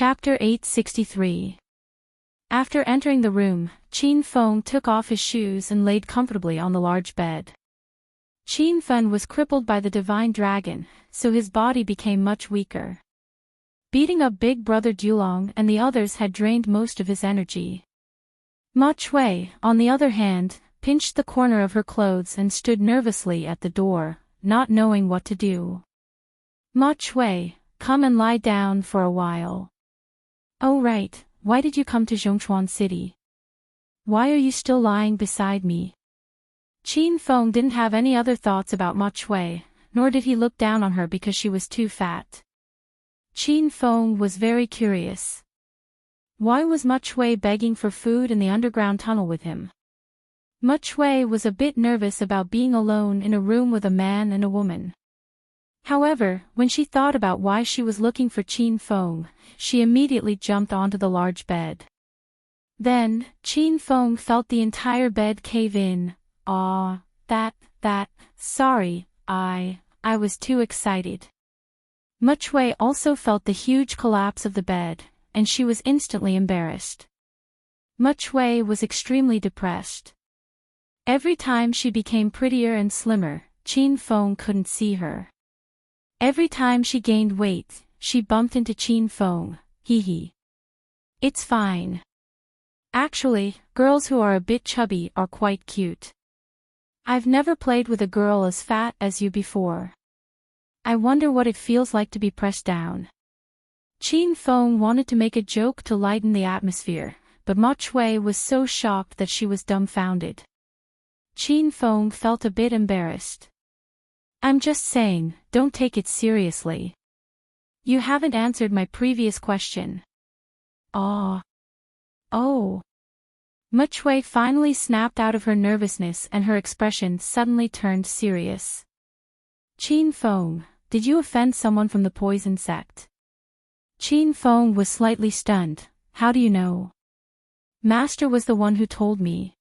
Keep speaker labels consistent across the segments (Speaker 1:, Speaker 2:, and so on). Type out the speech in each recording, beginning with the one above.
Speaker 1: Chapter 863. After entering the room, Qin Feng took off his shoes and laid comfortably on the large bed. Qin Feng was crippled by the divine dragon, so his body became much weaker. Beating up Big Brother Dulong and the others had drained most of his energy. Ma Chui, on the other hand, pinched the corner of her clothes and stood nervously at the door, not knowing what to do. Ma Chui, come and lie down for a while. Oh right, why did you come to Zhongchuan City? Why are you still lying beside me? Qin Feng didn't have any other thoughts about Ma Chui, nor did he look down on her because she was too fat. Qin Feng was very curious. Why was Ma Chui begging for food in the underground tunnel with him? Ma Chui was a bit nervous about being alone in a room with a man and a woman. However, when she thought about why she was looking for Qin Feng, she immediately jumped onto the large bed. Then, Qin Feng felt the entire bed cave in. Sorry, I was too excited. Ma Chui also felt the huge collapse of the bed, and she was instantly embarrassed. Ma Chui was extremely depressed. Every time she became prettier and slimmer, Qin Feng couldn't see her. Every time she gained weight, she bumped into Qin Feng. Hee. It's fine. Actually, girls who are a bit chubby are quite cute. I've never played with a girl as fat as you before. I wonder what it feels like to be pressed down. Qin Feng wanted to make a joke to lighten the atmosphere, but Ma Chui was so shocked that she was dumbfounded. Qin Feng felt a bit embarrassed. I'm just saying, don't take it seriously. You haven't answered my previous question. Oh. Ma Chui finally snapped out of her nervousness and her expression suddenly turned serious. Qin Feng, did you offend someone from the poison sect? Qin Feng was slightly stunned. How do you know? Master was the one who told me.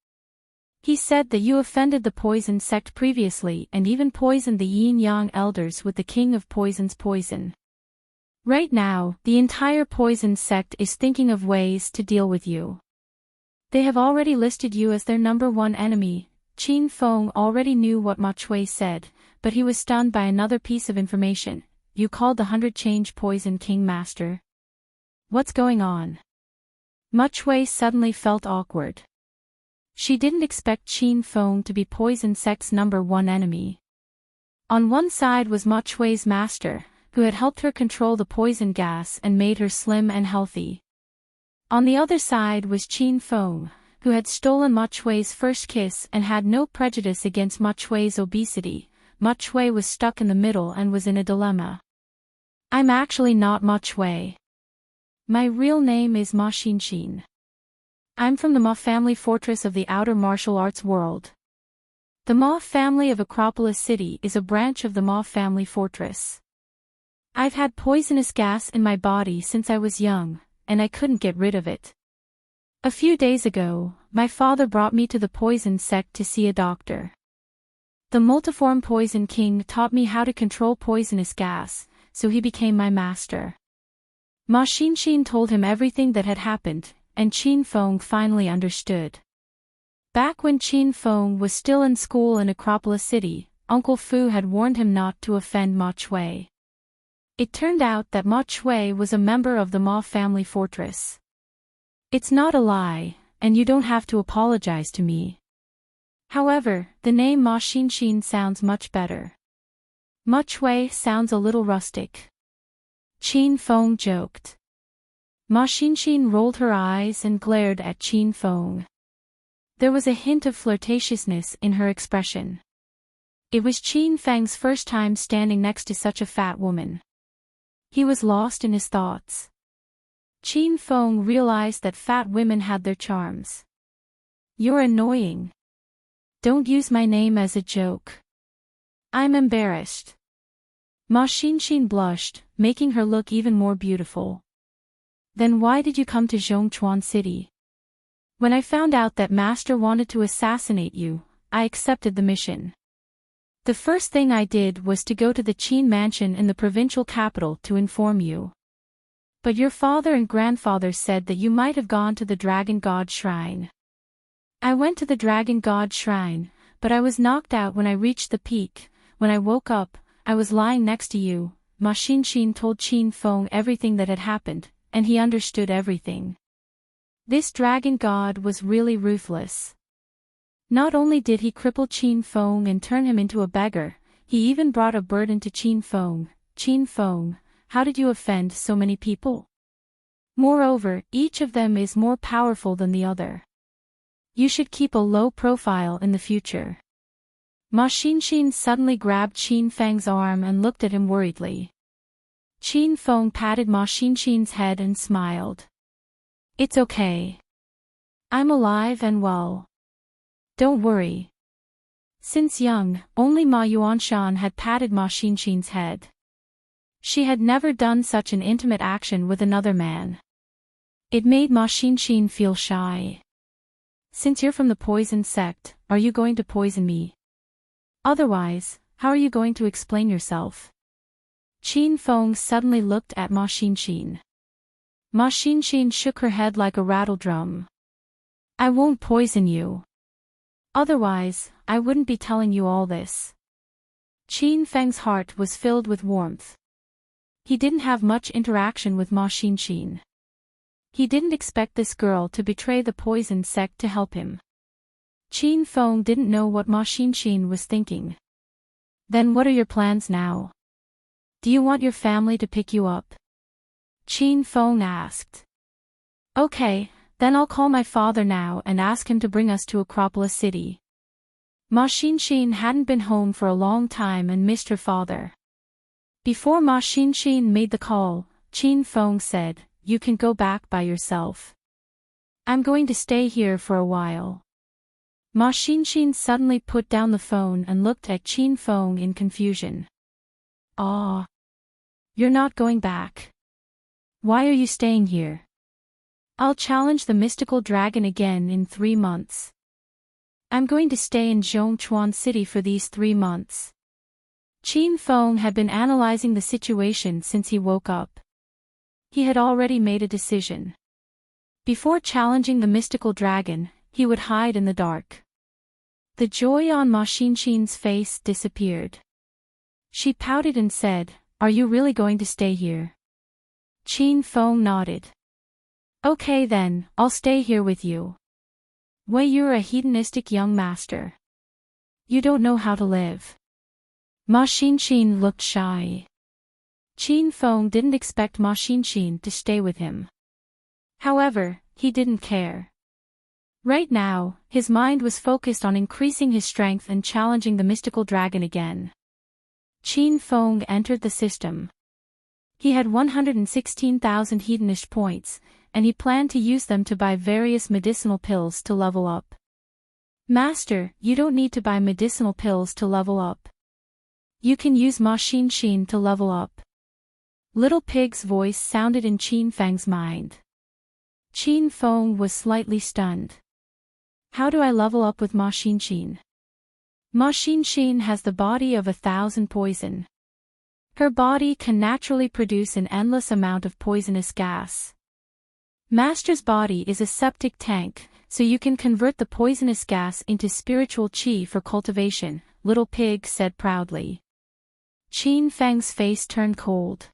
Speaker 1: He said that you offended the poison sect previously and even poisoned the yin-yang elders with the king of poison's poison. Right now, the entire poison sect is thinking of ways to deal with you. They have already listed you as their #1 enemy. Qin Feng already knew what Ma Chui said, but he was stunned by another piece of information. You called the 100 Change Poison King Master? What's going on? Ma Chui suddenly felt awkward. She didn't expect Qin Feng to be Poison Sect's #1 enemy. On one side was Ma Chui's master, who had helped her control the poison gas and made her slim and healthy. On the other side was Qin Feng, who had stolen Ma Chui's first kiss and had no prejudice against Ma Chui's obesity. Ma Chui was stuck in the middle and was in a dilemma. I'm actually not Ma Chui. My real name is Ma Xinxin. I'm from the Ma family fortress of the outer martial arts world. The Ma family of Acropolis City is a branch of the Ma family fortress. I've had poisonous gas in my body since I was young, and I couldn't get rid of it. A few days ago, my father brought me to the poison sect to see a doctor. The multiform poison king taught me how to control poisonous gas, so he became my master. Ma Xinxin told him everything that had happened, and Qin Feng finally understood. Back when Qin Feng was still in school in Acropolis City, Uncle Fu had warned him not to offend Ma Chui. It turned out that Ma Chui was a member of the Ma family fortress. It's not a lie, and you don't have to apologize to me. However, the name Ma Xinxin sounds much better. Ma Chui sounds a little rustic. Qin Feng joked. Ma Xinxin rolled her eyes and glared at Qin Feng. There was a hint of flirtatiousness in her expression. It was Qin Feng's first time standing next to such a fat woman. He was lost in his thoughts. Qin Feng realized that fat women had their charms. You're annoying. Don't use my name as a joke. I'm embarrassed. Ma Xinxin blushed, making her look even more beautiful. Then why did you come to Zhongchuan City? When I found out that Master wanted to assassinate you, I accepted the mission. The first thing I did was to go to the Qin mansion in the provincial capital to inform you. But your father and grandfather said that you might have gone to the Dragon God Shrine. I went to the Dragon God Shrine, but I was knocked out when I reached the peak. When I woke up, I was lying next to you. Ma Xinshin told Qin Feng everything that had happened, and he understood everything. This dragon god was really ruthless. Not only did he cripple Qin Feng and turn him into a beggar, he even brought a burden to Qin Feng. Qin Feng, how did you offend so many people? Moreover, each of them is more powerful than the other. You should keep a low profile in the future. Ma Xinshin suddenly grabbed Qin Feng's arm and looked at him worriedly. Qin Feng patted Ma Xinshin's head and smiled. It's okay. I'm alive and well. Don't worry. Since young, only Ma Yuanshan had patted Ma Xinshin's head. She had never done such an intimate action with another man. It made Ma Xinshin feel shy. Since you're from the poison sect, are you going to poison me? Otherwise, how are you going to explain yourself? Qin Feng suddenly looked at Ma Xinshin. Ma Xinshin shook her head like a rattledrum. I won't poison you. Otherwise, I wouldn't be telling you all this. Qin Feng's heart was filled with warmth. He didn't have much interaction with Ma Xinshin. He didn't expect this girl to betray the poison sect to help him. Qin Feng didn't know what Ma Xinshin was thinking. Then what are your plans now? Do you want your family to pick you up? Qin Feng asked. Okay, then I'll call my father now and ask him to bring us to Acropolis City. Ma Xinshin hadn't been home for a long time and missed her father. Before Ma Xinshin made the call, Qin Feng said, You can go back by yourself. I'm going to stay here for a while. Ma Xinshin suddenly put down the phone and looked at Qin Feng in confusion. Ah. You're not going back. Why are you staying here? I'll challenge the mystical dragon again in 3 months. I'm going to stay in Zhongchuan City for these 3 months. Qin Feng had been analyzing the situation since he woke up. He had already made a decision. Before challenging the mystical dragon, he would hide in the dark. The joy on Ma Xinshin's face disappeared. She pouted and said, Are you really going to stay here? Qin Feng nodded. Okay then, I'll stay here with you. Wei, you're a hedonistic young master. You don't know how to live. Ma Xinshin looked shy. Qin Feng didn't expect Ma Xinshin to stay with him. However, he didn't care. Right now, his mind was focused on increasing his strength and challenging the mystical dragon again. Qin Feng entered the system. He had 116,000 hedonist points, and he planned to use them to buy various medicinal pills to level up. Master, you don't need to buy medicinal pills to level up. You can use Ma Xinshin to level up. Little Pig's voice sounded in Qin Feng's mind. Qin Feng was slightly stunned. How do I level up with Ma Xinshin? Ma Xinshin has the body of 1,000 poison. Her body can naturally produce an endless amount of poisonous gas. Master's body is a septic tank, so you can convert the poisonous gas into spiritual qi for cultivation, Little Pig said proudly. Qin Feng's face turned cold.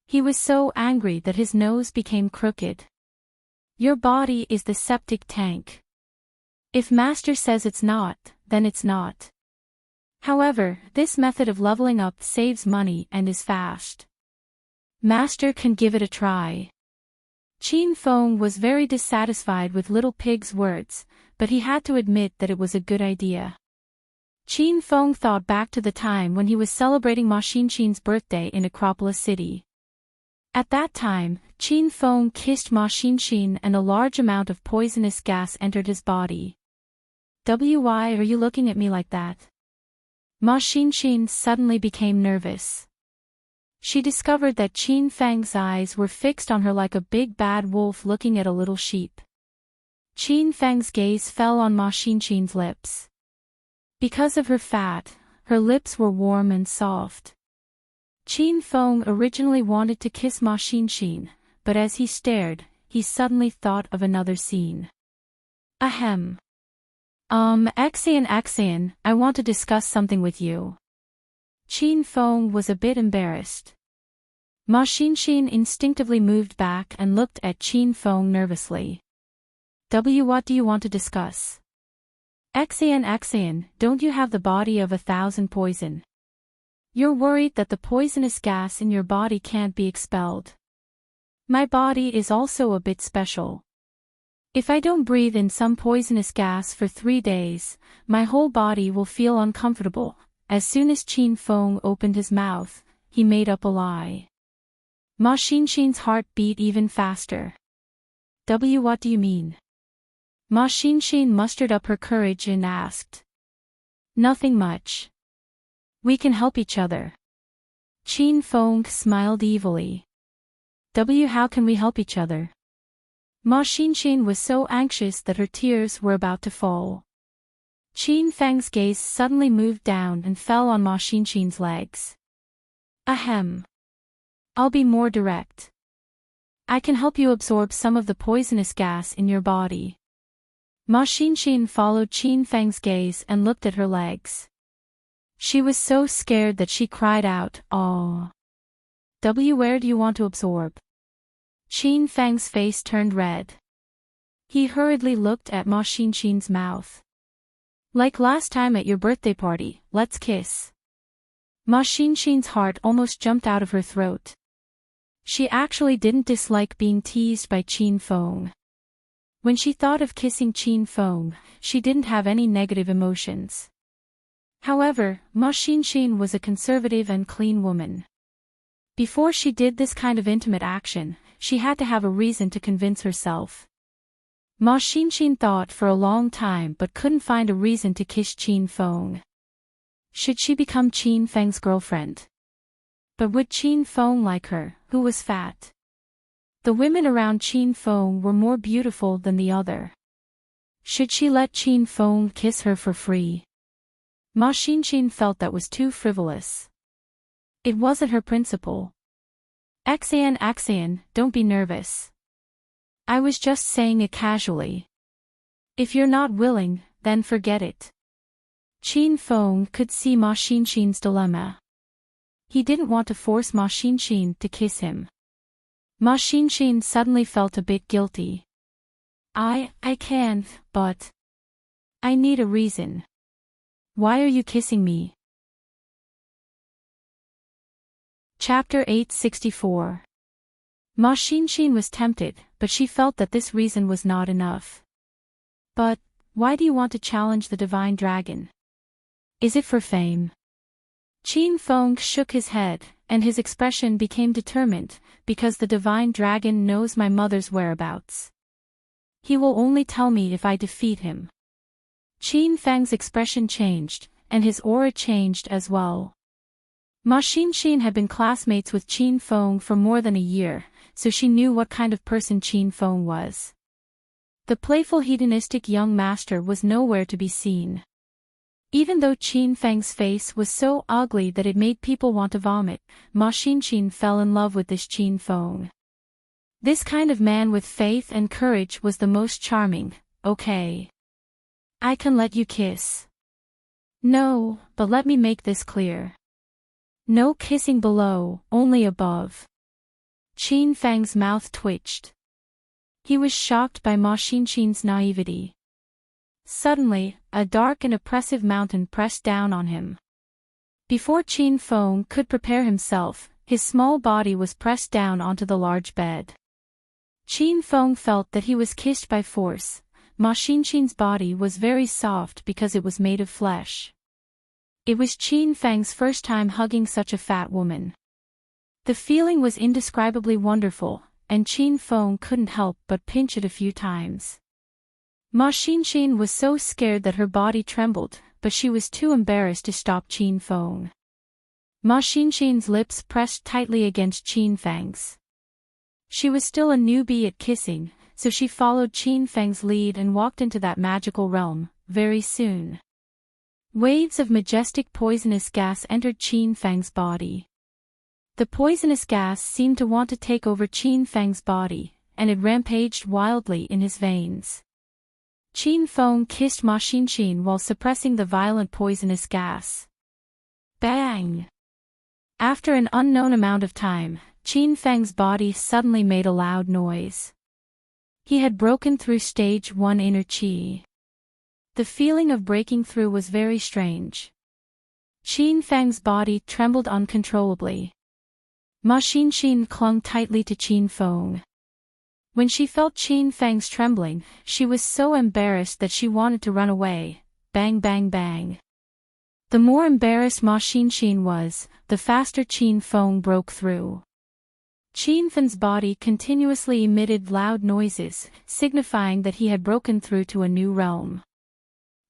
Speaker 1: He was so angry that his nose became crooked. Your body is the septic tank. If Master says it's not, then it's not. However, this method of leveling up saves money and is fast. Master can give it a try. Qin Feng was very dissatisfied with Little Pig's words, but he had to admit that it was a good idea. Qin Feng thought back to the time when he was celebrating Ma Xinshin's birthday in Acropolis City. At that time, Qin Feng kissed Ma Xinshin and a large amount of poisonous gas entered his body. Why are you looking at me like that? Ma Xinshin suddenly became nervous. She discovered that Qin Feng's eyes were fixed on her like a big bad wolf looking at a little sheep. Qin Feng's gaze fell on Ma Xinshin's lips. Because of her fat, her lips were warm and soft. Qin Feng originally wanted to kiss Ma Xinshin, but as he stared, he suddenly thought of another scene. Ahem. Axian, I want to discuss something with you. Qin Feng was a bit embarrassed. Ma Xinshin instinctively moved back and looked at Qin Feng nervously. What do you want to discuss? Axian, don't you have the body of 1,000 poison? You're worried that the poisonous gas in your body can't be expelled. My body is also a bit special. If I don't breathe in some poisonous gas for 3 days, my whole body will feel uncomfortable. As soon as Qin Feng opened his mouth, he made up a lie. Ma Xinshin's heart beat even faster. What do you mean? Ma Xinshin mustered up her courage and asked. Nothing much. We can help each other. Qin Feng smiled evilly. How can we help each other? Ma Xinshin was so anxious that her tears were about to fall. Qin Feng's gaze suddenly moved down and fell on Ma Xinshin's legs. Ahem. I'll be more direct. I can help you absorb some of the poisonous gas in your body. Ma Xinshin followed Qin Feng's gaze and looked at her legs. She was so scared that she cried out, "Aww." Where do you want to absorb? Qin Feng's face turned red. He hurriedly looked at Ma Xinshin's mouth. Like last time at your birthday party, let's kiss. Ma Xinshin's heart almost jumped out of her throat. She actually didn't dislike being teased by Qin Feng. When she thought of kissing Qin Feng, she didn't have any negative emotions. However, Ma Xinshin was a conservative and clean woman. Before she did this kind of intimate action, she had to have a reason to convince herself. Ma Xinshin thought for a long time but couldn't find a reason to kiss Qin Feng. Should she become Qin Feng's girlfriend? But would Qin Feng like her, who was fat? The women around Qin Feng were more beautiful than the other. Should she let Qin Feng kiss her for free? Ma Xinshin felt that was too frivolous. It wasn't her principle. Axian, don't be nervous. I was just saying it casually. If you're not willing, then forget it. Qin Feng could see Ma Xinshin's dilemma. He didn't want to force Ma Xinshin to kiss him. Ma Xinshin suddenly felt a bit guilty. I can't, but I need a reason. Why are you kissing me? Chapter 864. Ma Xinshin was tempted, but she felt that this reason was not enough. But why do you want to challenge the divine dragon? Is it for fame? Qin Feng shook his head, and his expression became determined, because the divine dragon knows my mother's whereabouts. He will only tell me if I defeat him. Qin Feng's expression changed, and his aura changed as well. Ma Xinshin had been classmates with Qin Feng for more than a year, so she knew what kind of person Qin Feng was. The playful hedonistic young master was nowhere to be seen. Even though Qin Feng's face was so ugly that it made people want to vomit, Ma Xinshin fell in love with this Qin Feng. This kind of man with faith and courage was the most charming. Okay. I can let you kiss. No, but let me make this clear. No kissing below, only above. Qin Feng's mouth twitched. He was shocked by Ma Xinshin's naivety. Suddenly, a dark and oppressive mountain pressed down on him. Before Qin Feng could prepare himself, his small body was pressed down onto the large bed. Qin Feng felt that he was kissed by force. Ma Xinshin's body was very soft because it was made of flesh. It was Qin Feng's first time hugging such a fat woman. The feeling was indescribably wonderful, and Qin Feng couldn't help but pinch it a few times. Ma Xinshin was so scared that her body trembled, but she was too embarrassed to stop Qin Feng. Ma Xinshin's lips pressed tightly against Qin Feng's. She was still a newbie at kissing, so she followed Qin Feng's lead and walked into that magical realm, very soon. Waves of majestic poisonous gas entered Qin Feng's body. The poisonous gas seemed to want to take over Qin Feng's body, and it rampaged wildly in his veins. Qin Feng kissed Ma Xinxin while suppressing the violent poisonous gas. Bang! After an unknown amount of time, Qin Feng's body suddenly made a loud noise. He had broken through stage 1 inner qi. The feeling of breaking through was very strange. Qin Feng's body trembled uncontrollably. Ma Xinxin clung tightly to Qin Feng. When she felt Qin Feng's trembling, she was so embarrassed that she wanted to run away. Bang bang bang. The more embarrassed Ma Xinxin was, the faster Qin Feng broke through. Qin Feng's body continuously emitted loud noises, signifying that he had broken through to a new realm.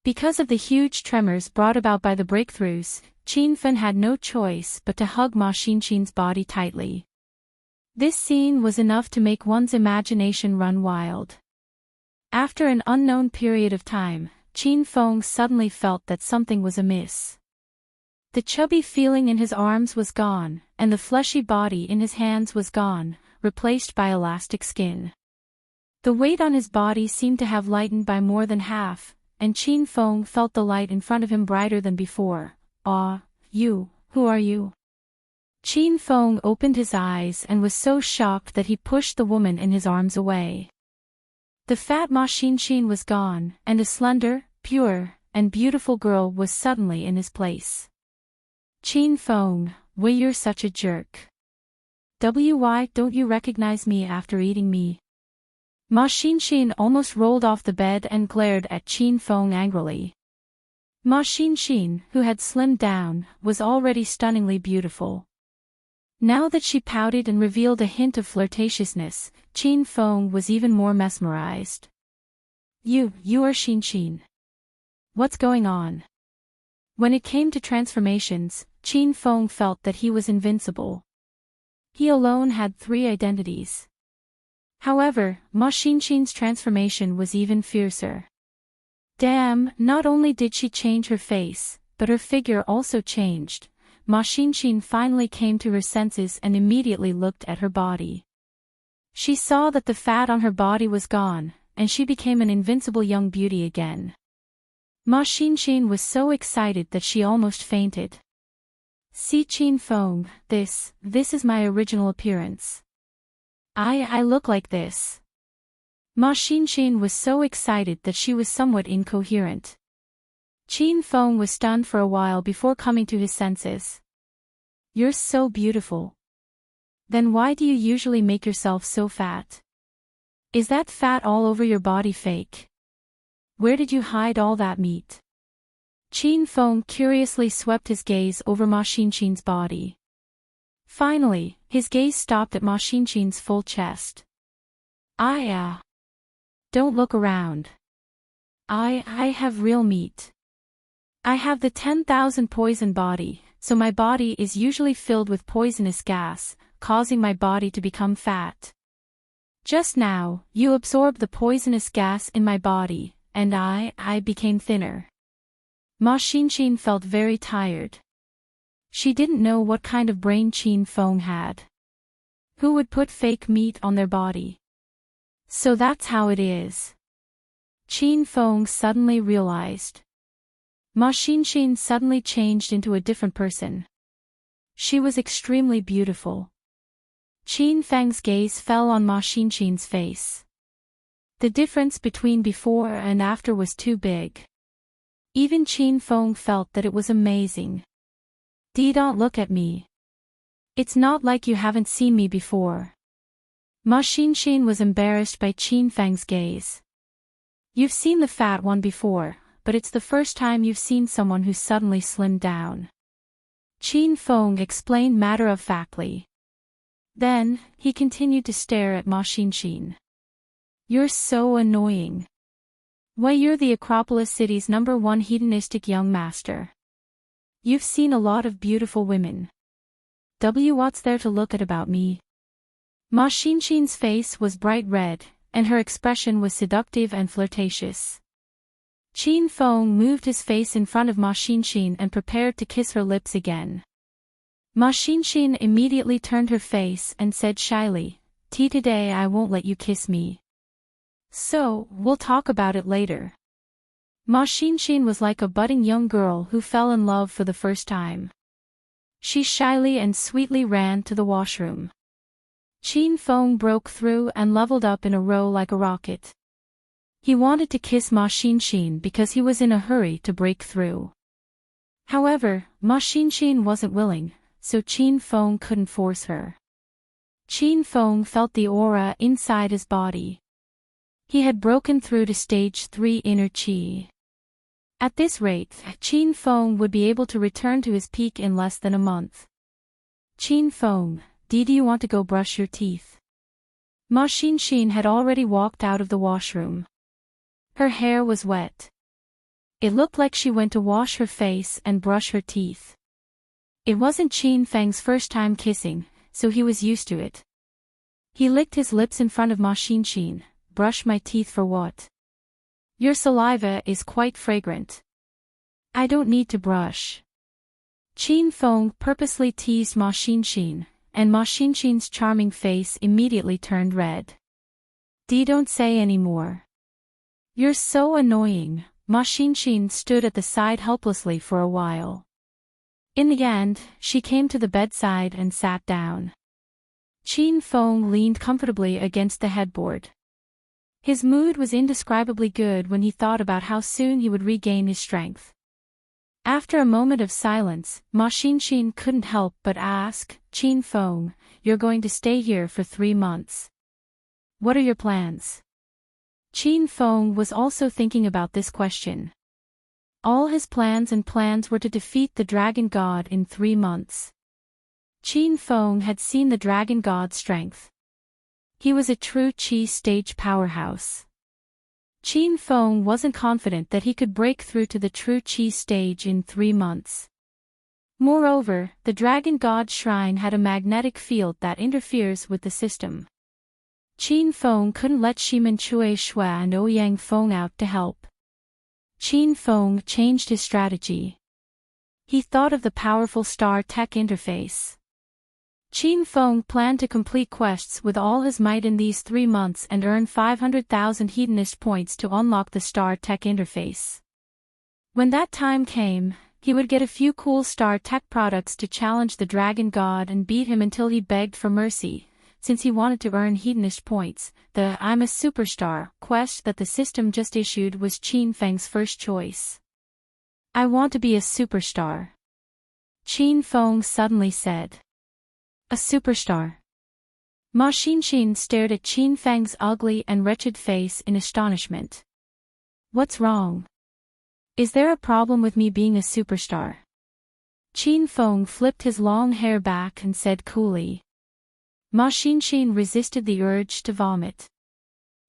Speaker 1: Because of the huge tremors brought about by the breakthroughs, Qin Feng had no choice but to hug Ma Xinxin's body tightly. This scene was enough to make one's imagination run wild. After an unknown period of time, Qin Feng suddenly felt that something was amiss. The chubby feeling in his arms was gone, and the fleshy body in his hands was gone, replaced by elastic skin. The weight on his body seemed to have lightened by more than half, and Qin Feng felt the light in front of him brighter than before. "Ah, you, who are you?" Qin Feng opened his eyes and was so shocked that he pushed the woman in his arms away. The fat Ma Xinxin was gone, and a slender, pure, and beautiful girl was suddenly in his place. "Qin Feng, why you're such a jerk? Why don't you recognize me after eating me?" Ma Xinxin almost rolled off the bed and glared at Qin Feng angrily. Ma Xinxin, who had slimmed down, was already stunningly beautiful. Now that she pouted and revealed a hint of flirtatiousness, Qin Feng was even more mesmerized. You are Xinxin. What's going on?" When it came to transformations, Qin Feng felt that he was invincible. He alone had 3 identities. However, Ma Xinxin's transformation was even fiercer. Damn, not only did she change her face, but her figure also changed. Ma Xinxin finally came to her senses and immediately looked at her body. She saw that the fat on her body was gone, and she became an invincible young beauty again. Ma Xinxin was so excited that she almost fainted. "See Qin Feng, this is my original appearance. I look like this." Ma Xinxin was so excited that she was somewhat incoherent. Qin Feng was stunned for a while before coming to his senses. "You're so beautiful. Then why do you usually make yourself so fat? Is that fat all over your body fake? Where did you hide all that meat?" Qin Feng curiously swept his gaze over Ma Xinxin's body. Finally, his gaze stopped at Ma Xinxin's full chest. Don't look around. I have real meat. I have the 10,000 poison body, so my body is usually filled with poisonous gas, causing my body to become fat. Just now, you absorbed the poisonous gas in my body, and I became thinner." Ma Xinxin felt very tired. She didn't know what kind of brain Qin Feng had. Who would put fake meat on their body? So that's how it is. Qin Feng suddenly realized. Ma Xinxin suddenly changed into a different person. She was extremely beautiful. Qin Feng's gaze fell on Ma Xinxin's face. The difference between before and after was too big. Even Qin Feng felt that it was amazing. "Don't look at me. It's not like you haven't seen me before." Ma Xinxin was embarrassed by Qin Feng's gaze. "You've seen the fat one before, but it's the first time you've seen someone who suddenly slimmed down." Qin Feng explained matter-of-factly. Then, he continued to stare at Ma Xinxin. "You're so annoying. Why, you're the Acropolis City's #1 hedonistic young master. You've seen a lot of beautiful women. What's there to look at about me?" Ma Xinxin's face was bright red, and her expression was seductive and flirtatious. Qin Feng moved his face in front of Ma Xinxin and prepared to kiss her lips again. Ma Xinshin immediately turned her face and said shyly, Today I won't let you kiss me. So, we'll talk about it later. Ma Xinshin was like a budding young girl who fell in love for the first time. She shyly and sweetly ran to the washroom. Qin Feng broke through and leveled up in a row like a rocket. He wanted to kiss Ma Xinshin because he was in a hurry to break through. However, Ma Xinshin wasn't willing, so Qin Feng couldn't force her. Qin Feng felt the aura inside his body. He had broken through to stage 3 inner qi. At this rate, Qin Feng would be able to return to his peak in less than a month. Qin Feng, do you want to go brush your teeth? Ma Xinshin had already walked out of the washroom. Her hair was wet. It looked like she went to wash her face and brush her teeth. It wasn't Qin Feng's first time kissing, so he was used to it. He licked his lips in front of Ma Xinshin. Brush my teeth for what? Your saliva is quite fragrant. I don't need to brush. Qin Feng purposely teased Ma Xinshin, and Ma Xinshin's charming face immediately turned red. Don't say any more. You're so annoying. Ma Xinshin stood at the side helplessly for a while. In the end, she came to the bedside and sat down. Qin Feng leaned comfortably against the headboard. His mood was indescribably good when he thought about how soon he would regain his strength. After a moment of silence, Ma Xinshin couldn't help but ask, Qin Feng, you're going to stay here for 3 months. What are your plans? Qin Feng was also thinking about this question. All his plans were to defeat the dragon god in 3 months. Qin Feng had seen the dragon god's strength. He was a true Qi stage powerhouse. Qin Feng wasn't confident that he could break through to the true Qi stage in 3 months. Moreover, the dragon god shrine had a magnetic field that interferes with the system. Qin Feng couldn't let Shimen Chui Shua and Ouyang Feng out to help. Qin Feng changed his strategy. He thought of the powerful Star Tech interface. Qin Feng planned to complete quests with all his might in these 3 months and earn 500,000 hedonist points to unlock the Star Tech interface. When that time came, he would get a few cool Star Tech products to challenge the Dragon God and beat him until he begged for mercy. Since he wanted to earn hedonist points, the I'm a Superstar quest that the system just issued was Qin Feng's first choice. I want to be a superstar. Qin Feng suddenly said. A superstar. Ma Xinshin stared at Qin Feng's ugly and wretched face in astonishment. What's wrong? Is there a problem with me being a superstar? Qin Feng flipped his long hair back and said coolly. Ma Xinshin resisted the urge to vomit.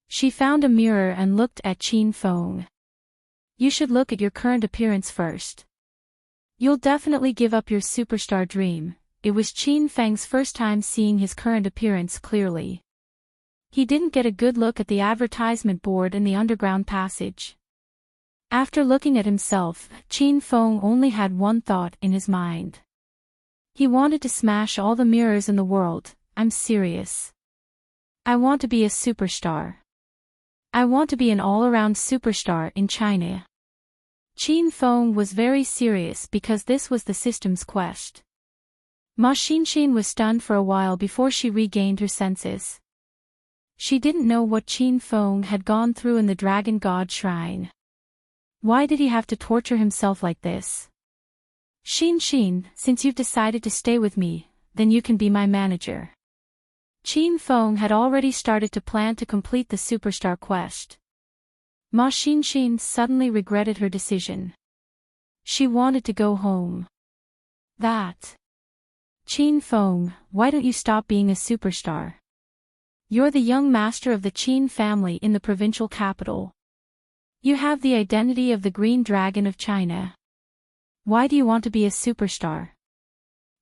Speaker 1: She found a mirror and looked at Qin Feng. You should look at your current appearance first. You'll definitely give up your superstar dream. It was Qin Feng's first time seeing his current appearance clearly. He didn't get a good look at the advertisement board in the underground passage. After looking at himself, Qin Feng only had one thought in his mind. He wanted to smash all the mirrors in the world. I'm serious. I want to be a superstar. I want to be an all-around superstar in China. Qin Feng was very serious because this was the system's quest. Ma Xinshin was stunned for a while before she regained her senses. She didn't know what Qin Feng had gone through in the Dragon God Shrine. Why did he have to torture himself like this? Xinshin, since you've decided to stay with me, then you can be my manager. Qin Feng had already started to plan to complete the superstar quest. Ma Xinshin suddenly regretted her decision. She wanted to go home. Qin Feng, why don't you stop being a superstar? You're the young master of the Qin family in the provincial capital. You have the identity of the Green Dragon of China. Why do you want to be a superstar?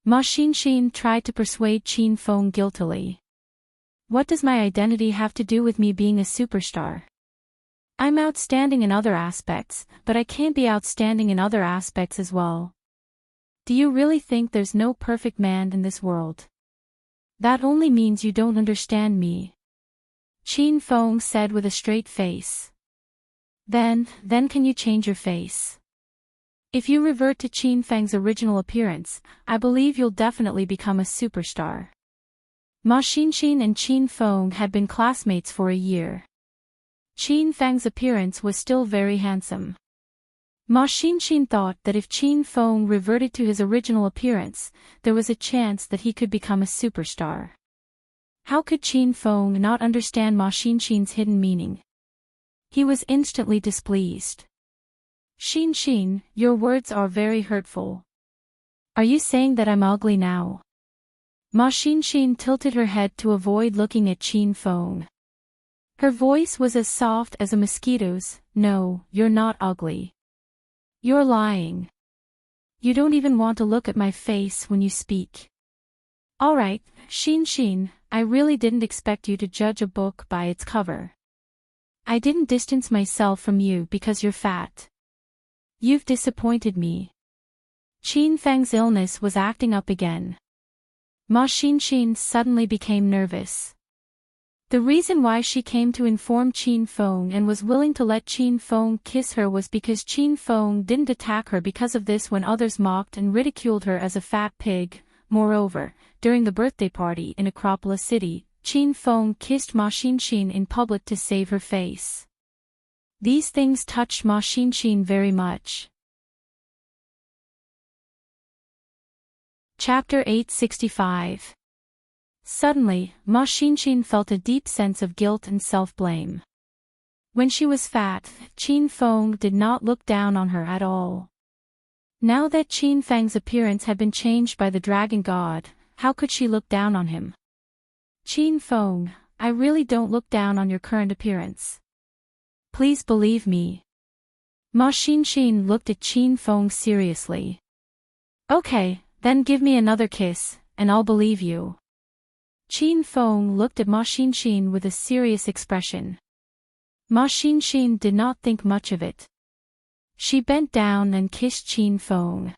Speaker 1: Ma Xinshin tried to persuade Qin Feng guiltily. What does my identity have to do with me being a superstar? I'm outstanding in other aspects, but I can't be outstanding in other aspects as well. Do you really think there's no perfect man in this world? That only means you don't understand me. Qin Feng said with a straight face. Then can you change your face? If you revert to Qin Feng's original appearance, I believe you'll definitely become a superstar. Ma Xinxin and Qin Feng had been classmates for a year. Qin Feng's appearance was still very handsome. Ma Xinxin thought that if Qin Feng reverted to his original appearance, there was a chance that he could become a superstar. How could Qin Feng not understand Ma Xinxin's hidden meaning? He was instantly displeased. Xinxin, your words are very hurtful. Are you saying that I'm ugly now? Ma Xinxin tilted her head to avoid looking at Qin Feng. Her voice was as soft as a mosquito's. No, you're not ugly. You're lying. You don't even want to look at my face when you speak. Alright, Xinxin, I really didn't expect you to judge a book by its cover. I didn't distance myself from you because you're fat. You've disappointed me. Qin Feng's illness was acting up again. Ma Xinxin suddenly became nervous. The reason why she came to inform Qin Feng and was willing to let Qin Feng kiss her was because Qin Feng didn't attack her because of this when others mocked and ridiculed her as a fat pig. Moreover, during the birthday party in Acropolis City, Qin Feng kissed Ma Xinxin in public to save her face. These things touched Ma Xinxin very much. Chapter 865. Suddenly, Ma Xinxin felt a deep sense of guilt and self-blame. When she was fat, Qin Feng did not look down on her at all. Now that Qin Feng's appearance had been changed by the dragon god, how could she look down on him? Qin Feng, I really don't look down on your current appearance. Please believe me. Ma Xinxin looked at Qin Feng seriously. Okay, then give me another kiss, and I'll believe you. Qin Feng looked at Ma Xinxin with a serious expression. Ma Xinxin did not think much of it. She bent down and kissed Qin Feng.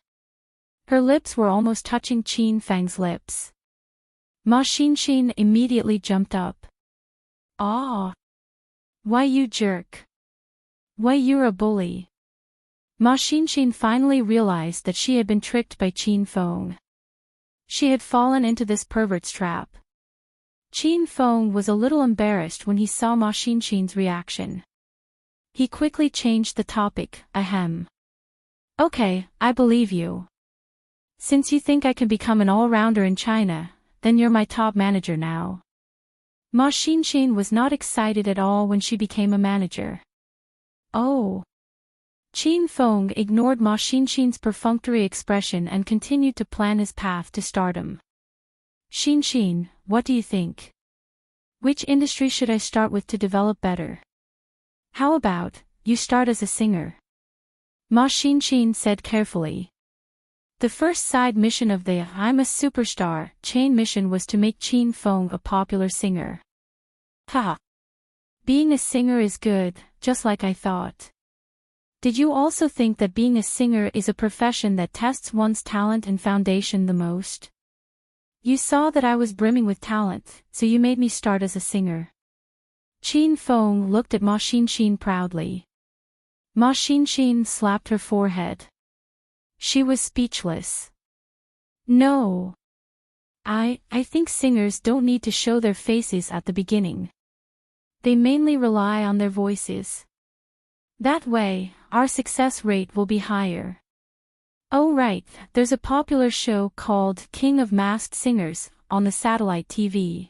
Speaker 1: Her lips were almost touching Qin Feng's lips. Ma Xinxin immediately jumped up. Ah! Why you jerk? Why you're a bully? Ma Xinxin finally realized that she had been tricked by Qin Feng. She had fallen into this pervert's trap. Qin Feng was a little embarrassed when he saw Ma Xinxin's reaction. He quickly changed the topic. Ahem. Okay, I believe you. Since you think I can become an all-rounder in China, then you're my top manager now. Ma Xinxin was not excited at all when she became a manager. Oh. Qin Feng ignored Ma Xinxin's perfunctory expression and continued to plan his path to stardom. Xinxin, what do you think? Which industry should I start with to develop better? How about, you start as a singer? Ma Xinxin said carefully. The first side mission of the I'm a Superstar chain mission was to make Qin Feng a popular singer. Ha! Being a singer is good, just like I thought. Did you also think that being a singer is a profession that tests one's talent and foundation the most? You saw that I was brimming with talent, so you made me start as a singer. Qin Feng looked at Ma Xinxin proudly. Ma Xinxin slapped her forehead. She was speechless. No. I think singers don't need to show their faces at the beginning. They mainly rely on their voices. That way, our success rate will be higher. Oh right, there's a popular show called King of Masked Singers on the satellite TV.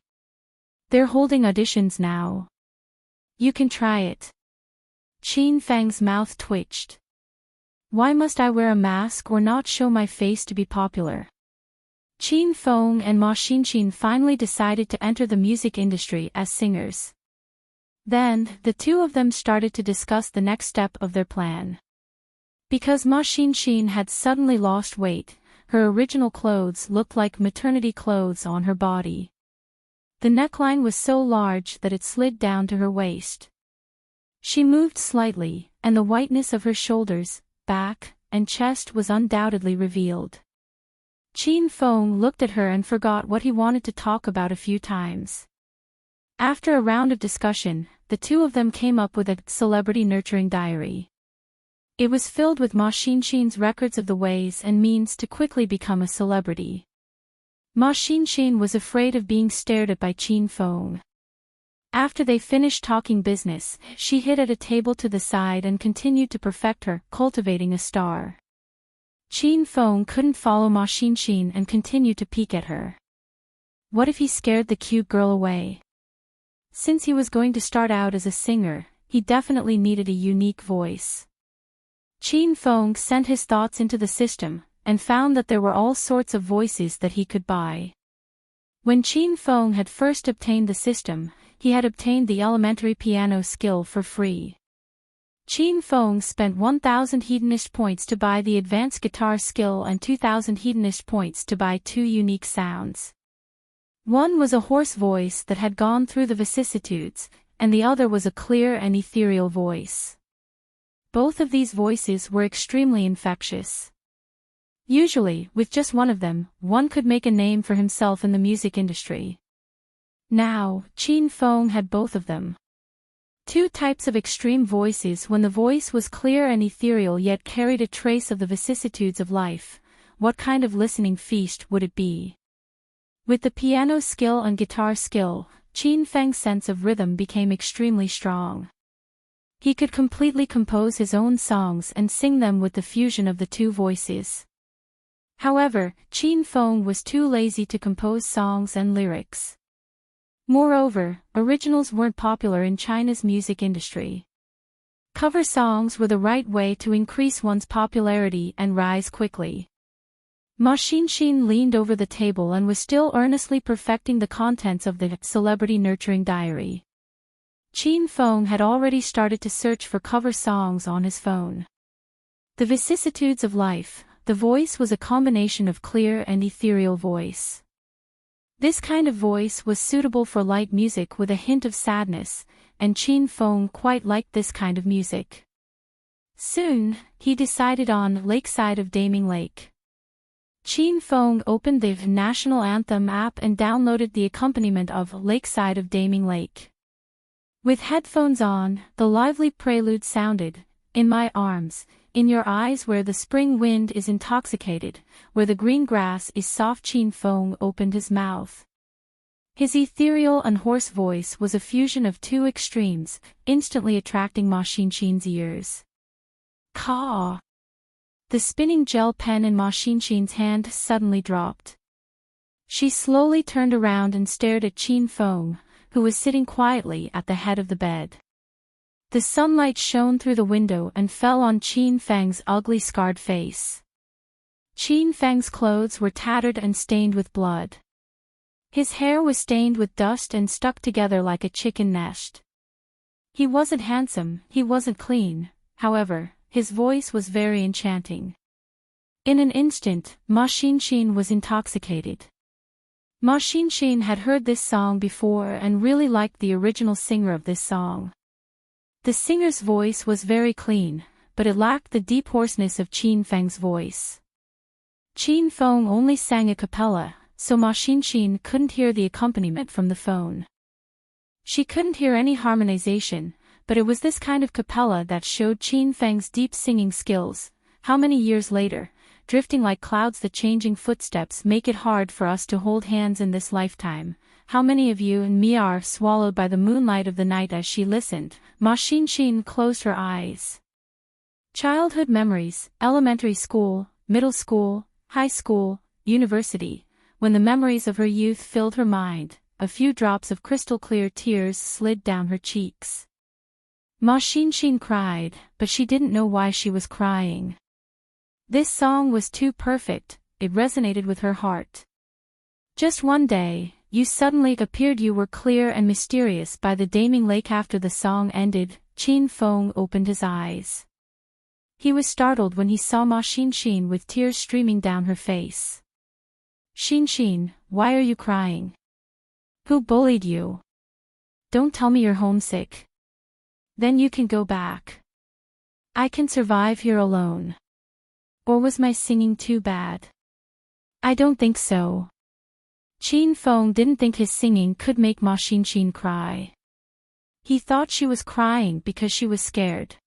Speaker 1: They're holding auditions now. You can try it. Qin Feng's mouth twitched. Why must I wear a mask or not show my face to be popular? Qin Feng and Ma Xinxin finally decided to enter the music industry as singers. Then, the two of them started to discuss the next step of their plan. Because Ma Xinxin had suddenly lost weight, her original clothes looked like maternity clothes on her body. The neckline was so large that it slid down to her waist. She moved slightly, and the whiteness of her shoulders, back, and chest was undoubtedly revealed. Qin Feng looked at her and forgot what he wanted to talk about a few times. After a round of discussion, the two of them came up with a celebrity nurturing diary. It was filled with Ma Xinxin's records of the ways and means to quickly become a celebrity. Ma Xinxin was afraid of being stared at by Qin Feng. After they finished talking business, she hid at a table to the side and continued to perfect her, cultivating a star. Qin Feng couldn't follow Ma Xinxin and continued to peek at her. What if he scared the cute girl away? Since he was going to start out as a singer, he definitely needed a unique voice. Qin Feng sent his thoughts into the system, and found that there were all sorts of voices that he could buy. When Qin Feng had first obtained the system, he had obtained the elementary piano skill for free. Qin Feng spent 1,000 hedonist points to buy the advanced guitar skill and 2,000 hedonist points to buy 2 unique sounds. One was a hoarse voice that had gone through the vicissitudes, and the other was a clear and ethereal voice. Both of these voices were extremely infectious. Usually, with just one of them, one could make a name for himself in the music industry. Now, Qin Feng had both of them. 2 types of extreme voices. When the voice was clear and ethereal yet carried a trace of the vicissitudes of life, what kind of listening feast would it be? With the piano skill and guitar skill, Qin Feng's sense of rhythm became extremely strong. He could completely compose his own songs and sing them with the fusion of the 2 voices. However, Qin Feng was too lazy to compose songs and lyrics. Moreover, originals weren't popular in China's music industry. Cover songs were the right way to increase one's popularity and rise quickly. Ma Xinxin leaned over the table and was still earnestly perfecting the contents of the celebrity nurturing diary. Qin Feng had already started to search for cover songs on his phone. The vicissitudes of life, the voice was a combination of clear and ethereal voice. This kind of voice was suitable for light music with a hint of sadness, and Qin Feng quite liked this kind of music. Soon, he decided on Lakeside of Daming Lake. Qin Feng opened the National Anthem app and downloaded the accompaniment of Lakeside of Daming Lake. With headphones on, the lively prelude sounded, "In my arms, in your eyes where the spring wind is intoxicated, where the green grass is soft." Qin Feng opened his mouth. His ethereal and hoarse voice was a fusion of 2 extremes, instantly attracting Ma Xinxin's ears. Caw! The spinning gel pen in Ma Xinxin's hand suddenly dropped. She slowly turned around and stared at Qin Feng, who was sitting quietly at the head of the bed. The sunlight shone through the window and fell on Qin Feng's ugly scarred face. Qin Feng's clothes were tattered and stained with blood. His hair was stained with dust and stuck together like a chicken nest. He wasn't handsome, he wasn't clean, however, his voice was very enchanting. In an instant, Ma Xinxin was intoxicated. Ma Xinxin had heard this song before and really liked the original singer of this song. The singer's voice was very clean, but it lacked the deep hoarseness of Qin Feng's voice. Qin Feng only sang a cappella, so Ma Xinxin couldn't hear the accompaniment from the phone. She couldn't hear any harmonization, but it was this kind of cappella that showed Qin Feng's deep singing skills. How many years later, drifting like clouds, the changing footsteps make it hard for us to hold hands in this lifetime. How many of you and me are swallowed by the moonlight of the night? As she listened, Ma Xinxin closed her eyes. Childhood memories, elementary school, middle school, high school, university. When the memories of her youth filled her mind, a few drops of crystal-clear tears slid down her cheeks. Ma Xinxin cried, but she didn't know why she was crying. This song was too perfect, it resonated with her heart. Just one day, you suddenly appeared. You were clear and mysterious by the Daming Lake. After the song ended, Qin Feng opened his eyes. He was startled when he saw Ma Xinxin with tears streaming down her face. Xinxin, why are you crying? Who bullied you? Don't tell me you're homesick. Then you can go back. I can survive here alone. Or was my singing too bad? I don't think so. Qin Feng didn't think his singing could make Ma Xinxin cry. He thought she was crying because she was scared.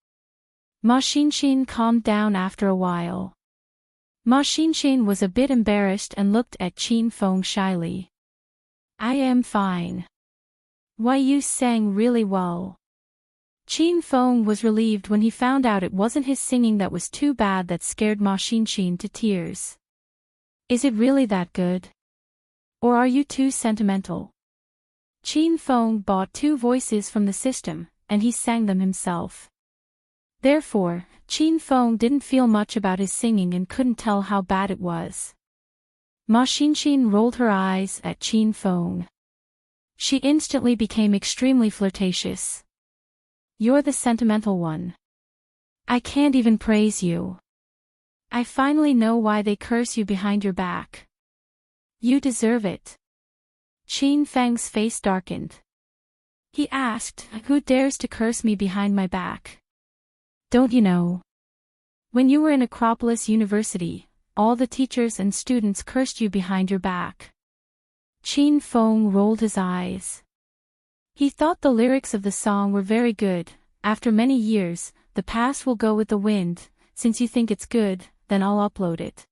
Speaker 1: Ma Xinxin calmed down after a while. Ma Xinxin was a bit embarrassed and looked at Qin Feng shyly. I am fine. Why, you sang really well. Qin Feng was relieved when he found out it wasn't his singing that was too bad that scared Ma Xinxin to tears. Is it really that good? Or are you too sentimental? Qin Feng bought 2 voices from the system, and he sang them himself. Therefore, Qin Feng didn't feel much about his singing and couldn't tell how bad it was. Ma Xinxin rolled her eyes at Qin Feng. She instantly became extremely flirtatious. You're the sentimental one. I can't even praise you. I finally know why they curse you behind your back. You deserve it. Qin Feng's face darkened. He asked, who dares to curse me behind my back? Don't you know? When you were in Acropolis University, all the teachers and students cursed you behind your back. Qin Feng rolled his eyes. He thought the lyrics of the song were very good. After many years, the past will go with the wind. Since you think it's good, then I'll upload it.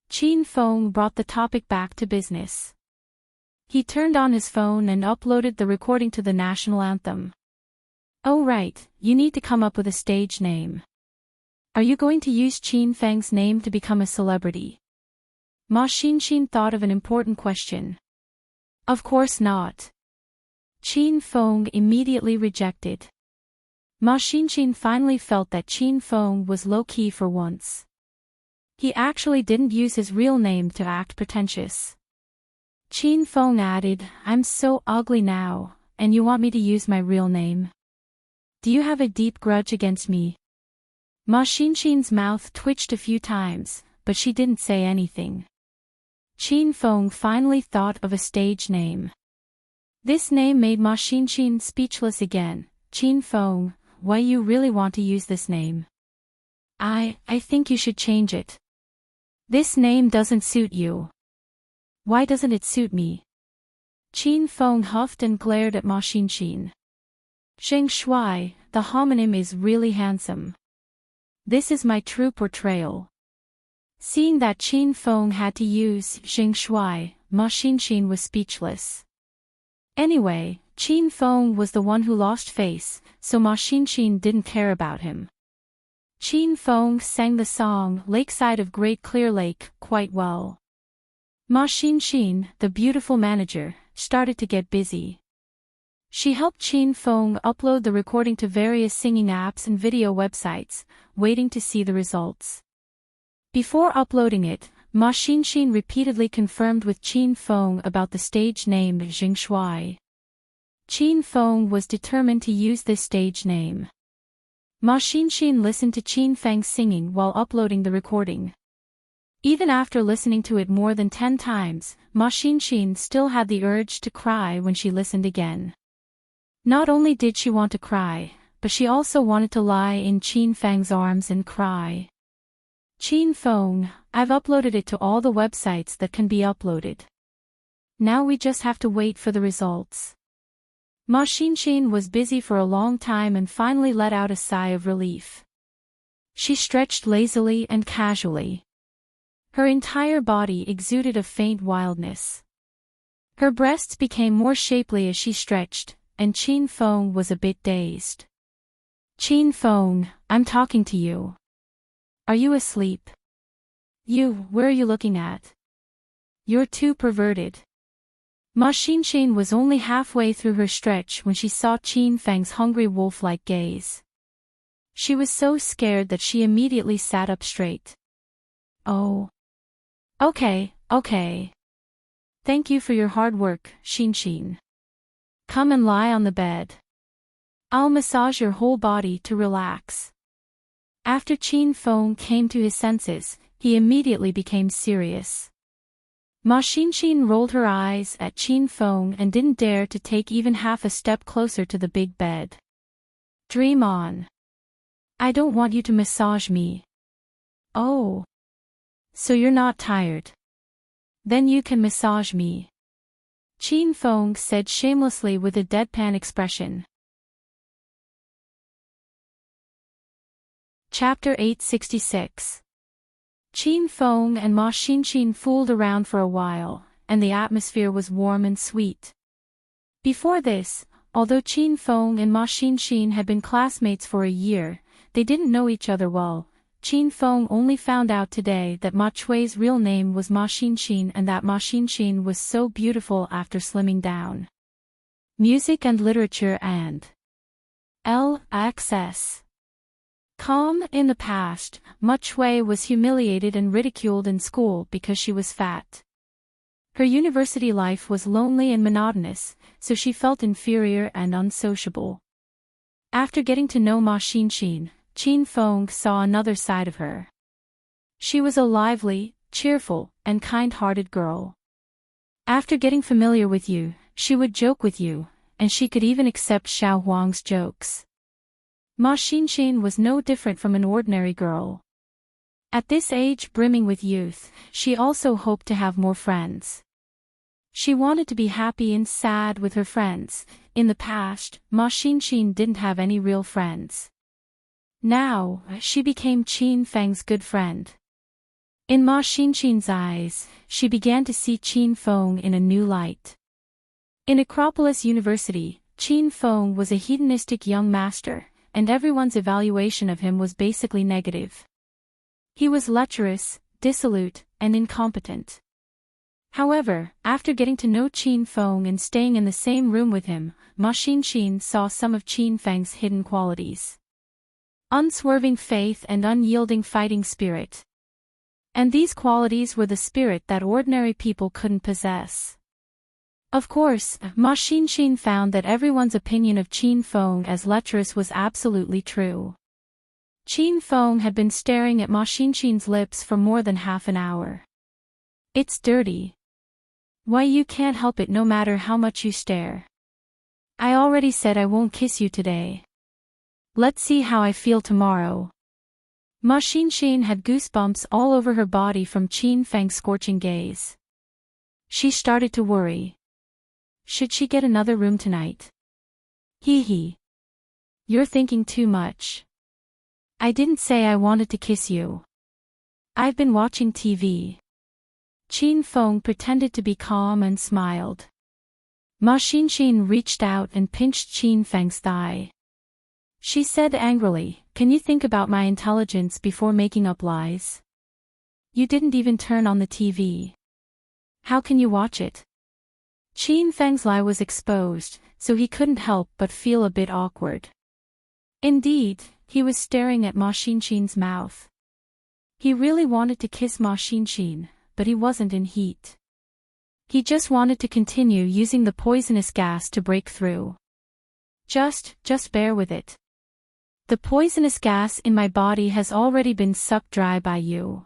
Speaker 1: Qin Feng brought the topic back to business. He turned on his phone and uploaded the recording to the national anthem. Oh right, you need to come up with a stage name. Are you going to use Qin Feng's name to become a celebrity? Ma Xinxin thought of an important question. Of course not. Qin Feng immediately rejected. Ma Xinxin finally felt that Qin Feng was low-key for once. He actually didn't use his real name to act pretentious. Qin Feng added, I'm so ugly now, and you want me to use my real name? Do you have a deep grudge against me? Ma Xinxin's mouth twitched a few times, but she didn't say anything. Qin Feng finally thought of a stage name. This name made Ma Xinxin speechless again. Qin Feng, why you really want to use this name? I think you should change it. This name doesn't suit you. Why doesn't it suit me? Qin Feng huffed and glared at Ma Xinxin. Zheng Shuai, the homonym is really handsome. This is my true portrayal. Seeing that Qin Feng had to use Zheng Shuai, Ma Xinxin was speechless. Anyway, Qin Feng was the one who lost face, so Ma Xinxin didn't care about him. Qin Feng sang the song Lakeside of Great Clear Lake quite well. Ma Xinxin, the beautiful manager, started to get busy. She helped Qin Feng upload the recording to various singing apps and video websites, waiting to see the results. Before uploading it, Ma Xinxin repeatedly confirmed with Qin Feng about the stage name Zheng Shuai. Qin Feng was determined to use this stage name. Ma Xinxin listened to Qin Feng singing while uploading the recording. Even after listening to it more than 10 times, Ma Xinxin still had the urge to cry when she listened again. Not only did she want to cry, but she also wanted to lie in Qin Feng's arms and cry. Qin Feng, I've uploaded it to all the websites that can be uploaded. Now we just have to wait for the results. Ma Xinxin was busy for a long time and finally let out a sigh of relief. She stretched lazily and casually. Her entire body exuded a faint wildness. Her breasts became more shapely as she stretched, and Qin Feng was a bit dazed. Qin Feng, I'm talking to you. Are you asleep? Where are you looking at? You're too perverted. Ma Xinxin was only halfway through her stretch when she saw Qin Feng's hungry wolf-like gaze. She was so scared that she immediately sat up straight. Oh. Okay. Thank you for your hard work, Xinxin. Come and lie on the bed. I'll massage your whole body to relax. After Qin Feng came to his senses, he immediately became serious. Ma Xinxin rolled her eyes at Qin Feng and didn't dare to take even half a step closer to the big bed. Dream on. I don't want you to massage me. Oh. So you're not tired. Then you can massage me. Qin Feng said shamelessly with a deadpan expression. Chapter 866. Qin Feng and Ma Xinxin fooled around for a while, and the atmosphere was warm and sweet. Before this, although Qin Feng and Ma Xinxin had been classmates for a year, they didn't know each other well. Qin Feng only found out today that Ma Chui's real name was Ma Xinxin and that Ma Xinxin was so beautiful after slimming down. Music and literature and LXS. In the past, Ma Chui was humiliated and ridiculed in school because she was fat. Her university life was lonely and monotonous, so she felt inferior and unsociable. After getting to know Ma Xinxin, Qin Feng saw another side of her. She was a lively, cheerful, and kind-hearted girl. After getting familiar with you, she would joke with you, and she could even accept Xiao Huang's jokes. Ma Xinxin was no different from an ordinary girl. At this age brimming with youth, she also hoped to have more friends. She wanted to be happy and sad with her friends. In the past, Ma Xinxin didn't have any real friends. Now, she became Qin Feng's good friend. In Ma Xinxin's eyes, she began to see Qin Feng in a new light. In Acropolis University, Qin Feng was a hedonistic young master, and everyone's evaluation of him was basically negative. He was lecherous, dissolute, and incompetent. However, after getting to know Qin Feng and staying in the same room with him, Ma Xinxin saw some of Qin Feng's hidden qualities. Unswerving faith and unyielding fighting spirit. And these qualities were the spirit that ordinary people couldn't possess. Of course, Ma Xinxin found that everyone's opinion of Qin Feng as lecherous was absolutely true. Qin Feng had been staring at Ma Xinxin's lips for more than half an hour. It's dirty. Why, you can't help it no matter how much you stare. I already said I won't kiss you today. Let's see how I feel tomorrow. Ma Xinxin had goosebumps all over her body from Qin Feng's scorching gaze. She started to worry. Should she get another room tonight? Hee hee. You're thinking too much. I didn't say I wanted to kiss you. I've been watching TV. Qin Feng pretended to be calm and smiled. Ma Xinxin reached out and pinched Qin Feng's thigh. She said angrily, "Can you think about my intelligence before making up lies? You didn't even turn on the TV. How can you watch it?" Qin Feng's lie was exposed, so he couldn't help but feel a bit awkward. Indeed, he was staring at Ma Xinxin's mouth. He really wanted to kiss Ma Xinxin, but he wasn't in heat. He just wanted to continue using the poisonous gas to break through. Just bear with it. The poisonous gas in my body has already been sucked dry by you.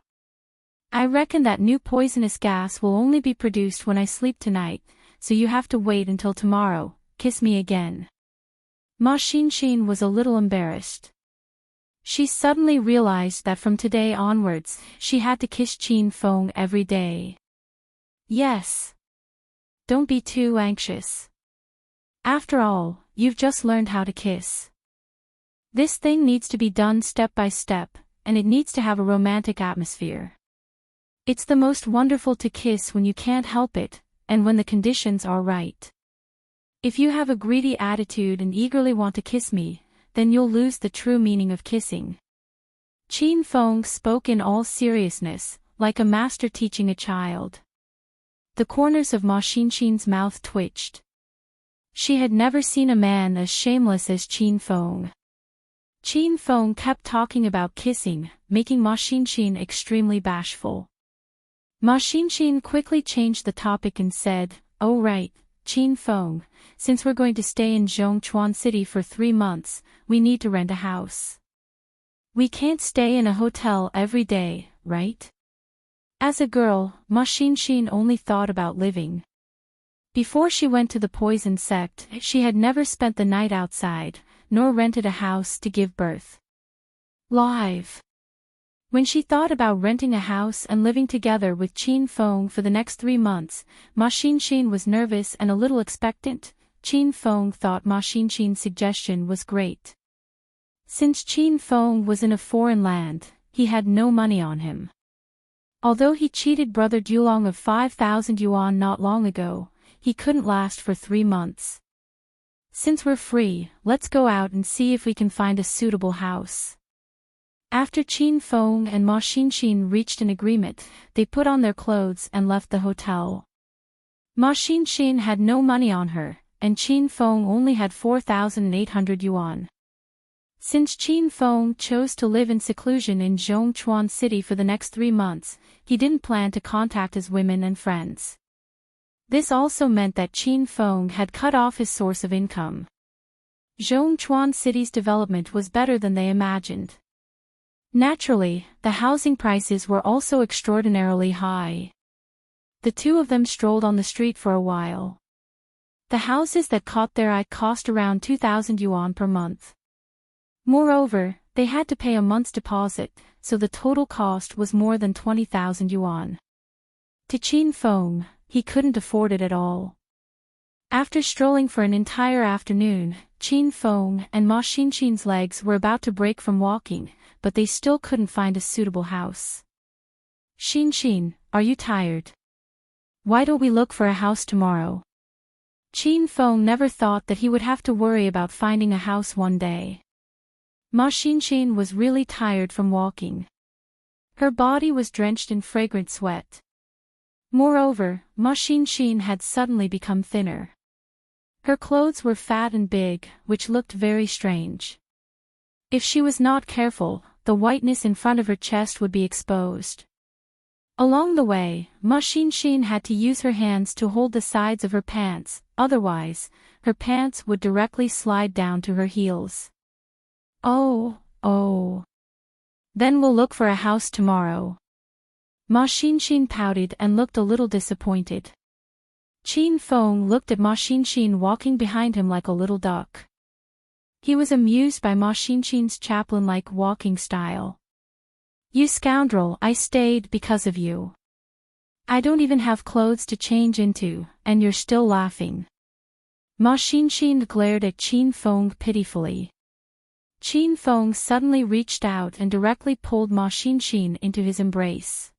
Speaker 1: I reckon that new poisonous gas will only be produced when I sleep tonight, so you have to wait until tomorrow. Kiss me again. Ma Xinxin was a little embarrassed. She suddenly realized that from today onwards, she had to kiss Qin Feng every day. Yes. Don't be too anxious. After all, you've just learned how to kiss. This thing needs to be done step by step, and it needs to have a romantic atmosphere. It's the most wonderful to kiss when you can't help it, and when the conditions are right. If you have a greedy attitude and eagerly want to kiss me, then you'll lose the true meaning of kissing. Qin Feng spoke in all seriousness, like a master teaching a child. The corners of Ma Xinxin's mouth twitched. She had never seen a man as shameless as Qin Feng. Qin Feng kept talking about kissing, making Ma Xinxin extremely bashful. Ma Xinxin quickly changed the topic and said, "Oh right, Qin Feng, since we're going to stay in Zhongchuan City for 3 months, we need to rent a house. We can't stay in a hotel every day, right?" As a girl, Ma Xinxin only thought about living. Before she went to the poison sect, she had never spent the night outside, nor rented a house to give birth. Live. When she thought about renting a house and living together with Qin Feng for the next 3 months, Ma Xinxin was nervous and a little expectant. Qin Feng thought Ma Xinxin's suggestion was great. Since Qin Feng was in a foreign land, he had no money on him. Although he cheated brother Dulong of 5,000 yuan not long ago, he couldn't last for 3 months. Since we're free, let's go out and see if we can find a suitable house. After Qin Feng and Ma Xinxin reached an agreement, they put on their clothes and left the hotel. Ma Xinxin had no money on her, and Qin Feng only had 4,800 yuan. Since Qin Feng chose to live in seclusion in Zhongchuan City for the next 3 months, he didn't plan to contact his women and friends. This also meant that Qin Feng had cut off his source of income. Zhongchuan City's development was better than they imagined. Naturally, the housing prices were also extraordinarily high. The two of them strolled on the street for a while. The houses that caught their eye cost around 2,000 yuan per month. Moreover, they had to pay a month's deposit, so the total cost was more than 20,000 yuan. To Qin Feng, he couldn't afford it at all. After strolling for an entire afternoon, Qin Feng and Ma Xinxin's legs were about to break from walking, but they still couldn't find a suitable house. Xinxin, are you tired? Why don't we look for a house tomorrow? Qin Feng never thought that he would have to worry about finding a house one day. Ma Xinxin was really tired from walking. Her body was drenched in fragrant sweat. Moreover, Ma Xinxin had suddenly become thinner. Her clothes were fat and big, which looked very strange. If she was not careful, the whiteness in front of her chest would be exposed. Along the way, Ma Xinxin had to use her hands to hold the sides of her pants, otherwise, her pants would directly slide down to her heels. Oh. Then we'll look for a house tomorrow. Ma Xinxin pouted and looked a little disappointed. Qin Feng looked at Ma Xinxin walking behind him like a little duck. He was amused by Ma Xinxin's chaplain-like walking style. You scoundrel, I stayed because of you. I don't even have clothes to change into, and you're still laughing. Ma Xinxin glared at Qin Feng pitifully. Qin Feng suddenly reached out and directly pulled Ma Xinxin into his embrace.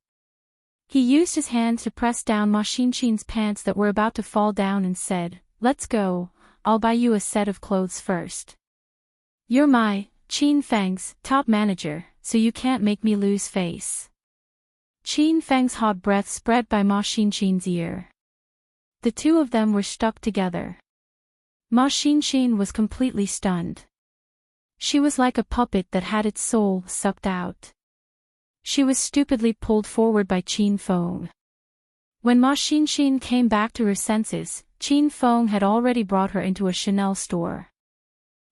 Speaker 1: He used his hands to press down Ma Xinxin's pants that were about to fall down and said, "Let's go, I'll buy you a set of clothes first. You're my, Qin Feng's, top manager, so you can't make me lose face." Qin Feng's hot breath spread by Ma Xinxin's ear. The two of them were stuck together. Ma Xinxin was completely stunned. She was like a puppet that had its soul sucked out. She was stupidly pulled forward by Qin Feng. When Ma Xinxin came back to her senses, Qin Feng had already brought her into a Chanel store.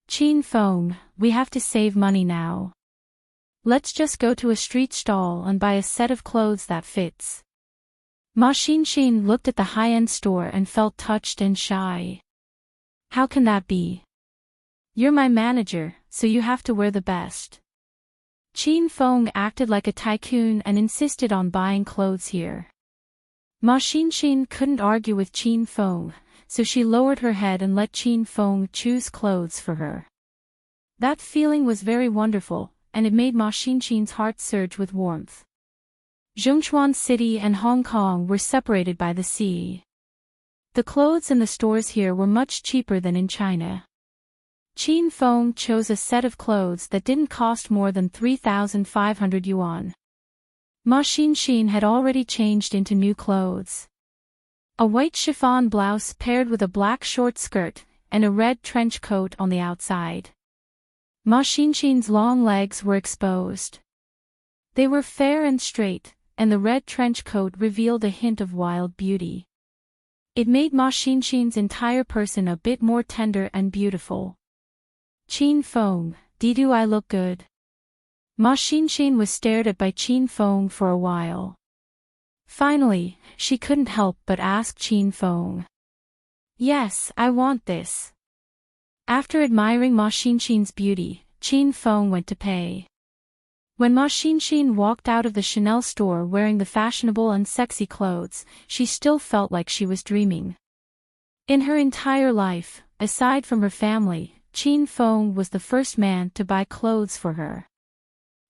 Speaker 1: Qin Feng, we have to save money now. Let's just go to a street stall and buy a set of clothes that fits. Ma Xinxin looked at the high-end store and felt touched and shy. How can that be? You're my manager, so you have to wear the best. Qin Feng acted like a tycoon and insisted on buying clothes here. Ma Xinxin couldn't argue with Qin Feng, so she lowered her head and let Qin Feng choose clothes for her. That feeling was very wonderful, and it made Ma Xinxin's heart surge with warmth. Zhongchuan City and Hong Kong were separated by the sea. The clothes in the stores here were much cheaper than in China. Qin Feng chose a set of clothes that didn't cost more than 3,500 yuan. Ma Xinxin had already changed into new clothes. A white chiffon blouse paired with a black short skirt, and a red trench coat on the outside. Ma Xinxin's long legs were exposed. They were fair and straight, and the red trench coat revealed a hint of wild beauty. It made Ma Xinxin's entire person a bit more tender and beautiful. Qin Feng, do I look good? Ma Xinxin was stared at by Qin Feng for a while. Finally, she couldn't help but ask Qin Feng. Yes, I want this. After admiring Ma Xinxin's beauty, Qin Feng went to pay. When Ma Xinxin walked out of the Chanel store wearing the fashionable and sexy clothes, she still felt like she was dreaming. In her entire life, aside from her family, Qin Feng was the first man to buy clothes for her.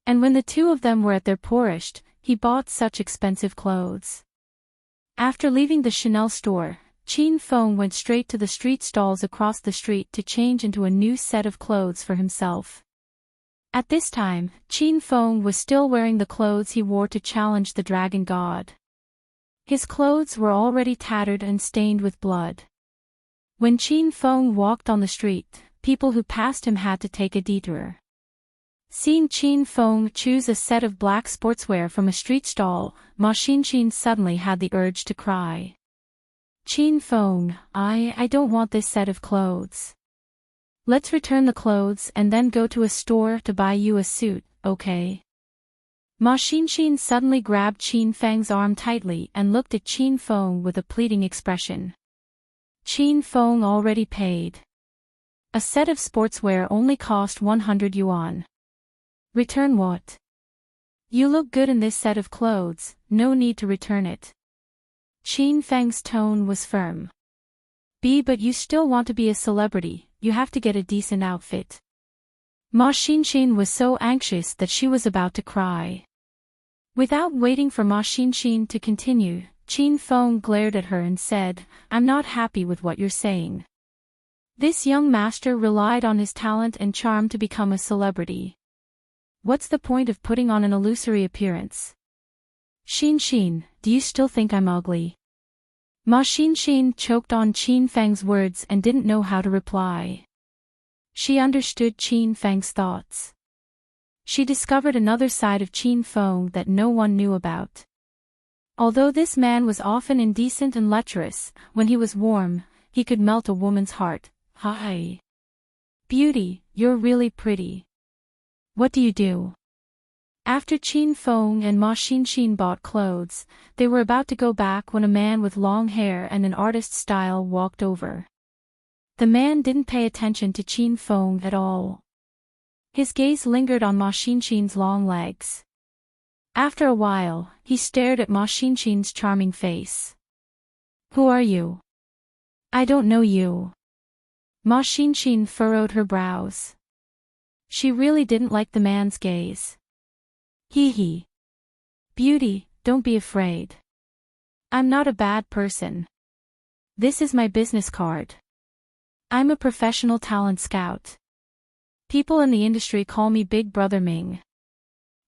Speaker 1: And when the two of them were at their poorest, he bought such expensive clothes. After leaving the Chanel store, Qin Feng went straight to the street stalls across the street to change into a new set of clothes for himself. At this time, Qin Feng was still wearing the clothes he wore to challenge the dragon god. His clothes were already tattered and stained with blood. When Qin Feng walked on the street, people who passed him had to take a detour. Seeing Qin Feng choose a set of black sportswear from a street stall, Ma Xinxin suddenly had the urge to cry. Qin Feng, I don't want this set of clothes. Let's return the clothes and then go to a store to buy you a suit, okay? Ma Xinxin suddenly grabbed Qin Feng's arm tightly and looked at Qin Feng with a pleading expression. Qin Feng already paid. A set of sportswear only cost 100 yuan. Return what? You look good in this set of clothes, no need to return it. Qin Feng's tone was firm. But you still want to be a celebrity, you have to get a decent outfit. Ma Xinxin was so anxious that she was about to cry. Without waiting for Ma Xinxin to continue, Qin Feng glared at her and said, I'm not happy with what you're saying. This young master relied on his talent and charm to become a celebrity. What's the point of putting on an illusory appearance? Xinxin, do you still think I'm ugly? Ma Xinxin choked on Qin Feng's words and didn't know how to reply. She understood Qin Feng's thoughts. She discovered another side of Qin Feng that no one knew about. Although this man was often indecent and lecherous, when he was warm, he could melt a woman's heart. Hi. Beauty, you're really pretty. What do you do? After Qin Feng and Ma Xinxin bought clothes, they were about to go back when a man with long hair and an artist's style walked over. The man didn't pay attention to Qin Feng at all. His gaze lingered on Ma Xinxin's long legs. After a while, he stared at Ma Xinxin's charming face. Who are you? I don't know you. Ma Xinxin furrowed her brows. She really didn't like the man's gaze. Hee. Beauty, don't be afraid. I'm not a bad person. This is my business card. I'm a professional talent scout. People in the industry call me Big Brother Ming.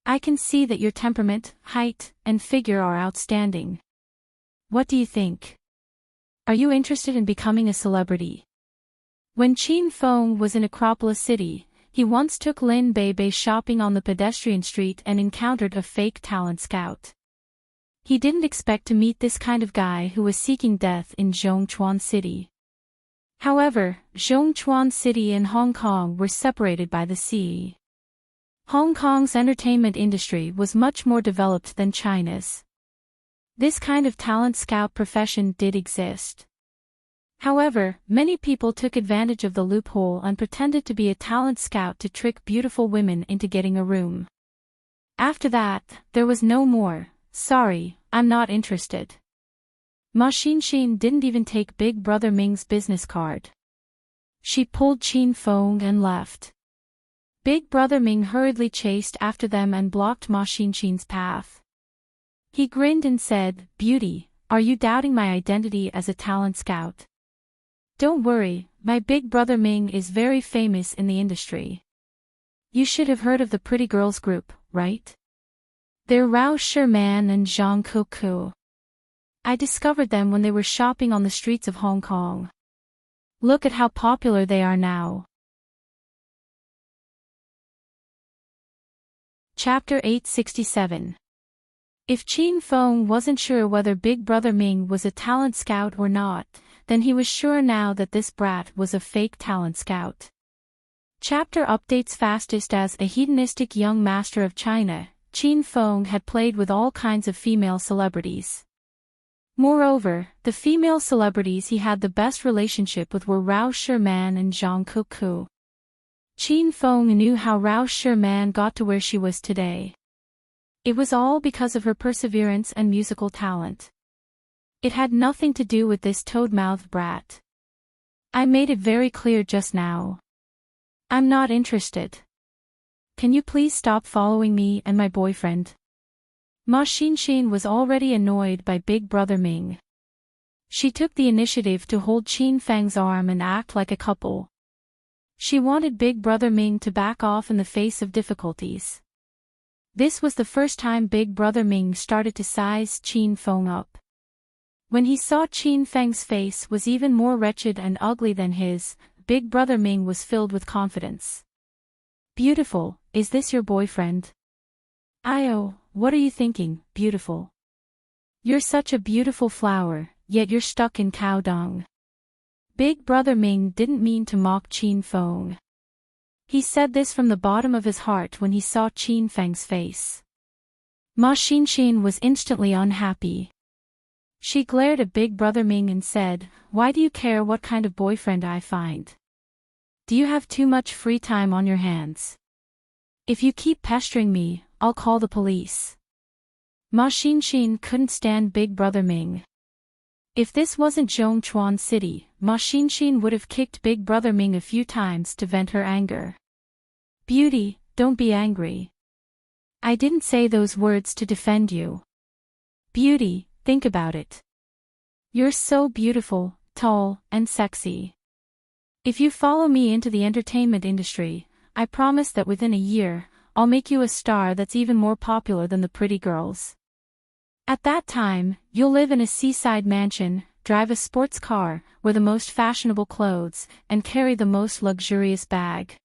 Speaker 1: I can see that your temperament, height, and figure are outstanding. What do you think? Are you interested in becoming a celebrity? When Qin Feng was in Acropolis City, he once took Lin Bei shopping on the pedestrian street and encountered a fake talent scout. He didn't expect to meet this kind of guy who was seeking death in Zhongchuan City. However, Zhongchuan City and Hong Kong were separated by the sea. Hong Kong's entertainment industry was much more developed than China's. This kind of talent scout profession did exist. However, many people took advantage of the loophole and pretended to be a talent scout to trick beautiful women into getting a room. After that, there was no more, sorry, I'm not interested. Ma Xinxin didn't even take Big Brother Ming's business card. She pulled Qin Feng and left. Big Brother Ming hurriedly chased after them and blocked Ma Xinxin's path. He grinned and said, Beauty, are you doubting my identity as a talent scout? Don't worry, my Big Brother Ming is very famous in the industry. You should have heard of the Pretty Girls group, right? They're Rao Sherman and Zhang Kuku. I discovered them when they were shopping on the streets of Hong Kong. Look at how popular they are now. Chapter 867. If Qin Feng wasn't sure whether Big Brother Ming was a talent scout or not, then he was sure now that this brat was a fake talent scout. Chapter updates fastest. As a hedonistic young master of China, Qin Feng had played with all kinds of female celebrities. Moreover, the female celebrities he had the best relationship with were Rao Sherman and Zhang Kuku. Qin Feng knew how Rao Sherman got to where she was today. It was all because of her perseverance and musical talent. It had nothing to do with this toad-mouthed brat. I made it very clear just now. I'm not interested. Can you please stop following me and my boyfriend? Ma Xinxin was already annoyed by Big Brother Ming. She took the initiative to hold Qin Feng's arm and act like a couple. She wanted Big Brother Ming to back off in the face of difficulties. This was the first time Big Brother Ming started to size Qin Feng up. When he saw Qin Feng's face was even more wretched and ugly than his, Big Brother Ming was filled with confidence. Beautiful, is this your boyfriend? Io, what are you thinking, beautiful? You're such a beautiful flower, yet you're stuck in cow dung. Big Brother Ming didn't mean to mock Qin Feng. He said this from the bottom of his heart when he saw Qin Feng's face. Ma Xinxin was instantly unhappy. She glared at Big Brother Ming and said, "Why do you care what kind of boyfriend I find? Do you have too much free time on your hands? If you keep pestering me, I'll call the police." Ma Xinxin couldn't stand Big Brother Ming. If this wasn't Zhongchuan City, Ma Xinxin would have kicked Big Brother Ming a few times to vent her anger. Beauty, don't be angry. I didn't say those words to defend you. Beauty, think about it. You're so beautiful, tall, and sexy. If you follow me into the entertainment industry, I promise that within a year, I'll make you a star that's even more popular than the pretty girls. At that time, you'll live in a seaside mansion, drive a sports car, wear the most fashionable clothes, and carry the most luxurious bag.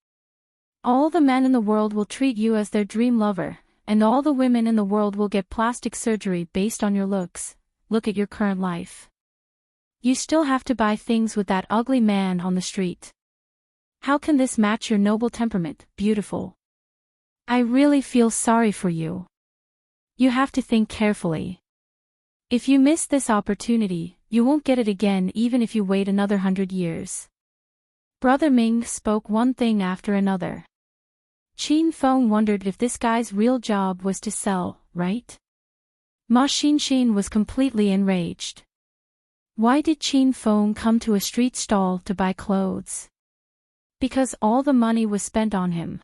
Speaker 1: All the men in the world will treat you as their dream lover, and all the women in the world will get plastic surgery based on your looks. Look at your current life. You still have to buy things with that ugly man on the street. How can this match your noble temperament, beautiful? I really feel sorry for you. You have to think carefully. If you miss this opportunity, you won't get it again even if you wait another 100 years. Brother Ming spoke one thing after another. Qin Feng wondered if this guy's real job was to sell, right? Ma Xinxin was completely enraged. Why did Qin Feng come to a street stall to buy clothes? Because all the money was spent on him.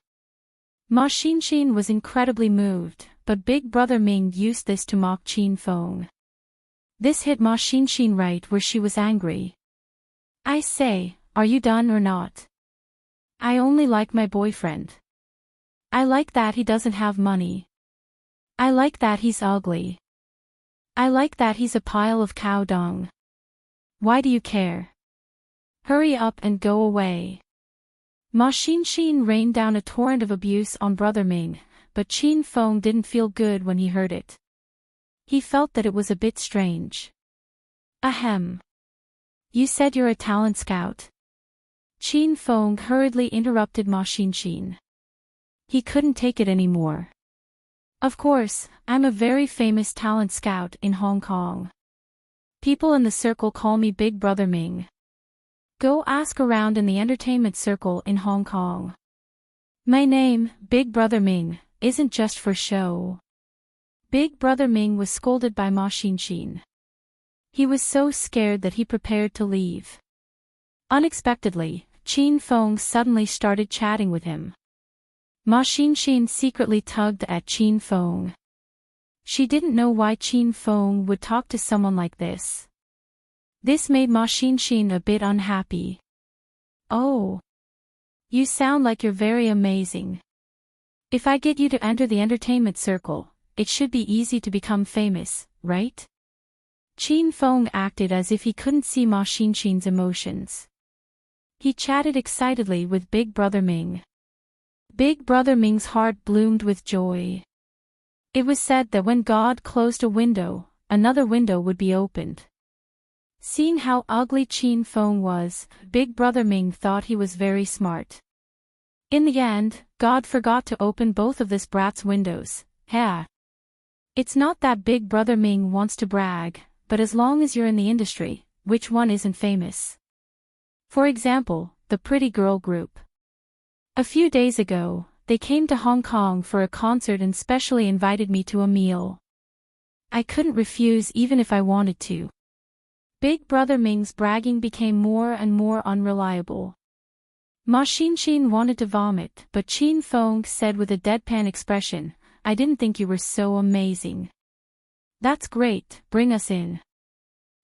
Speaker 1: Ma Xinxin was incredibly moved, but Big Brother Ming used this to mock Qin Feng. This hit Ma Xinxin right where she was angry. I say, are you done or not? I only like my boyfriend. I like that he doesn't have money. I like that he's ugly. I like that he's a pile of cow dung. Why do you care? Hurry up and go away. Ma Xinxin rained down a torrent of abuse on Brother Ming, but Qin Feng didn't feel good when he heard it. He felt that it was a bit strange. Ahem. You said you're a talent scout. Qin Feng hurriedly interrupted Ma Xinxin. He couldn't take it anymore. Of course, I'm a very famous talent scout in Hong Kong. People in the circle call me Big Brother Ming. Go ask around in the entertainment circle in Hong Kong. My name, Big Brother Ming, isn't just for show. Big Brother Ming was scolded by Ma Xinxin. He was so scared that he prepared to leave. Unexpectedly, Qin Feng suddenly started chatting with him. Ma Xinxin secretly tugged at Qin Feng. She didn't know why Qin Feng would talk to someone like this. This made Ma Xinxin a bit unhappy. Oh. You sound like you're very amazing. If I get you to enter the entertainment circle, it should be easy to become famous, right? Qin Feng acted as if he couldn't see Ma Xinxin's emotions. He chatted excitedly with Big Brother Ming. Big Brother Ming's heart bloomed with joy. It was said that when God closed a window, another window would be opened. Seeing how ugly Qin Feng was, Big Brother Ming thought he was very smart. In the end, God forgot to open both of this brat's windows. Ha! It's not that Big Brother Ming wants to brag, but as long as you're in the industry, which one isn't famous? For example, the pretty girl group. A few days ago, they came to Hong Kong for a concert and specially invited me to a meal. I couldn't refuse even if I wanted to. Big Brother Ming's bragging became more and more unreliable. Ma Xin wanted to vomit, but Qin Feng said with a deadpan expression, "I didn't think you were so amazing." "That's great, bring us in."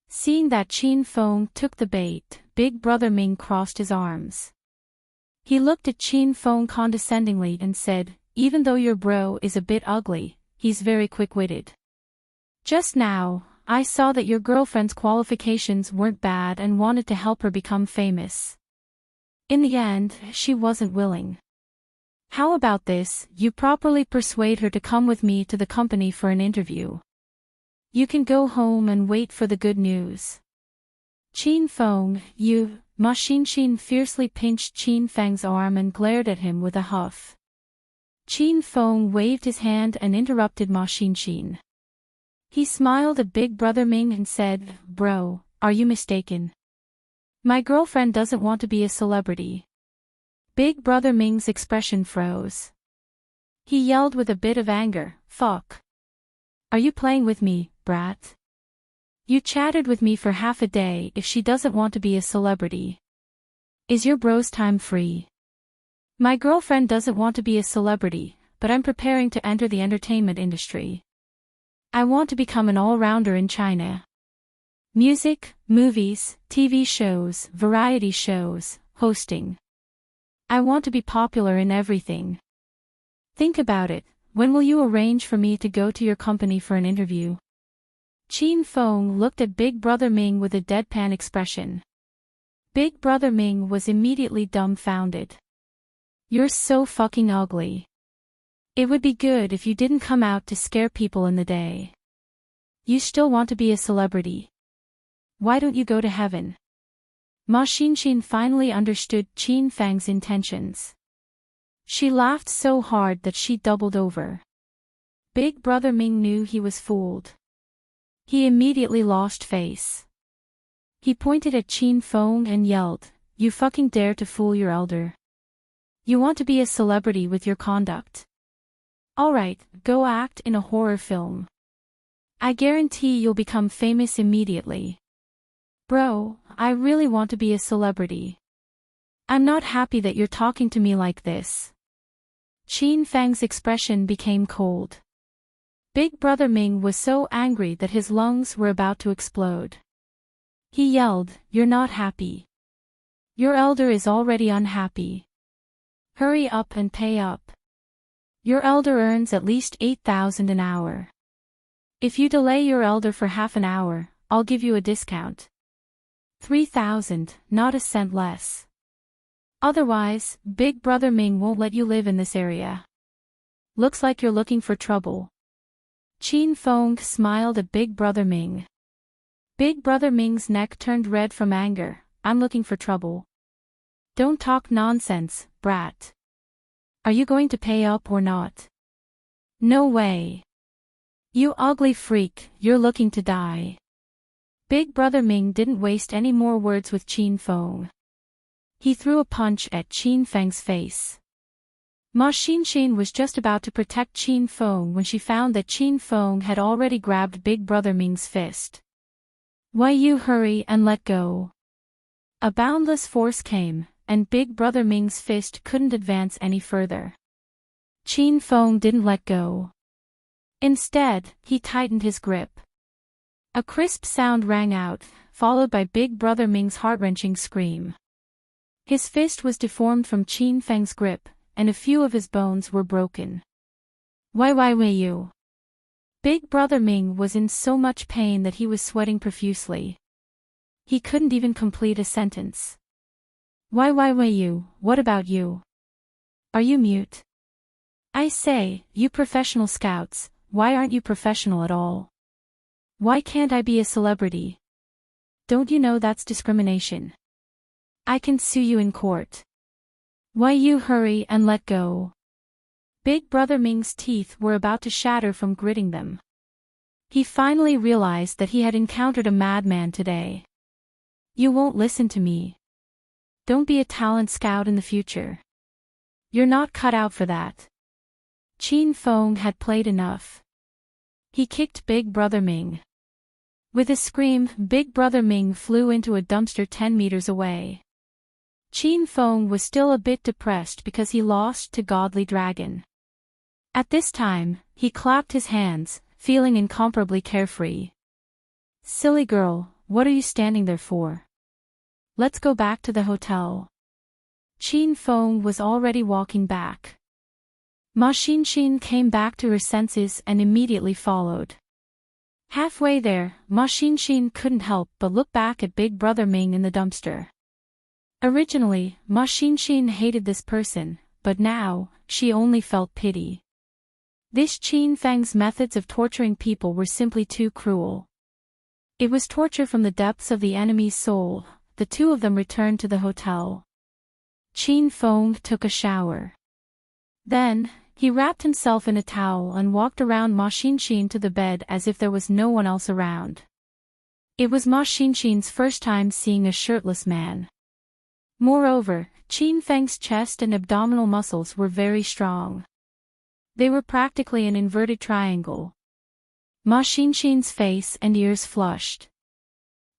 Speaker 1: Seeing that Qin Feng took the bait, Big Brother Ming crossed his arms. He looked at Qin Feng condescendingly and said, "Even though your bro is a bit ugly, he's very quick-witted. Just now, I saw that your girlfriend's qualifications weren't bad and wanted to help her become famous. In the end, she wasn't willing. How about this, you properly persuade her to come with me to the company for an interview. You can go home and wait for the good news." "Qin Feng, you..." Ma Xin fiercely pinched Qin Feng's arm and glared at him with a huff. Qin Feng waved his hand and interrupted Ma Xin. He smiled at Big Brother Ming and said, "Bro, are you mistaken? My girlfriend doesn't want to be a celebrity." Big Brother Ming's expression froze. He yelled with a bit of anger, "Fuck. Are you playing with me, brat? You chatted with me for half a day if she doesn't want to be a celebrity. Is your bro's time free? My girlfriend doesn't want to be a celebrity, but I'm preparing to enter the entertainment industry. I want to become an all-rounder in China. Music, movies, TV shows, variety shows, hosting. I want to be popular in everything. Think about it, when will you arrange for me to go to your company for an interview?" Qin Feng looked at Big Brother Ming with a deadpan expression. Big Brother Ming was immediately dumbfounded. "You're so fucking ugly. It would be good if you didn't come out to scare people in the day. You still want to be a celebrity. Why don't you go to heaven?" Ma Xin finally understood Qin Feng's intentions. She laughed so hard that she doubled over. Big Brother Ming knew he was fooled. He immediately lost face. He pointed at Qin Feng and yelled, "You fucking dare to fool your elder. You want to be a celebrity with your conduct. Alright, go act in a horror film. I guarantee you'll become famous immediately. Bro, I really want to be a celebrity. I'm not happy that you're talking to me like this." Qin Feng's expression became cold. Big Brother Ming was so angry that his lungs were about to explode. He yelled, "You're not happy. Your elder is already unhappy. Hurry up and pay up. Your elder earns at least 8,000 an hour. If you delay your elder for half an hour, I'll give you a discount. 3,000, not a cent less. Otherwise, Big Brother Ming won't let you live in this area. Looks like you're looking for trouble." Qin Feng smiled at Big Brother Ming. Big Brother Ming's neck turned red from anger. "I'm looking for trouble. Don't talk nonsense, brat. Are you going to pay up or not?" "No way. You ugly freak, you're looking to die." Big Brother Ming didn't waste any more words with Qin Feng. He threw a punch at Qin Feng's face. Ma Xin was just about to protect Qin Feng when she found that Qin Feng had already grabbed Big Brother Ming's fist. "Why you hurry and let go." A boundless force came, and Big Brother Ming's fist couldn't advance any further. Qin Feng didn't let go. Instead, he tightened his grip. A crisp sound rang out, followed by Big Brother Ming's heart-wrenching scream. His fist was deformed from Qin Feng's grip, and a few of his bones were broken. Why you?" Big Brother Ming was in so much pain that he was sweating profusely. He couldn't even complete a sentence. Why you? What about you? Are you mute? I say, you professional scouts, why aren't you professional at all? Why can't I be a celebrity? Don't you know that's discrimination? I can sue you in court. Why you hurry and let go? Big Brother Ming's teeth were about to shatter from gritting them. He finally realized that he had encountered a madman today. You won't listen to me. Don't be a talent scout in the future. You're not cut out for that. Qin Feng had played enough. He kicked Big Brother Ming. With a scream, Big Brother Ming flew into a dumpster 10 meters away. Qin Feng was still a bit depressed because he lost to Godly Dragon. At this time, he clapped his hands, feeling incomparably carefree. Silly girl, what are you standing there for? Let's go back to the hotel. Qin Feng was already walking back. Ma Xinxin came back to her senses and immediately followed. Halfway there, Ma Xinxin couldn't help but look back at Big Brother Ming in the dumpster. Originally, Ma Xinxin hated this person, but now, she only felt pity. This Qin Feng's methods of torturing people were simply too cruel. It was torture from the depths of the enemy's soul. The two of them returned to the hotel. Qin Feng took a shower. Then, he wrapped himself in a towel and walked around Ma Xinxin to the bed as if there was no one else around. It was Ma Xinxin's first time seeing a shirtless man. Moreover, Qin Feng's chest and abdominal muscles were very strong. They were practically an inverted triangle. Ma Xinxin's face and ears flushed.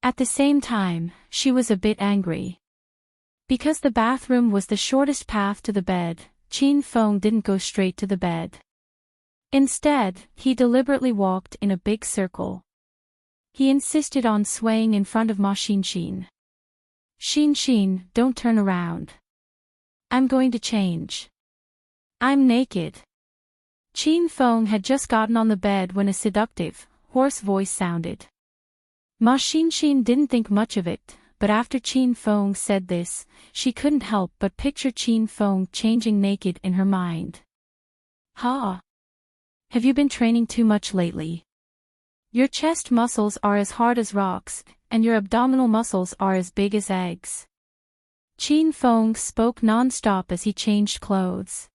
Speaker 1: At the same time, she was a bit angry. Because the bathroom was the shortest path to the bed, Qin Feng didn't go straight to the bed. Instead, he deliberately walked in a big circle. He insisted on swaying in front of Ma Xinxin. Xinxin, don't turn around. I'm going to change. I'm naked. Qin Feng had just gotten on the bed when a seductive, hoarse voice sounded. Ma Xinxin didn't think much of it, but after Qin Feng said this, she couldn't help but picture Qin Feng changing naked in her mind. Ha! Have you been training too much lately? Your chest muscles are as hard as rocks, and your abdominal muscles are as big as eggs. Qin Feng spoke non-stop as he changed clothes.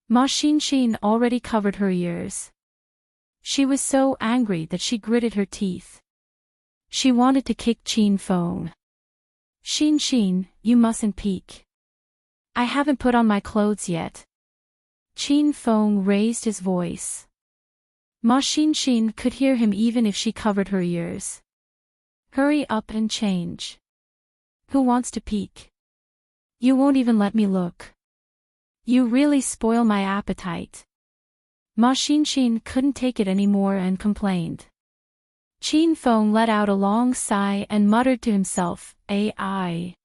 Speaker 1: Ma Xinxin already covered her ears. She was so angry that she gritted her teeth. She wanted to kick Qin Feng. Xinxin, you mustn't peek. I haven't put on my clothes yet. Qin Feng raised his voice. Ma Xinxin could hear him even if she covered her ears. Hurry up and change. Who wants to peek? You won't even let me look. You really spoil my appetite. Ma Xinxin couldn't take it anymore and complained. Qin Feng let out a long sigh and muttered to himself, "Ai.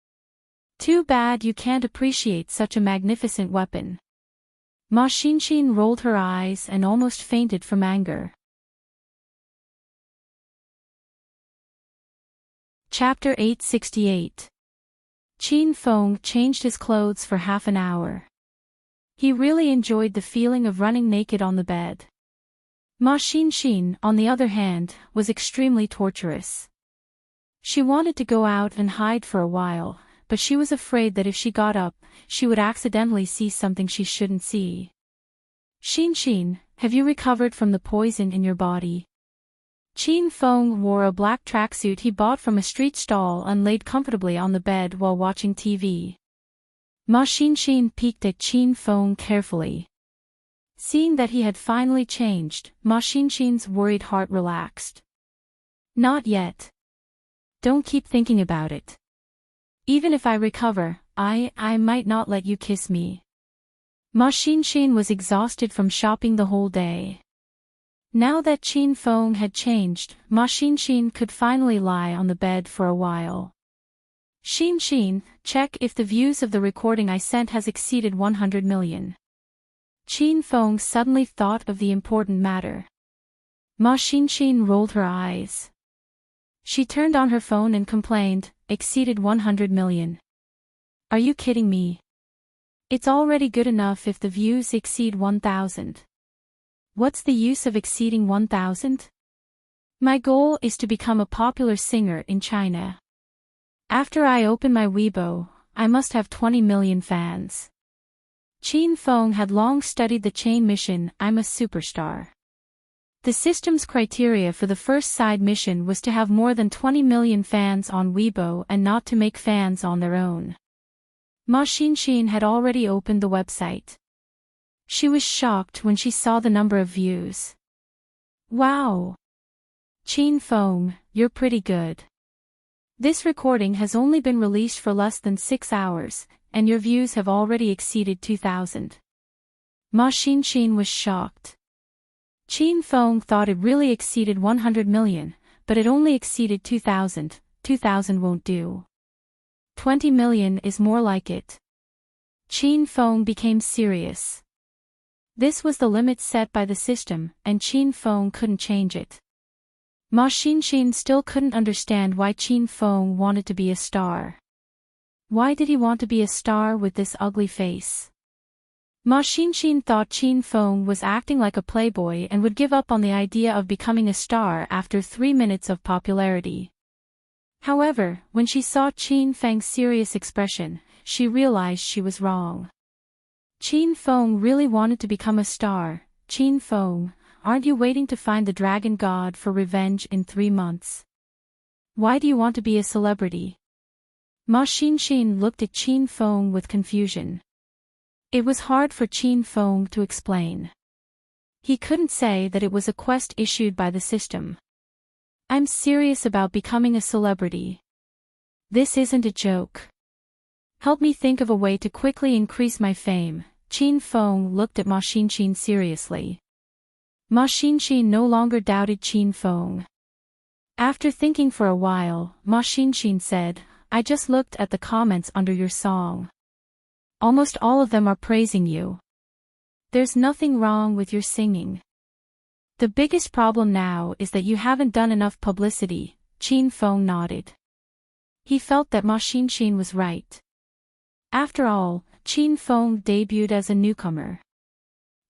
Speaker 1: Too bad you can't appreciate such a magnificent weapon." Ma Xinxin rolled her eyes and almost fainted from anger. Chapter 868. Qin Feng changed his clothes for half an hour. He really enjoyed the feeling of running naked on the bed. Ma Xinxin, on the other hand, was extremely torturous. She wanted to go out and hide for a while, but she was afraid that if she got up, she would accidentally see something she shouldn't see. Xinxin, have you recovered from the poison in your body? Qin Feng wore a black tracksuit he bought from a street stall and laid comfortably on the bed while watching TV. Ma Xinxin peeked at Qin Feng carefully. Seeing that he had finally changed, Ma Xinxin's worried heart relaxed. Not yet. Don't keep thinking about it. Even if I recover, I might not let you kiss me. Ma Xinxin was exhausted from shopping the whole day. Now that Qin Feng had changed, Ma Xinxin could finally lie on the bed for a while. Xinxin, check if the views of the recording I sent has exceeded 100 million. Qin Feng suddenly thought of the important matter. Ma Xinxin rolled her eyes. She turned on her phone and complained, exceeded 100 million. Are you kidding me? It's already good enough if the views exceed 1,000. What's the use of exceeding 1,000? My goal is to become a popular singer in China. After I open my Weibo, I must have 20 million fans. Qin Feng had long studied the chain mission "I'm a superstar." The system's criteria for the first side mission was to have more than 20 million fans on Weibo and not to make fans on their own. Ma Xin had already opened the website. She was shocked when she saw the number of views. Wow! Qin Feng, you're pretty good. This recording has only been released for less than 6 hours, and your views have already exceeded 2,000. Ma Xin was shocked. Qin Feng thought it really exceeded 100 million, but it only exceeded 2,000. 2,000 won't do. 20 million is more like it. Qin Feng became serious. This was the limit set by the system, and Qin Feng couldn't change it. Ma Xin still couldn't understand why Qin Feng wanted to be a star. Why did he want to be a star with this ugly face? Ma Xin thought Qin Feng was acting like a playboy and would give up on the idea of becoming a star after 3 minutes of popularity. However, when she saw Qin Feng's serious expression, she realized she was wrong. Qin Feng really wanted to become a star. Qin Feng, aren't you waiting to find the dragon god for revenge in 3 months? Why do you want to be a celebrity? Ma Xin looked at Qin Feng with confusion. It was hard for Qin Feng to explain. He couldn't say that it was a quest issued by the system. I'm serious about becoming a celebrity. This isn't a joke. Help me think of a way to quickly increase my fame. Qin Feng looked at Ma Xin seriously. Ma Xin no longer doubted Qin Feng. After thinking for a while, Ma Xin said, I just looked at the comments under your song. Almost all of them are praising you. There's nothing wrong with your singing. The biggest problem now is that you haven't done enough publicity. Qin Feng nodded. He felt that Ma Xin was right. After all, Qin Feng debuted as a newcomer.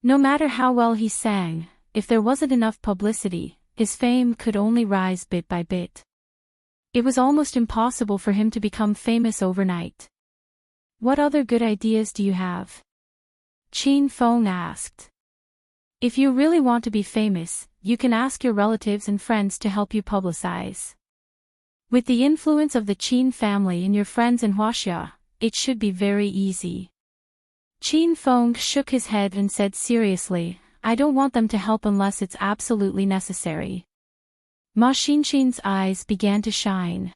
Speaker 1: No matter how well he sang, if there wasn't enough publicity, his fame could only rise bit by bit. It was almost impossible for him to become famous overnight. What other good ideas do you have? Qin Feng asked. If you really want to be famous, you can ask your relatives and friends to help you publicize. With the influence of the Qin family and your friends in Huaxia, it should be very easy. Qin Feng shook his head and said seriously, I don't want them to help unless it's absolutely necessary. Ma Xin's eyes began to shine.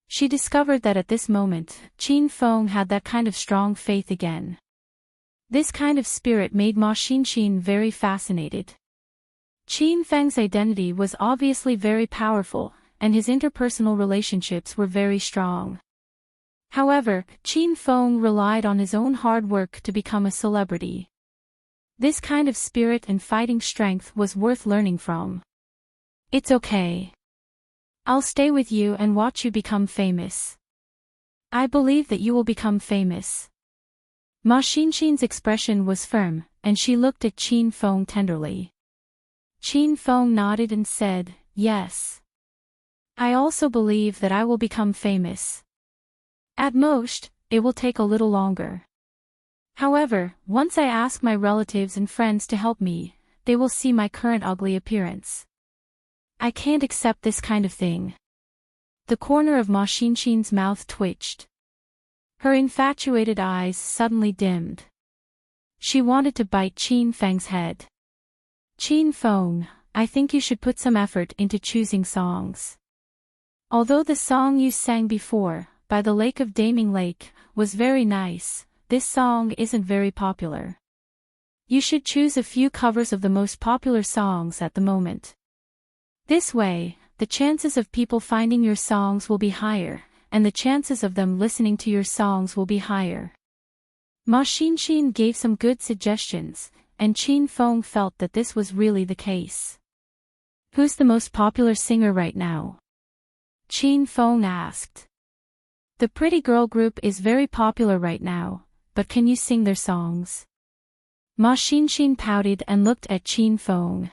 Speaker 1: She discovered that at this moment, Qin Feng had that kind of strong faith again. This kind of spirit made Ma Xin very fascinated. Qin Feng's identity was obviously very powerful, and his interpersonal relationships were very strong. However, Qin Feng relied on his own hard work to become a celebrity. This kind of spirit and fighting strength was worth learning from. It's okay. I'll stay with you and watch you become famous. I believe that you will become famous. Ma Xin's expression was firm, and she looked at Qin Feng tenderly. Qin Feng nodded and said, yes. I also believe that I will become famous. At most, it will take a little longer. However, once I ask my relatives and friends to help me, they will see my current ugly appearance. I can't accept this kind of thing. The corner of Ma Xin's mouth twitched. Her infatuated eyes suddenly dimmed. She wanted to bite Qin Feng's head. Qin Feng, I think you should put some effort into choosing songs. Although the song you sang before, By the Lake of Daming Lake, was very nice, this song isn't very popular. You should choose a few covers of the most popular songs at the moment. This way, the chances of people finding your songs will be higher, and the chances of them listening to your songs will be higher. Ma Xin gave some good suggestions, and Qin Feng felt that this was really the case. Who's the most popular singer right now? Qin Feng asked. The Pretty Girl group is very popular right now, but can you sing their songs? Ma Xin pouted and looked at Qin Feng.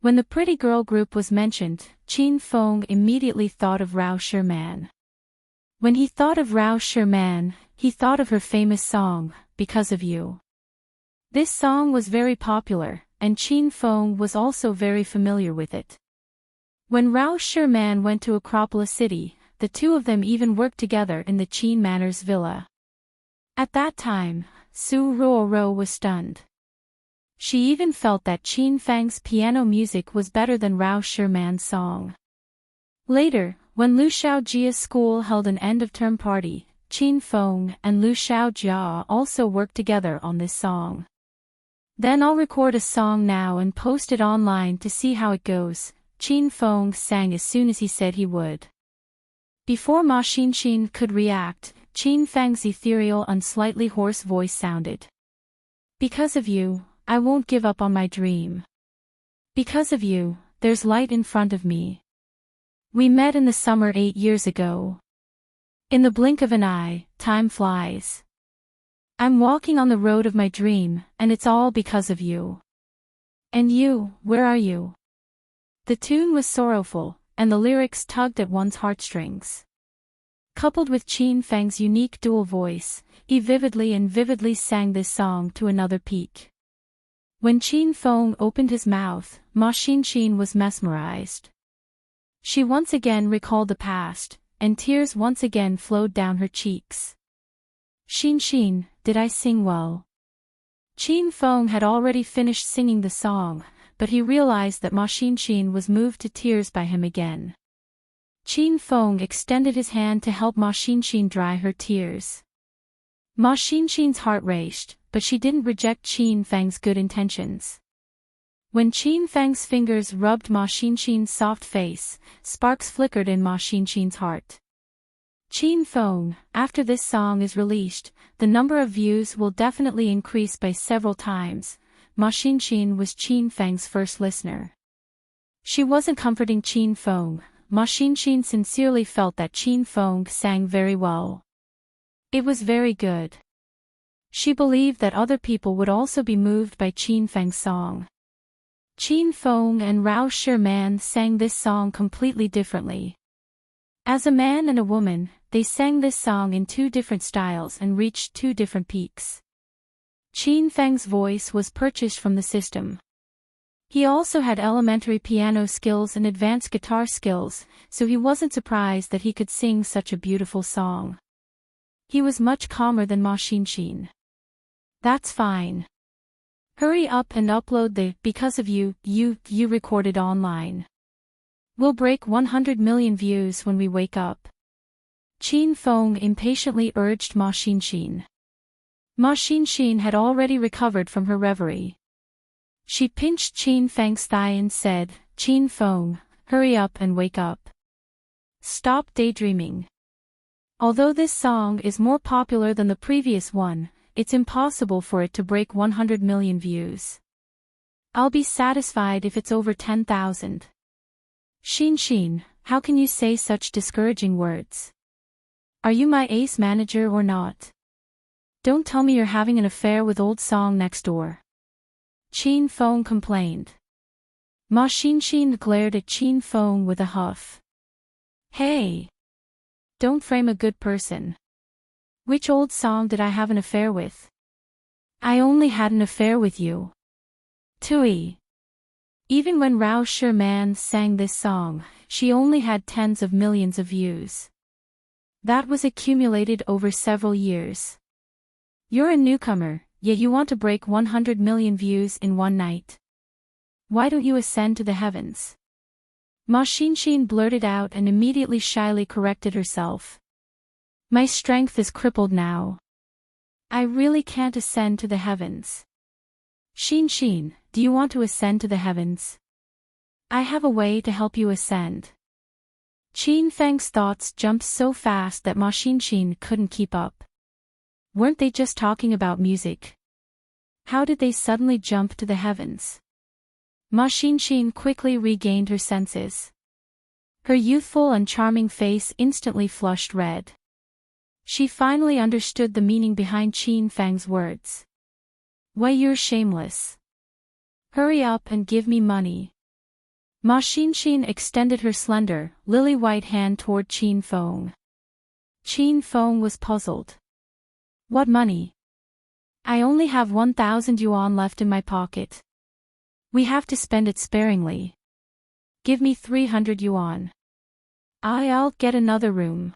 Speaker 1: When the Pretty Girl group was mentioned, Qin Feng immediately thought of Rao Sherman. When he thought of Rao Sherman, he thought of her famous song, Because of You. This song was very popular, and Qin Feng was also very familiar with it. When Rao Sherman went to Acropolis City, the two of them even worked together in the Qin Manor's villa. At that time, Su Ruoro was stunned. She even felt that Qin Fang's piano music was better than Rao Sherman's song. Later, when Lu Xiaojia's school held an end-of-term party, Qin Feng and Lu Xiaojia also worked together on this song. Then I'll record a song now and post it online to see how it goes, Qin Feng sang as soon as he said he would. Before Ma Xinxin could react, Qin Feng's ethereal and slightly hoarse voice sounded. Because of you, I won't give up on my dream. Because of you, there's light in front of me. We met in the summer 8 years ago. In the blink of an eye, time flies. I'm walking on the road of my dream, and it's all because of you. And you, where are you? The tune was sorrowful, and the lyrics tugged at one's heartstrings. Coupled with Qin Feng's unique dual voice, he vividly sang this song to another peak. When Qin Feng opened his mouth, Ma Xinxin was mesmerized. She once again recalled the past, and tears once again flowed down her cheeks. Xinxin, did I sing well? Qin Feng had already finished singing the song, but he realized that Ma Xinxin was moved to tears by him again. Qin Feng extended his hand to help Ma Xinxin dry her tears. Ma Xinxin's heart raced, but she didn't reject Qin Feng's good intentions. When Qin Feng's fingers rubbed Ma Xinxin's soft face, sparks flickered in Ma Xinxin's heart. Qin Feng, after this song is released, the number of views will definitely increase by several times. Ma Xinxin was Qin Feng's first listener. She wasn't comforting Qin Feng. Ma Xinxin sincerely felt that Qin Feng sang very well. It was very good. She believed that other people would also be moved by Qin Feng's song. Qin Feng and Rao Sherman sang this song completely differently. As a man and a woman, they sang this song in 2 different styles and reached 2 different peaks. Qin Feng's voice was purchased from the system. He also had elementary piano skills and advanced guitar skills, so he wasn't surprised that he could sing such a beautiful song. He was much calmer than Ma Xinxin. That's fine. Hurry up and upload the "Because of You" you recorded online. We'll break 100 million views when we wake up. Qin Feng impatiently urged Ma Xinxin. Ma Xinxin had already recovered from her reverie. She pinched Qin Feng's thigh and said, "Qin Feng, hurry up and wake up. Stop daydreaming. Although this song is more popular than the previous one, it's impossible for it to break 100 million views. I'll be satisfied if it's over 10,000. Xinxin, how can you say such discouraging words? Are you my ace manager or not? Don't tell me you're having an affair with old song next door." Qin Feng complained. Ma Xinxin glared at Qin Feng with a huff. Hey! Don't frame a good person. Which old song did I have an affair with? I only had an affair with you. Tui. Even when Rao Sherman sang this song, she only had tens of millions of views. That was accumulated over several years. You're a newcomer, yet you want to break 100 million views in one night. Why don't you ascend to the heavens? Ma Xinxin blurted out and immediately shyly corrected herself. My strength is crippled now. I really can't ascend to the heavens. Xinxin, do you want to ascend to the heavens? I have a way to help you ascend. Qin Feng's thoughts jumped so fast that Ma Xinxin couldn't keep up. Weren't they just talking about music? How did they suddenly jump to the heavens? Ma Xinxin quickly regained her senses. Her youthful and charming face instantly flushed red. She finally understood the meaning behind Qin Feng's words. Why, you're shameless. Hurry up and give me money. Ma Xinxin extended her slender, lily-white hand toward Qin Feng. Qin Feng was puzzled. What money? I only have 1,000 yuan left in my pocket. We have to spend it sparingly. Give me 300 yuan. I'll get another room.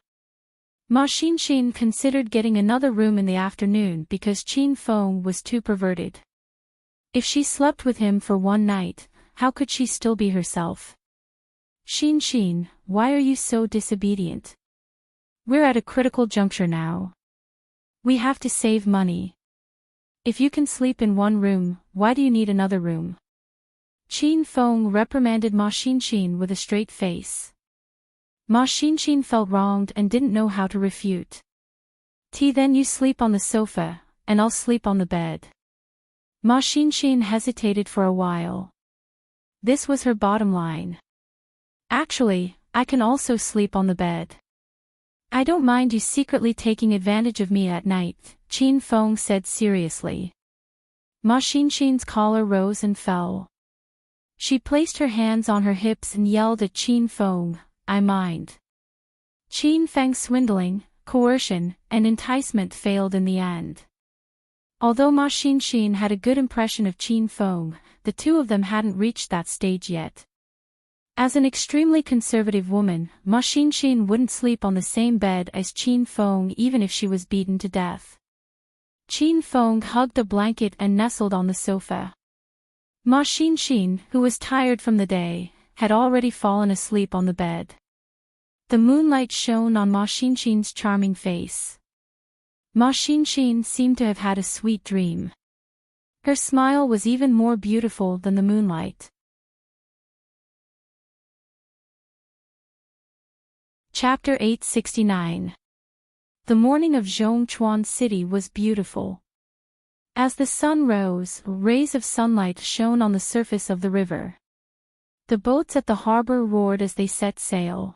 Speaker 1: Ma Xinshin considered getting another room in the afternoon because Qin Feng was too perverted. If she slept with him for one night, how could she still be herself? Xinshin, why are you so disobedient? We're at a critical juncture now. We have to save money. If you can sleep in one room, why do you need another room? Qin Feng reprimanded Ma Xinshin with a straight face. Ma Xinshin felt wronged and didn't know how to refute. Then you sleep on the sofa, and I'll sleep on the bed. Ma Xinshin hesitated for a while. This was her bottom line. Actually, I can also sleep on the bed. I don't mind you secretly taking advantage of me at night, Qin Feng said seriously. Ma Xinshin's collar rose and fell. She placed her hands on her hips and yelled at Qin Feng, I mind. Qin Feng's swindling, coercion, and enticement failed in the end. Although Ma Xinshin had a good impression of Qin Feng, the two of them hadn't reached that stage yet. As an extremely conservative woman, Ma Xinshin wouldn't sleep on the same bed as Qin Feng even if she was beaten to death. Qin Feng hugged a blanket and nestled on the sofa. Ma Xinshin, who was tired from the day, had already fallen asleep on the bed. The moonlight shone on Ma Xinshin's charming face. Ma Xinshin seemed to have had a sweet dream. Her smile was even more beautiful than the moonlight. Chapter 869. The morning of Zhongchuan City was beautiful. As the sun rose, rays of sunlight shone on the surface of the river. The boats at the harbor roared as they set sail.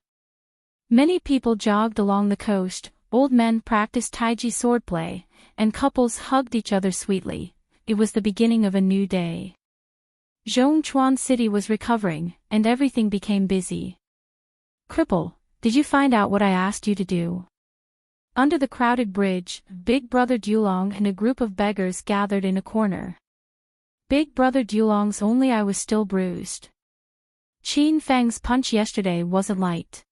Speaker 1: Many people jogged along the coast, old men practiced taiji swordplay, and couples hugged each other sweetly. It was the beginning of a new day. Zhongchuan City was recovering, and everything became busy. Cripple, did you find out what I asked you to do? Under the crowded bridge, Big Brother Dulong and a group of beggars gathered in a corner. Big Brother Dulong's only eye was still bruised. Qin Feng's punch yesterday wasn't light.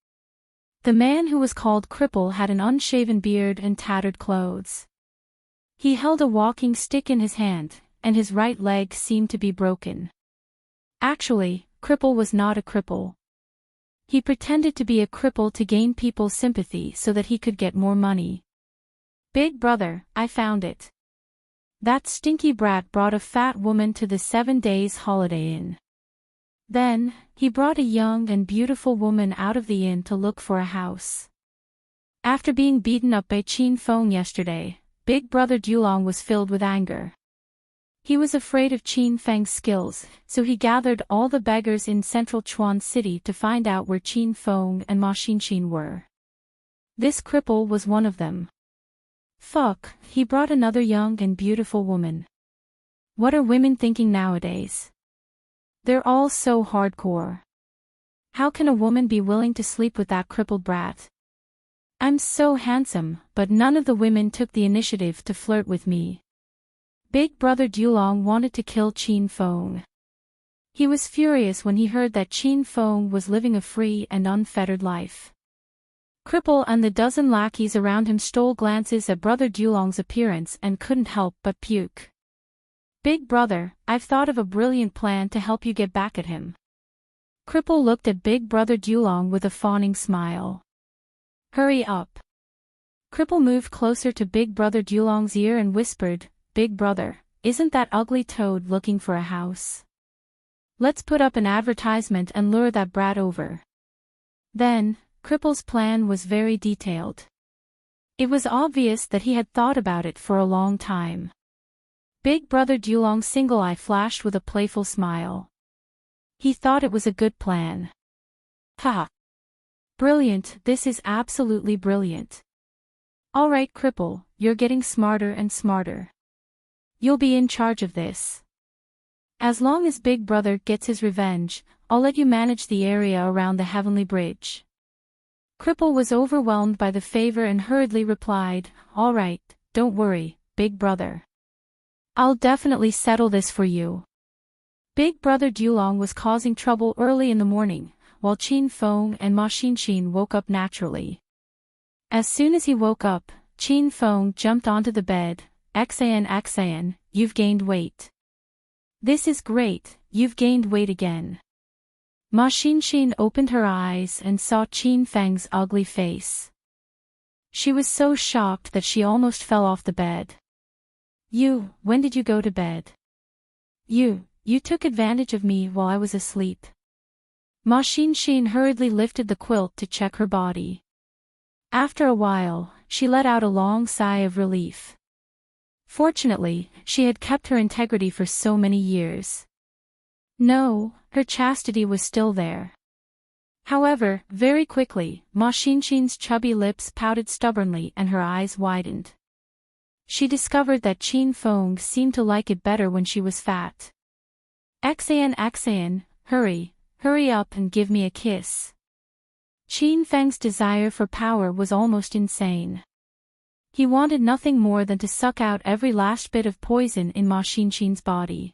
Speaker 1: The man who was called Cripple had an unshaven beard and tattered clothes. He held a walking stick in his hand, and his right leg seemed to be broken. Actually, Cripple was not a cripple. He pretended to be a cripple to gain people's sympathy so that he could get more money. Big Brother, I found it. That stinky brat brought a fat woman to the 7 days Holiday Inn. Then, he brought a young and beautiful woman out of the inn to look for a house. After being beaten up by Qin Feng yesterday, Big Brother Dulong was filled with anger. He was afraid of Qin Feng's skills, so he gathered all the beggars in central Chuan City to find out where Qin Feng and Ma Xinshin were. This cripple was one of them. Fuck, he brought another young and beautiful woman. What are women thinking nowadays? They're all so hardcore. How can a woman be willing to sleep with that crippled brat? I'm so handsome, but none of the women took the initiative to flirt with me. Big Brother Dulong wanted to kill Qin Feng. He was furious when he heard that Qin Feng was living a free and unfettered life. Cripple and the dozen lackeys around him stole glances at Brother Dulong's appearance and couldn't help but puke. Big Brother, I've thought of a brilliant plan to help you get back at him. Cripple looked at Big Brother Dulong with a fawning smile. Hurry up. Cripple moved closer to Big Brother Dulong's ear and whispered, Big Brother, isn't that ugly toad looking for a house? Let's put up an advertisement and lure that brat over. Then, Cripple's plan was very detailed. It was obvious that he had thought about it for a long time. Big Brother Dulong's single eye flashed with a playful smile. He thought it was a good plan. Ha! Brilliant, this is absolutely brilliant. Alright Cripple, you're getting smarter and smarter. You'll be in charge of this. As long as Big Brother gets his revenge, I'll let you manage the area around the Heavenly Bridge. Cripple was overwhelmed by the favor and hurriedly replied, Alright, don't worry, Big Brother. I'll definitely settle this for you. Big Brother Dulong was causing trouble early in the morning, while Qin Feng and Ma Xinshin woke up naturally. As soon as he woke up, Qin Feng jumped onto the bed. Xan, you've gained weight. This is great, you've gained weight again. Ma Xinxin opened her eyes and saw Qin Feng's ugly face. She was so shocked that she almost fell off the bed. When did you go to bed? You took advantage of me while I was asleep. Ma Xinxin hurriedly lifted the quilt to check her body. After a while, she let out a long sigh of relief. Fortunately, she had kept her integrity for so many years. No, her chastity was still there. However, very quickly, Ma Xinxin's chubby lips pouted stubbornly and her eyes widened. She discovered that Qin Feng seemed to like it better when she was fat. Xan, hurry up and give me a kiss. Qin Feng's desire for power was almost insane. He wanted nothing more than to suck out every last bit of poison in Ma Xinxin's body.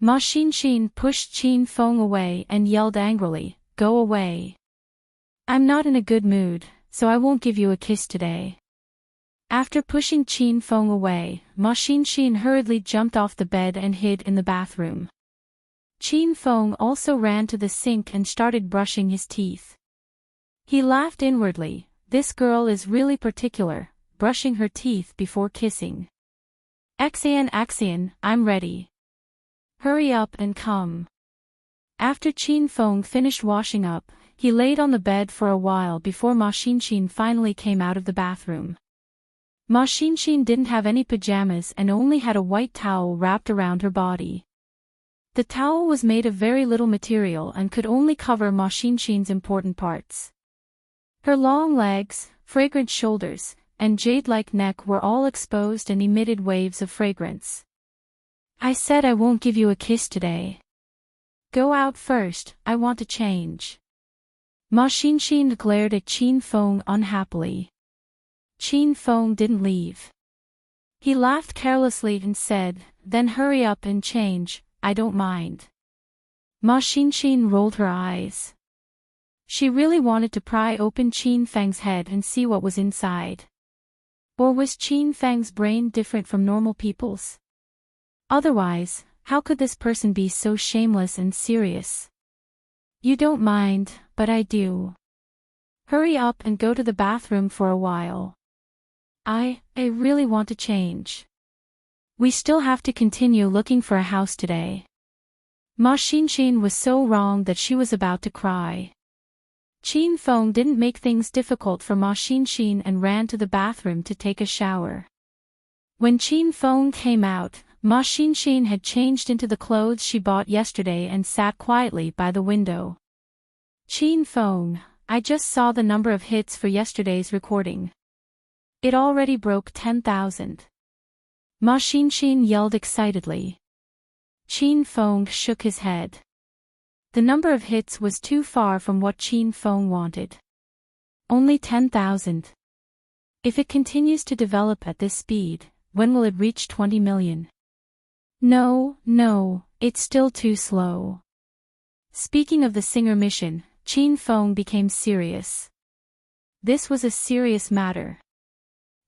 Speaker 1: Ma Xinxin pushed Qin Feng away and yelled angrily, "Go away. I'm not in a good mood, so I won't give you a kiss today." After pushing Qin Feng away, Ma Xinxin hurriedly jumped off the bed and hid in the bathroom. Qin Feng also ran to the sink and started brushing his teeth. He laughed inwardly, this girl is really particular, brushing her teeth before kissing. Xan, I'm ready. Hurry up and come. After Qin Feng finished washing up, he laid on the bed for a while before Ma Xinxin finally came out of the bathroom. Ma Xinxin didn't have any pajamas and only had a white towel wrapped around her body. The towel was made of very little material and could only cover Ma Xinxin's important parts. Her long legs, fragrant shoulders, and jade-like neck were all exposed and emitted waves of fragrance. I said I won't give you a kiss today. Go out first, I want to change. Ma Xinxin glared at Qin Feng unhappily. Qin Feng didn't leave. He laughed carelessly and said, then hurry up and change, I don't mind. Ma Xinxin rolled her eyes. She really wanted to pry open Qin Feng's head and see what was inside. Or was Qin Feng's brain different from normal people's? Otherwise, how could this person be so shameless and serious? You don't mind, but I do. Hurry up and go to the bathroom for a while. I really want to change. We still have to continue looking for a house today. Ma Xinxin was so wrong that she was about to cry. Qin Feng didn't make things difficult for Ma Xinxin and ran to the bathroom to take a shower. When Qin Feng came out, Ma Xinxin had changed into the clothes she bought yesterday and sat quietly by the window. Qin Feng, I just saw the number of hits for yesterday's recording. It already broke 10,000. Ma Xinxin yelled excitedly. Qin Feng shook his head. The number of hits was too far from what Qin Feng wanted. Only 10,000. If it continues to develop at this speed, when will it reach 20 million? No, it's still too slow. Speaking of the singer mission, Qin Feng became serious. This was a serious matter.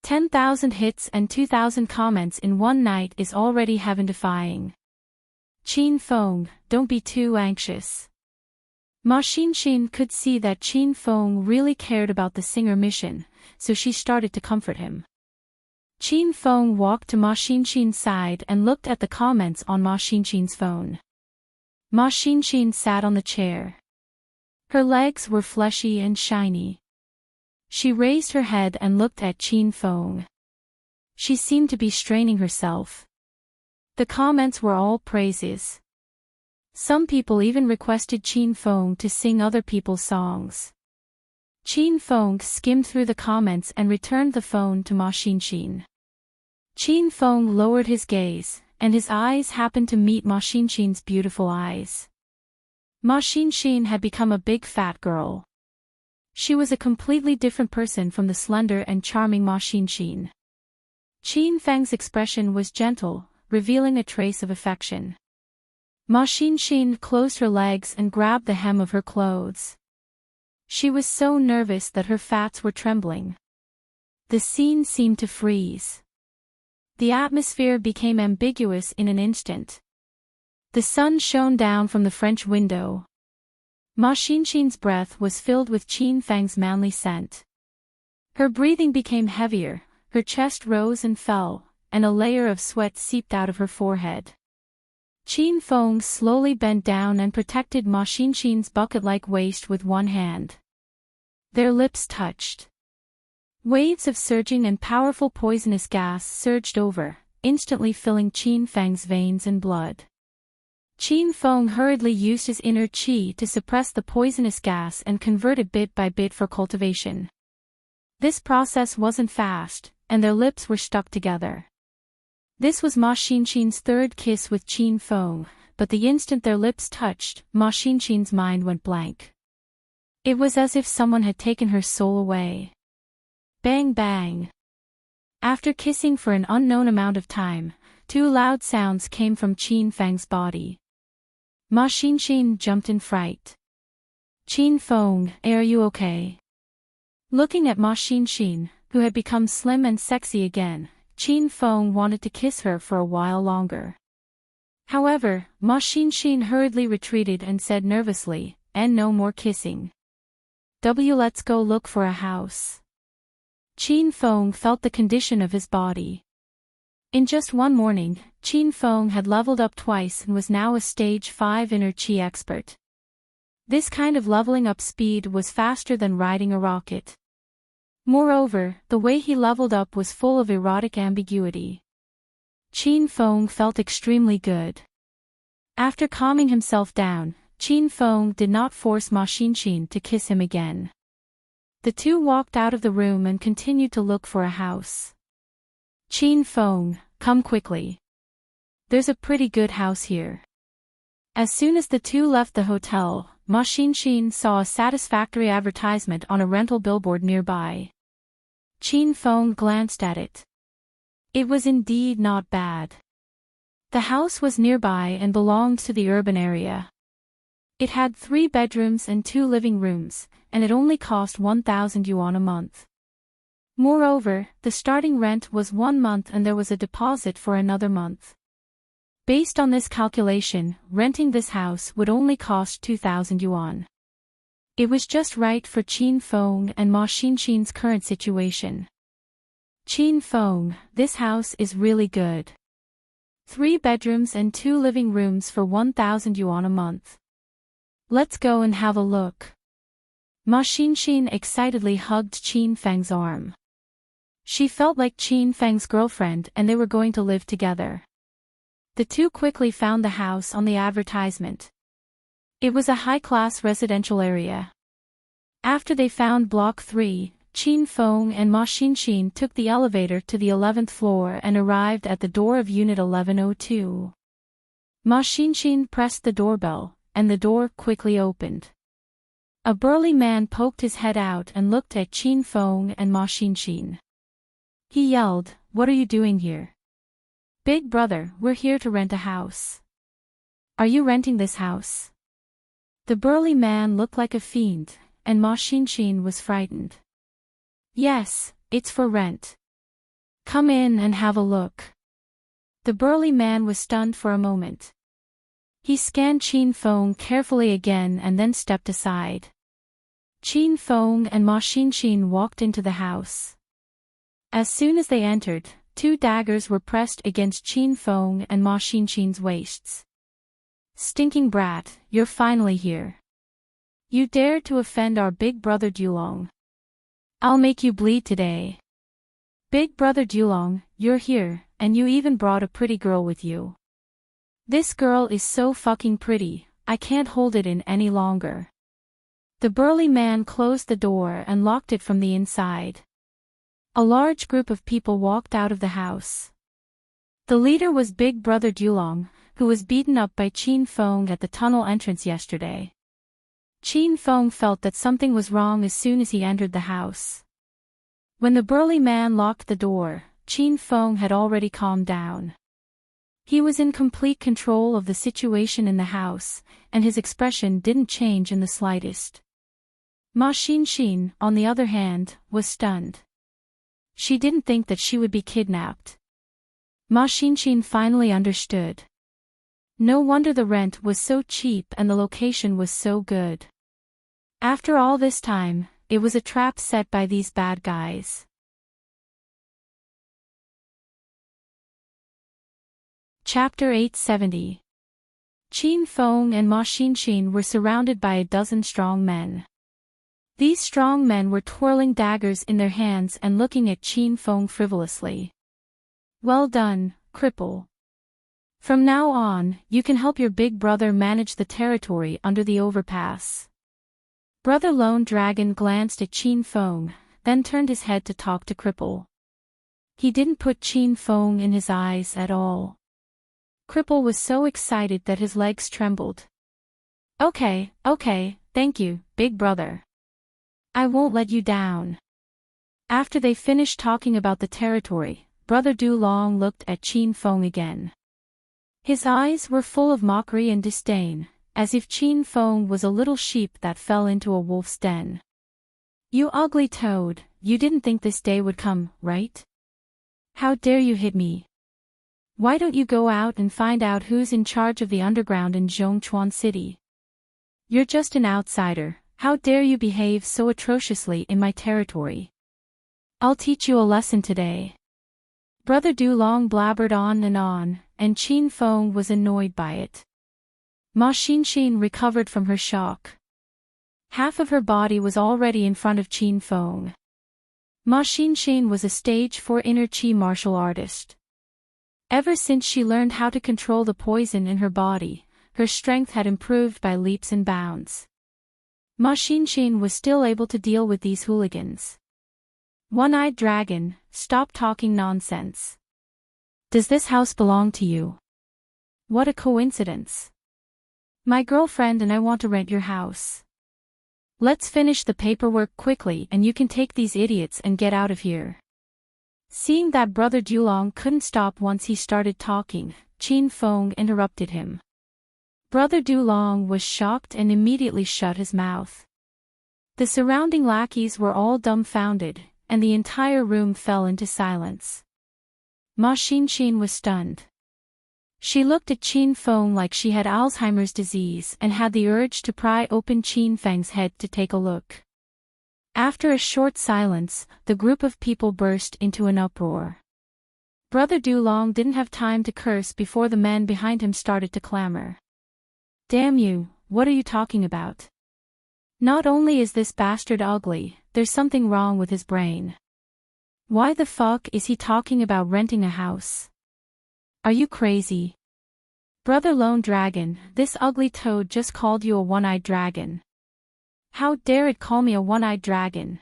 Speaker 1: 10,000 hits and 2,000 comments in one night is already heaven-defying. Qin Feng, don't be too anxious. Ma Xinxin could see that Qin Feng really cared about the singer mission, so she started to comfort him. Qin Feng walked to Ma Xinxin's side and looked at the comments on Ma Xinxin's phone. Ma Xinxin sat on the chair. Her legs were fleshy and shiny. She raised her head and looked at Qin Feng. She seemed to be straining herself. The comments were all praises. Some people even requested Qin Feng to sing other people's songs. Qin Feng skimmed through the comments and returned the phone to Ma Xinxin. Qin Feng lowered his gaze, and his eyes happened to meet Ma Xinxin's beautiful eyes. Ma Xinxin had become a big fat girl. She was a completely different person from the slender and charming Ma Xinxin. Qin Feng's expression was gentle, revealing a trace of affection. Ma Xinxin closed her legs and grabbed the hem of her clothes. She was so nervous that her fats were trembling. The scene seemed to freeze. The atmosphere became ambiguous in an instant. The sun shone down from the French window. Ma Xinxin's breath was filled with Qin Fang's manly scent. Her breathing became heavier, her chest rose and fell, and a layer of sweat seeped out of her forehead. Qin Feng slowly bent down and protected Ma Xinxin's bucket-like waist with one hand. Their lips touched. Waves of surging and powerful poisonous gas surged over, instantly filling Qin Fang's veins and blood. Qin Feng hurriedly used his inner qi to suppress the poisonous gas and convert it bit by bit for cultivation. This process wasn't fast, and their lips were stuck together. This was Ma Xinxin's third kiss with Qin Feng, but the instant their lips touched, Ma Xinxin's mind went blank. It was as if someone had taken her soul away. Bang bang. After kissing for an unknown amount of time, two loud sounds came from Qin Fang's body. Ma Xinxin jumped in fright. Qin Feng, are you okay? Looking at Ma Xinxin, who had become slim and sexy again, Qin Feng wanted to kiss her for a while longer. However, Ma Xinxin hurriedly retreated and said nervously, "And no more kissing. Let's go look for a house." Qin Feng felt the condition of his body. In just one morning, Qin Feng had leveled up twice and was now a stage 5 inner chi expert. This kind of leveling up speed was faster than riding a rocket. Moreover, the way he leveled up was full of erotic ambiguity. Qin Feng felt extremely good. After calming himself down, Qin Feng did not force Ma Xinxin to kiss him again. The two walked out of the room and continued to look for a house. Qin Feng, come quickly. There's a pretty good house here. As soon as the two left the hotel, Ma Xinxin saw a satisfactory advertisement on a rental billboard nearby. Qin Feng glanced at it. It was indeed not bad. The house was nearby and belonged to the urban area. It had 3 bedrooms and 2 living rooms, and it only cost 1,000 yuan a month. Moreover, the starting rent was 1 month and there was a deposit for another month. Based on this calculation, renting this house would only cost 2,000 yuan. It was just right for Qin Feng and Ma Xinxin's current situation. Qin Feng, this house is really good. 3 bedrooms and 2 living rooms for 1,000 yuan a month. Let's go and have a look. Ma Xinxin excitedly hugged Qin Feng's arm. She felt like Qin Feng's girlfriend and they were going to live together. The two quickly found the house on the advertisement. It was a high-class residential area. After they found Block 3, Qin Feng and Ma Xinxin took the elevator to the 11th floor and arrived at the door of Unit 1102. Ma Xinxin pressed the doorbell, and the door quickly opened. A burly man poked his head out and looked at Qin Feng and Ma Xinxin. He yelled, "What are you doing here?" "Big brother, we're here to rent a house." "Are you renting this house?" The burly man looked like a fiend, and Ma Xinxin was frightened. "Yes, it's for rent. Come in and have a look." The burly man was stunned for a moment. He scanned Qin Feng carefully again and then stepped aside. Qin Feng and Ma Xinxin walked into the house. As soon as they entered, 2 daggers were pressed against Qin Feng and Ma Xinxin's waists. "Stinking brat, you're finally here. You dared to offend our big brother Dulong. I'll make you bleed today. Big brother Dulong, you're here, and you even brought a pretty girl with you. This girl is so fucking pretty, I can't hold it in any longer." The burly man closed the door and locked it from the inside. A large group of people walked out of the house. The leader was Big Brother Dulong, who was beaten up by Qin Feng at the tunnel entrance yesterday. Qin Feng felt that something was wrong as soon as he entered the house. When the burly man locked the door, Qin Feng had already calmed down. He was in complete control of the situation in the house, and his expression didn't change in the slightest. Ma Xinxin, on the other hand, was stunned. She didn't think that she would be kidnapped. Ma Xinshin finally understood. No wonder the rent was so cheap and the location was so good. After all this time, it was a trap set by these bad guys. Chapter 870. Qin Feng and Ma Xinshin were surrounded by a dozen strong men. These strong men were twirling daggers in their hands and looking at Qin Feng frivolously. Well done, cripple. From now on, you can help your big brother manage the territory under the overpass. Brother Lone Dragon glanced at Qin Feng, then turned his head to talk to Cripple. He didn't put Qin Feng in his eyes at all. Cripple was so excited that his legs trembled. Okay, thank you, big brother. I won't let you down. After they finished talking about the territory, Brother Dulong looked at Qin Feng again. His eyes were full of mockery and disdain, as if Qin Feng was a little sheep that fell into a wolf's den. You ugly toad, you didn't think this day would come, right? How dare you hit me? Why don't you go out and find out who's in charge of the underground in Zhongchuan City? You're just an outsider. How dare you behave so atrociously in my territory? I'll teach you a lesson today. Brother Dulong blabbered on, and Qin Feng was annoyed by it. Ma Xinshin recovered from her shock. Half of her body was already in front of Qin Feng. Ma Xinshin was a stage 4 inner chi martial artist. Ever since she learned how to control the poison in her body, her strength had improved by leaps and bounds. Ma Xinshin was still able to deal with these hooligans. One-eyed dragon, stop talking nonsense. Does this house belong to you? What a coincidence. My girlfriend and I want to rent your house. Let's finish the paperwork quickly and you can take these idiots and get out of here. Seeing that Brother Dulong couldn't stop once he started talking, Qin Feng interrupted him. Brother Dulong was shocked and immediately shut his mouth. The surrounding lackeys were all dumbfounded, and the entire room fell into silence. Ma Xinshin was stunned. She looked at Qin Feng like she had Alzheimer's disease and had the urge to pry open Qin Feng's head to take a look. After a short silence, the group of people burst into an uproar. Brother Dulong didn't have time to curse before the men behind him started to clamor. Damn you, what are you talking about? Not only is this bastard ugly, there's something wrong with his brain. Why the fuck is he talking about renting a house? Are you crazy? Brother Lone Dragon, this ugly toad just called you a one-eyed dragon. How dare it call me a one-eyed dragon?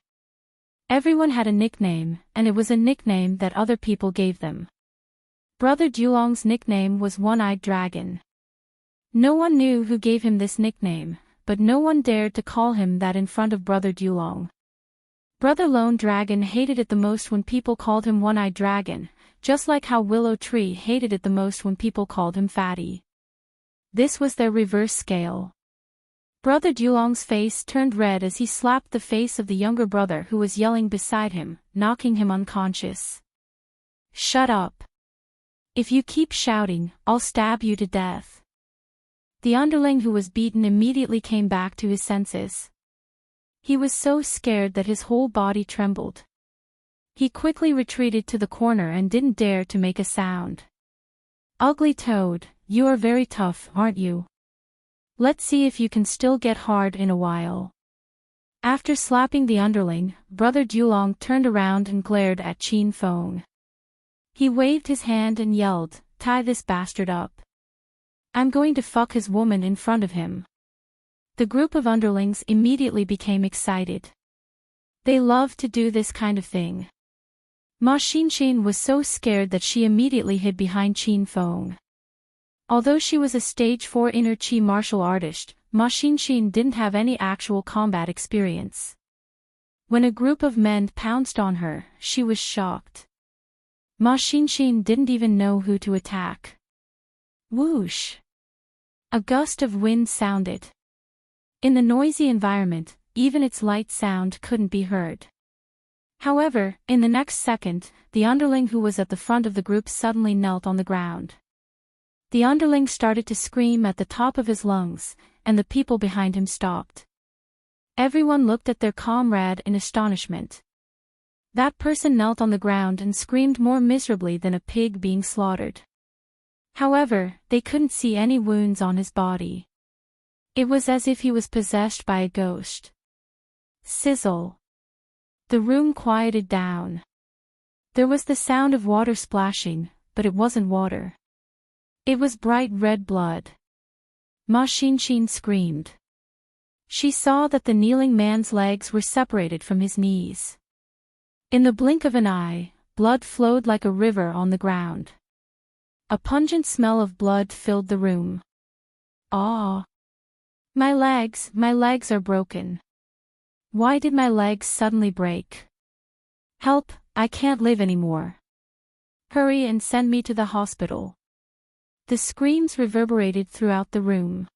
Speaker 1: Everyone had a nickname, and it was a nickname that other people gave them. Brother Dulong's nickname was One-Eyed Dragon. No one knew who gave him this nickname, but no one dared to call him that in front of Brother Dulong. Brother Lone Dragon hated it the most when people called him One-Eyed Dragon, just like how Willow Tree hated it the most when people called him Fatty. This was their reverse scale. Brother Dulong's face turned red as he slapped the face of the younger brother who was yelling beside him, knocking him unconscious. Shut up. If you keep shouting, I'll stab you to death. The underling who was beaten immediately came back to his senses. He was so scared that his whole body trembled. He quickly retreated to the corner and didn't dare to make a sound. Ugly toad, you are very tough, aren't you? Let's see if you can still get hard in a while. After slapping the underling, Brother Dulong turned around and glared at Qin Feng. He waved his hand and yelled, tie this bastard up. I'm going to fuck his woman in front of him. The group of underlings immediately became excited. They loved to do this kind of thing. Ma Xinshin was so scared that she immediately hid behind Qin Feng. Although she was a stage 4 inner chi martial artist, Ma Xinshin didn't have any actual combat experience. When a group of men pounced on her, she was shocked. Ma Xinshin didn't even know who to attack. Whoosh! A gust of wind sounded. In the noisy environment, even its light sound couldn't be heard. However, in the next second, the underling who was at the front of the group suddenly knelt on the ground. The underling started to scream at the top of his lungs, and the people behind him stopped. Everyone looked at their comrade in astonishment. That person knelt on the ground and screamed more miserably than a pig being slaughtered. However, they couldn't see any wounds on his body. It was as if he was possessed by a ghost. Sizzle. The room quieted down. There was the sound of water splashing, but it wasn't water. It was bright red blood. Ma Xinshin screamed. She saw that the kneeling man's legs were separated from his knees. In the blink of an eye, blood flowed like a river on the ground. A pungent smell of blood filled the room. Ah! My legs are broken. Why did my legs suddenly break? Help, I can't live anymore. Hurry and send me to the hospital. The screams reverberated throughout the room.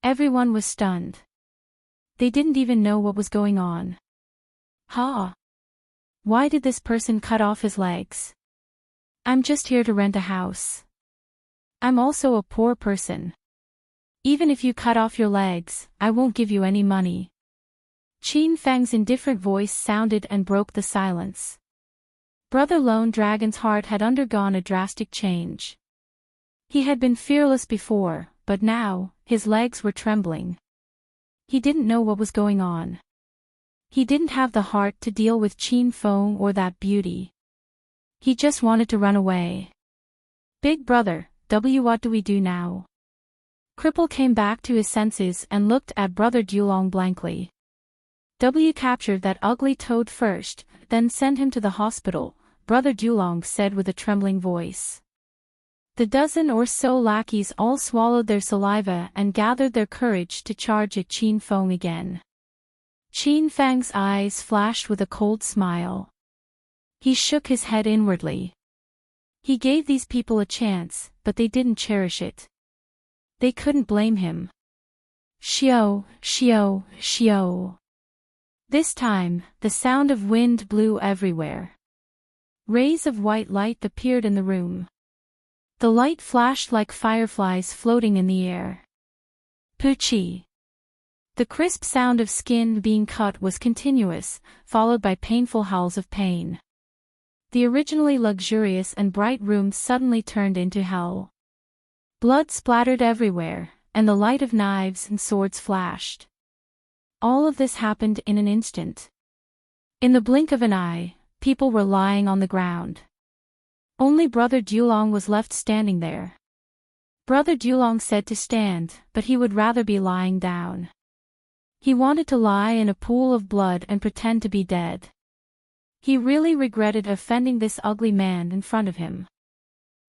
Speaker 1: Everyone was stunned. They didn't even know what was going on. Ha! Why did this person cut off his legs? I'm just here to rent a house. I'm also a poor person. Even if you cut off your legs, I won't give you any money. Qin Feng's indifferent voice sounded and broke the silence. Brother Lone Dragon's heart had undergone a drastic change. He had been fearless before, but now, his legs were trembling. He didn't know what was going on. He didn't have the heart to deal with Qin Feng or that beauty. He just wanted to run away. Big brother, what do we do now? Cripple came back to his senses and looked at Brother Dulong blankly. Captured that ugly toad first, then send him to the hospital, Brother Dulong said with a trembling voice. The dozen or so lackeys all swallowed their saliva and gathered their courage to charge at Qin Feng again. Qin Feng's eyes flashed with a cold smile. He shook his head inwardly. He gave these people a chance, but they didn't cherish it. They couldn't blame him. Xiao, xiao, xiao. This time, the sound of wind blew everywhere. Rays of white light appeared in the room. The light flashed like fireflies floating in the air. Poochie. The crisp sound of skin being cut was continuous, followed by painful howls of pain. The originally luxurious and bright room suddenly turned into hell. Blood splattered everywhere, and the light of knives and swords flashed. All of this happened in an instant. In the blink of an eye, people were lying on the ground. Only Brother Dulong was left standing there. Brother Dulong said to stand, but he would rather be lying down. He wanted to lie in a pool of blood and pretend to be dead. He really regretted offending this ugly man in front of him.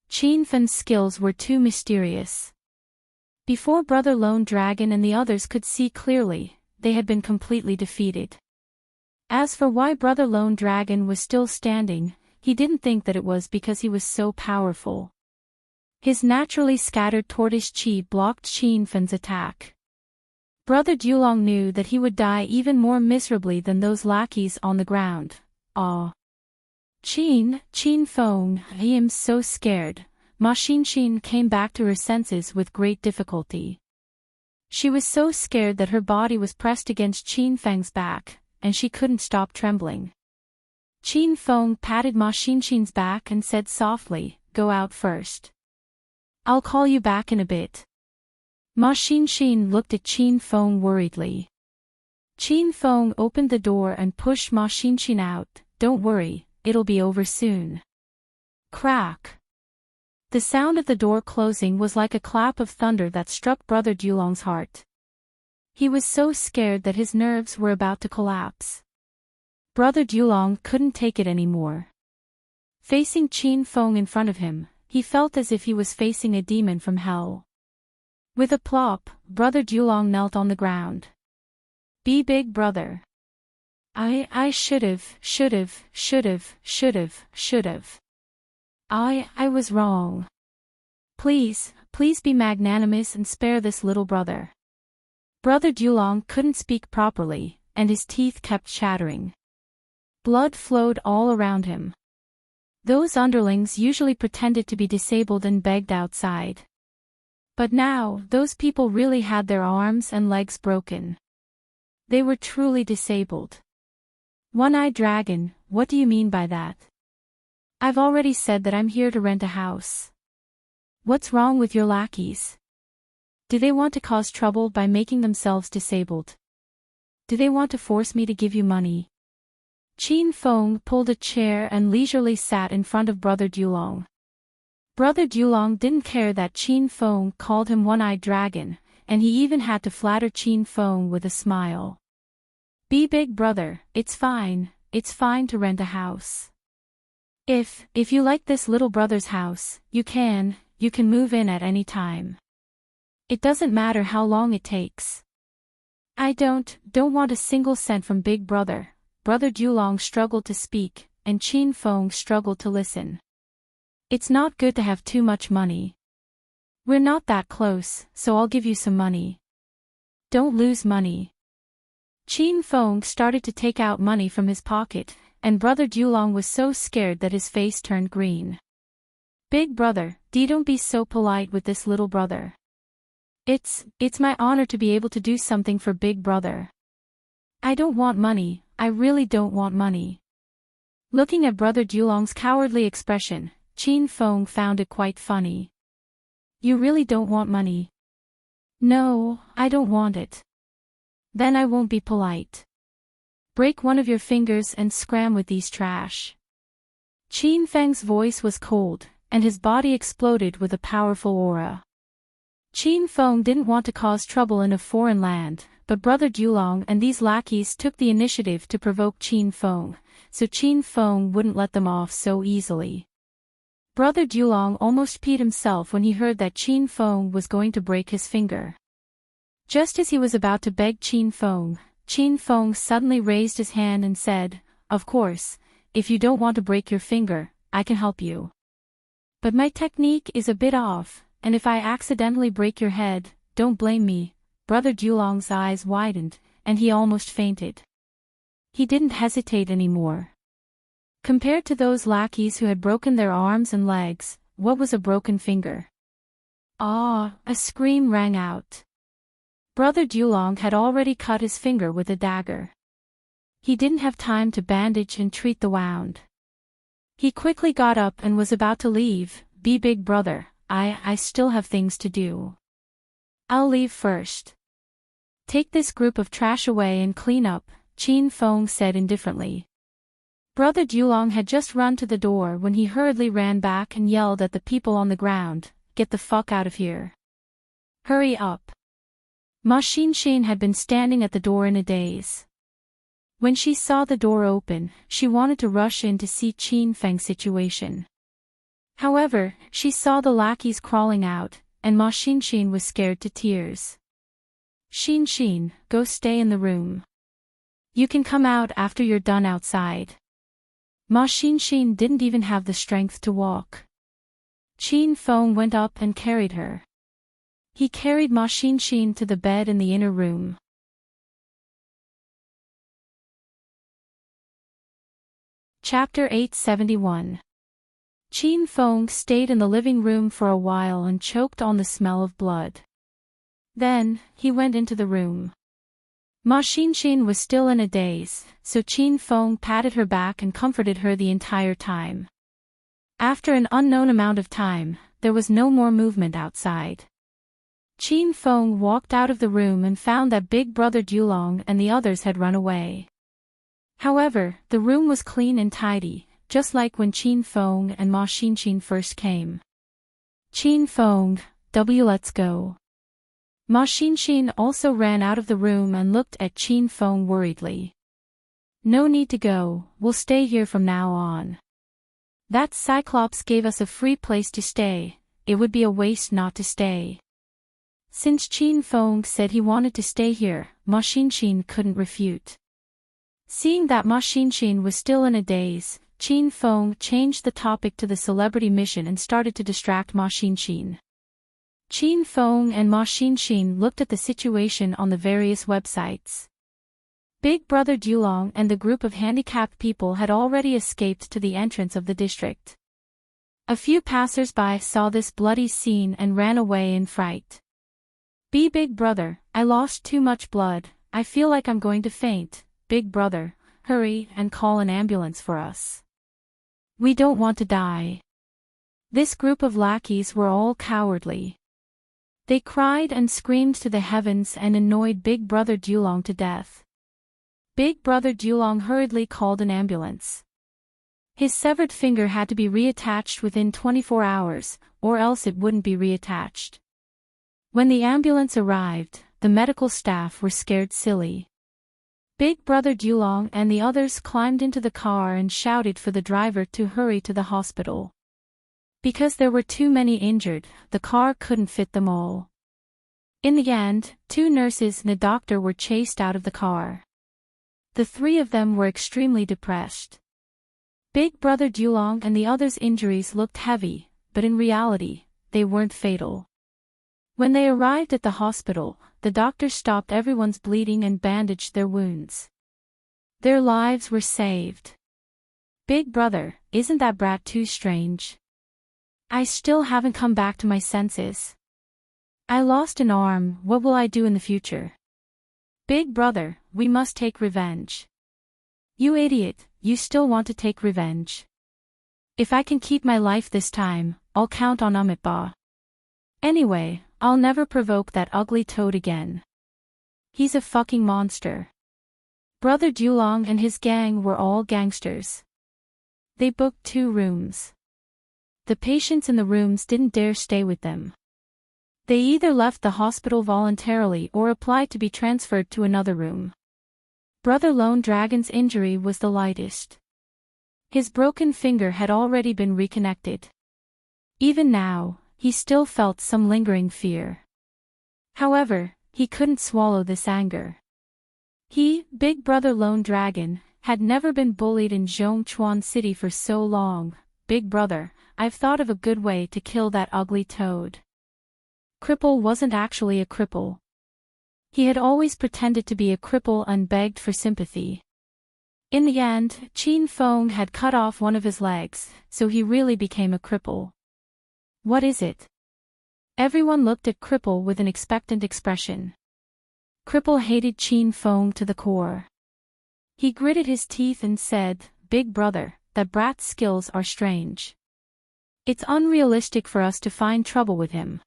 Speaker 1: Qin Feng's skills were too mysterious. Before Brother Lone Dragon and the others could see clearly, they had been completely defeated. As for why Brother Lone Dragon was still standing, he didn't think that it was because he was so powerful. His naturally scattered tortoise chi blocked Qin Feng's attack. Brother Dulong knew that he would die even more miserably than those lackeys on the ground. Ah. Qin Feng, I am so scared. Ma Xinshin came back to her senses with great difficulty. She was so scared that her body was pressed against Qin Feng's back, and she couldn't stop trembling. Qin Feng patted Ma Xinshin's back and said softly, "Go out first. I'll call you back in a bit." Ma Xinshin looked at Qin Feng worriedly. Qin Feng opened the door and pushed Ma Xinshin out. "Don't worry, it'll be over soon." Crack. The sound of the door closing was like a clap of thunder that struck Brother Dulong's heart. He was so scared that his nerves were about to collapse. Brother Dulong couldn't take it anymore. Facing Qin Feng in front of him, he felt as if he was facing a demon from hell. With a plop, Brother Dulong knelt on the ground. "Be big brother. I should've. I was wrong. Please be magnanimous and spare this little brother." Brother Dulong couldn't speak properly, and his teeth kept chattering. Blood flowed all around him. Those underlings usually pretended to be disabled and begged outside. But now, those people really had their arms and legs broken. They were truly disabled. One-eyed dragon, what do you mean by that? I've already said that I'm here to rent a house. What's wrong with your lackeys? Do they want to cause trouble by making themselves disabled? Do they want to force me to give you money? Qin Feng pulled a chair and leisurely sat in front of Brother Dulong. Brother Dulong didn't care that Qin Feng called him One-Eyed Dragon, and he even had to flatter Qin Feng with a smile. Be big brother, it's fine to rent a house. If you like this little brother's house, you can move in at any time. It doesn't matter how long it takes. I don't want a single cent from big brother. Brother Dulong struggled to speak, and Qin Feng struggled to listen. It's not good to have too much money. We're not that close, so I'll give you some money. Don't lose money. Qin Feng started to take out money from his pocket, and Brother Dulong was so scared that his face turned green. Big brother, don't be so polite with this little brother. It's my honor to be able to do something for big brother. I don't want money, I really don't want money. Looking at Brother Dulong's cowardly expression, Qin Feng found it quite funny. You really don't want money? No, I don't want it. Then I won't be polite. Break one of your fingers and scram with these trash. Qin Feng's voice was cold, and his body exploded with a powerful aura. Qin Feng didn't want to cause trouble in a foreign land, but Brother Dulong and these lackeys took the initiative to provoke Qin Feng, so Qin Feng wouldn't let them off so easily. Brother Dulong almost peed himself when he heard that Qin Feng was going to break his finger. Just as he was about to beg Qin Feng suddenly raised his hand and said, "Of course, if you don't want to break your finger, I can help you. But my technique is a bit off, and if I accidentally break your head, don't blame me." Brother Dulong's eyes widened, and he almost fainted. He didn't hesitate anymore. Compared to those lackeys who had broken their arms and legs, what was a broken finger? Ah! A scream rang out. Brother Dulong had already cut his finger with a dagger. He didn't have time to bandage and treat the wound. He quickly got up and was about to leave. Be big brother, I still have things to do. I'll leave first. Take this group of trash away and clean up, Qin Feng said indifferently. Brother Dulong had just run to the door when he hurriedly ran back and yelled at the people on the ground, "Get the fuck out of here. Hurry up." Ma Xinxin had been standing at the door in a daze. When she saw the door open, she wanted to rush in to see Qin Feng's situation. However, she saw the lackeys crawling out, and Ma Xinxin was scared to tears. "Xinxin, go stay in the room. You can come out after you're done outside." Ma Xinxin didn't even have the strength to walk. Qin Feng went up and carried her. He carried Ma Xinxin to the bed in the inner room. Chapter 871. Qin Feng stayed in the living room for a while and choked on the smell of blood. Then, he went into the room. Ma Xinxin was still in a daze, so Qin Feng patted her back and comforted her the entire time. After an unknown amount of time, there was no more movement outside. Qin Feng walked out of the room and found that Big Brother Dulong and the others had run away. However, the room was clean and tidy, just like when Qin Feng and Ma Xinxin first came. "Qin Feng, let's go." Ma Xinxin also ran out of the room and looked at Qin Feng worriedly. "No need to go, we'll stay here from now on. That Cyclops gave us a free place to stay, it would be a waste not to stay." Since Qin Feng said he wanted to stay here, Ma Xinxin couldn't refute. Seeing that Ma Xinxin was still in a daze, Qin Feng changed the topic to the celebrity mission and started to distract Ma Xinxin. Qin Feng and Ma Xinxin looked at the situation on the various websites. Big Brother Dulong and the group of handicapped people had already escaped to the entrance of the district. A few passers-by saw this bloody scene and ran away in fright. Big Brother, I lost too much blood, I feel like I'm going to faint. Big Brother, hurry and call an ambulance for us. We don't want to die. This group of lackeys were all cowardly. They cried and screamed to the heavens and annoyed Big Brother Dulong to death. Big Brother Dulong hurriedly called an ambulance. His severed finger had to be reattached within 24 hours, or else it wouldn't be reattached. When the ambulance arrived, the medical staff were scared silly. Big Brother Dulong and the others climbed into the car and shouted for the driver to hurry to the hospital. Because there were too many injured, the car couldn't fit them all. In the end, 2 nurses and a doctor were chased out of the car. The 3 of them were extremely depressed. Big Brother Dulong and the others' injuries looked heavy, but in reality, they weren't fatal. When they arrived at the hospital, the doctor stopped everyone's bleeding and bandaged their wounds. Their lives were saved. Big Brother, isn't that brat too strange? I still haven't come back to my senses. I lost an arm, what will I do in the future? Big Brother, we must take revenge. You idiot, you still want to take revenge. If I can keep my life this time, I'll count on Amitba. Anyway, I'll never provoke that ugly toad again. He's a fucking monster. Brother Dulong and his gang were all gangsters. They booked 2 rooms. The patients in the rooms didn't dare stay with them. They either left the hospital voluntarily or applied to be transferred to another room. Brother Lone Dragon's injury was the lightest. His broken finger had already been reconnected. Even now, he still felt some lingering fear. However, he couldn't swallow this anger. He, Big Brother Lone Dragon, had never been bullied in Zhongchuan City for so long. Big Brother, I've thought of a good way to kill that ugly toad. Cripple wasn't actually a cripple. He had always pretended to be a cripple and begged for sympathy. In the end, Qin Feng had cut off one of his legs, so he really became a cripple. What is it? Everyone looked at Cripple with an expectant expression. Cripple hated Qin Feng to the core. He gritted his teeth and said, Big Brother, that brat's skills are strange. It's unrealistic for us to find trouble with him.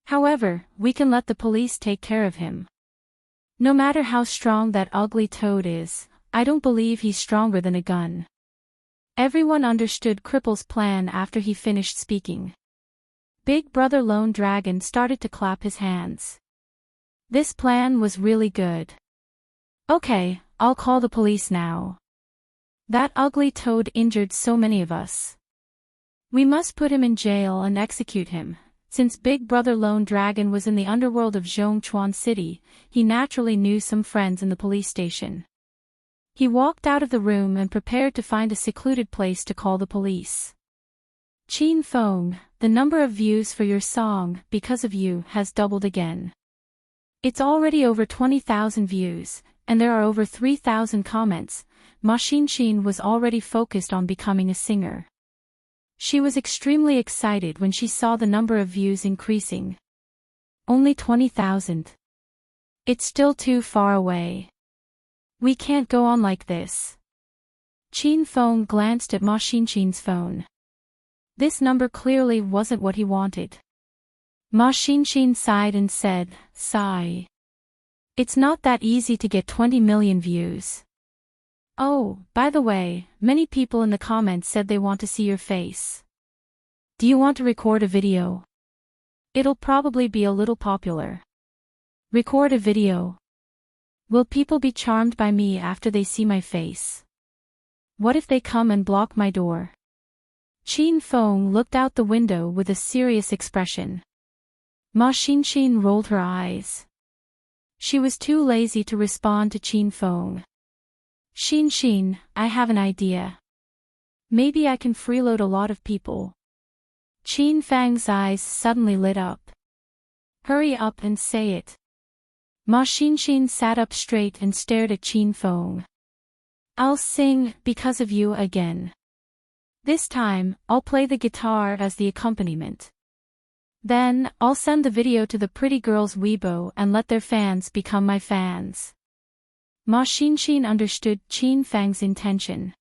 Speaker 1: However, we can let the police take care of him. No matter how strong that ugly toad is, I don't believe he's stronger than a gun. Everyone understood Cripple's plan after he finished speaking. Big Brother Lone Dragon started to clap his hands. This plan was really good. Okay, I'll call the police now. That ugly toad injured so many of us. We must put him in jail and execute him. Since Big Brother Lone Dragon was in the underworld of Zhongchuan City, he naturally knew some friends in the police station. He walked out of the room and prepared to find a secluded place to call the police. Qin Feng, the number of views for your song, Because of You, has doubled again. It's already over 20,000 views, and there are over 3,000 comments. Ma Xin was already focused on becoming a singer. She was extremely excited when she saw the number of views increasing. Only 20,000. It's still too far away. We can't go on like this. Qin Feng glanced at Ma Xinxin's phone. This number clearly wasn't what he wanted. Ma Xinxin sighed and said, Sigh. It's not that easy to get 20 million views. Oh, by the way, many people in the comments said they want to see your face. Do you want to record a video? It'll probably be a little popular. Record a video. Will people be charmed by me after they see my face? What if they come and block my door? Qin Feng looked out the window with a serious expression. Ma Xinxin rolled her eyes. She was too lazy to respond to Qin Feng. Xin, I have an idea. Maybe I can freeload a lot of people. Qin Feng's eyes suddenly lit up. Hurry up and say it. Ma Xinshin sat up straight and stared at Qin Feng. I'll sing Because of You again. This time, I'll play the guitar as the accompaniment. Then, I'll send the video to the pretty girls' Weibo and let their fans become my fans. Ma Xinshin understood Qin Feng's intention.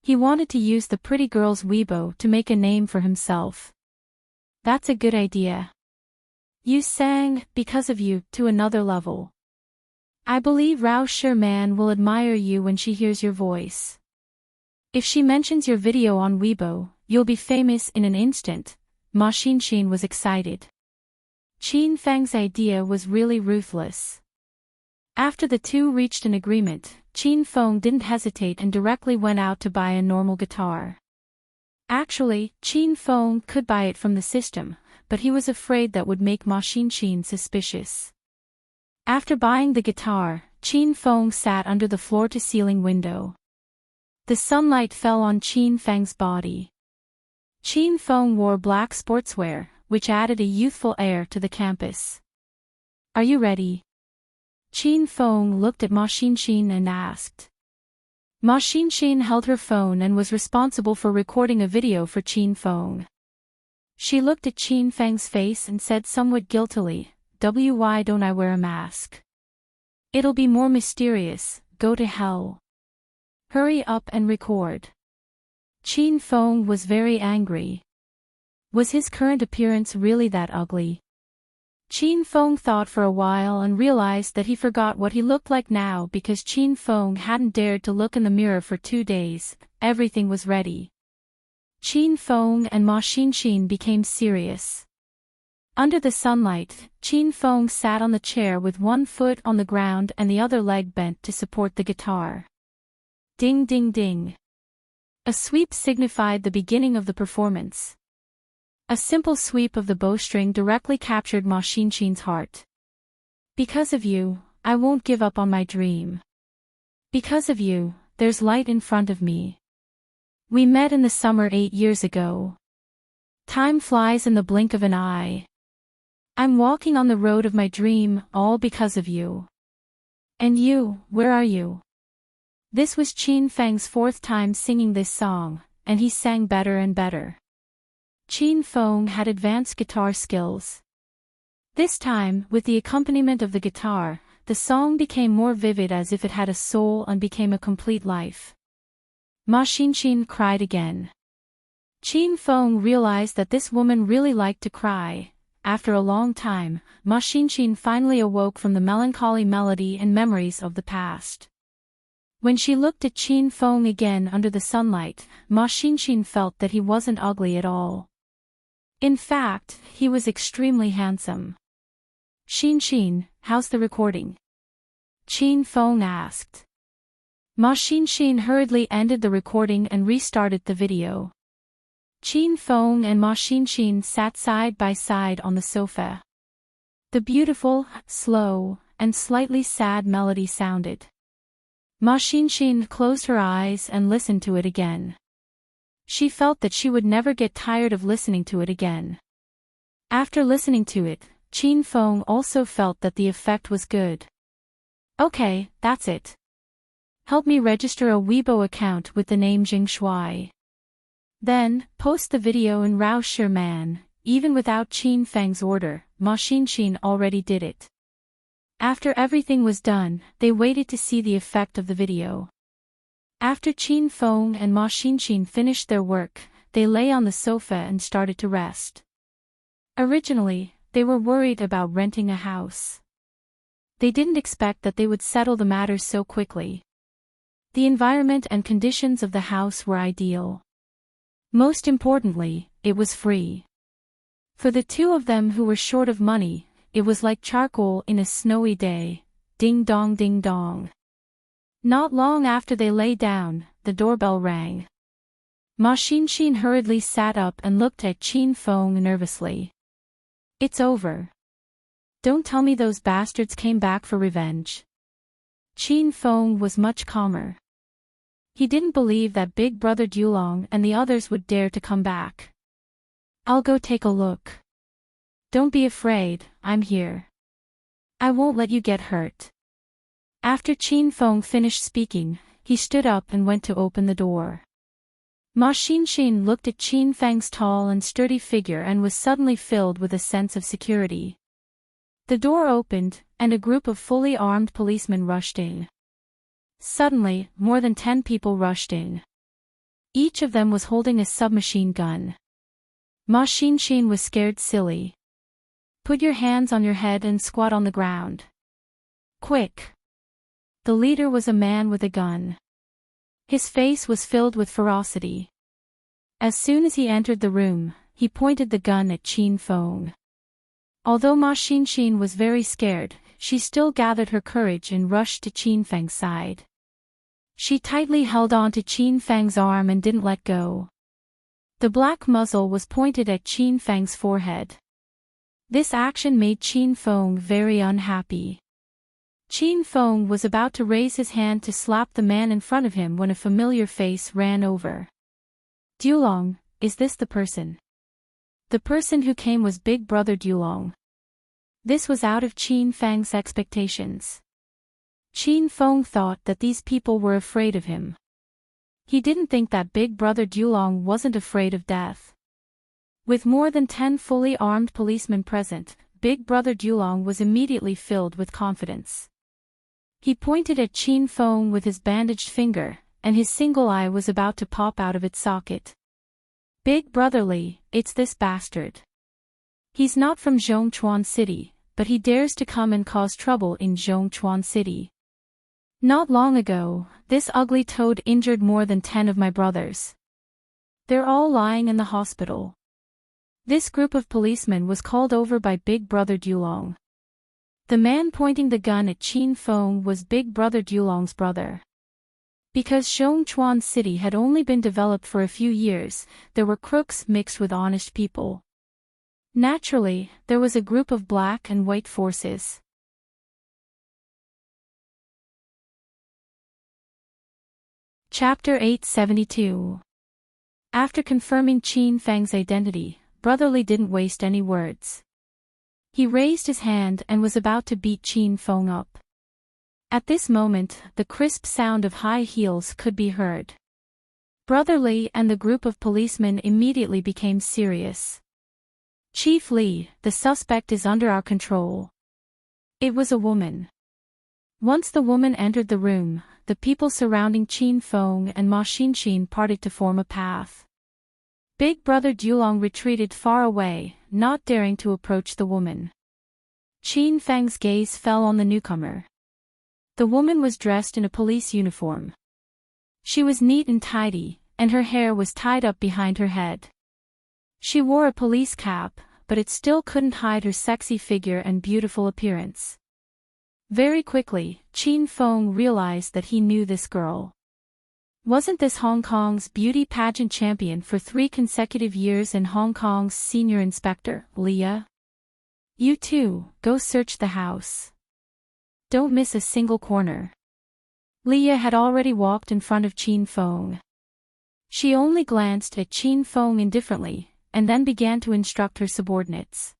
Speaker 1: He wanted to use the pretty girls' Weibo to make a name for himself. That's a good idea. You sang Because of You to another level. I believe Rao Sherman will admire you when she hears your voice. If she mentions your video on Weibo, you'll be famous in an instant. Ma Xinshin was excited. Qin Feng's idea was really ruthless. After the two reached an agreement, Qin Feng didn't hesitate and directly went out to buy a normal guitar. Actually, Qin Feng could buy it from the system, but he was afraid that would make Ma Xinshin suspicious. After buying the guitar, Qin Feng sat under the floor-to-ceiling window. The sunlight fell on Qin Feng's body. Qin Feng wore black sportswear, which added a youthful air to the campus. Are you ready? Qin Feng looked at Ma Xinshin and asked. Ma Xinshin held her phone and was responsible for recording a video for Qin Feng. She looked at Qin Feng's face and said somewhat guiltily, Why don't I wear a mask? It'll be more mysterious, go to hell. Hurry up and record. Qin Feng was very angry. Was his current appearance really that ugly? Qin Feng thought for a while and realized that he forgot what he looked like now because Qin Feng hadn't dared to look in the mirror for 2 days. Everything was ready. Qin Feng and Ma Xinshin became serious. Under the sunlight, Qin Feng sat on the chair with one foot on the ground and the other leg bent to support the guitar. Ding ding ding. A sweep signified the beginning of the performance. A simple sweep of the bowstring directly captured Ma Xinshin's heart. Because of you, I won't give up on my dream. Because of you, there's light in front of me. We met in the summer 8 years ago. Time flies in the blink of an eye. I'm walking on the road of my dream, all because of you. And you, where are you? This was Qin Feng's 4th time singing this song, and he sang better and better. Qin Feng had advanced guitar skills. This time, with the accompaniment of the guitar, the song became more vivid as if it had a soul and became a complete life. Ma Xinshin cried again. Qin Feng realized that this woman really liked to cry. After a long time, Ma Xinshin finally awoke from the melancholy melody and memories of the past. When she looked at Qin Feng again under the sunlight, Ma Xinshin felt that he wasn't ugly at all. In fact, he was extremely handsome. Xinshin, how's the recording? Qin Feng asked. Ma Xinshin hurriedly ended the recording and restarted the video. Qin Feng and Ma Xinshin sat side by side on the sofa. The beautiful, slow, and slightly sad melody sounded. Ma Xinshin closed her eyes and listened to it again. She felt that she would never get tired of listening to it again. After listening to it, Qin Feng also felt that the effect was good. Okay, that's it. Help me register a Weibo account with the name Jing Shui. Then, post the video in Rao Sherman. Even without Qin Feng's order, Ma Xinshin already did it. After everything was done, they waited to see the effect of the video. After Qin Feng and Ma Xinshin finished their work, they lay on the sofa and started to rest. Originally, they were worried about renting a house. They didn't expect that they would settle the matter so quickly. The environment and conditions of the house were ideal. Most importantly, it was free. For the two of them who were short of money, it was like charcoal in a snowy day. Ding dong ding dong. Not long after they lay down, the doorbell rang. Ma Xinshin hurriedly sat up and looked at Qin Feng nervously. It's over. Don't tell me those bastards came back for revenge. Qin Feng was much calmer. He didn't believe that Big Brother Dulong and the others would dare to come back. I'll go take a look. Don't be afraid, I'm here. I won't let you get hurt. After Qin Feng finished speaking, he stood up and went to open the door. Ma Xinxin looked at Qin Feng's tall and sturdy figure and was suddenly filled with a sense of security. The door opened, and a group of fully armed policemen rushed in. Suddenly, more than 10 people rushed in. Each of them was holding a submachine gun. Ma Xinxin was scared silly. Put your hands on your head and squat on the ground. Quick! The leader was a man with a gun. His face was filled with ferocity. As soon as he entered the room, he pointed the gun at Qin Feng. Although Ma Xinxin was very scared, she still gathered her courage and rushed to Qin Feng's side. She tightly held on to Qin Feng's arm and didn't let go. The black muzzle was pointed at Qin Feng's forehead. This action made Qin Feng very unhappy. Qin Feng was about to raise his hand to slap the man in front of him when a familiar face ran over. Dulong, is this the person? The person who came was Big Brother Dulong. This was out of Qin Feng's expectations. Qin Feng thought that these people were afraid of him. He didn't think that Big Brother Dulong wasn't afraid of death. With more than 10 fully armed policemen present, Big Brother Dulong was immediately filled with confidence. He pointed at Qin Feng with his bandaged finger, and his single eye was about to pop out of its socket. Big Brotherly, it's this bastard. He's not from Zhongchuan City, but he dares to come and cause trouble in Zhongchuan City. Not long ago, this ugly toad injured more than 10 of my brothers. They're all lying in the hospital. This group of policemen was called over by Big Brother Dulong. The man pointing the gun at Qin Feng was Big Brother Dulong's brother. Because Zhongchuan City had only been developed for a few years, there were crooks mixed with honest people. Naturally, there was a group of black and white forces. Chapter 872. After confirming Qin Feng's identity, Brotherly didn't waste any words. He raised his hand and was about to beat Qin Feng up. At this moment, the crisp sound of high heels could be heard. Brotherly and the group of policemen immediately became serious. Chief Li, the suspect is under our control. It was a woman. Once the woman entered the room, the people surrounding Qin Feng and Ma Xinxin parted to form a path. Big Brother Dulong retreated far away, not daring to approach the woman. Qin Feng's gaze fell on the newcomer. The woman was dressed in a police uniform. She was neat and tidy, and her hair was tied up behind her head. She wore a police cap, but it still couldn't hide her sexy figure and beautiful appearance. Very quickly, Qin Feng realized that he knew this girl. Wasn't this Hong Kong's beauty pageant champion for 3 consecutive years and Hong Kong's senior inspector, Leah? You too, go search the house. Don't miss a single corner. Leah had already walked in front of Qin Feng. She only glanced at Qin Feng indifferently, and then began to instruct her subordinates.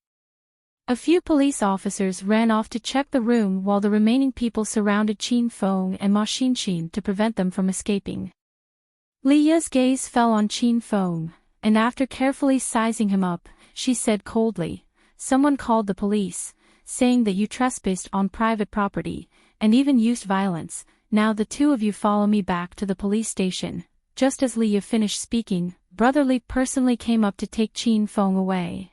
Speaker 1: A few police officers ran off to check the room while the remaining people surrounded Qin Feng and Ma Xinxin to prevent them from escaping. Leah's gaze fell on Qin Feng, and after carefully sizing him up, she said coldly, "Someone called the police, saying that you trespassed on private property, and even used violence. Now the two of you follow me back to the police station." Just as Leah finished speaking, Brotherly personally came up to take Qin Feng away.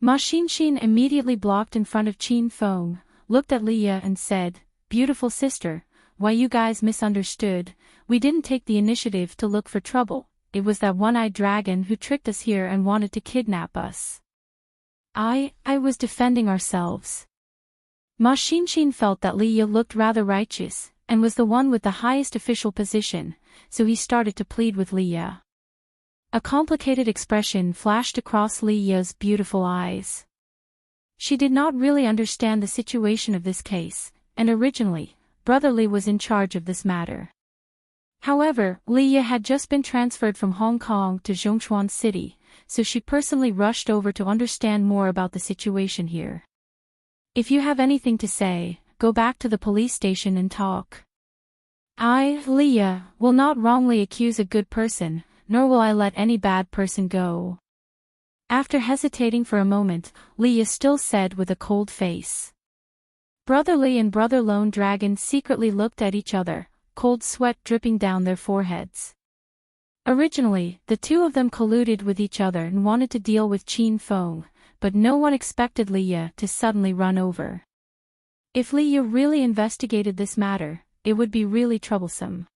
Speaker 1: Ma Xinxin immediately blocked in front of Qin Feng, looked at Leah and said, "Beautiful sister, why you guys misunderstood, we didn't take the initiative to look for trouble, it was that one-eyed dragon who tricked us here and wanted to kidnap us. I was defending ourselves." Ma Xinxin felt that Leah looked rather righteous, and was the one with the highest official position, so he started to plead with Leah. A complicated expression flashed across Leah's beautiful eyes. She did not really understand the situation of this case, and originally, Brotherly was in charge of this matter. However, Leah had just been transferred from Hong Kong to Zhongchuan City, so she personally rushed over to understand more about the situation here. If you have anything to say, go back to the police station and talk. I, Leah, will not wrongly accuse a good person, nor will I let any bad person go. After hesitating for a moment, Leah still said with a cold face. Brotherly and Brother Lone Dragon secretly looked at each other, cold sweat dripping down their foreheads. Originally, the two of them colluded with each other and wanted to deal with Qin Feng, but no one expected Leah to suddenly run over. If Leah really investigated this matter, it would be really troublesome.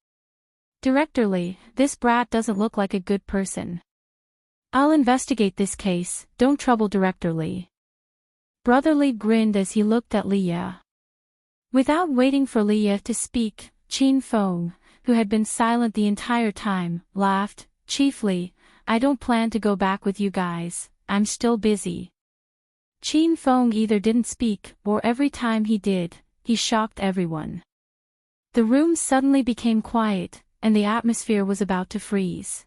Speaker 1: Director Lee, this brat doesn't look like a good person. I'll investigate this case, don't trouble Director Lee. Brother Lee grinned as he looked at Leah. Without waiting for Leah to speak, Qin Feng, who had been silent the entire time, laughed. Chief Lee, I don't plan to go back with you guys, I'm still busy. Qin Feng either didn't speak, or every time he did, he shocked everyone. The room suddenly became quiet, and the atmosphere was about to freeze.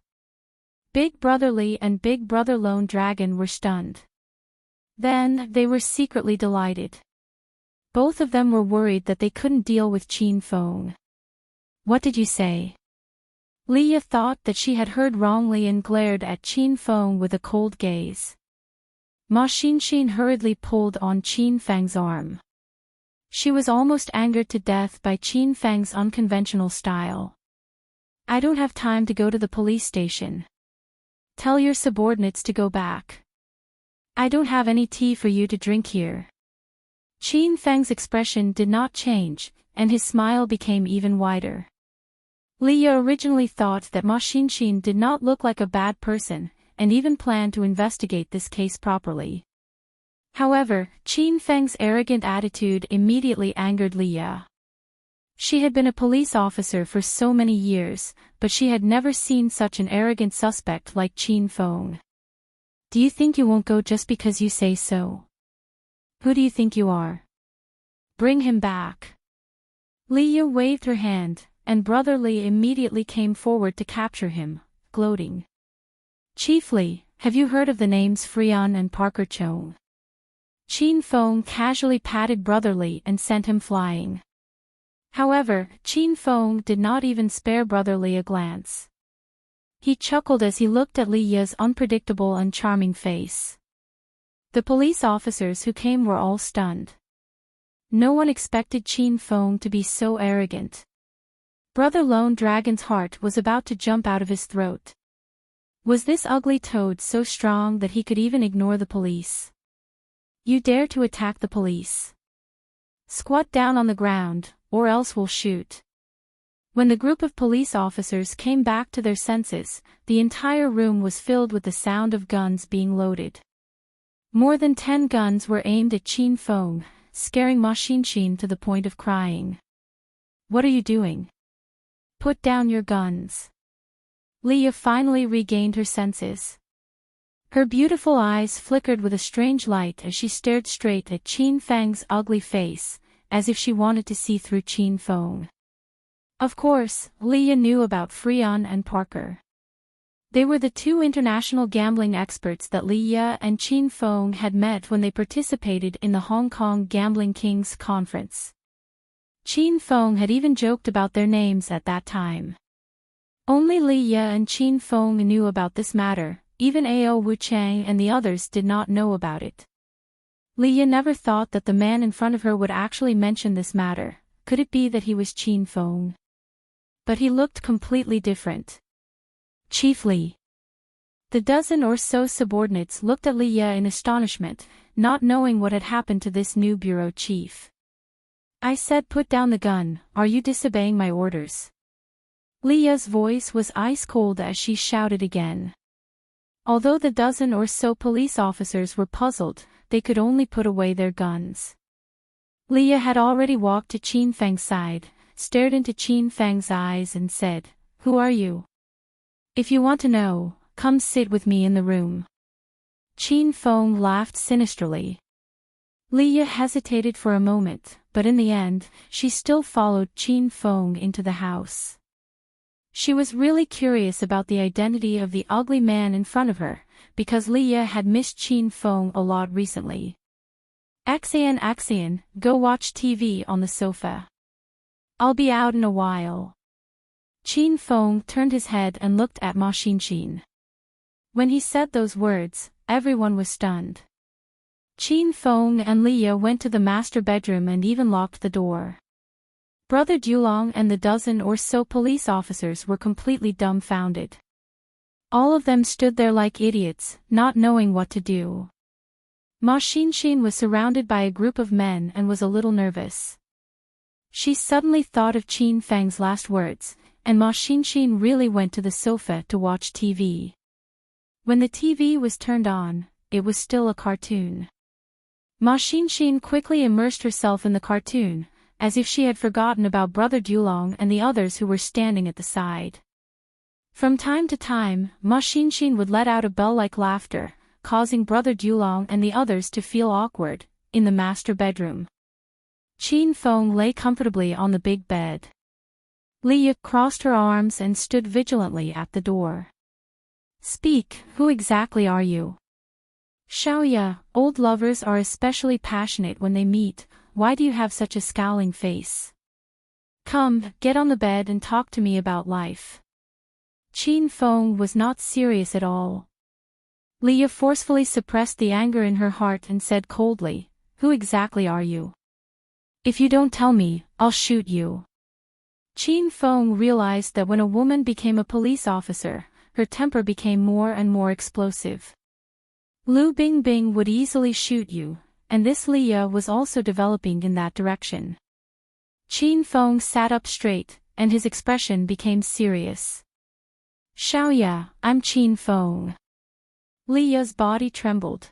Speaker 1: Big Brother Lee and Big Brother Lone Dragon were stunned. Then, they were secretly delighted. Both of them were worried that they couldn't deal with Qin Feng. What did you say? Leah thought that she had heard wrongly and glared at Qin Feng with a cold gaze. Ma Xinxin hurriedly pulled on Qin Feng's arm. She was almost angered to death by Qin Feng's unconventional style. I don't have time to go to the police station. Tell your subordinates to go back. I don't have any tea for you to drink here. Qin Feng's expression did not change, and his smile became even wider. Leah originally thought that Ma Xinxin did not look like a bad person, and even planned to investigate this case properly. However, Qin Feng's arrogant attitude immediately angered Leah. She had been a police officer for so many years, but she had never seen such an arrogant suspect like Qin Feng. Do you think you won't go just because you say so? Who do you think you are? Bring him back. Leah waved her hand, and Brother Lee immediately came forward to capture him, gloating. Chief Lee, have you heard of the names Freon and Parker Chong? Qin Feng casually patted Brother Lee and sent him flying. However, Qin Feng did not even spare Brother Lee a glance. He chuckled as he looked at Leah's unpredictable and charming face. The police officers who came were all stunned. No one expected Qin Feng to be so arrogant. Brother Lone Dragon's heart was about to jump out of his throat. Was this ugly toad so strong that he could even ignore the police? You dare to attack the police? Squat down on the ground, or else we'll shoot. When the group of police officers came back to their senses, the entire room was filled with the sound of guns being loaded. More than 10 guns were aimed at Qin Feng, scaring Ma Xinxin to the point of crying. What are you doing? Put down your guns. Leah finally regained her senses. Her beautiful eyes flickered with a strange light as she stared straight at Qin Feng's ugly face, as if she wanted to see through Qin Feng. Of course, Leah knew about Freon and Parker. They were the two international gambling experts that Leah and Qin Feng had met when they participated in the Hong Kong Gambling Kings conference. Qin Feng had even joked about their names at that time. Only Leah and Qin Feng knew about this matter, even Ao Wu Chang and the others did not know about it. Leah never thought that the man in front of her would actually mention this matter. Could it be that he was Qin Feng? But he looked completely different. Chief Lee. The dozen or so subordinates looked at Leah in astonishment, not knowing what had happened to this new bureau chief. I said put down the gun, are you disobeying my orders? Leah's voice was ice cold as she shouted again. Although the dozen or so police officers were puzzled, they could only put away their guns. Leah had already walked to Qin Feng's side, stared into Qin Feng's eyes and said, Who are you? If you want to know, come sit with me in the room. Qin Feng laughed sinisterly. Leah hesitated for a moment, but in the end, she still followed Qin Feng into the house. She was really curious about the identity of the ugly man in front of her, because Leah had missed Qin Feng a lot recently. Axian, go watch TV on the sofa. I'll be out in a while. Qin Feng turned his head and looked at Ma Xin. When he said those words, everyone was stunned. Qin Feng and Leah went to the master bedroom and even locked the door. Brother Dulong and the dozen or so police officers were completely dumbfounded. All of them stood there like idiots, not knowing what to do. Ma Xin was surrounded by a group of men and was a little nervous. She suddenly thought of Qin Feng's last words, and Ma Xin really went to the sofa to watch TV. When the TV was turned on, it was still a cartoon. Ma Xin quickly immersed herself in the cartoon, as if she had forgotten about Brother Dulong and the others who were standing at the side. From time to time, Ma Xin would let out a bell-like laughter, causing Brother Dulong and the others to feel awkward, in the master bedroom. Qin Feng lay comfortably on the big bed. Leah crossed her arms and stood vigilantly at the door. Speak, who exactly are you? Xiaoya, old lovers are especially passionate when they meet. Why do you have such a scowling face? Come, get on the bed and talk to me about life. Qin Feng was not serious at all. Leah forcefully suppressed the anger in her heart and said coldly, who exactly are you? If you don't tell me, I'll shoot you. Qin Feng realized that when a woman became a police officer, her temper became more and more explosive. Lu Bingbing would easily shoot you, and this Leah was also developing in that direction. Qin Feng sat up straight, and his expression became serious. Xiaoya, I'm Qin Feng. Leah's body trembled.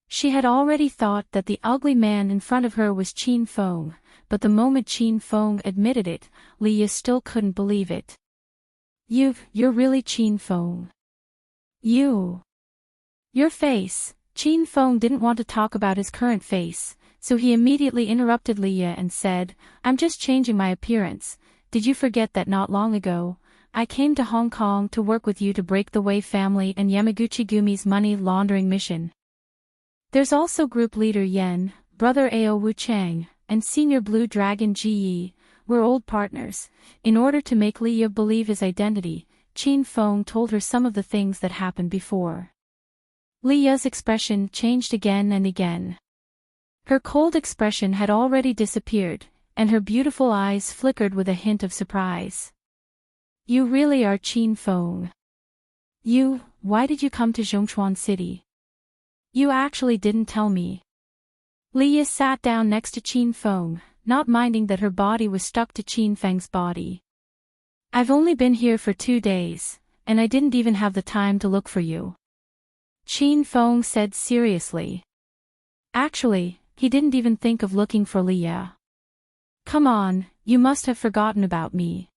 Speaker 1: She had already thought that the ugly man in front of her was Qin Feng, but the moment Qin Feng admitted it, Leah still couldn't believe it. You're really Qin Feng. Your face. Qin Feng didn't want to talk about his current face, so he immediately interrupted Leah and said, I'm just changing my appearance. Did you forget that not long ago, I came to Hong Kong to work with you to break the Wei family and Yamaguchi Gumi's money laundering mission? There's also group leader Yen, brother Ao Wu Chang, and senior Blue Dragon Ji Yi. We're old partners. In order to make Leah believe his identity, Qin Feng told her some of the things that happened before. Leah's expression changed again and again. Her cold expression had already disappeared, and her beautiful eyes flickered with a hint of surprise. You really are Qin Feng. Why did you come to Zhongchuan City? You actually didn't tell me. Leah sat down next to Qin Feng, not minding that her body was stuck to Qin Feng's body. I've only been here for 2 days, and I didn't even have the time to look for you. Qin Feng said seriously. Actually, he didn't even think of looking for Leah. Come on, you must have forgotten about me.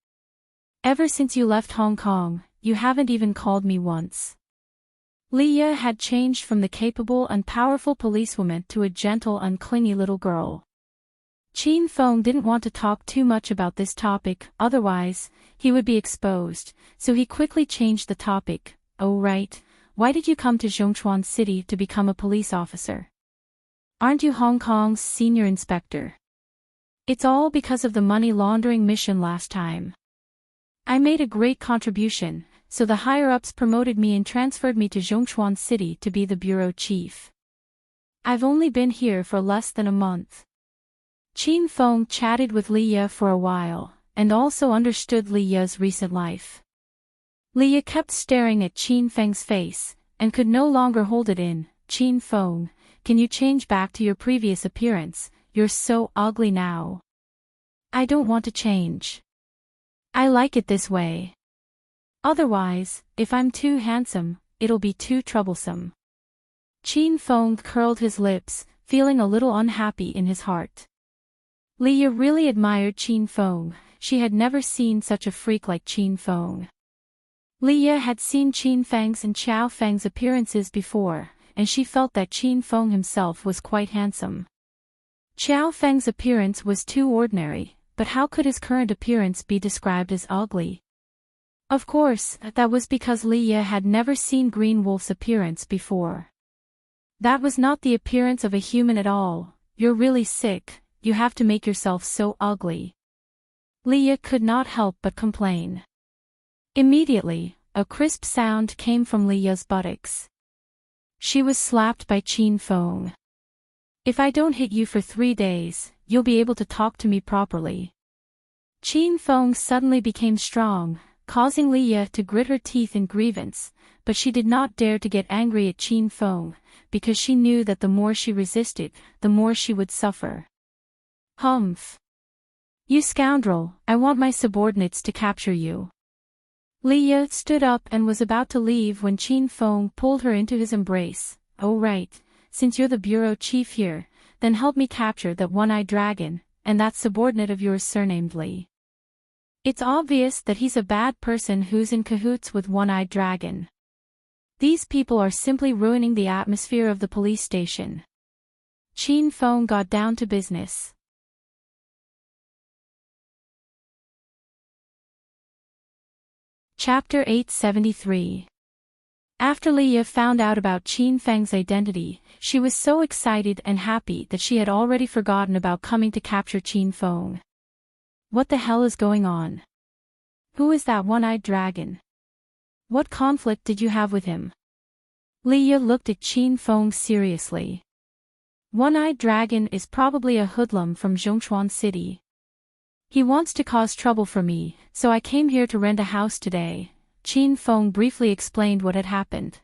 Speaker 1: Ever since you left Hong Kong, you haven't even called me once. Leah had changed from the capable and powerful policewoman to a gentle and clingy little girl. Qin Feng didn't want to talk too much about this topic, otherwise, he would be exposed, so he quickly changed the topic. Oh right. Why did you come to Zhongchuan City to become a police officer? Aren't you Hong Kong's senior inspector? It's all because of the money laundering mission last time. I made a great contribution, so the higher-ups promoted me and transferred me to Zhongchuan City to be the bureau chief. I've only been here for less than a month. Qin Feng chatted with Leah for a while, and also understood Leah's recent life. Leah kept staring at Qin Feng's face, and could no longer hold it in. Qin Feng, can you change back to your previous appearance? You're so ugly now. I don't want to change. I like it this way. Otherwise, if I'm too handsome, it'll be too troublesome. Qin Feng curled his lips, feeling a little unhappy in his heart. Leah really admired Qin Feng. She had never seen such a freak like Qin Feng. Leah had seen Qin Feng's and Qiao Feng's appearances before, and she felt that Qin Feng himself was quite handsome. Qiao Feng's appearance was too ordinary, but how could his current appearance be described as ugly? Of course, that was because Leah had never seen Green Wolf's appearance before. That was not the appearance of a human at all. You're really sick, you have to make yourself so ugly. Leah could not help but complain. Immediately, a crisp sound came from Leah's buttocks. She was slapped by Qin Feng. If I don't hit you for 3 days, you'll be able to talk to me properly. Qin Feng suddenly became strong, causing Leah to grit her teeth in grievance, but she did not dare to get angry at Qin Feng, because she knew that the more she resisted, the more she would suffer. Humph! You scoundrel, I want my subordinates to capture you. Leah stood up and was about to leave when Qin Feng pulled her into his embrace. Oh right, since you're the bureau chief here, then help me capture that one-eyed dragon, and that subordinate of yours surnamed Li. It's obvious that he's a bad person who's in cahoots with One-Eyed Dragon. These people are simply ruining the atmosphere of the police station. Qin Feng got down to business. Chapter 873. After Leah found out about Qin Feng's identity, she was so excited and happy that she had already forgotten about coming to capture Qin Feng. What the hell is going on? Who is that one-eyed dragon? What conflict did you have with him? Leah looked at Qin Feng seriously. One-eyed dragon is probably a hoodlum from Zhongchuan City. He wants to cause trouble for me, so I came here to rent a house today. Qin Feng briefly explained what had happened.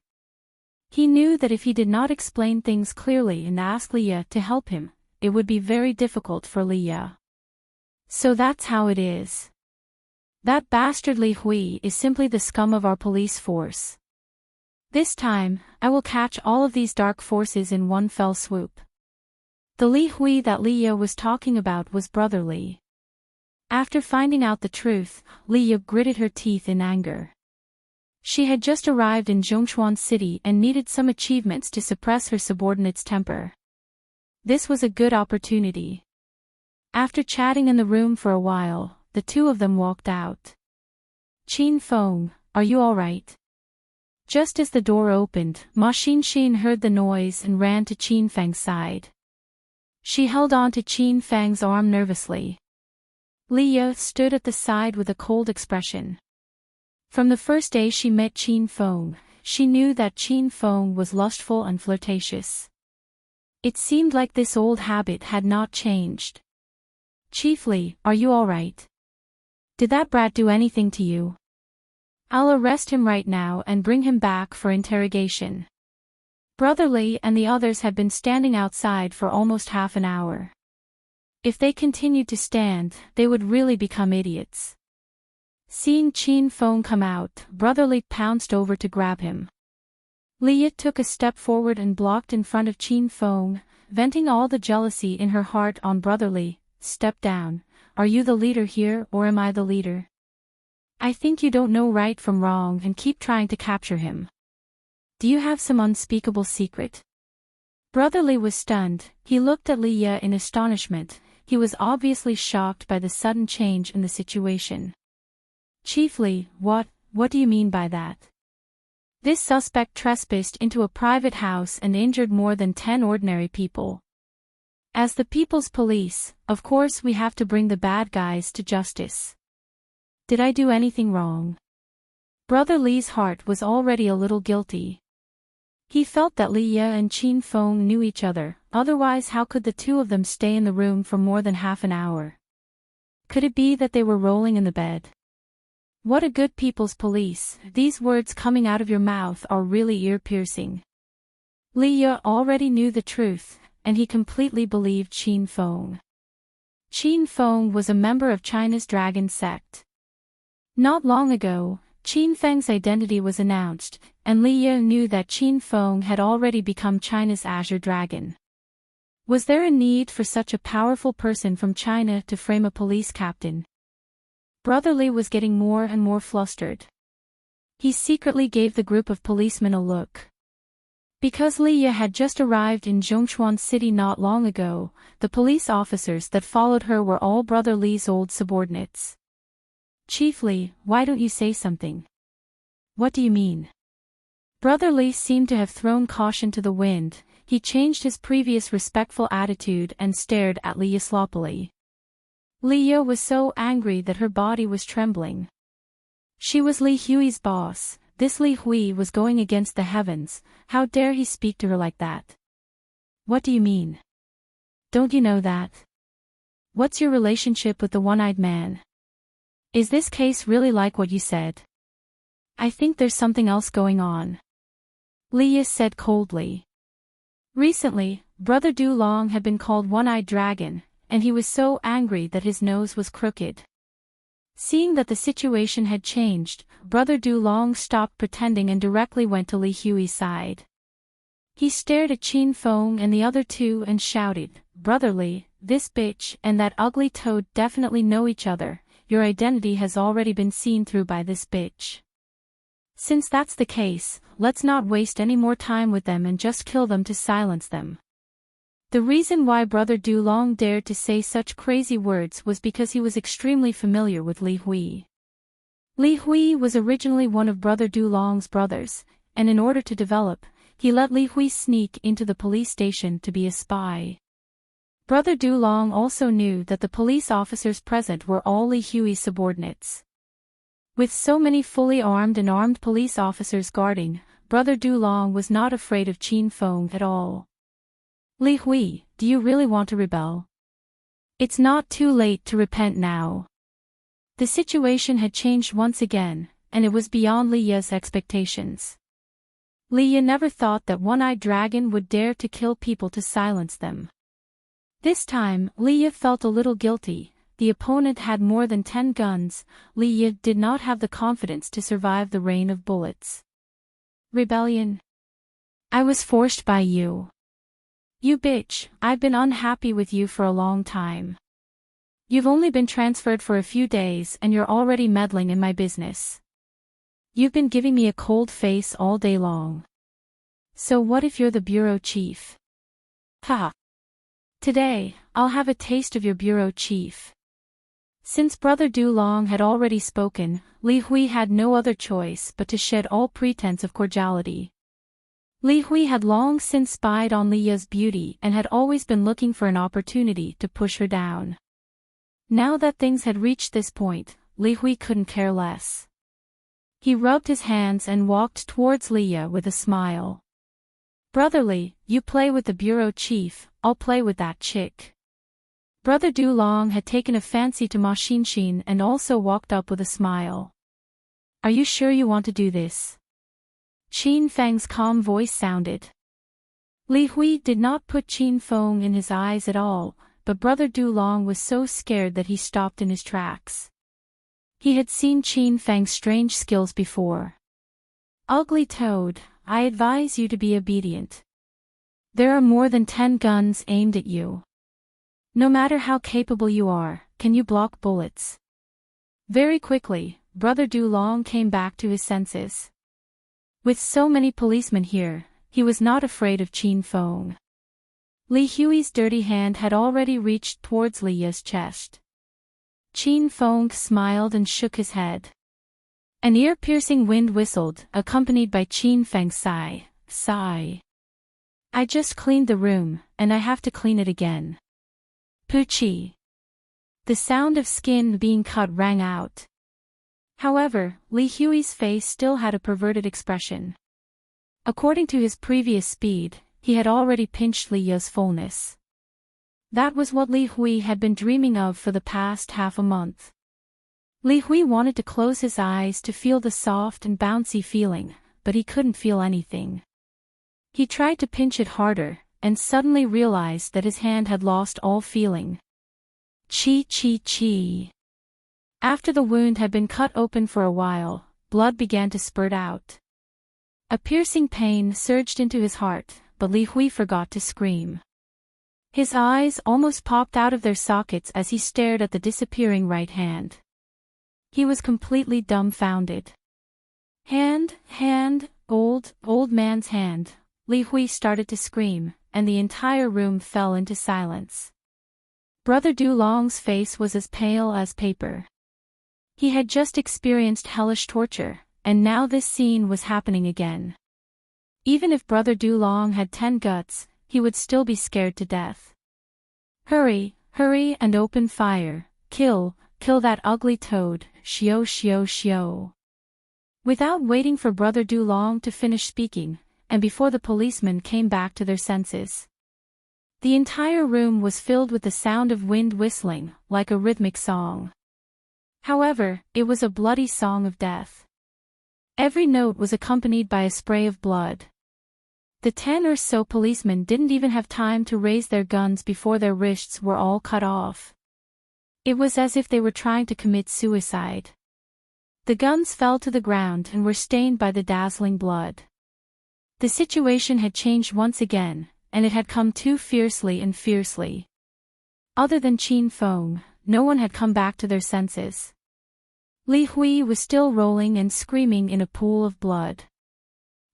Speaker 1: He knew that if he did not explain things clearly and ask Leah to help him, it would be very difficult for Leah. So that's how it is. That bastard Li Hui is simply the scum of our police force. This time, I will catch all of these dark forces in one fell swoop. The Li Hui that Leah was talking about was Brother Li. After finding out the truth, Leah gritted her teeth in anger. She had just arrived in Zhongchuan City and needed some achievements to suppress her subordinate's temper. This was a good opportunity. After chatting in the room for a while, the two of them walked out. Qin Feng, are you all right? Just as the door opened, Ma Xinxin heard the noise and ran to Qin Feng's side. She held on to Qin Feng's arm nervously. Leah stood at the side with a cold expression. From the first day she met Qin Feng, she knew that Qin Feng was lustful and flirtatious. It seemed like this old habit had not changed. Chiefly, are you all right? Did that brat do anything to you? I'll arrest him right now and bring him back for interrogation. Brother Li and the others had been standing outside for almost half an hour. If they continued to stand, they would really become idiots. Seeing Qin Feng come out, Brother Li pounced over to grab him. Leah took a step forward and blocked in front of Qin Feng, venting all the jealousy in her heart on Brother Li. Step down. Are you the leader here or am I the leader? I think you don't know right from wrong and keep trying to capture him. Do you have some unspeakable secret? Brother Li was stunned. He looked at Leah in astonishment. He was obviously shocked by the sudden change in the situation. Chiefly, what do you mean by that? This suspect trespassed into a private house and injured more than 10 ordinary people. As the people's police, of course we have to bring the bad guys to justice. Did I do anything wrong? Brother Li's heart was already a little guilty. He felt that Leah and Qin Feng knew each other, otherwise how could the two of them stay in the room for more than half an hour? Could it be that they were rolling in the bed? What a good people's police, these words coming out of your mouth are really ear-piercing. Leah already knew the truth, and he completely believed Qin Feng. Qin Feng was a member of China's dragon sect. Not long ago, Qin Feng's identity was announced, and Leah knew that Qin Feng had already become China's Azure Dragon. Was there a need for such a powerful person from China to frame a police captain? Brother Li was getting more and more flustered. He secretly gave the group of policemen a look. Because Leah had just arrived in Zhongchuan City not long ago, the police officers that followed her were all Brother Li's old subordinates. Chiefly, why don't you say something? What do you mean? Brother Li seemed to have thrown caution to the wind. he changed his previous respectful attitude and stared at Leah sloppily. Leah was so angry that her body was trembling. She was Li Hui's boss. This Li Hui was going against the heavens. How dare he speak to her like that? What do you mean? Don't you know that? What's your relationship with the one-eyed man? Is this case really like what you said? I think there's something else going on. Leah said coldly. Recently, Brother Du Long had been called One-Eyed Dragon, and he was so angry that his nose was crooked. Seeing that the situation had changed, Brother Du Long stopped pretending and directly went to Li Hui's side. He stared at Qin Feng and the other two and shouted, "Brother Li, this bitch and that ugly toad definitely know each other. Your identity has already been seen through by this bitch. Since that's the case, let's not waste any more time with them and just kill them to silence them." The reason why Brother Du Long dared to say such crazy words was because he was extremely familiar with Li Hui. Li Hui was originally one of Brother Du Long's brothers, and in order to develop, he let Li Hui sneak into the police station to be a spy. Brother Du Long also knew that the police officers present were all Li Hui's subordinates. With so many fully armed and armed police officers guarding, Brother Du Long was not afraid of Qin Feng at all. Li Hui, do you really want to rebel? It's not too late to repent now. The situation had changed once again, and it was beyond Leah's expectations. Leah never thought that One-Eyed Dragon would dare to kill people to silence them. This time, Leah felt a little guilty. The opponent had more than 10 guns. Leah did not have the confidence to survive the rain of bullets. Rebellion? I was forced by you. You bitch, I've been unhappy with you for a long time. You've only been transferred for a few days and you're already meddling in my business. You've been giving me a cold face all day long. So what if you're the bureau chief? Ha! Today, I'll have a taste of your bureau chief. Since Brother Du Long had already spoken, Li Hui had no other choice but to shed all pretense of cordiality. Li Hui had long since spied on Leah's beauty and had always been looking for an opportunity to push her down. Now that things had reached this point, Li Hui couldn't care less. He rubbed his hands and walked towards Leah with a smile. Brotherly, you play with the bureau chief, I'll play with that chick. Brother Du Long had taken a fancy to Ma Xinxin and also walked up with a smile. Are you sure you want to do this? Qin Feng's calm voice sounded. Li Hui did not put Qin Feng in his eyes at all, but Brother Du Long was so scared that he stopped in his tracks. He had seen Qin Feng's strange skills before. Ugly toad, I advise you to be obedient. There are more than 10 guns aimed at you. No matter how capable you are, can you block bullets? Very quickly, Brother Du Long came back to his senses. With so many policemen here, he was not afraid of Qin Feng. Li Hui's dirty hand had already reached towards Leah's chest. Qin Feng smiled and shook his head. An ear-piercing wind whistled, accompanied by Qin Feng's sigh. Sigh. I just cleaned the room, and I have to clean it again. Poochie. The sound of skin being cut rang out. However, Li Hui's face still had a perverted expression. According to his previous speed, he had already pinched Leah's fullness. That was what Li Hui had been dreaming of for the past half a month. Li Hui wanted to close his eyes to feel the soft and bouncy feeling, but he couldn't feel anything. He tried to pinch it harder, and suddenly realized that his hand had lost all feeling. Chi chi chi. After the wound had been cut open for a while, blood began to spurt out. A piercing pain surged into his heart, but Li Hui forgot to scream. His eyes almost popped out of their sockets as he stared at the disappearing right hand. He was completely dumbfounded. Hand, old man's hand. Li Hui started to scream, and the entire room fell into silence. Brother Du Long's face was as pale as paper. He had just experienced hellish torture, and now this scene was happening again. Even if Brother Du Long had 10 guts, he would still be scared to death. Hurry, hurry and open fire, kill that ugly toad, shio shio shio. Without waiting for Brother Dulong to finish speaking, and before the policemen came back to their senses, the entire room was filled with the sound of wind whistling, like a rhythmic song. However, it was a bloody song of death. Every note was accompanied by a spray of blood. The 10 or so policemen didn't even have time to raise their guns before their wrists were all cut off. It was as if they were trying to commit suicide. The guns fell to the ground and were stained by the dazzling blood. The situation had changed once again, and it had come too fiercely and fiercely. Other than Qin Feng, no one had come back to their senses. Li Hui was still rolling and screaming in a pool of blood.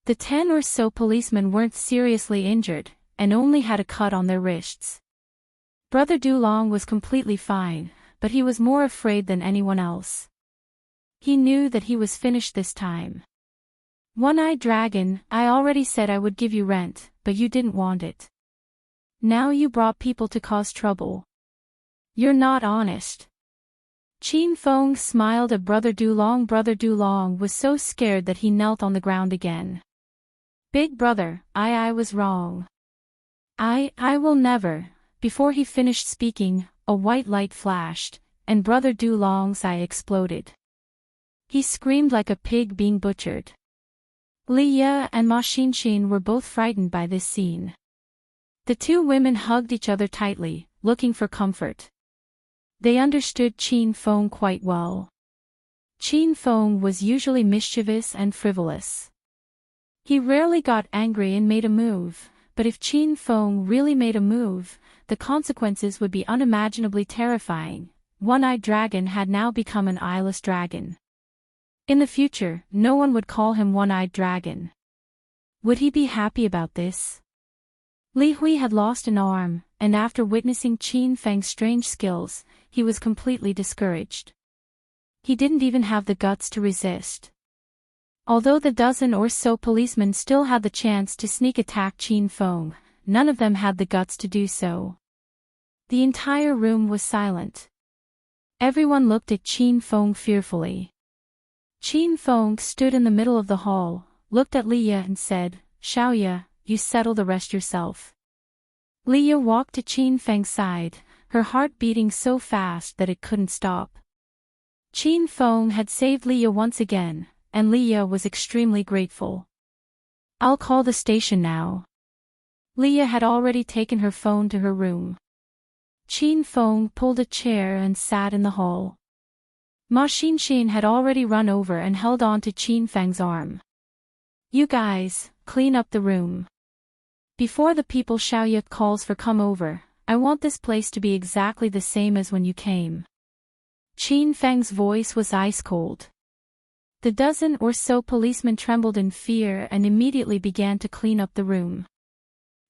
Speaker 1: The 10 or so policemen weren't seriously injured, and only had a cut on their wrists. Brother Dulong was completely fine, but he was more afraid than anyone else. He knew that he was finished this time. One-eyed dragon, I already said I would give you rent, but you didn't want it. Now you brought people to cause trouble. You're not honest. Qin Feng smiled at Brother Dulong. Brother Dulong was so scared that he knelt on the ground again. Big brother, I was wrong. I will never. Before he finished speaking, a white light flashed, and Brother Dulong's eye exploded. He screamed like a pig being butchered. Li Ye and Ma Xinshin were both frightened by this scene. The two women hugged each other tightly, looking for comfort. They understood Qin Feng quite well. Qin Feng was usually mischievous and frivolous. He rarely got angry and made a move, but if Qin Feng really made a move, the consequences would be unimaginably terrifying. One-eyed dragon had now become an eyeless dragon. In the future, no one would call him One-eyed Dragon. Would he be happy about this? Li Hui had lost an arm, and after witnessing Qin Feng's strange skills, he was completely discouraged. He didn't even have the guts to resist. Although the dozen or so policemen still had the chance to sneak attack Qin Feng, none of them had the guts to do so. The entire room was silent. Everyone looked at Qin Feng fearfully. Qin Feng stood in the middle of the hall, looked at Li Ye and said, Xiaoye, you settle the rest yourself. Li Ye walked to Qin Feng's side, her heart beating so fast that it couldn't stop. Qin Feng had saved Li Ye once again, and Li Ye was extremely grateful. I'll call the station now. Li Ye had already taken her phone to her room. Qin Feng pulled a chair and sat in the hall. Ma Xinshin had already run over and held on to Qin Feng's arm. You guys, clean up the room. Before the people Xiaoye calls for come over, I want this place to be exactly the same as when you came. Qin Feng's voice was ice cold. The dozen or so policemen trembled in fear and immediately began to clean up the room.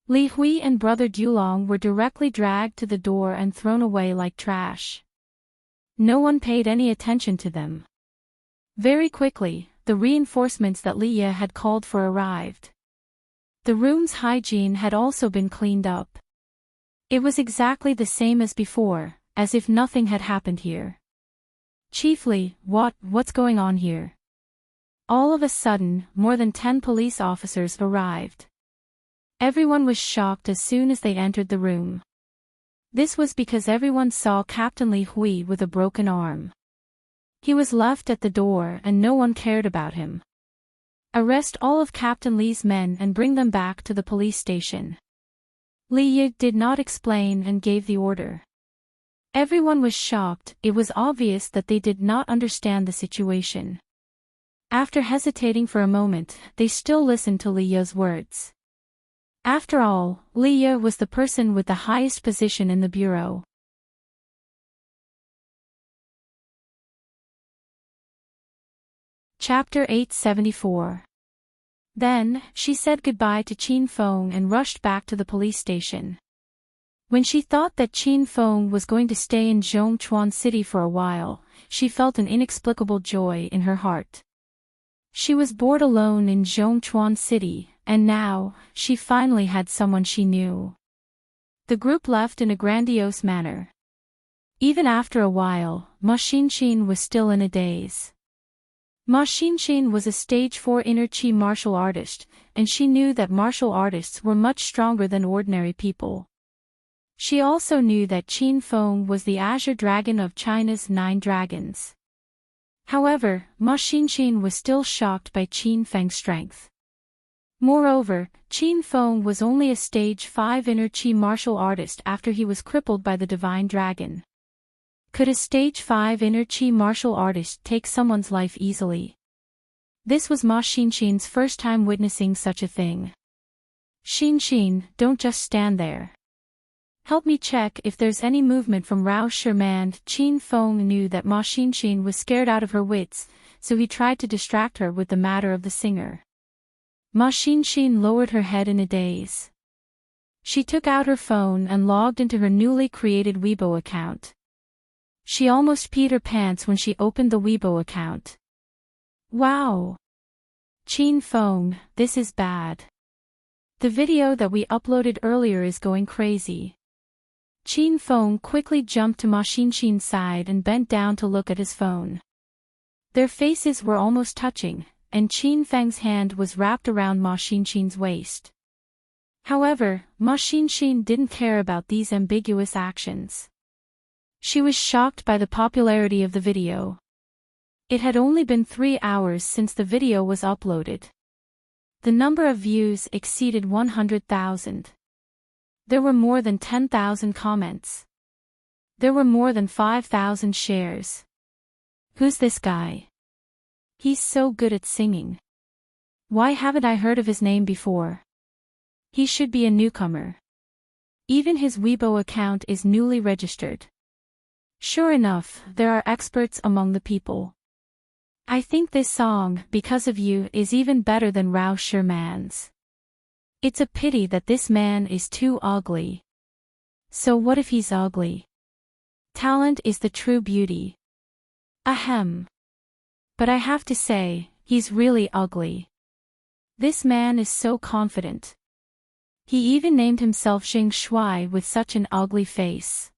Speaker 1: Li Hui and Brother Dulong were directly dragged to the door and thrown away like trash. No one paid any attention to them. Very quickly, the reinforcements that Li Ye had called for arrived. The room's hygiene had also been cleaned up. It was exactly the same as before, as if nothing had happened here. Chiefly, what's going on here? All of a sudden, more than 10 police officers arrived. Everyone was shocked as soon as they entered the room. This was because everyone saw Captain Li Hui with a broken arm. He was left at the door and no one cared about him. Arrest all of Captain Li's men and bring them back to the police station. Li Ye did not explain and gave the order. Everyone was shocked. It was obvious that they did not understand the situation. After hesitating for a moment, they still listened to Li Ye's words. After all, Li Ye was the person with the highest position in the bureau. Chapter 874. Then, she said goodbye to Qin Feng and rushed back to the police station. When she thought that Qin Feng was going to stay in Zhongchuan City for a while, she felt an inexplicable joy in her heart. She was bored alone in Zhongchuan City, and now, she finally had someone she knew. The group left in a grandiose manner. Even after a while, Ma Xinshin was still in a daze. Ma Xinshin was a stage 4 inner chi martial artist, and she knew that martial artists were much stronger than ordinary people. She also knew that Qin Feng was the Azure Dragon of China's 9 dragons. However, Ma Xinshin was still shocked by Qin Feng's strength. Moreover, Qin Feng was only a stage 5 inner chi martial artist after he was crippled by the divine dragon. Could a stage 5 inner chi martial artist take someone's life easily? This was Ma Xinshin's first time witnessing such a thing. Xinshin, don't just stand there. Help me check if there's any movement from Rao Sherman. Qin Feng knew that Ma Xinshin was scared out of her wits, so he tried to distract her with the matter of the singer. Ma Xinshin lowered her head in a daze. She took out her phone and logged into her newly created Weibo account. She almost peed her pants when she opened the Weibo account. Wow! Qin Feng, this is bad. The video that we uploaded earlier is going crazy. Qin Feng quickly jumped to Ma Xinshin's side and bent down to look at his phone. Their faces were almost touching, and Qin Feng's hand was wrapped around Ma Xinshin's waist. However, Ma Xinshin didn't care about these ambiguous actions. She was shocked by the popularity of the video. It had only been 3 hours since the video was uploaded. The number of views exceeded 100,000. There were more than 10,000 comments. There were more than 5,000 shares. Who's this guy? He's so good at singing. Why haven't I heard of his name before? He should be a newcomer. Even his Weibo account is newly registered. Sure enough, there are experts among the people. I think this song, Because of You, is even better than Rao Sherman's. It's a pity that this man is too ugly. So what if he's ugly? Talent is the true beauty. Ahem. But I have to say, he's really ugly. This man is so confident. He even named himself Xing Shui with such an ugly face.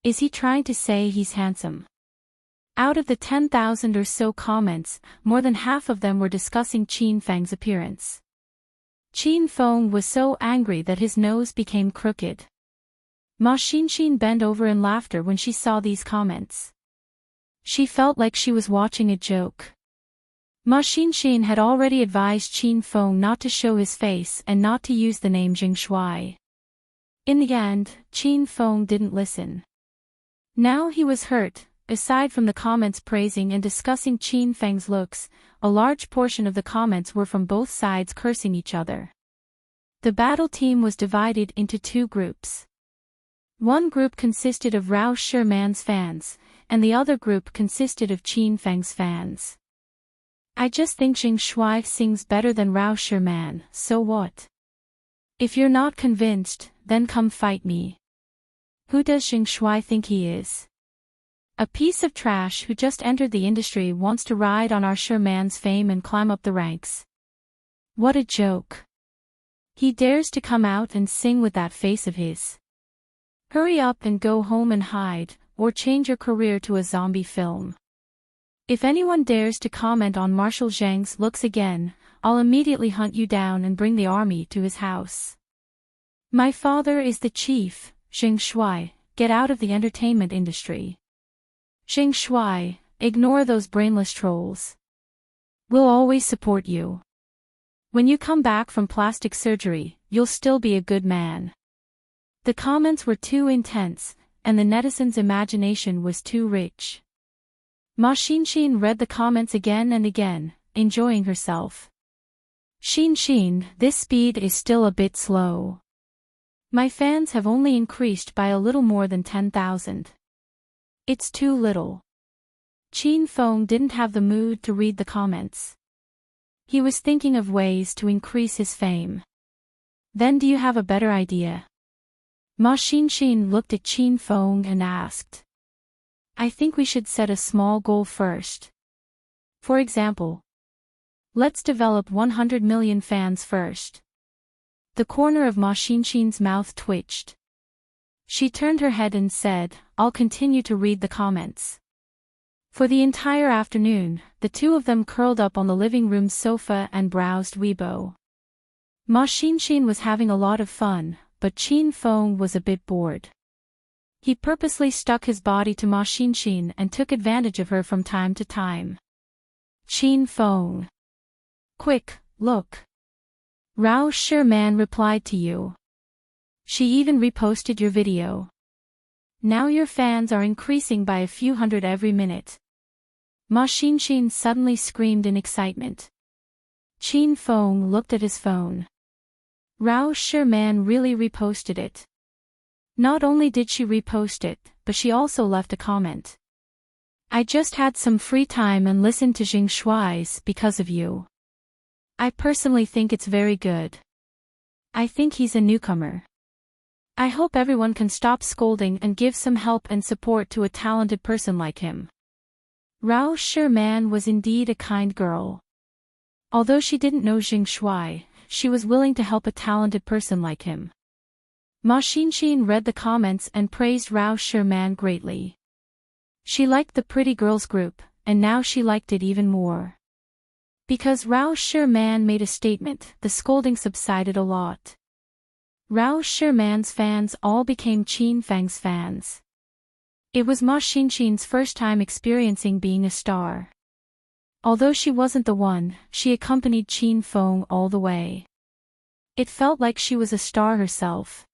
Speaker 1: Is he trying to say he's handsome? Out of the 10,000 or so comments, more than half of them were discussing Qin Feng's appearance. Qin Feng was so angry that his nose became crooked. Ma Xinshin bent over in laughter when she saw these comments. She felt like she was watching a joke. Ma Xinshin had already advised Qin Feng not to show his face and not to use the name Jing Shui. In the end, Qin Feng didn't listen. Now he was hurt. Aside from the comments praising and discussing Qin Feng's looks, a large portion of the comments were from both sides cursing each other. The battle team was divided into 2 groups. One group consisted of Rao Sherman's fans, and the other group consisted of Qin Feng's fans. I just think Xing Shui sings better than Rao Sherman, so what? If you're not convinced, then come fight me. Who does Xing Shui think he is? A piece of trash who just entered the industry wants to ride on our Sherman's fame and climb up the ranks. What a joke. He dares to come out and sing with that face of his. Hurry up and go home and hide, or change your career to a zombie film. If anyone dares to comment on Marshal Zhang's looks again, I'll immediately hunt you down and bring the army to his house. My father is the chief, Xing Shui, get out of the entertainment industry. Xing Shui, ignore those brainless trolls. We'll always support you. When you come back from plastic surgery, you'll still be a good man. The comments were too intense, and the netizens' imagination was too rich. Ma Xinshin read the comments again and again, enjoying herself. Xinshin, this speed is still a bit slow. My fans have only increased by a little more than 10,000. It's too little. Qin Feng didn't have the mood to read the comments. He was thinking of ways to increase his fame. Then do you have a better idea? Ma Xinshin looked at Qin Feng and asked. I think we should set a small goal first. For example, Let's develop 100 million fans first. The corner of Ma Xinxin's mouth twitched. She turned her head and said, I'll continue to read the comments. For the entire afternoon, the two of them curled up on the living room sofa and browsed Weibo. Ma Xinxin was having a lot of fun, but Qin Feng was a bit bored. He purposely stuck his body to Ma Xinxin and took advantage of her from time to time. Qin Feng. Quick, look. Rao Sherman replied to you. She even reposted your video. Now your fans are increasing by a few hundred every minute. Ma Xinxin suddenly screamed in excitement. Qin Feng looked at his phone. Rao Sherman really reposted it. Not only did she repost it, but she also left a comment. I just had some free time and listened to Jing Shuai's because of you. I personally think it's very good. I think he's a newcomer. I hope everyone can stop scolding and give some help and support to a talented person like him. Rao Sherman was indeed a kind girl. Although she didn't know Jing Shuai, she was willing to help a talented person like him. Ma Xinxin read the comments and praised Rao Sherman greatly. She liked the pretty girls group, and now she liked it even more. Because Rao Sherman made a statement, the scolding subsided a lot. Rao Sherman's fans all became Qin Feng's fans. It was Ma Xinxin's first time experiencing being a star. Although she wasn't the one, she accompanied Qin Feng all the way. It felt like she was a star herself.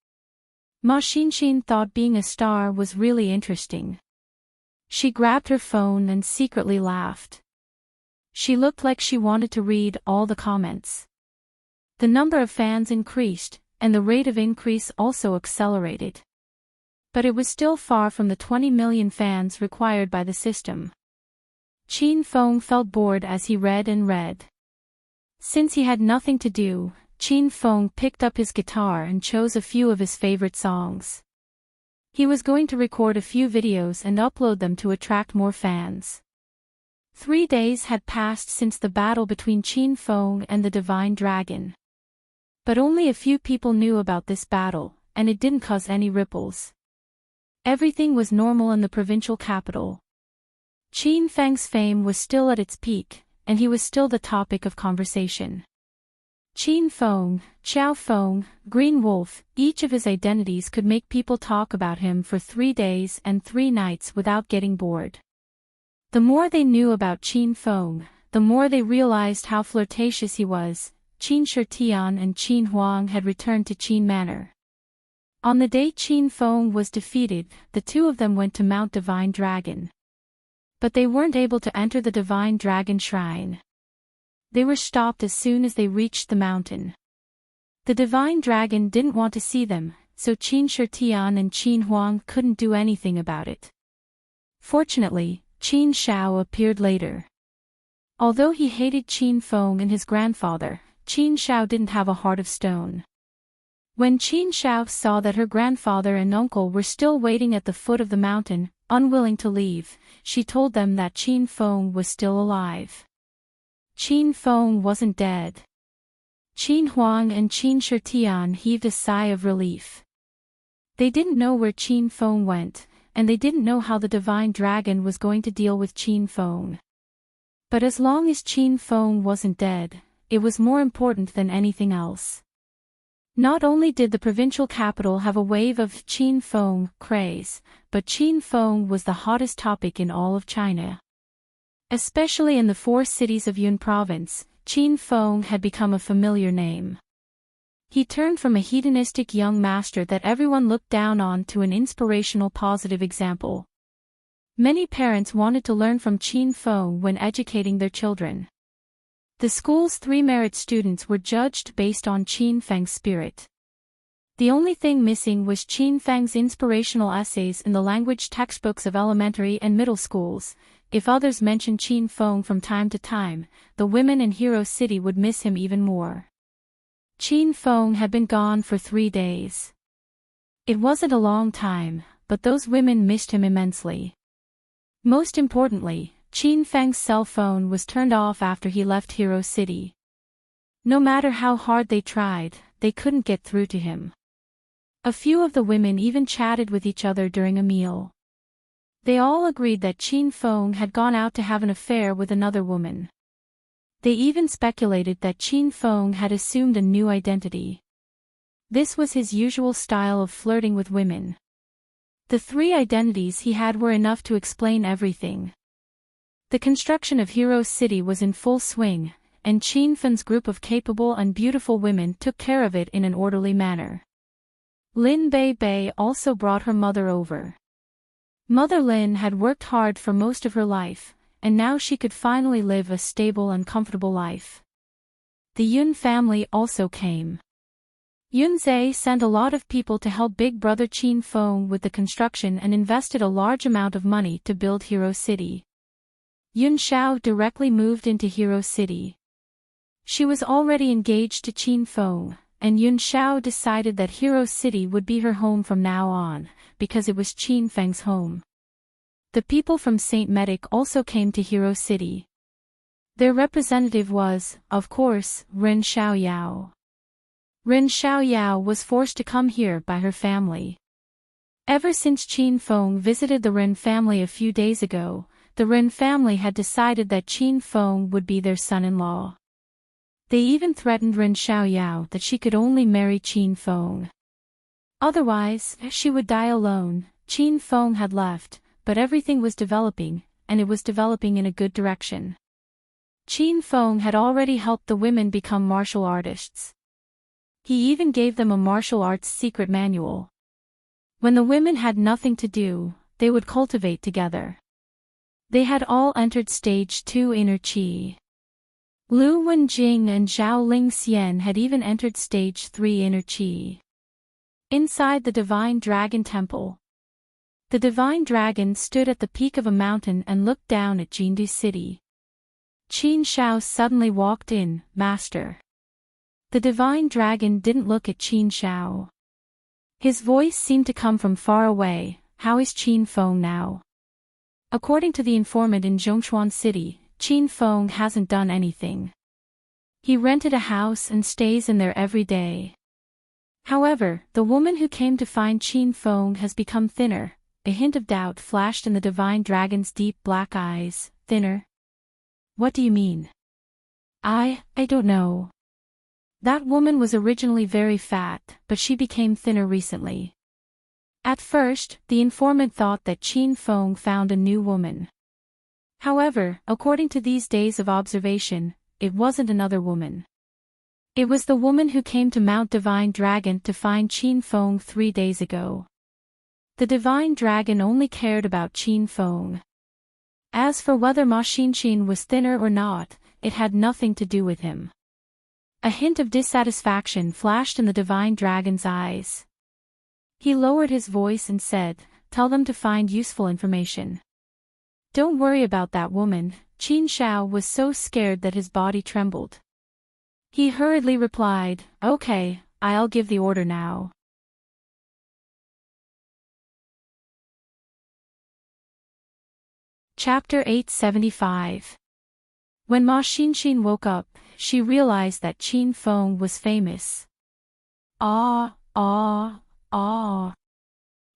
Speaker 1: Ma Xinxin thought being a star was really interesting. She grabbed her phone and secretly laughed. She looked like she wanted to read all the comments. The number of fans increased, and the rate of increase also accelerated. But it was still far from the 20 million fans required by the system. Qin Feng felt bored as he read and read. Since he had nothing to do, Qin Feng picked up his guitar and chose a few of his favorite songs. He was going to record a few videos and upload them to attract more fans. 3 days had passed since the battle between Qin Feng and the Divine Dragon. But only a few people knew about this battle, and it didn't cause any ripples. Everything was normal in the provincial capital. Qin Feng's fame was still at its peak, and he was still the topic of conversation. Qin Feng, Xiao Feng, Green Wolf, each of his identities could make people talk about him for 3 days and 3 nights without getting bored. The more they knew about Qin Feng, the more they realized how flirtatious he was. Qin Shitian and Qin Huang had returned to Qin Manor. On the day Qin Feng was defeated, the two of them went to Mount Divine Dragon. But they weren't able to enter the Divine Dragon Shrine. They were stopped as soon as they reached the mountain. The Divine Dragon didn't want to see them, so Qin Shitian and Qin Huang couldn't do anything about it. Fortunately, Qin Shao appeared later. Although he hated Qin Feng and his grandfather, Qin Shao didn't have a heart of stone. When Qin Shao saw that her grandfather and uncle were still waiting at the foot of the mountain, unwilling to leave, she told them that Qin Feng was still alive. Qin Feng wasn't dead. Qin Huang and Qin Shitian heaved a sigh of relief. They didn't know where Qin Feng went, and they didn't know how the Divine Dragon was going to deal with Qin Feng. But as long as Qin Feng wasn't dead, it was more important than anything else. Not only did the provincial capital have a wave of Qin Feng craze, but Qin Feng was the hottest topic in all of China. Especially in the 4 cities of Yun province, Qin Feng had become a familiar name. He turned from a hedonistic young master that everyone looked down on to an inspirational positive example. Many parents wanted to learn from Qin Feng when educating their children. The school's 3 merit students were judged based on Qin Feng's spirit. The only thing missing was Qin Feng's inspirational essays in the language textbooks of elementary and middle schools. If others mentioned Qin Feng from time to time, the women in Hero City would miss him even more. Qin Feng had been gone for 3 days. It wasn't a long time, but those women missed him immensely. Most importantly, Qin Feng's cell phone was turned off after he left Hero City. No matter how hard they tried, they couldn't get through to him. A few of the women even chatted with each other during a meal. They all agreed that Qin Feng had gone out to have an affair with another woman. They even speculated that Qin Feng had assumed a new identity. This was his usual style of flirting with women. The 3 identities he had were enough to explain everything. The construction of Hero City was in full swing, and Qin Feng's group of capable and beautiful women took care of it in an orderly manner. Lin Bei also brought her mother over. Mother Lin had worked hard for most of her life, and now she could finally live a stable and comfortable life. The Yun family also came. Yun Zhe sent a lot of people to help Big Brother Qin Feng with the construction and invested a large amount of money to build Hero City. Yun Xiao directly moved into Hero City. She was already engaged to Qin Feng, and Yun Xiao decided that Hero City would be her home from now on, because it was Qin Feng's home. The people from Saint Medic also came to Hero City. Their representative was, of course, Ren Xiaoyao. Ren Xiaoyao was forced to come here by her family. Ever since Qin Feng visited the Ren family a few days ago, the Ren family had decided that Qin Feng would be their son-in-law. They even threatened Ren Xiaoyao that she could only marry Qin Feng. Otherwise, she would die alone. Qin Feng had left, but everything was developing, and it was developing in a good direction. Qin Feng had already helped the women become martial artists. He even gave them a martial arts secret manual. When the women had nothing to do, they would cultivate together. They had all entered Stage 2 Inner Qi. Lu Wenjing and Zhao Lingxian had even entered Stage 3 Inner Qi. Inside the Divine Dragon Temple. The Divine Dragon stood at the peak of a mountain and looked down at Jindu City. Qin Xiao suddenly walked in, Master. The Divine Dragon didn't look at Qin Xiao. His voice seemed to come from far away. How is Qin Feng now? According to the informant in Zhongshuan City, Qin Feng hasn't done anything. He rented a house and stays in there every day. However, the woman who came to find Qin Feng has become thinner. A hint of doubt flashed in the Divine Dragon's deep black eyes. Thinner? What do you mean? I don't know. That woman was originally very fat, but she became thinner recently. At first, the informant thought that Qin Feng found a new woman. However, according to these days of observation, it wasn't another woman. It was the woman who came to Mount Divine Dragon to find Qin Feng 3 days ago. The Divine Dragon only cared about Qin Feng. As for whether Ma Xinxin was thinner or not, it had nothing to do with him. A hint of dissatisfaction flashed in the Divine Dragon's eyes. He lowered his voice and said, "Tell them to find useful information." "Don't worry about that woman." Qin Xiao was so scared that his body trembled. He hurriedly replied, "Okay, I'll give the order now." Chapter 875. When Ma Xinxin woke up, she realized that Qin Feng was famous. Ah.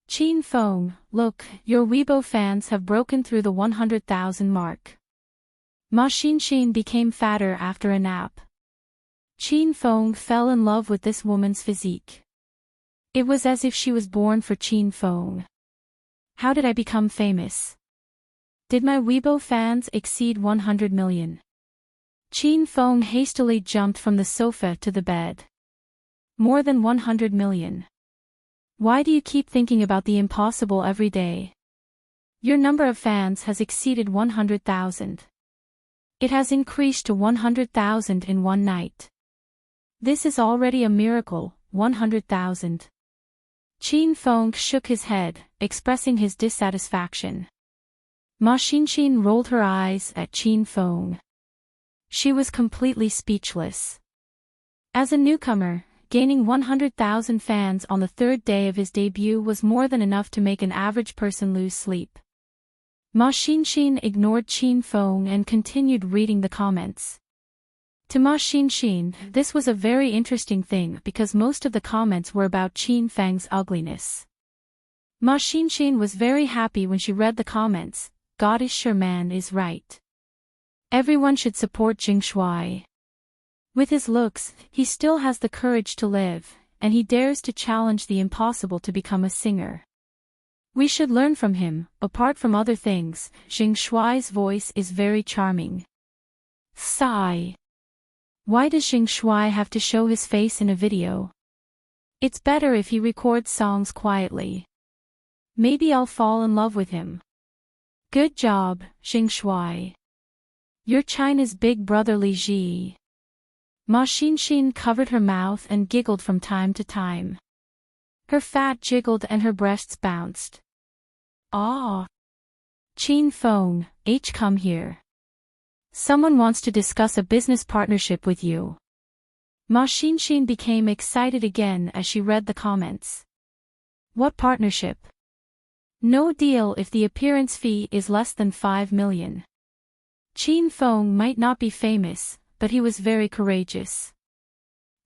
Speaker 1: Qin Feng, look, your Weibo fans have broken through the 100,000 mark. Ma Xinxin became fatter after a nap. Qin Feng fell in love with this woman's physique. It was as if she was born for Qin Feng. How did I become famous? Did my Weibo fans exceed 100 million? Qin Feng hastily jumped from the sofa to the bed. More than 100 million. Why do you keep thinking about the impossible every day? Your number of fans has exceeded 100,000. It has increased to 100,000 in one night. This is already a miracle. 100,000. Qin Feng shook his head, expressing his dissatisfaction. Ma Xinxin rolled her eyes at Qin Feng. She was completely speechless. As a newcomer, gaining 100,000 fans on the 3rd day of his debut was more than enough to make an average person lose sleep. Ma Xinxin ignored Qin Feng and continued reading the comments. To Ma Xinxin, this was a very interesting thing because most of the comments were about Qin Feng's ugliness. Ma Xinxin was very happy when she read the comments. Goddess Sherman is right. Everyone should support Jing Shuai. With his looks, he still has the courage to live, and he dares to challenge the impossible to become a singer. We should learn from him. Apart from other things, Jing Shuai's voice is very charming. Sigh. Why does Jing Shuai have to show his face in a video? It's better if he records songs quietly. Maybe I'll fall in love with him. Good job, Jing Shuai. You're China's big brother Li Ji. Ma Xinxin covered her mouth and giggled from time to time. Her fat jiggled and her breasts bounced. Ah! Qin Feng, come here. Someone wants to discuss a business partnership with you. Ma Xinxin became excited again as she read the comments. What partnership? No deal if the appearance fee is less than 5 million. Qin Feng might not be famous, but he was very courageous.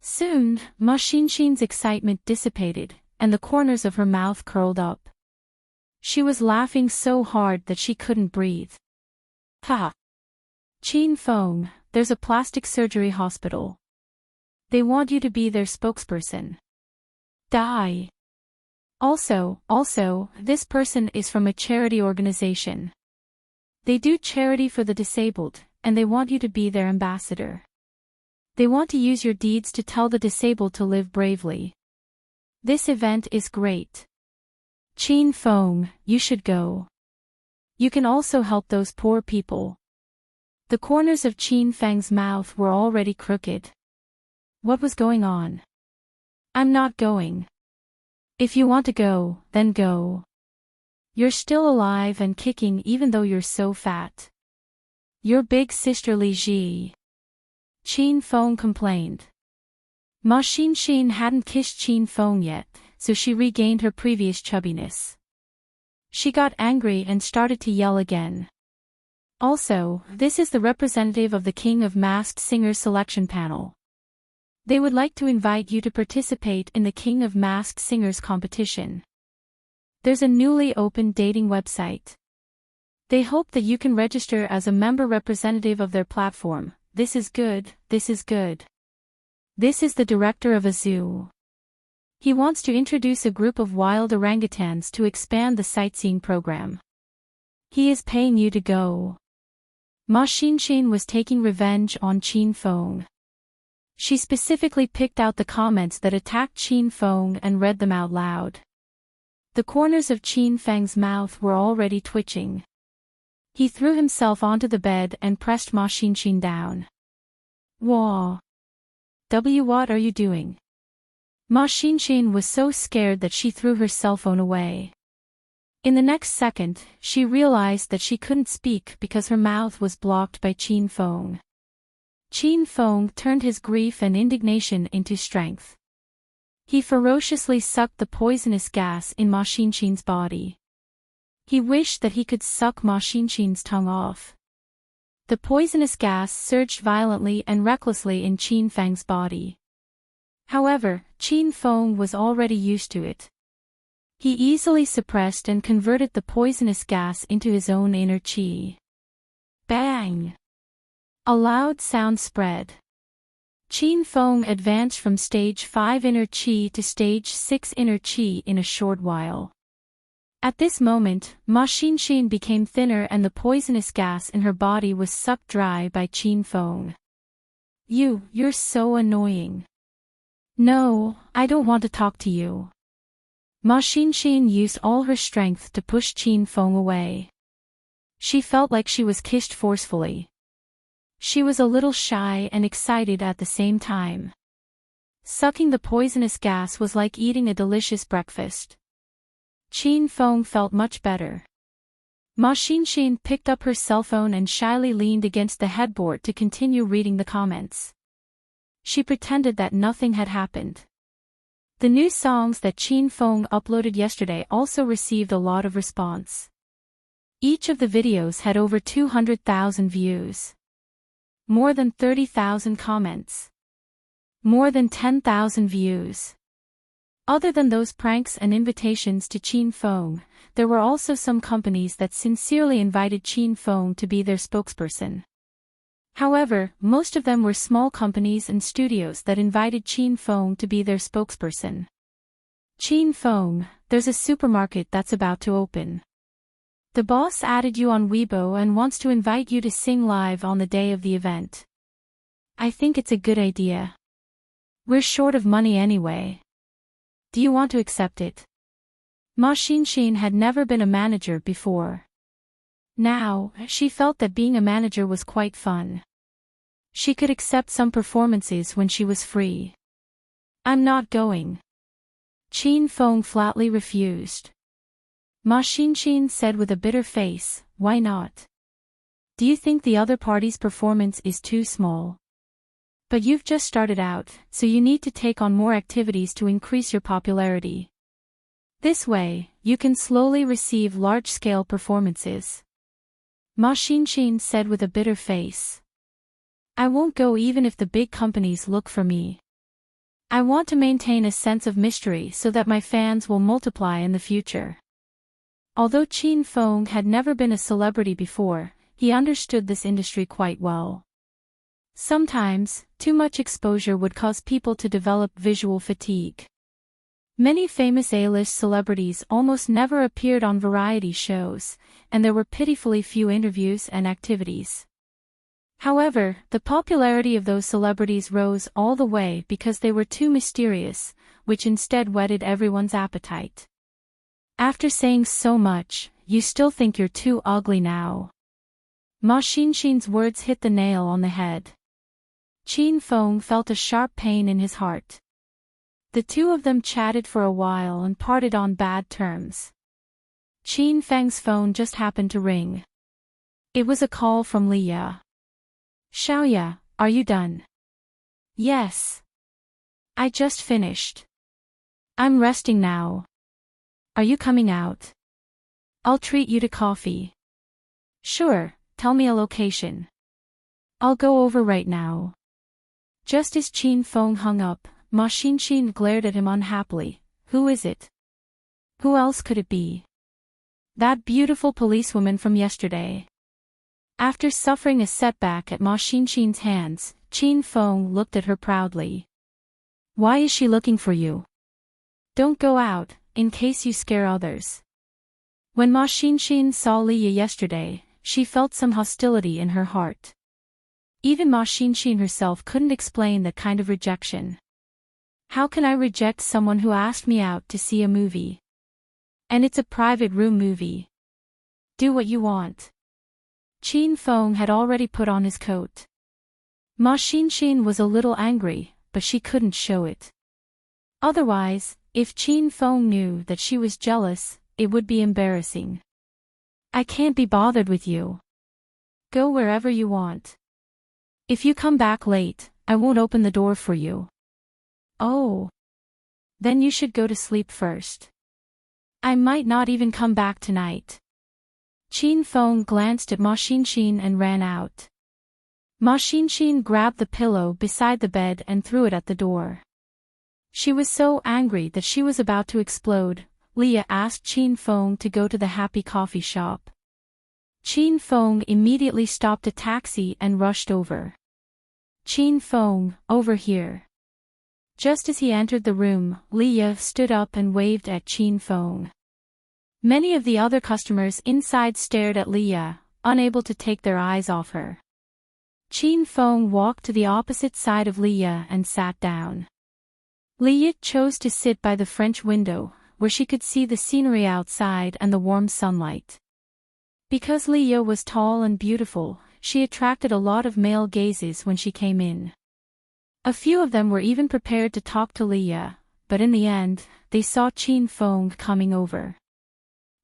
Speaker 1: Soon, Ma Xinxin's excitement dissipated, and the corners of her mouth curled up. She was laughing so hard that she couldn't breathe. Ha! Qin Feng, there's a plastic surgery hospital. They want you to be their spokesperson. Die. Also, this person is from a charity organization. They do charity for the disabled, and they want you to be their ambassador. They want to use your deeds to tell the disabled to live bravely. This event is great. Qin Feng, you should go. You can also help those poor people. The corners of Qin Feng's mouth were already crooked. What was going on? I'm not going. If you want to go, then go. You're still alive and kicking even though you're so fat. Your big sister Li Ji. Qin Feng complained. Ma Xinxin hadn't kissed Qin Feng yet, so she regained her previous chubbiness. She got angry and started to yell again. Also, this is the representative of the King of Masked Singers selection panel. They would like to invite you to participate in the King of Masked Singers competition. There's a newly opened dating website. They hope that you can register as a member representative of their platform. This is good, this is good. This is the director of a zoo. He wants to introduce a group of wild orangutans to expand the sightseeing program. He is paying you to go. Ma Xinxin was taking revenge on Qin Feng. She specifically picked out the comments that attacked Qin Feng and read them out loud. The corners of Qin Feng's mouth were already twitching. He threw himself onto the bed and pressed Ma Xinxin down. Wah! What are you doing? Ma Xinxin was so scared that she threw her cell phone away. In the next second, she realized that she couldn't speak because her mouth was blocked by Qin Feng. Qin Feng turned his grief and indignation into strength. He ferociously sucked the poisonous gas in Ma Xinxin's body. He wished that he could suck Ma Xinxin's tongue off. The poisonous gas surged violently and recklessly in Qin Feng's body. However, Qin Feng was already used to it. He easily suppressed and converted the poisonous gas into his own inner qi. Bang! A loud sound spread. Qin Feng advanced from stage 5 inner qi to stage 6 inner qi in a short while. At this moment, Ma Xinxin became thinner and the poisonous gas in her body was sucked dry by Qin Feng. You're so annoying. No, I don't want to talk to you. Ma Xinxin used all her strength to push Qin Feng away. She felt like she was kissed forcefully. She was a little shy and excited at the same time. Sucking the poisonous gas was like eating a delicious breakfast. Qin Feng felt much better. Ma Xinxin picked up her cell phone and shyly leaned against the headboard to continue reading the comments. She pretended that nothing had happened. The new songs that Qin Feng uploaded yesterday also received a lot of response. Each of the videos had over 200,000 views. More than 30,000 comments. More than 10,000 views. Other than those pranks and invitations to Chin Fong, there were also some companies that sincerely invited Chin Fong to be their spokesperson. However, most of them were small companies and studios that invited Chin Fong to be their spokesperson. Chin Fong, there's a supermarket that's about to open. The boss added you on Weibo and wants to invite you to sing live on the day of the event. I think it's a good idea. We're short of money anyway. Do you want to accept it? Ma Xinshin had never been a manager before. Now, she felt that being a manager was quite fun. She could accept some performances when she was free. I'm not going. Chin Fong flatly refused. Ma Xinshin said with a bitter face, why not? Do you think the other party's performance is too small? But you've just started out, so you need to take on more activities to increase your popularity. This way, you can slowly receive large-scale performances. Ma Xinshin said with a bitter face. I won't go even if the big companies look for me. I want to maintain a sense of mystery so that my fans will multiply in the future. Although Chin Fong had never been a celebrity before, he understood this industry quite well. Sometimes, too much exposure would cause people to develop visual fatigue. Many famous A-list celebrities almost never appeared on variety shows, and there were pitifully few interviews and activities. However, the popularity of those celebrities rose all the way because they were too mysterious, which instead whetted everyone's appetite. After saying so much, you still think you're too ugly now. Ma Xinshin's words hit the nail on the head. Chin Fong felt a sharp pain in his heart. The two of them chatted for a while and parted on bad terms. Chin Feng's phone just happened to ring. It was a call from Leah. Xiaoya, are you done? Yes. I just finished. I'm resting now. Are you coming out? I'll treat you to coffee. Sure, tell me a location. I'll go over right now. Just as Chin Fong hung up, Ma Xinshin glared at him unhappily. Who is it? Who else could it be? That beautiful policewoman from yesterday. After suffering a setback at Ma Xinshin's hands, Chin Fong looked at her proudly. Why is she looking for you? Don't go out, in case you scare others. When Ma Xinshin saw Leah yesterday, she felt some hostility in her heart. Even Ma Xinshin herself couldn't explain that kind of rejection. How can I reject someone who asked me out to see a movie? And it's a private room movie. Do what you want. Chin Fong had already put on his coat. Ma Xinshin was a little angry, but she couldn't show it. Otherwise, if Chin Fong knew that she was jealous, it would be embarrassing. I can't be bothered with you. Go wherever you want. If you come back late, I won't open the door for you. Oh. Then you should go to sleep first. I might not even come back tonight. Chin Fong glanced at Ma Xinshin and ran out. Ma Xinshin grabbed the pillow beside the bed and threw it at the door. She was so angry that she was about to explode. Leah asked Chin Fong to go to the Happy Coffee shop. Chin Fong immediately stopped a taxi and rushed over. Chin Fong, over here. Just as he entered the room, Leah stood up and waved at Chin Fong. Many of the other customers inside stared at Leah, unable to take their eyes off her. Chin Fong walked to the opposite side of Leah and sat down. Leah chose to sit by the French window, where she could see the scenery outside and the warm sunlight. Because Leah was tall and beautiful, she attracted a lot of male gazes when she came in. A few of them were even prepared to talk to Leah, but in the end, they saw Chin Fong coming over.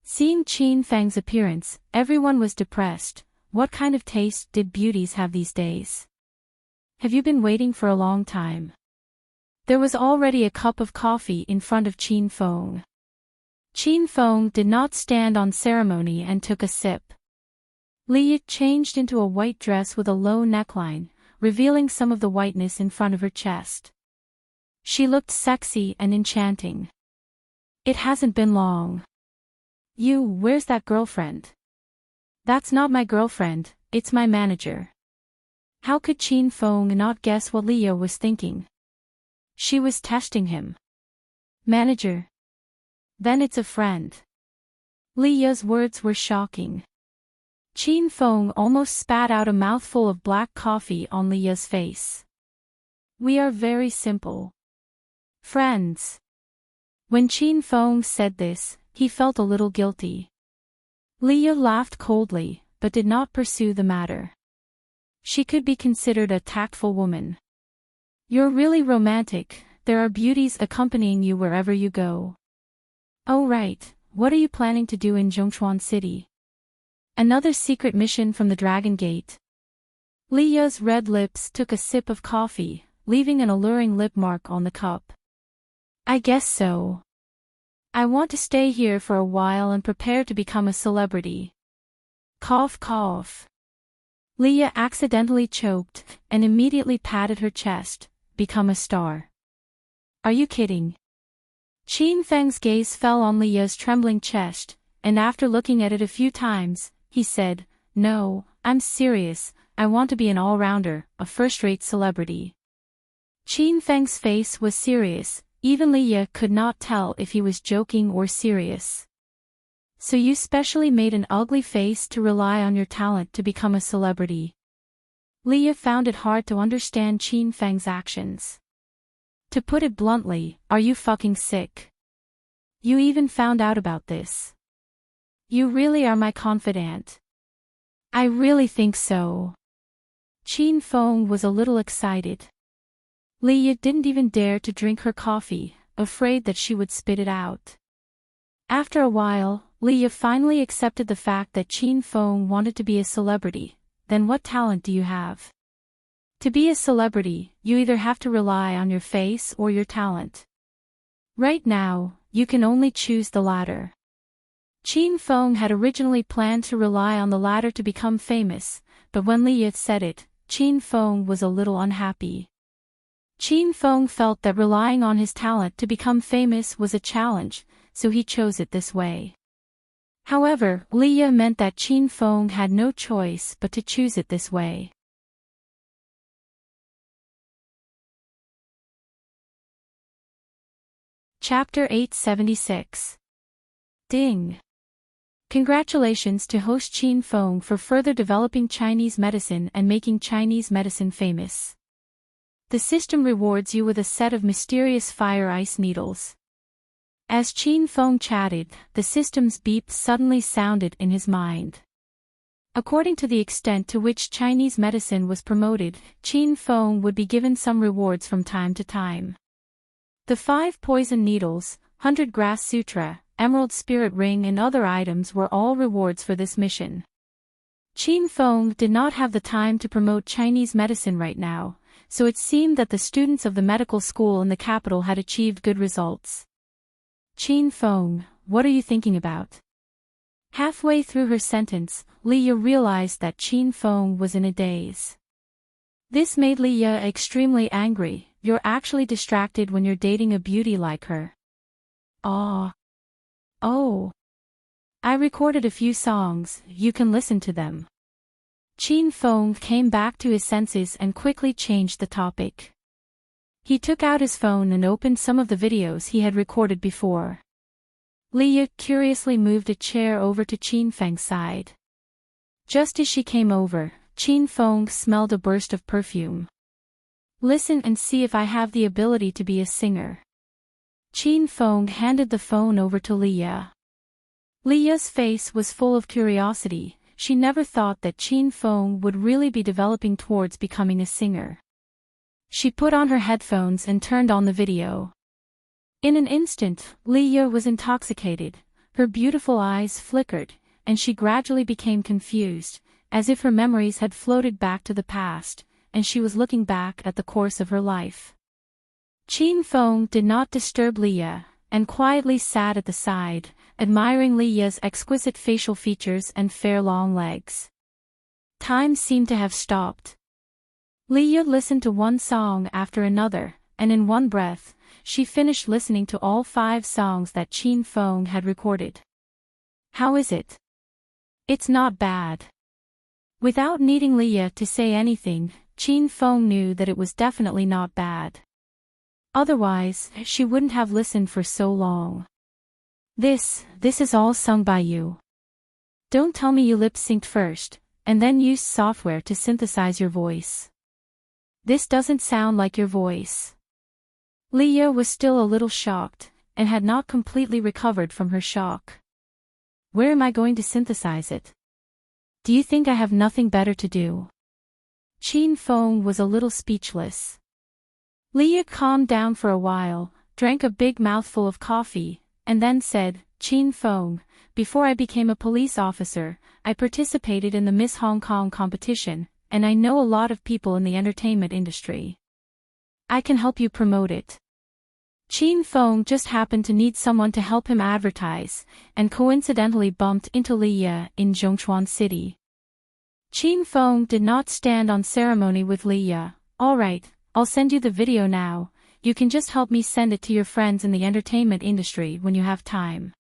Speaker 1: Seeing Chin Feng's appearance, everyone was depressed. What kind of taste did beauties have these days? Have you been waiting for a long time? There was already a cup of coffee in front of Chin Fong. Qin Feng did not stand on ceremony and took a sip. Leah changed into a white dress with a low neckline, revealing some of the whiteness in front of her chest. She looked sexy and enchanting. It hasn't been long. Where's that girlfriend? That's not my girlfriend, it's my manager. How could Qin Feng not guess what Leah was thinking? She was testing him. Manager? Then it's a friend. Leah's words were shocking. Qin Feng almost spat out a mouthful of black coffee on Leah's face. We are very simple. Friends. When Qin Feng said this, he felt a little guilty. Leah laughed coldly, but did not pursue the matter. She could be considered a tactful woman. You're really romantic, there are beauties accompanying you wherever you go. Oh right, what are you planning to do in Zhongchuan City? Another secret mission from the Dragon Gate. Leah's red lips took a sip of coffee, leaving an alluring lip mark on the cup. I guess so. I want to stay here for a while and prepare to become a celebrity. Cough cough. Leah accidentally choked, and immediately patted her chest, become a star. Are you kidding? Qin Feng's gaze fell on Leah's trembling chest, and after looking at it a few times, he said, No, I'm serious, I want to be an all-rounder, a first-rate celebrity. Qin Feng's face was serious, even Leah could not tell if he was joking or serious. So you specially made an ugly face to rely on your talent to become a celebrity. Leah found it hard to understand Qin Feng's actions. To put it bluntly, are you fucking sick? You even found out about this. You really are my confidant. I really think so. Qin Feng was a little excited. Leah didn't even dare to drink her coffee, afraid that she would spit it out. After a while, Leah finally accepted the fact that Qin Feng wanted to be a celebrity. Then what talent do you have? To be a celebrity, you either have to rely on your face or your talent. Right now, you can only choose the latter. Qin Feng had originally planned to rely on the latter to become famous, but when Leah said it, Qin Feng was a little unhappy. Qin Feng felt that relying on his talent to become famous was a challenge, so he chose it this way. However, Leah meant that Qin Feng had no choice but to choose it this way. Chapter 876. Ding. Congratulations to host Qin Feng for further developing Chinese medicine and making Chinese medicine famous. The system rewards you with a set of mysterious fire ice needles. As Qin Feng chatted, the system's beep suddenly sounded in his mind. According to the extent to which Chinese medicine was promoted, Qin Feng would be given some rewards from time to time. The 5 poison needles, 100 grass sutra, emerald spirit ring and other items were all rewards for this mission. Qin Feng did not have the time to promote Chinese medicine right now, so it seemed that the students of the medical school in the capital had achieved good results. Qin Feng, what are you thinking about? Halfway through her sentence, Leah realized that Qin Feng was in a daze. This made Leah extremely angry. You're actually distracted when you're dating a beauty like her. Oh. I recorded a few songs, you can listen to them. Qin Feng came back to his senses and quickly changed the topic. He took out his phone and opened some of the videos he had recorded before. Leah curiously moved a chair over to Qin Feng's side. Just as she came over, Qin Feng smelled a burst of perfume. Listen and see if I have the ability to be a singer. Qin Feng handed the phone over to Leah. Leah's face was full of curiosity. She never thought that Qin Feng would really be developing towards becoming a singer. She put on her headphones and turned on the video. In an instant, Leah was intoxicated. Her beautiful eyes flickered, and she gradually became confused, as if her memories had floated back to the past, and she was looking back at the course of her life. Qin Feng did not disturb Leah, and quietly sat at the side, admiring Leah's exquisite facial features and fair long legs. Time seemed to have stopped. Leah listened to one song after another, and in one breath, she finished listening to all 5 songs that Chin Feng had recorded. How is it? It's not bad. Without needing Leah to say anything, Chin Feng knew that it was definitely not bad. Otherwise, she wouldn't have listened for so long. This is all sung by you. Don't tell me you lip-synced first, and then used software to synthesize your voice. This doesn't sound like your voice. Leah was still a little shocked, and had not completely recovered from her shock. Where am I going to synthesize it? Do you think I have nothing better to do? Chin Feng was a little speechless. Leah calmed down for a while, drank a big mouthful of coffee, and then said, Chin Feng, before I became a police officer, I participated in the Miss Hong Kong competition, and I know a lot of people in the entertainment industry. I can help you promote it. Chin Feng just happened to need someone to help him advertise, and coincidentally bumped into Leah in Zhongchuan City. Chin Feng did not stand on ceremony with Leah. Alright, I'll send you the video now, you can just help me send it to your friends in the entertainment industry when you have time.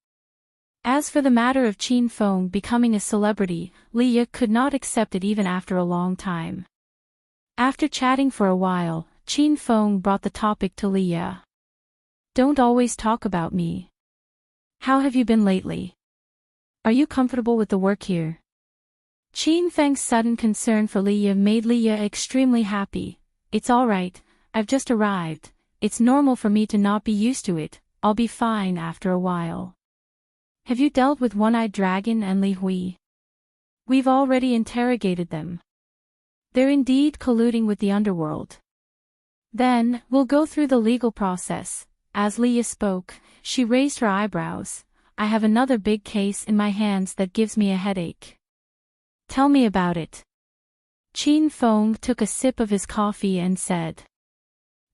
Speaker 1: As for the matter of Chin Feng becoming a celebrity, Leah could not accept it even after a long time. After chatting for a while, Chin Feng brought the topic to Leah. Don't always talk about me. How have you been lately? Are you comfortable with the work here? Chin Feng's sudden concern for Leah made Leah extremely happy. It's alright, I've just arrived, it's normal for me to not be used to it, I'll be fine after a while. Have you dealt with One-Eyed Dragon and Li Hui? We've already interrogated them. They're indeed colluding with the underworld. Then, we'll go through the legal process. As Leah spoke, she raised her eyebrows. I have another big case in my hands that gives me a headache. Tell me about it. Chin Feng took a sip of his coffee and said.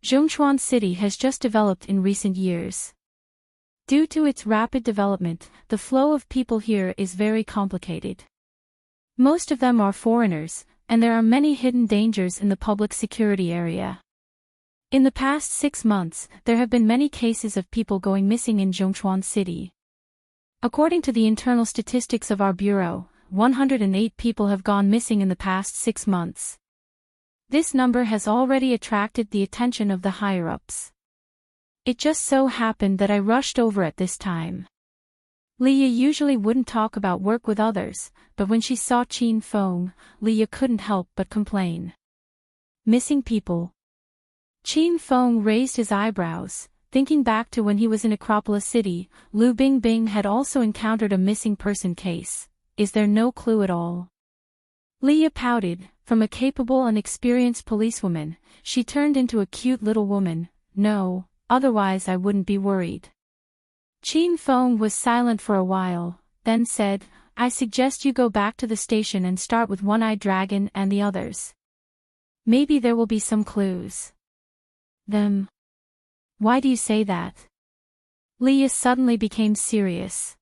Speaker 1: Zhongchuan City has just developed in recent years. Due to its rapid development, the flow of people here is very complicated. Most of them are foreigners, and there are many hidden dangers in the public security area. In the past 6 months, there have been many cases of people going missing in Zhongchuan City. According to the internal statistics of our bureau, 108 people have gone missing in the past 6 months. This number has already attracted the attention of the higher-ups. It just so happened that I rushed over at this time. Leah usually wouldn't talk about work with others, but when she saw Chin Feng, Leah couldn't help but complain. Missing people. Chin Feng raised his eyebrows, thinking back to when he was in Acropolis City. Lu Bingbing had also encountered a missing person case. Is there no clue at all? Leah pouted. From a capable and experienced policewoman, she turned into a cute little woman. No, otherwise I wouldn't be worried. Chin Feng was silent for a while, then said, I suggest you go back to the station and start with One-Eyed Dragon and the others. Maybe there will be some clues. Them? Why do you say that? Leah suddenly became serious.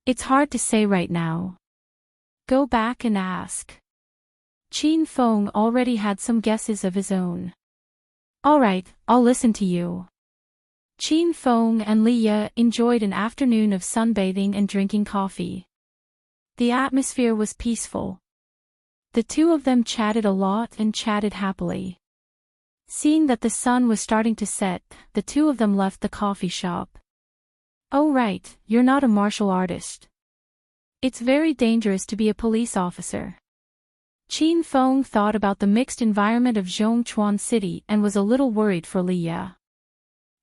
Speaker 1: It's hard to say right now. Go back and ask. Chin Feng already had some guesses of his own. Alright, I'll listen to you. Chin Feng and Leah enjoyed an afternoon of sunbathing and drinking coffee. The atmosphere was peaceful. The two of them chatted a lot and chatted happily. Seeing that the sun was starting to set, the two of them left the coffee shop. Oh right, you're not a martial artist. It's very dangerous to be a police officer. Chin Feng thought about the mixed environment of Zhongchuan City and was a little worried for Leah.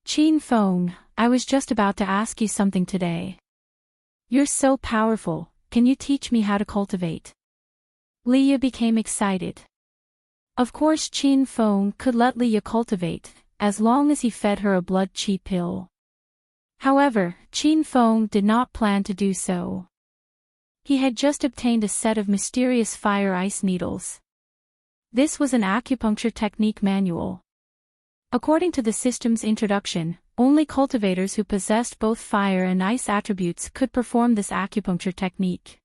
Speaker 1: Chin Feng, I was just about to ask you something today. You're so powerful, can you teach me how to cultivate? Leah became excited. Of course Chin Feng could let Leah cultivate, as long as he fed her a blood chi pill. However, Chin Feng did not plan to do so. He had just obtained a set of mysterious fire ice needles. This was an acupuncture technique manual. According to the system's introduction, Only cultivators who possessed both fire and ice attributes could perform this acupuncture technique.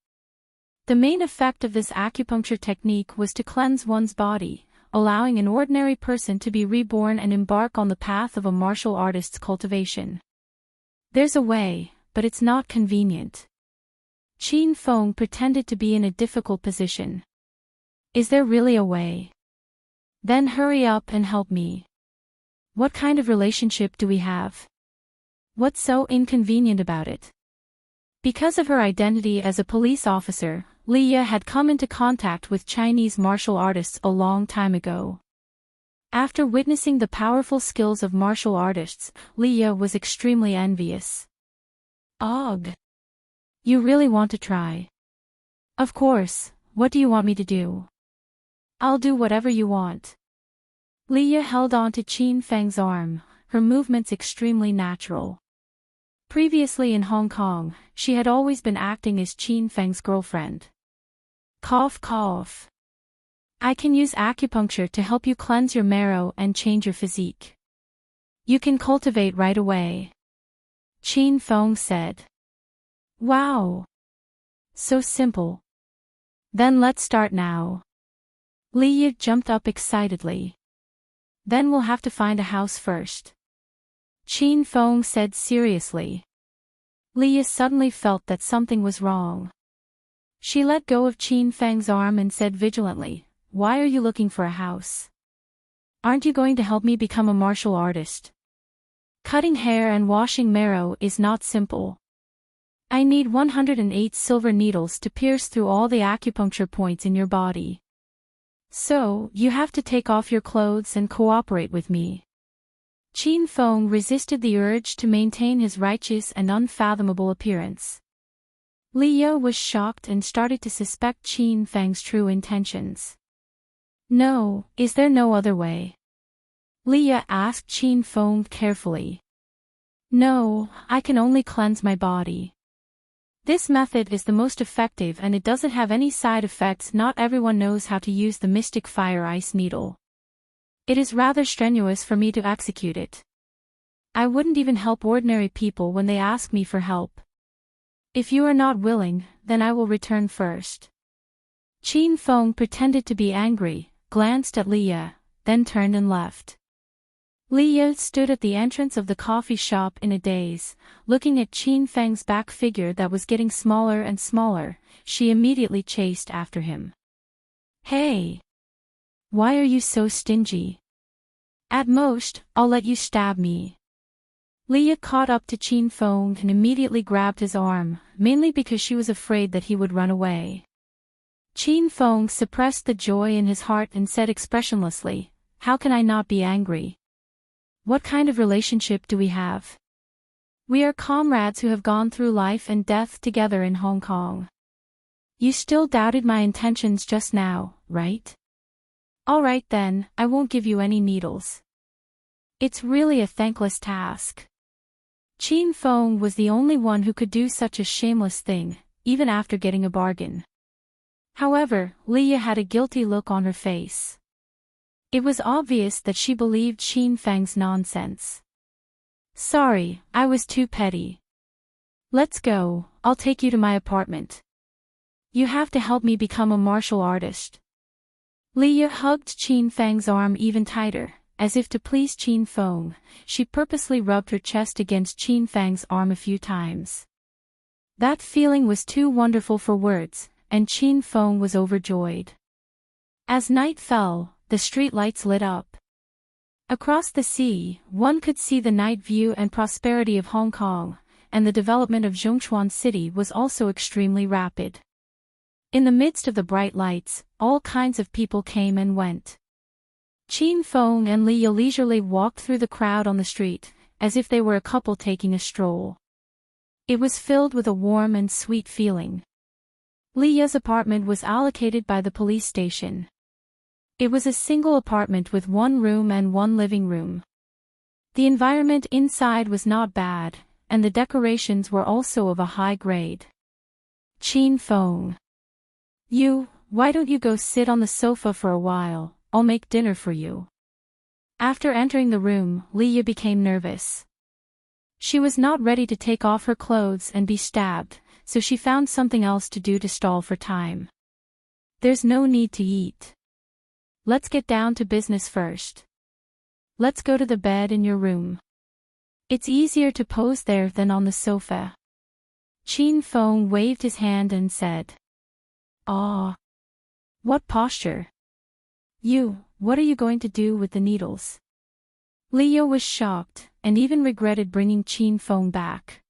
Speaker 1: The main effect of this acupuncture technique was to cleanse one's body, allowing an ordinary person to be reborn and embark on the path of a martial artist's cultivation. There's a way, but it's not convenient. Qin Feng pretended to be in a difficult position. Is there really a way? Then hurry up and help me. What kind of relationship do we have? What's so inconvenient about it? Because of her identity as a police officer, Leah had come into contact with Chinese martial artists a long time ago. After witnessing the powerful skills of martial artists, Leah was extremely envious. Ugh! You really want to try? Of course, what do you want me to do? I'll do whatever you want. Leah held on to Qin Feng's arm, her movements extremely natural. Previously in Hong Kong, she had always been acting as Qin Feng's girlfriend. Cough cough. I can use acupuncture to help you cleanse your marrow and change your physique. You can cultivate right away. Qin Feng said. Wow! So simple. Then let's start now. Leah jumped up excitedly. Then we'll have to find a house first. Qin Feng said seriously. Leah suddenly felt that something was wrong. She let go of Qin Feng's arm and said vigilantly, "Why are you looking for a house? Aren't you going to help me become a martial artist? Cutting hair and washing marrow is not simple. I need 108 silver needles to pierce through all the acupuncture points in your body. So, you have to take off your clothes and cooperate with me." Qin Feng resisted the urge to maintain his righteous and unfathomable appearance. Leah was shocked and started to suspect Qin Feng's true intentions. No, is there no other way? Leah asked Qin Feng carefully. No, I can only cleanse my body. This method is the most effective and it doesn't have any side effects. Not everyone knows how to use the mystic fire ice needle. It is rather strenuous for me to execute it. I wouldn't even help ordinary people when they ask me for help. If you are not willing, then I will return first. Qin Feng pretended to be angry, glanced at Leah, then turned and left. Leah stood at the entrance of the coffee shop in a daze, looking at Qin Feng's back figure that was getting smaller and smaller. She immediately chased after him. Hey! Why are you so stingy? At most, I'll let you stab me. Leah caught up to Qin Feng and immediately grabbed his arm, mainly because she was afraid that he would run away. Qin Feng suppressed the joy in his heart and said expressionlessly, "How can I not be angry? What kind of relationship do we have? We are comrades who have gone through life and death together in Hong Kong. You still doubted my intentions just now, right? All right then, I won't give you any needles. It's really a thankless task." Qin Feng was the only one who could do such a shameless thing, even after getting a bargain. However, Leah had a guilty look on her face. It was obvious that she believed Qin Feng's nonsense. Sorry, I was too petty. Let's go, I'll take you to my apartment. You have to help me become a martial artist. Leah hugged Qin Feng's arm even tighter. As if to please Qin Feng, she purposely rubbed her chest against Qin Feng's arm a few times. That feeling was too wonderful for words, and Qin Feng was overjoyed. As night fell, the street lights lit up. Across the sea, one could see the night view and prosperity of Hong Kong, and the development of Zhongchuan City was also extremely rapid. In the midst of the bright lights, all kinds of people came and went. Qin Feng and Leah leisurely walked through the crowd on the street, as if they were a couple taking a stroll. It was filled with a warm and sweet feeling. Leah's apartment was allocated by the police station. It was a single apartment with one room and one living room. The environment inside was not bad, and the decorations were also of a high grade. Qin Feng. Why don't you go sit on the sofa for a while? I'll make dinner for you. After entering the room, Leah became nervous. She was not ready to take off her clothes and be stabbed, so she found something else to do to stall for time. There's no need to eat. Let's get down to business first. Let's go to the bed in your room. It's easier to pose there than on the sofa. Chin Feng waved his hand and said. "Ah. What posture? What are you going to do with the needles?" Leo was shocked, and even regretted bringing Chin Feng back.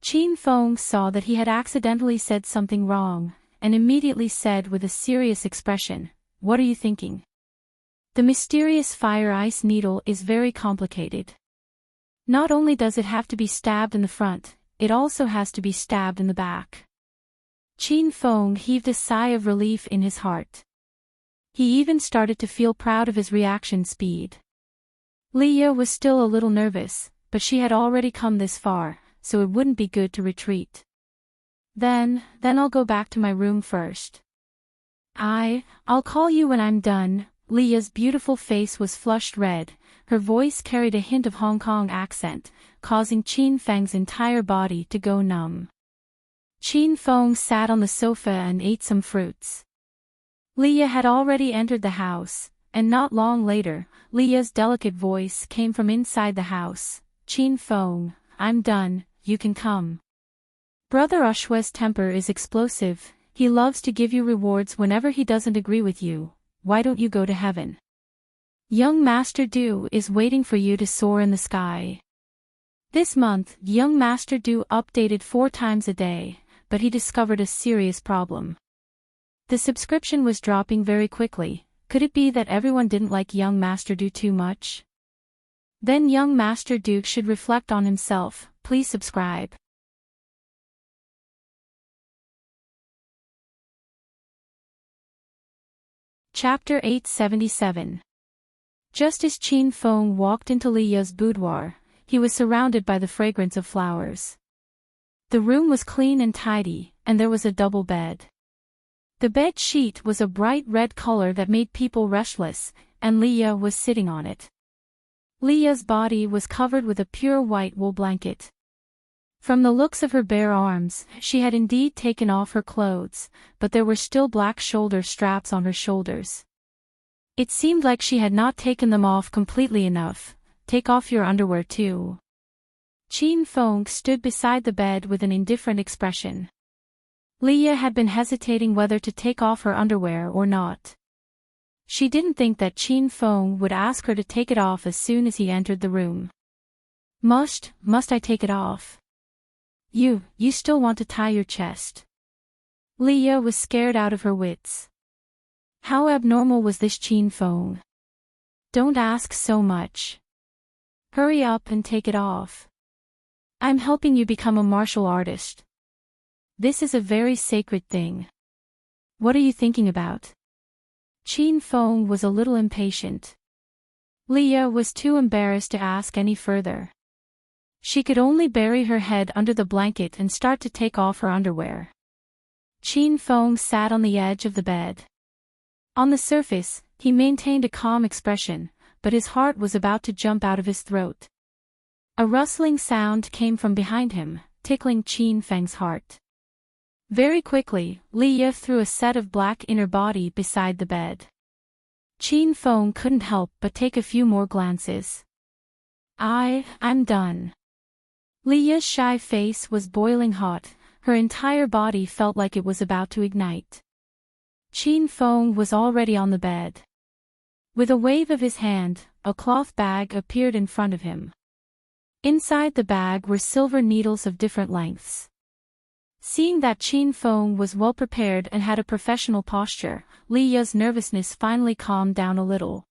Speaker 1: Chin Feng saw that he had accidentally said something wrong, and immediately said with a serious expression, "What are you thinking? The mysterious fire ice needle is very complicated. Not only does it have to be stabbed in the front, it also has to be stabbed in the back." Chin Feng heaved a sigh of relief in his heart. He even started to feel proud of his reaction speed. Leah was still a little nervous, but she had already come this far, so it wouldn't be good to retreat. Then I'll go back to my room first. I'll call you when I'm done." Leah's beautiful face was flushed red, her voice carried a hint of Hong Kong accent, causing Chin Feng's entire body to go numb. Chin Feng sat on the sofa and ate some fruits. Leah had already entered the house, and not long later, Leah's delicate voice came from inside the house. "Chin Feng, I'm done, you can come. Brother Ushwe's temper is explosive, he loves to give you rewards whenever he doesn't agree with you. Why don't you go to heaven? Young Master Du is waiting for you to soar in the sky." This month, young Master Du updated 4 times a day, but he discovered a serious problem. The subscription was dropping very quickly. Could it be that everyone didn't like young Master Du too much? Then young Master Du should reflect on himself. Please subscribe. Chapter 877. Just as Chin Feng walked into Leah's boudoir, he was surrounded by the fragrance of flowers. The room was clean and tidy, and there was a double bed. The bed sheet was a bright red color that made people restless, and Leah was sitting on it. Leah's body was covered with a pure white wool blanket. From the looks of her bare arms, she had indeed taken off her clothes, but there were still black shoulder straps on her shoulders. It seemed like she had not taken them off completely enough. "Take off your underwear too." Chin Feng stood beside the bed with an indifferent expression. Leah had been hesitating whether to take off her underwear or not. She didn't think that Chin Feng would ask her to take it off as soon as he entered the room. Must I take it off? You still want to tie your chest?" Leah was scared out of her wits. How abnormal was this Chin Feng? "Don't ask so much. Hurry up and take it off. I'm helping you become a martial artist. This is a very sacred thing. What are you thinking about?" Chin Feng was a little impatient. Leah was too embarrassed to ask any further. She could only bury her head under the blanket and start to take off her underwear. Chin Feng sat on the edge of the bed. On the surface, he maintained a calm expression, but his heart was about to jump out of his throat. A rustling sound came from behind him, tickling Chin Feng's heart. Very quickly, Leah threw a set of black inner body beside the bed. Chin Feng couldn't help but take a few more glances. I'm done." Leah's shy face was boiling hot, her entire body felt like it was about to ignite. Chin Feng was already on the bed. With a wave of his hand, a cloth bag appeared in front of him. Inside the bag were silver needles of different lengths. Seeing that Chin Feng was well prepared and had a professional posture, Leah's nervousness finally calmed down a little.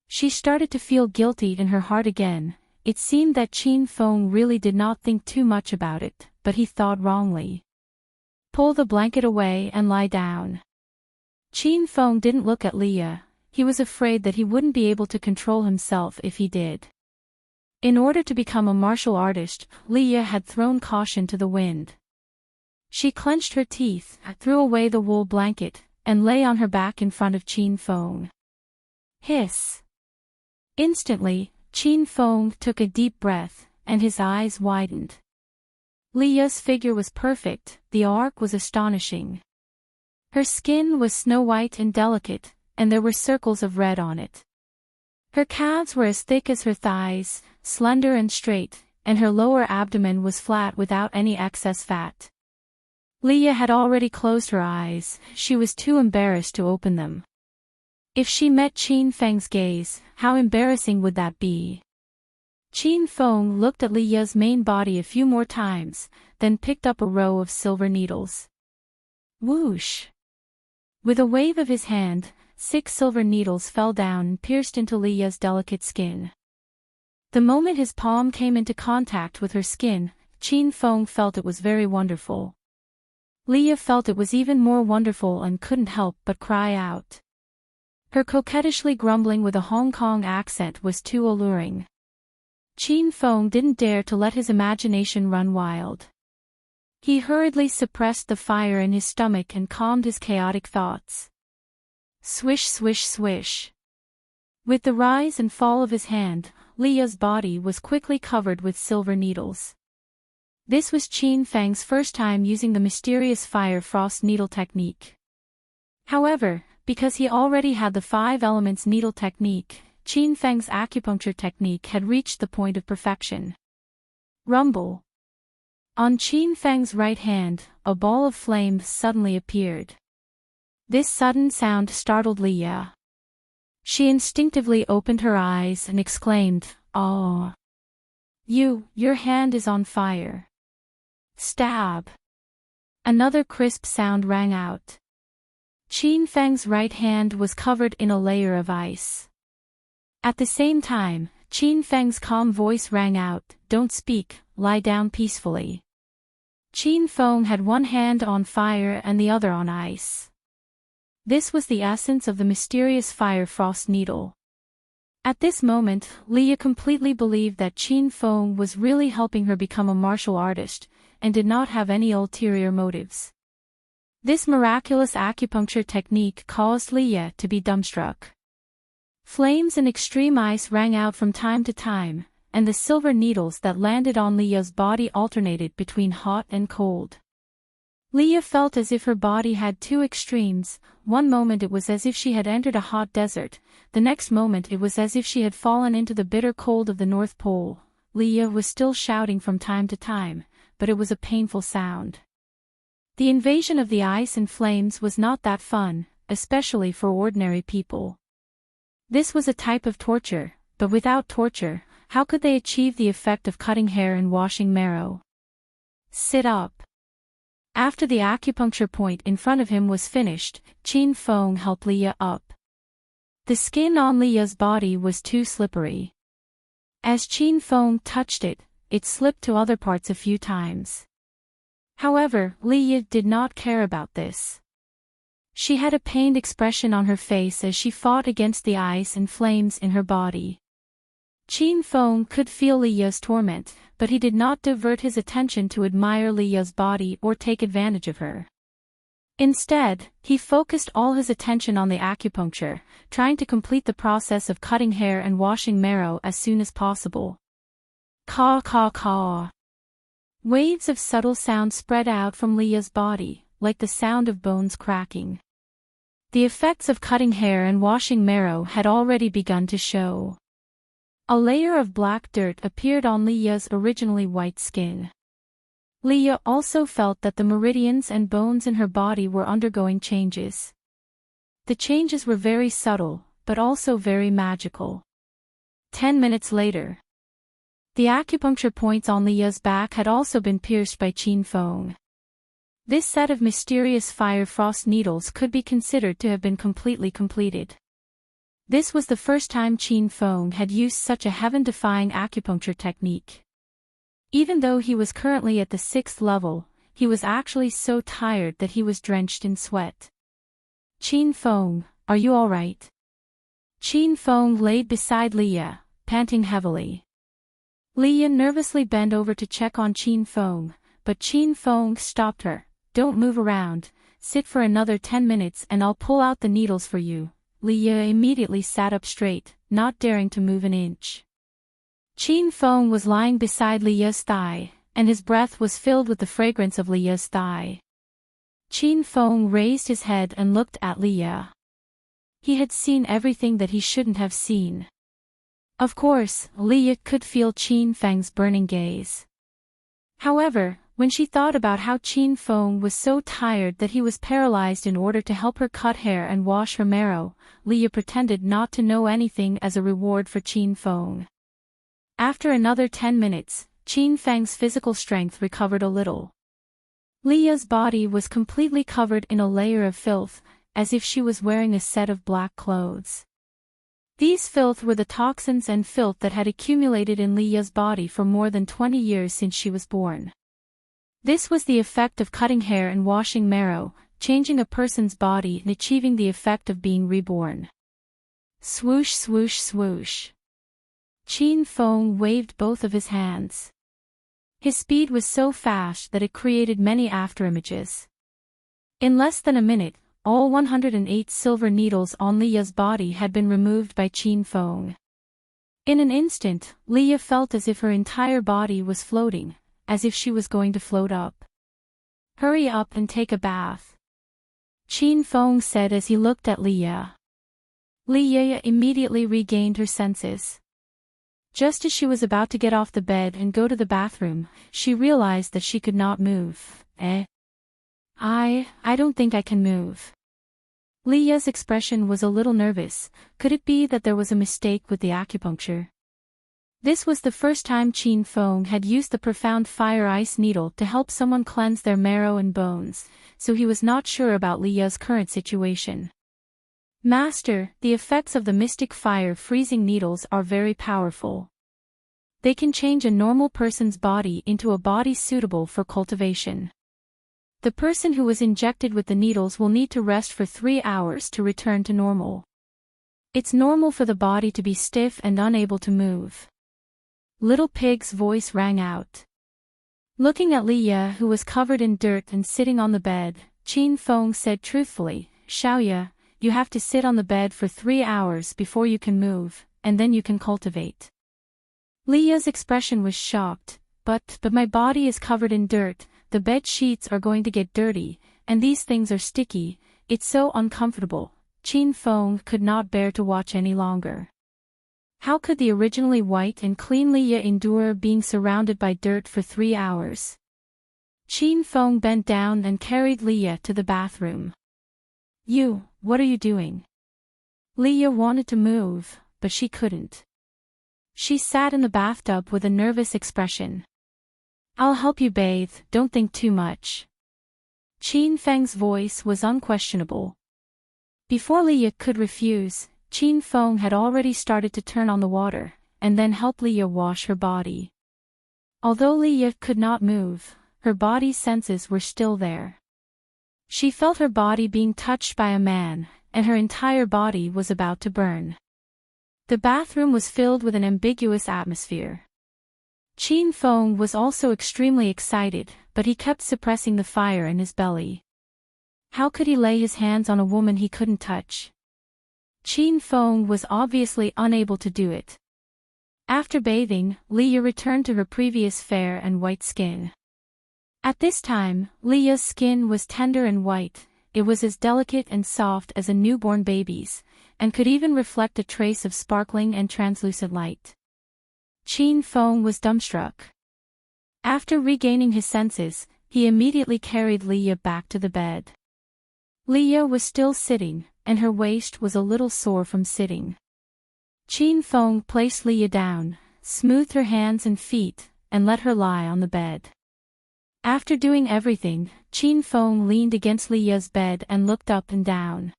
Speaker 1: She started to feel guilty in her heart again. It seemed that Chin Feng really did not think too much about it, but he thought wrongly. "Pull the blanket away and lie down." Chin Feng didn't look at Leah. He was afraid that he wouldn't be able to control himself if he did. In order to become a martial artist, Leah had thrown caution to the wind. She clenched her teeth, threw away the wool blanket, and lay on her back in front of Chin Feng. Hiss! Instantly, Chin Feng took a deep breath, and his eyes widened. Leah's figure was perfect, the arc was astonishing. Her skin was snow-white and delicate, and there were circles of red on it. Her calves were as thick as her thighs, slender and straight, and her lower abdomen was flat without any excess fat. Leah had already closed her eyes, she was too embarrassed to open them. If she met Qin Feng's gaze, how embarrassing would that be? Qin Feng looked at Leah's main body a few more times, then picked up a row of silver needles. Whoosh! With a wave of his hand, 6 silver needles fell down and pierced into Leah's delicate skin. The moment his palm came into contact with her skin, Qin Feng felt it was very wonderful. Leah felt it was even more wonderful and couldn't help but cry out. Her coquettishly grumbling with a Hong Kong accent was too alluring. Qin Feng didn't dare to let his imagination run wild. He hurriedly suppressed the fire in his stomach and calmed his chaotic thoughts. Swish swish swish. With the rise and fall of his hand, Leah's body was quickly covered with silver needles. This was Qin Feng's first time using the mysterious fire frost needle technique. However, because he already had the 5 elements needle technique, Qin Feng's acupuncture technique had reached the point of perfection. Rumble. On Qin Feng's right hand, a ball of flame suddenly appeared. This sudden sound startled Leah. She instinctively opened her eyes and exclaimed, "Oh! Your hand is on fire." Stab! Another crisp sound rang out. Qin Feng's right hand was covered in a layer of ice. At the same time, Qin Feng's calm voice rang out, "Don't speak, lie down peacefully." Qin Feng had one hand on fire and the other on ice. This was the essence of the mysterious fire frost needle. At this moment, Leah completely believed that Qin Feng was really helping her become a martial artist, and did not have any ulterior motives. This miraculous acupuncture technique caused Leah to be dumbstruck. Flames and extreme ice rang out from time to time, and the silver needles that landed on Leah's body alternated between hot and cold. Leah felt as if her body had 2 extremes. One moment it was as if she had entered a hot desert, the next moment it was as if she had fallen into the bitter cold of the North Pole. Leah was still shouting from time to time, but it was a painful sound. The invasion of the ice and flames was not that fun, especially for ordinary people. This was a type of torture, but without torture, how could they achieve the effect of cutting hair and washing marrow? Sit up. After the acupuncture point in front of him was finished, Qin Feng helped Leah up. The skin on Leah's body was too slippery. As Qin Feng touched it, it slipped to other parts a few times. However, Leah did not care about this. She had a pained expression on her face as she fought against the ice and flames in her body. Qin Feng could feel Leah's torment, but he did not divert his attention to admire Leah's body or take advantage of her. Instead, he focused all his attention on the acupuncture, trying to complete the process of cutting hair and washing marrow as soon as possible. Caw caw caw. Waves of subtle sound spread out from Leah's body, like the sound of bones cracking. The effects of cutting hair and washing marrow had already begun to show. A layer of black dirt appeared on Leah's originally white skin. Leah also felt that the meridians and bones in her body were undergoing changes. The changes were very subtle, but also very magical. 10 minutes later. The acupuncture points on Leah's back had also been pierced by Qin Feng. This set of mysterious fire frost needles could be considered to have been completely completed. This was the first time Qin Feng had used such a heaven-defying acupuncture technique. Even though he was currently at the 6th level, he was actually so tired that he was drenched in sweat. "Qin Feng, are you all right?" Qin Feng laid beside Leah, panting heavily. Leah nervously bent over to check on Qin Feng, but Qin Feng stopped her. "Don't move around, sit for another 10 minutes and I'll pull out the needles for you." Leah immediately sat up straight, not daring to move an inch. Qin Feng was lying beside Leah's thigh, and his breath was filled with the fragrance of Leah's thigh. Qin Feng raised his head and looked at Leah. He had seen everything that he shouldn't have seen. Of course, Leah could feel Qin Feng's burning gaze. However, when she thought about how Qin Feng was so tired that he was paralyzed in order to help her cut hair and wash her marrow, Leah pretended not to know anything as a reward for Qin Feng. After another 10 minutes, Qin Feng's physical strength recovered a little. Leah's body was completely covered in a layer of filth, as if she was wearing a set of black clothes. These filth were the toxins and filth that had accumulated in Leah's body for more than 20 years since she was born. This was the effect of cutting hair and washing marrow, changing a person's body and achieving the effect of being reborn. Swoosh swoosh swoosh. Qin Feng waved both of his hands. His speed was so fast that it created many afterimages. In less than a minute, all 108 silver needles on Leah's body had been removed by Qin Feng. In an instant, Leah felt as if her entire body was floating, as if she was going to float up. "Hurry up and take a bath," Qin Feng said as he looked at Leah. Leah immediately regained her senses. Just as she was about to get off the bed and go to the bathroom, she realized that she could not move. I don't think I can move. Leah's expression was a little nervous. Could it be that there was a mistake with the acupuncture? This was the first time Qin Feng had used the profound fire ice needle to help someone cleanse their marrow and bones, so he was not sure about Leah's current situation. "Master, the effects of the mystic fire freezing needles are very powerful. They can change a normal person's body into a body suitable for cultivation. The person who was injected with the needles will need to rest for 3 hours to return to normal. It's normal for the body to be stiff and unable to move." Little Pig's voice rang out. Looking at Leah, who was covered in dirt and sitting on the bed, Qin Feng said truthfully, "Xiaoya, you have to sit on the bed for 3 hours before you can move, and then you can cultivate." Leah's expression was shocked. But my body is covered in dirt, the bed sheets are going to get dirty, and these things are sticky, it's so uncomfortable." Qin Feng could not bear to watch any longer. How could the originally white and clean Leah endure being surrounded by dirt for 3 hours? Qin Feng bent down and carried Leah to the bathroom. What are you doing?" Leah wanted to move, but she couldn't. She sat in the bathtub with a nervous expression. "I'll help you bathe, don't think too much." Qin Feng's voice was unquestionable. Before Leah could refuse, Qin Feng had already started to turn on the water, and then help Leah wash her body. Although Leah could not move, her body's senses were still there. She felt her body being touched by a man, and her entire body was about to burn. The bathroom was filled with an ambiguous atmosphere. Qin Feng was also extremely excited, but he kept suppressing the fire in his belly. How could he lay his hands on a woman he couldn't touch? Qin Feng was obviously unable to do it. After bathing, Leah returned to her previous fair and white skin. At this time, Leah's skin was tender and white, it was as delicate and soft as a newborn baby's, and could even reflect a trace of sparkling and translucent light. Qin Feng was dumbstruck. After regaining his senses, he immediately carried Leah back to the bed. Leah was still sitting, and her waist was a little sore from sitting. Qin Feng placed Leah down, smoothed her hands and feet, and let her lie on the bed. After doing everything, Qin Feng leaned against Leah's bed and looked up and down.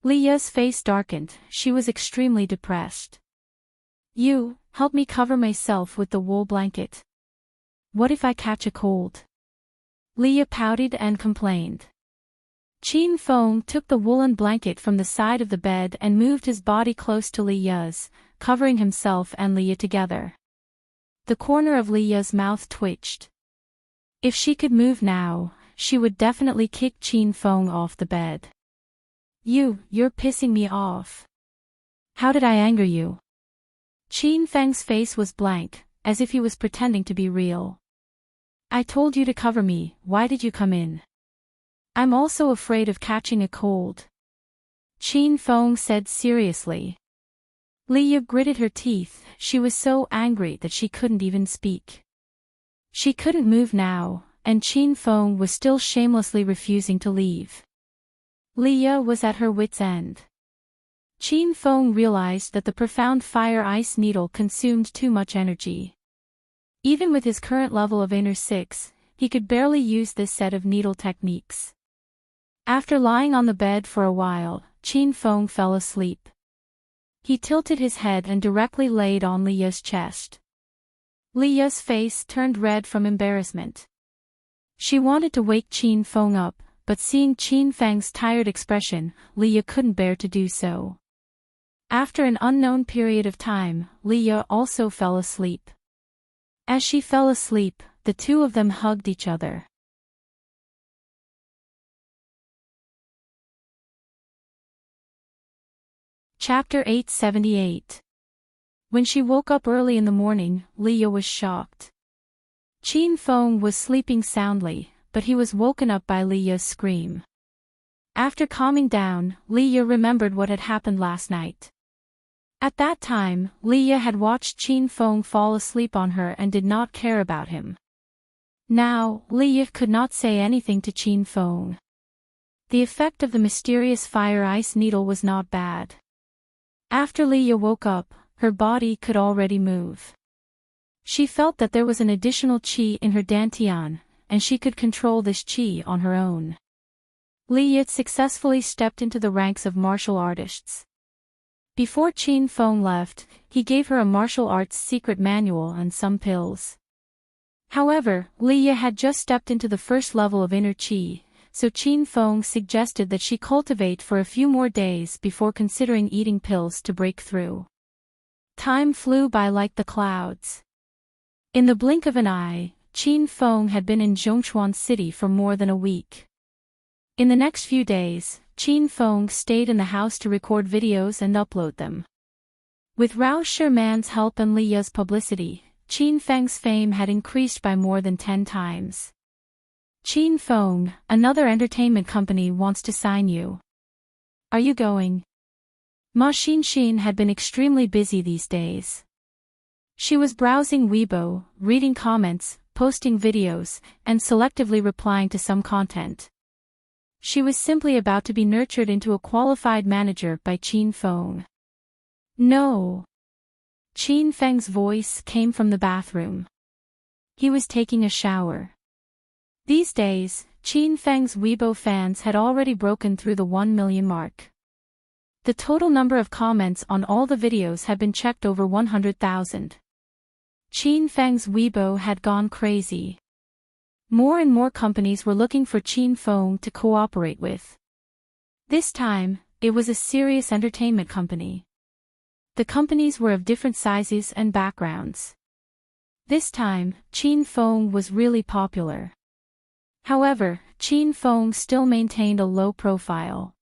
Speaker 1: Leah's face darkened, she was extremely depressed. Help me cover myself with the wool blanket. What if I catch a cold?" Leah pouted and complained. Qin Feng took the woolen blanket from the side of the bed and moved his body close to Leah's, covering himself and Leah together. The corner of Leah's mouth twitched. If she could move now, she would definitely kick Qin Feng off the bed. You're pissing me off. How did I anger you?" Qin Feng's face was blank, as if he was pretending to be real. I told you to cover me, why did you come in? I'm also afraid of catching a cold. Qin Feng said seriously. Leah gritted her teeth, she was so angry that she couldn't even speak. She couldn't move now, and Qin Feng was still shamelessly refusing to leave. Leah was at her wit's end. Qin Feng realized that the profound fire ice needle consumed too much energy. Even with his current level of inner 6, he could barely use this set of needle techniques. After lying on the bed for a while, Qin Feng fell asleep. He tilted his head and directly laid on Leah's chest. Leah's face turned red from embarrassment. She wanted to wake Qin Feng up, but seeing Qin Feng's tired expression, Leah couldn't bear to do so. After an unknown period of time, Leah also fell asleep. As she fell asleep, the two of them hugged each other. Chapter 878. When she woke up early in the morning, Leah was shocked. Qin Feng was sleeping soundly, but he was woken up by Leah's scream. After calming down, Leah remembered what had happened last night. At that time, Leah had watched Qin Feng fall asleep on her and did not care about him. Now, Leah could not say anything to Qin Feng. The effect of the mysterious fire ice needle was not bad. After Leah woke up, her body could already move. She felt that there was an additional qi in her dantian, and she could control this qi on her own. Leah successfully stepped into the ranks of martial artists. Before Qin Feng left, he gave her a martial arts secret manual and some pills. However, Leah had just stepped into the first level of inner qi, so Qin Feng suggested that she cultivate for a few more days before considering eating pills to break through. Time flew by like the clouds. In the blink of an eye, Qin Feng had been in Zhongchuan City for more than a week. In the next few days, Qin Feng stayed in the house to record videos and upload them. With Rao Sherman's help and Leah's publicity, Qin Feng's fame had increased by more than 10 times. Qin Feng, another entertainment company wants to sign you. Are you going? Ma Xinxin had been extremely busy these days. She was browsing Weibo, reading comments, posting videos, and selectively replying to some content. She was simply about to be nurtured into a qualified manager by Qin Feng. No. Qin Feng's voice came from the bathroom. He was taking a shower. These days, Qin Feng's Weibo fans had already broken through the 1 million mark. The total number of comments on all the videos had been checked over 100,000. Qin Feng's Weibo had gone crazy. More and more companies were looking for Qin Feng to cooperate with. This time, it was a serious entertainment company. The companies were of different sizes and backgrounds. This time, Qin Feng was really popular. However, Qin Feng still maintained a low profile.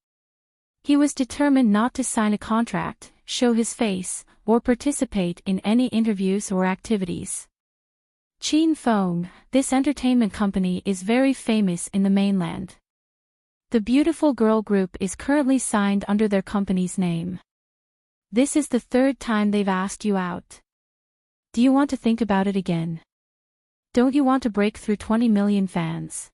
Speaker 1: He was determined not to sign a contract, show his face, or participate in any interviews or activities. Qin Feng, this entertainment company is very famous in the mainland. The Beautiful Girl Group is currently signed under their company's name. This is the 3rd time they've asked you out. Do you want to think about it again? Don't you want to break through 20 million fans?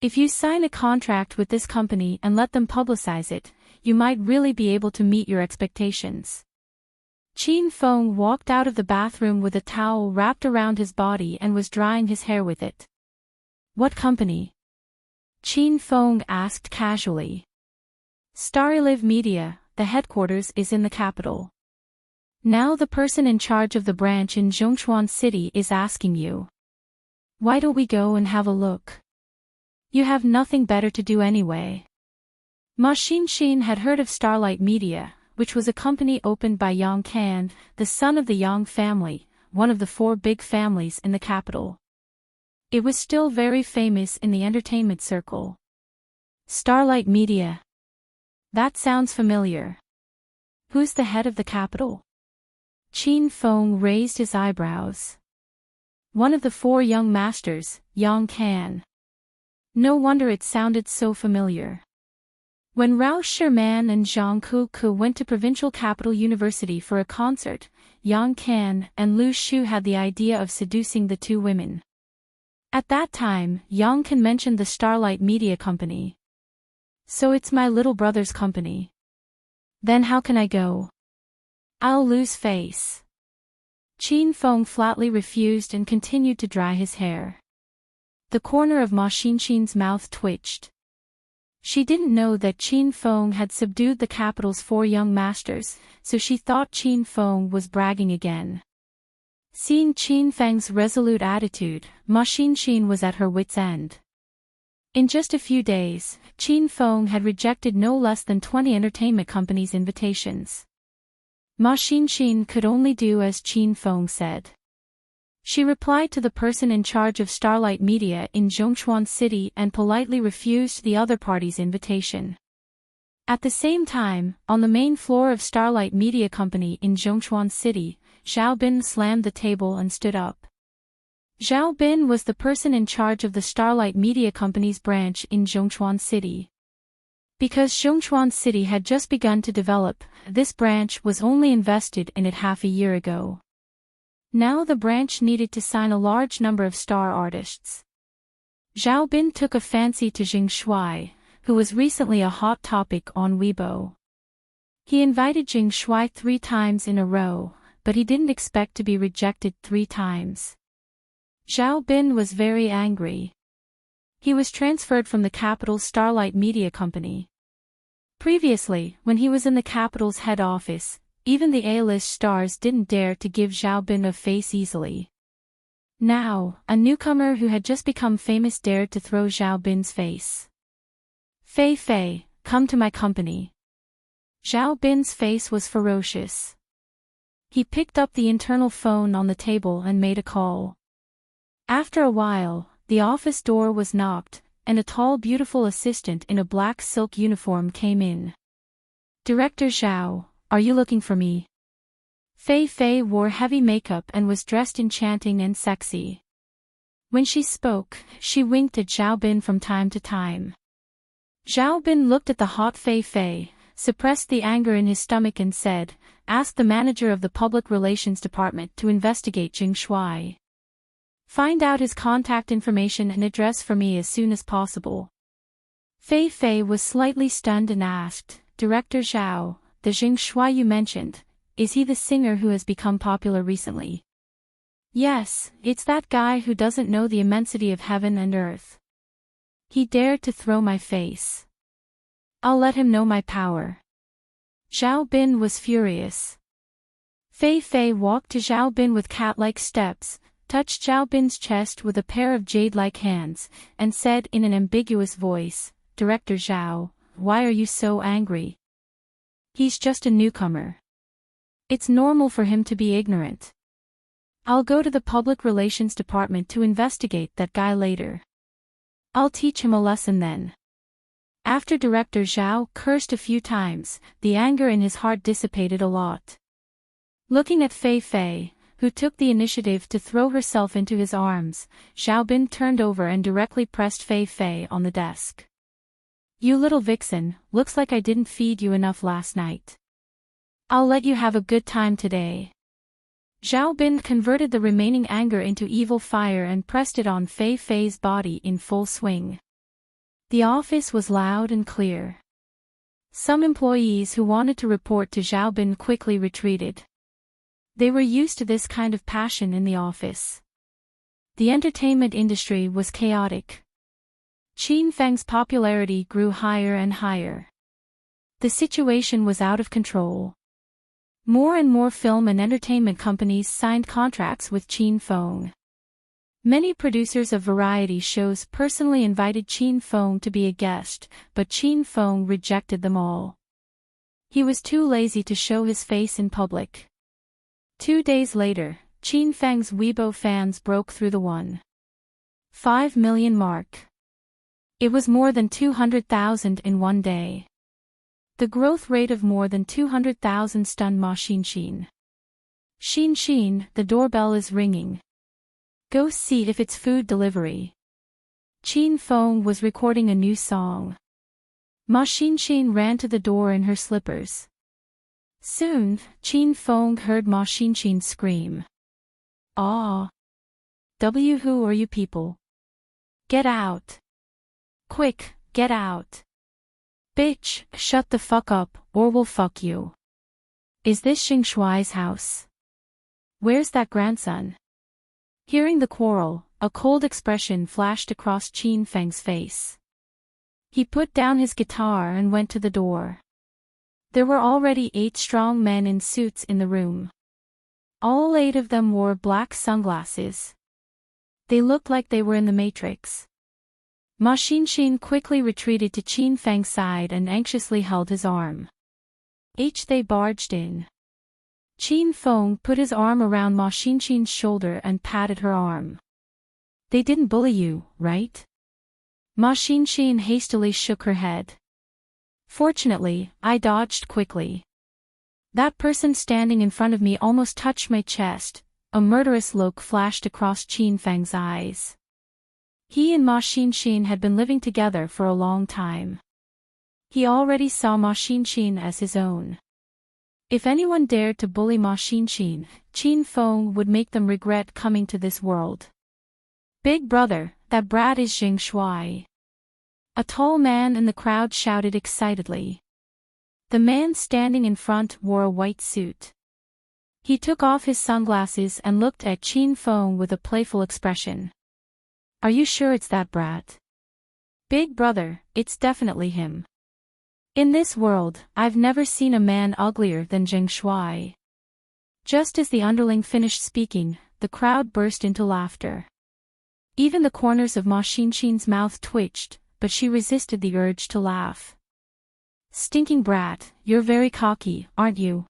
Speaker 1: If you sign a contract with this company and let them publicize it, you might really be able to meet your expectations. Qin Feng walked out of the bathroom with a towel wrapped around his body and was drying his hair with it. What company? Qin Feng asked casually. Starlive Media, the headquarters is in the capital. Now the person in charge of the branch in Zhongchuan City is asking you. Why don't we go and have a look? You have nothing better to do anyway. Ma Xinxin had heard of Starlight Media, which was a company opened by Yang Kan, the son of the Yang family, one of the 4 big families in the capital. It was still very famous in the entertainment circle. Starlight Media. That sounds familiar. Who's the head of the capital? Qin Feng raised his eyebrows. One of the four young masters, Yang Can. No wonder it sounded so familiar. When Rao Sherman and Zhang Kuku went to provincial capital university for a concert, Yang Can and Lu Shu had the idea of seducing the two women. At that time, Yang Can mentioned the Starlight Media Company. So it's my little brother's company. Then how can I go? I'll lose face. Qin Feng flatly refused and continued to dry his hair. The corner of Ma Xinxin's mouth twitched. She didn't know that Qin Feng had subdued the capital's four young masters, so she thought Qin Feng was bragging again. Seeing Qin Feng's resolute attitude, Ma Xinxin was at her wits' end. In just a few days, Qin Feng had rejected no less than 20 entertainment companies' invitations. Ma Xinxin could only do as Qin Feng said. She replied to the person in charge of Starlight Media in Zhongshuan City and politely refused the other party's invitation. At the same time, on the main floor of Starlight Media Company in Zhongshuan City, Zhao Bin slammed the table and stood up. Zhao Bin was the person in charge of the Starlight Media Company's branch in Zhongshuan City. Because Zhongshuan City had just begun to develop, this branch was only invested in it half a year ago. Now the branch needed to sign a large number of star artists. Zhao Bin took a fancy to Jing Shuai, who was recently a hot topic on Weibo. He invited Jing Shuai 3 times in a row, but he didn't expect to be rejected 3 times. Zhao Bin was very angry. He was transferred from the capital's Starlight Media Company. Previously, when he was in the capital's head office, even the A-list stars didn't dare to give Zhao Bin a face easily. Now, a newcomer who had just become famous dared to throw Zhao Bin's face. Fei Fei, come to my company. Zhao Bin's face was ferocious. He picked up the internal phone on the table and made a call. After a while, the office door was knocked, and a tall beautiful assistant in a black silk uniform came in. Director Zhao, are you looking for me? Fei Fei wore heavy makeup and was dressed enchanting and sexy. When she spoke, she winked at Zhao Bin from time to time. Zhao Bin looked at the hot Fei Fei, suppressed the anger in his stomach and said, "Ask the manager of the Public Relations Department to investigate Jing Shuai. Find out his contact information and address for me as soon as possible." Fei Fei was slightly stunned and asked, "Director Zhao, the Jing Shuai you mentioned, is he the singer who has become popular recently?" "Yes, it's that guy who doesn't know the immensity of heaven and earth. He dared to throw my face. I'll let him know my power." Zhao Bin was furious. Fei Fei walked to Zhao Bin with cat-like steps, touched Zhao Bin's chest with a pair of jade-like hands, and said in an ambiguous voice, "Director Zhao, why are you so angry? He's just a newcomer. It's normal for him to be ignorant. I'll go to the Public Relations Department to investigate that guy later. I'll teach him a lesson then." After Director Zhao cursed a few times, the anger in his heart dissipated a lot. Looking at Fei Fei, who took the initiative to throw herself into his arms, Zhao Bin turned over and directly pressed Fei Fei on the desk. "You little vixen, looks like I didn't feed you enough last night. I'll let you have a good time today." Zhao Bin converted the remaining anger into evil fire and pressed it on Fei Fei's body in full swing. The office was loud and clear. Some employees who wanted to report to Zhao Bin quickly retreated. They were used to this kind of passion in the office. The entertainment industry was chaotic. Qin Feng's popularity grew higher and higher. The situation was out of control. More and more film and entertainment companies signed contracts with Qin Feng. Many producers of variety shows personally invited Qin Feng to be a guest, but Qin Feng rejected them all. He was too lazy to show his face in public. 2 days later, Qin Feng's Weibo fans broke through the 1.5 million mark. It was more than 200,000 in one day. The growth rate of more than 200,000 stunned Ma Xinxin. Sheen, the doorbell is ringing. Go see if it's food delivery. Chin Fong was recording a new song. Ma Shin ran to the door in her slippers. Soon, Chin Fong heard Ma Shin scream. "Ah! Who are you people? Get out! Quick, get out! Bitch, shut the fuck up, or we'll fuck you. Is this Xing Shuai's house? Where's that grandson?" Hearing the quarrel, a cold expression flashed across Qin Feng's face. He put down his guitar and went to the door. There were already 8 strong men in suits in the room. All 8 of them wore black sunglasses. They looked like they were in the Matrix. Ma Xin quickly retreated to Qin Feng's side and anxiously held his arm. They barged in. Qin Feng put his arm around Ma Xin's shoulder and patted her arm. "They didn't bully you, right?" Ma Xin hastily shook her head. "Fortunately, I dodged quickly. That person standing in front of me almost touched my chest." A murderous look flashed across Qin Feng's eyes. He and Ma Xin had been living together for a long time. He already saw Ma Xin as his own. If anyone dared to bully Ma Xin, Qin Feng would make them regret coming to this world. "Big brother, that brat is Xing Shuai." A tall man in the crowd shouted excitedly. The man standing in front wore a white suit. He took off his sunglasses and looked at Qin Feng with a playful expression. "Are you sure it's that brat?" "Big brother, it's definitely him. In this world, I've never seen a man uglier than Xing Shuai." Just as the underling finished speaking, the crowd burst into laughter. Even the corners of Ma Xin's mouth twitched, but she resisted the urge to laugh. "Stinking brat, you're very cocky, aren't you?"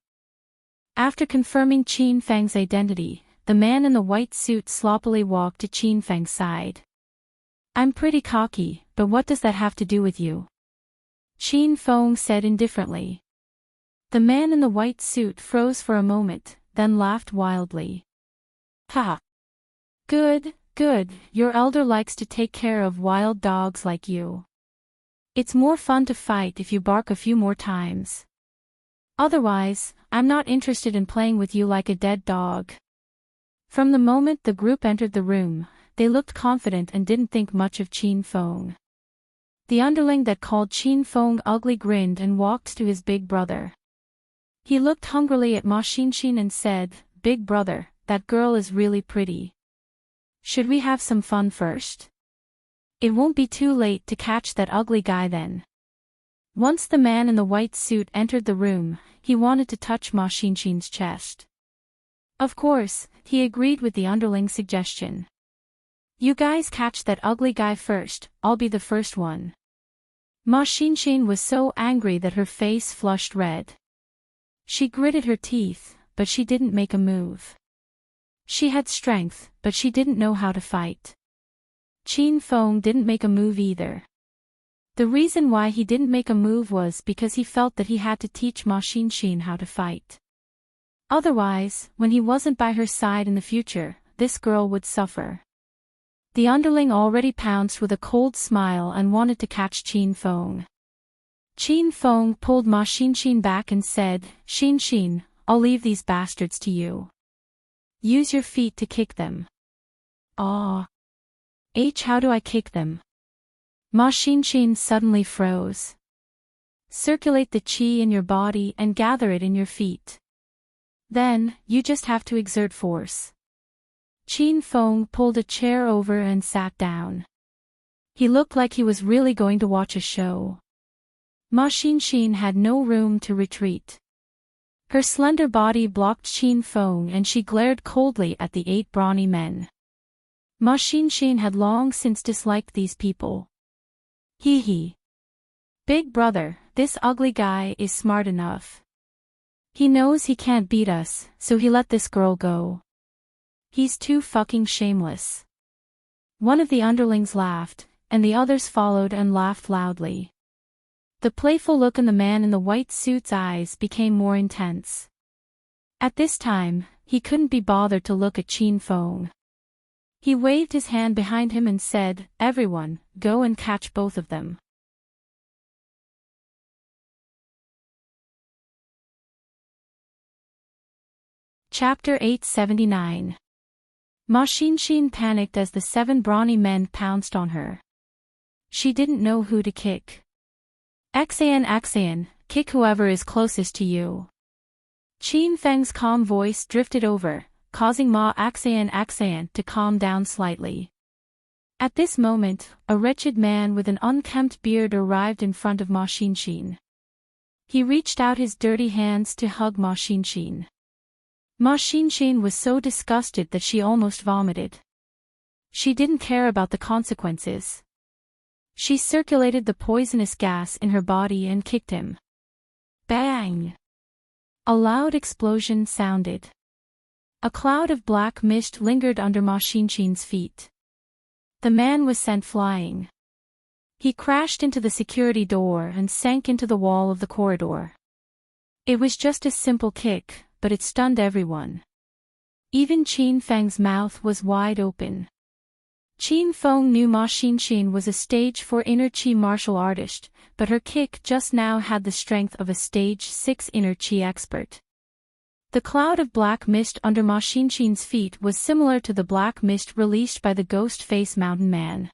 Speaker 1: After confirming Qin Feng's identity, the man in the white suit sloppily walked to Qin Feng's side. "I'm pretty cocky, but what does that have to do with you?" Qin Feng said indifferently. The man in the white suit froze for a moment, then laughed wildly. "Ha! Good, your elder likes to take care of wild dogs like you. It's more fun to fight if you bark a few more times. Otherwise, I'm not interested in playing with you like a dead dog." From the moment the group entered the room, they looked confident and didn't think much of Qin Feng. The underling that called Qin Feng ugly grinned and walked to his big brother. He looked hungrily at Ma Xin and said, "Big brother, that girl is really pretty. Should we have some fun first? It won't be too late to catch that ugly guy then." Once the man in the white suit entered the room, he wanted to touch Ma Xin's chest. Of course, he agreed with the underling's suggestion. "You guys catch that ugly guy first, I'll be the first one." Ma Xin was so angry that her face flushed red. She gritted her teeth, but she didn't make a move. She had strength, but she didn't know how to fight. Qin Feng didn't make a move either. The reason why he didn't make a move was because he felt that he had to teach Ma Xin how to fight. Otherwise, when he wasn't by her side in the future, this girl would suffer. The underling already pounced with a cold smile and wanted to catch Qin Feng. Qin Feng pulled Ma Xin back and said, Xin, I'll leave these bastards to you. Use your feet to kick them." "Aw. How do I kick them?" Ma Xin suddenly froze. "Circulate the qi in your body and gather it in your feet. Then, you just have to exert force." Qin Feng pulled a chair over and sat down. He looked like he was really going to watch a show. Ma Xin had no room to retreat. Her slender body blocked Qin Feng and she glared coldly at the 8 brawny men. Ma Xin had long since disliked these people. Hee. "Big brother, this ugly guy is smart enough. He knows he can't beat us, so he let this girl go. He's too fucking shameless." One of the underlings laughed, and the others followed and laughed loudly. The playful look in the man in the white suit's eyes became more intense. At this time, he couldn't be bothered to look at Qin Feng. He waved his hand behind him and said, "Everyone, go and catch both of them." Chapter 879. Ma Xinxin panicked as the 7 brawny men pounced on her. She didn't know who to kick. Axan, kick whoever is closest to you. Qin Feng's calm voice drifted over, causing Ma Axan to calm down slightly. At this moment, a wretched man with an unkempt beard arrived in front of Ma Xinxin. He reached out his dirty hands to hug Ma Xinxin. Ma Xinxin was so disgusted that she almost vomited. She didn't care about the consequences. She circulated the poisonous gas in her body and kicked him. Bang! A loud explosion sounded. A cloud of black mist lingered under Ma Xinxin's feet. The man was sent flying. He crashed into the security door and sank into the wall of the corridor. It was just a simple kick, but it stunned everyone. Even Qin Feng's mouth was wide open. Qin Feng knew Ma Xinxin was a stage 4 inner chi martial artist, but her kick just now had the strength of a stage 6 inner chi expert. The cloud of black mist under Ma Xinxin's feet was similar to the black mist released by the ghost face mountain man.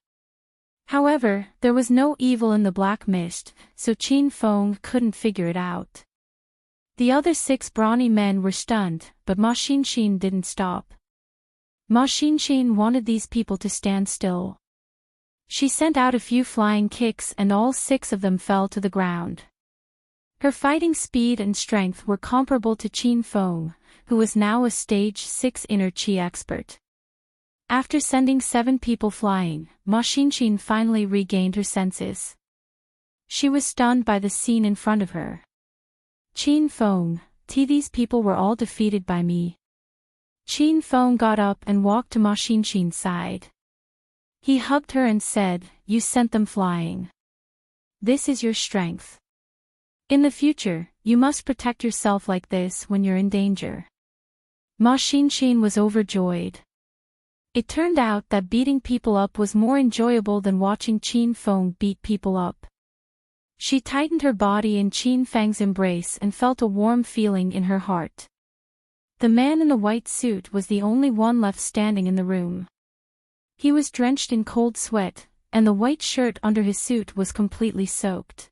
Speaker 1: However, there was no evil in the black mist, so Qin Feng couldn't figure it out. The other 6 brawny men were stunned, but Ma Xinxin didn't stop. Ma Xinxin wanted these people to stand still. She sent out a few flying kicks and all 6 of them fell to the ground. Her fighting speed and strength were comparable to Qin Feng, who was now a stage 6 inner chi expert. After sending 7 people flying, Ma Xinxin finally regained her senses. She was stunned by the scene in front of her. Qin Feng, these people were all defeated by me. Qin Feng got up and walked to Ma Xinxin's side. He hugged her and said, "You sent them flying. This is your strength. In the future, you must protect yourself like this when you're in danger." Ma Xinxin was overjoyed. It turned out that beating people up was more enjoyable than watching Qin Feng beat people up. She tightened her body in Qin Feng's embrace and felt a warm feeling in her heart. The man in the white suit was the only one left standing in the room. He was drenched in cold sweat, and the white shirt under his suit was completely soaked.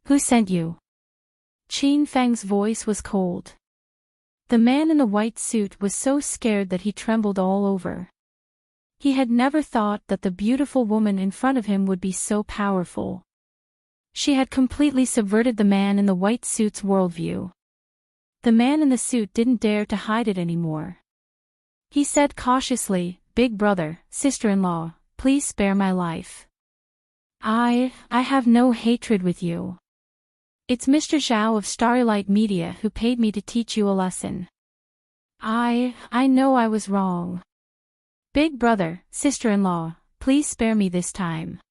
Speaker 1: "Who sent you?" Qin Feng's voice was cold. The man in the white suit was so scared that he trembled all over. He had never thought that the beautiful woman in front of him would be so powerful. She had completely subverted the man in the white suit's worldview. The man in the suit didn't dare to hide it anymore. He said cautiously, "Big brother, sister-in-law, please spare my life. I have no hatred with you. It's Mr. Zhao of Starlight Media who paid me to teach you a lesson. I know I was wrong. Big brother, sister-in-law, please spare me this time."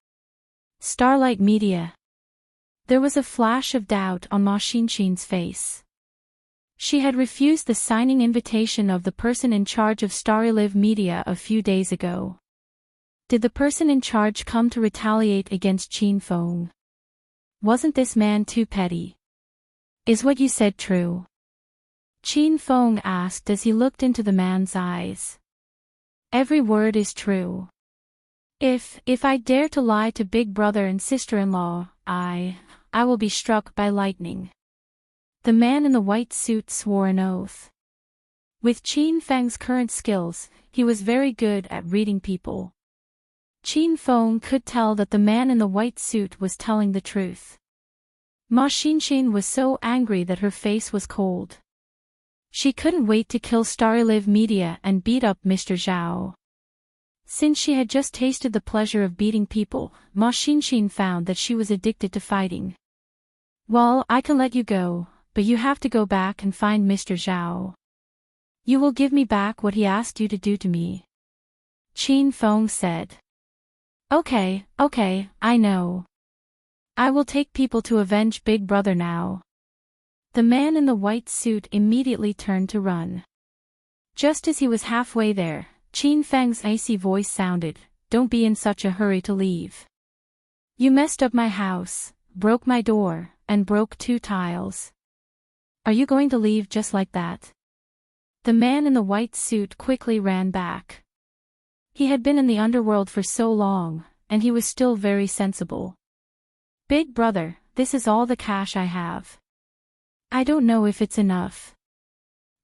Speaker 1: Starlight Media. There was a flash of doubt on Ma Xinxin's face. She had refused the signing invitation of the person in charge of Starlight Media a few days ago. Did the person in charge come to retaliate against Qin Feng? Wasn't this man too petty? "Is what you said true?" Qin Feng asked as he looked into the man's eyes. "Every word is true. If I dare to lie to big brother and sister-in-law, I will be struck by lightning." The man in the white suit swore an oath. With Qin Feng's current skills, he was very good at reading people. Qin Feng could tell that the man in the white suit was telling the truth. Ma Xinxin was so angry that her face was cold. She couldn't wait to kill Starlight Media and beat up Mr. Zhao. Since she had just tasted the pleasure of beating people, Ma Xinxin found that she was addicted to fighting. "Well, I can let you go, but you have to go back and find Mr. Zhao. You will give me back what he asked you to do to me," Qin Feng said. Okay, I know. I will take people to avenge Big Brother now." The man in the white suit immediately turned to run. Just as he was halfway there, Qin Feng's icy voice sounded, "Don't be in such a hurry to leave. You messed up my house, broke my door, and broke 2 tiles. Are you going to leave just like that?" The man in the white suit quickly ran back. He had been in the underworld for so long, and he was still very sensible. "Big brother, this is all the cash I have. I don't know if it's enough."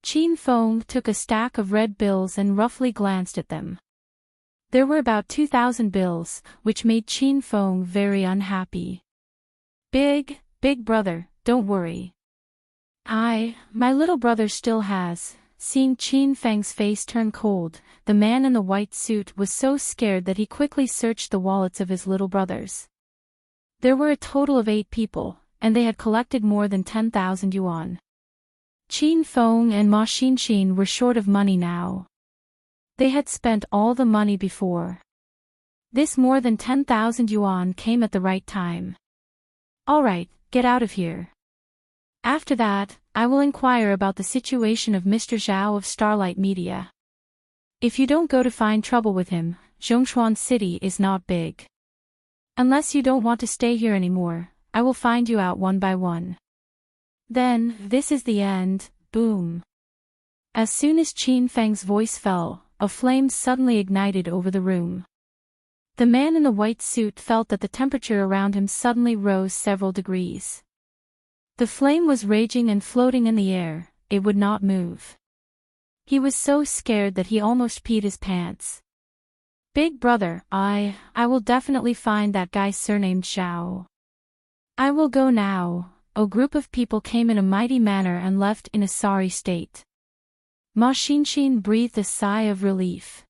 Speaker 1: Qin Feng took a stack of red bills and roughly glanced at them. There were about 2,000 bills, which made Qin Feng very unhappy. Big brother, don't worry. My little brother still has." Seeing Qin Feng's face turn cold, the man in the white suit was so scared that he quickly searched the wallets of his little brothers. There were a total of 8 people, and they had collected more than 10,000 yuan. Qin Feng and Ma Xinxin were short of money now. They had spent all the money before. This more than 10,000 yuan came at the right time. "All right, get out of here. After that, I will inquire about the situation of Mr. Zhao of Starlight Media. If you don't go to find trouble with him, Zhongshuan City is not big. Unless you don't want to stay here anymore, I will find you out one by one." Then, this is the end, boom. As soon as Qin Feng's voice fell, a flame suddenly ignited over the room. The man in the white suit felt that the temperature around him suddenly rose several degrees. The flame was raging and floating in the air, it would not move. He was so scared that he almost peed his pants. "Big brother, I will definitely find that guy surnamed Zhao. I will go now." A group of people came in a mighty manner and left in a sorry state. Ma Xinxin breathed a sigh of relief.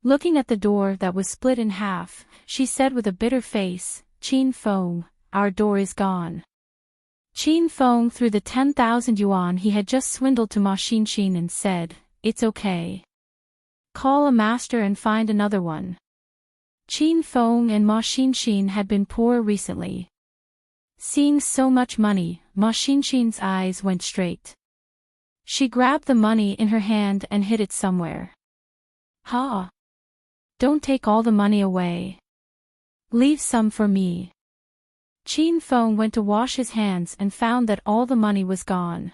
Speaker 1: Looking at the door that was split in half, she said with a bitter face, "Qin Feng, our door is gone." Qin Feng threw the 10,000 yuan he had just swindled to Ma Xinxin and said, "It's okay. Call a master and find another one." Qin Feng and Ma Xinxin had been poor recently. Seeing so much money, Ma Xinxin's eyes went straight. She grabbed the money in her hand and hid it somewhere. "Ha! Don't take all the money away. Leave some for me." Qin Feng went to wash his hands and found that all the money was gone.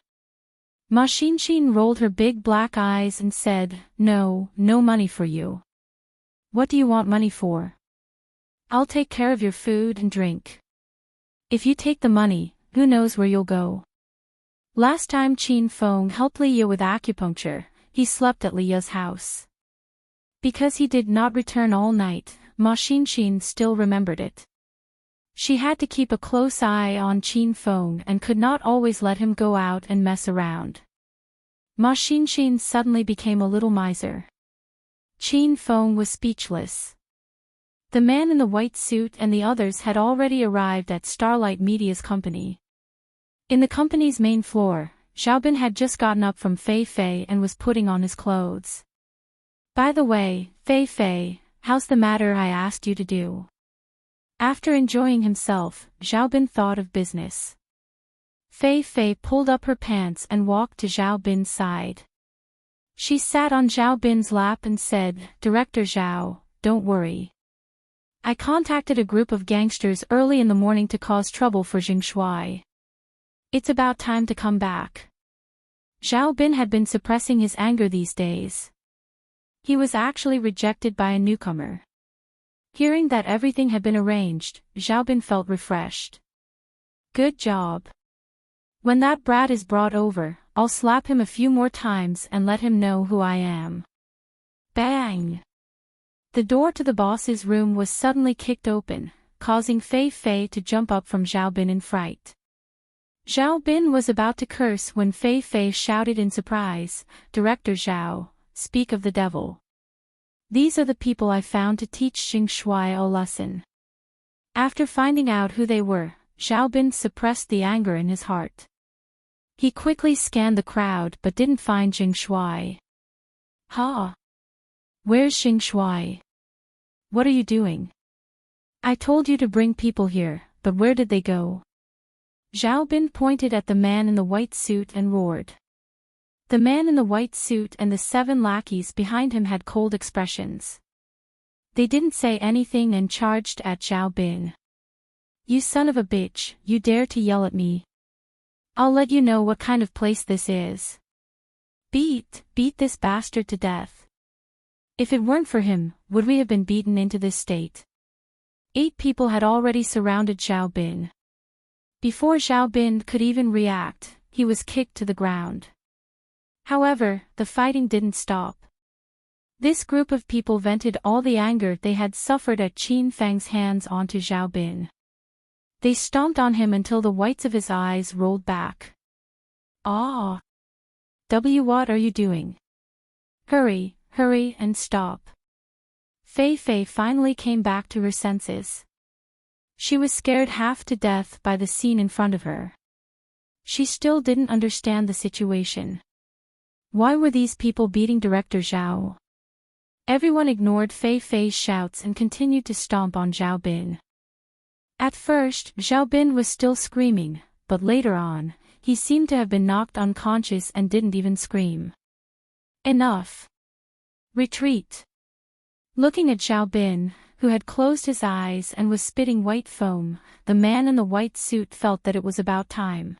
Speaker 1: Ma Xinxin rolled her big black eyes and said, No money for you. What do you want money for? I'll take care of your food and drink. If you take the money, who knows where you'll go. Last time Qin Feng helped Liya with acupuncture, he slept at Liya's house. Because he did not return all night, Ma Xinxin still remembered it. She had to keep a close eye on Qin Feng and could not always let him go out and mess around. Ma Xinxin suddenly became a little miser. Qin Feng was speechless. The man in the white suit and the others had already arrived at Starlight Media's company. In the company's main floor, Xiaobin had just gotten up from Fei Fei and was putting on his clothes. By the way, Fei Fei, how's the matter I asked you to do? After enjoying himself, Xiaobin thought of business. Fei Fei pulled up her pants and walked to Xiaobin's side. She sat on Xiaobin's lap and said, Director Zhao, don't worry. I contacted a group of gangsters early in the morning to cause trouble for Jingshui. It's about time to come back. Xiaobin had been suppressing his anger these days. He was actually rejected by a newcomer. Hearing that everything had been arranged, Xiaobin felt refreshed. Good job. When that brat is brought over, I'll slap him a few more times and let him know who I am. Bang! The door to the boss's room was suddenly kicked open, causing Fei Fei to jump up from Xiaobin in fright. Xiaobin was about to curse when Fei Fei shouted in surprise, Director Zhao, speak of the devil. These are the people I found to teach Jingshui a lesson. After finding out who they were, Xiaobin suppressed the anger in his heart. He quickly scanned the crowd but didn't find Jingshui. Ha! Where's Jingshui? What are you doing? I told you to bring people here, but where did they go? Xiaobin pointed at the man in the white suit and roared. The man in the white suit and the 7 lackeys behind him had cold expressions. They didn't say anything and charged at Xiao Bin. "You son of a bitch, you dare to yell at me. I'll let you know what kind of place this is. Beat this bastard to death. If it weren't for him, would we have been beaten into this state?" 8 people had already surrounded Xiao Bin. Before Xiao Bin could even react, he was kicked to the ground. However, the fighting didn't stop. This group of people vented all the anger they had suffered at Qin Feng's hands onto Xiao Bin. They stomped on him until the whites of his eyes rolled back. "Ah! What are you doing? Hurry and stop." Fei Fei finally came back to her senses. She was scared half to death by the scene in front of her. She still didn't understand the situation. Why were these people beating Director Zhao? Everyone ignored Fei Fei's shouts and continued to stomp on Xiao Bin. At first, Xiao Bin was still screaming, but later on, he seemed to have been knocked unconscious and didn't even scream. "Enough. Retreat." Looking at Xiao Bin, who had closed his eyes and was spitting white foam, the man in the white suit felt that it was about time.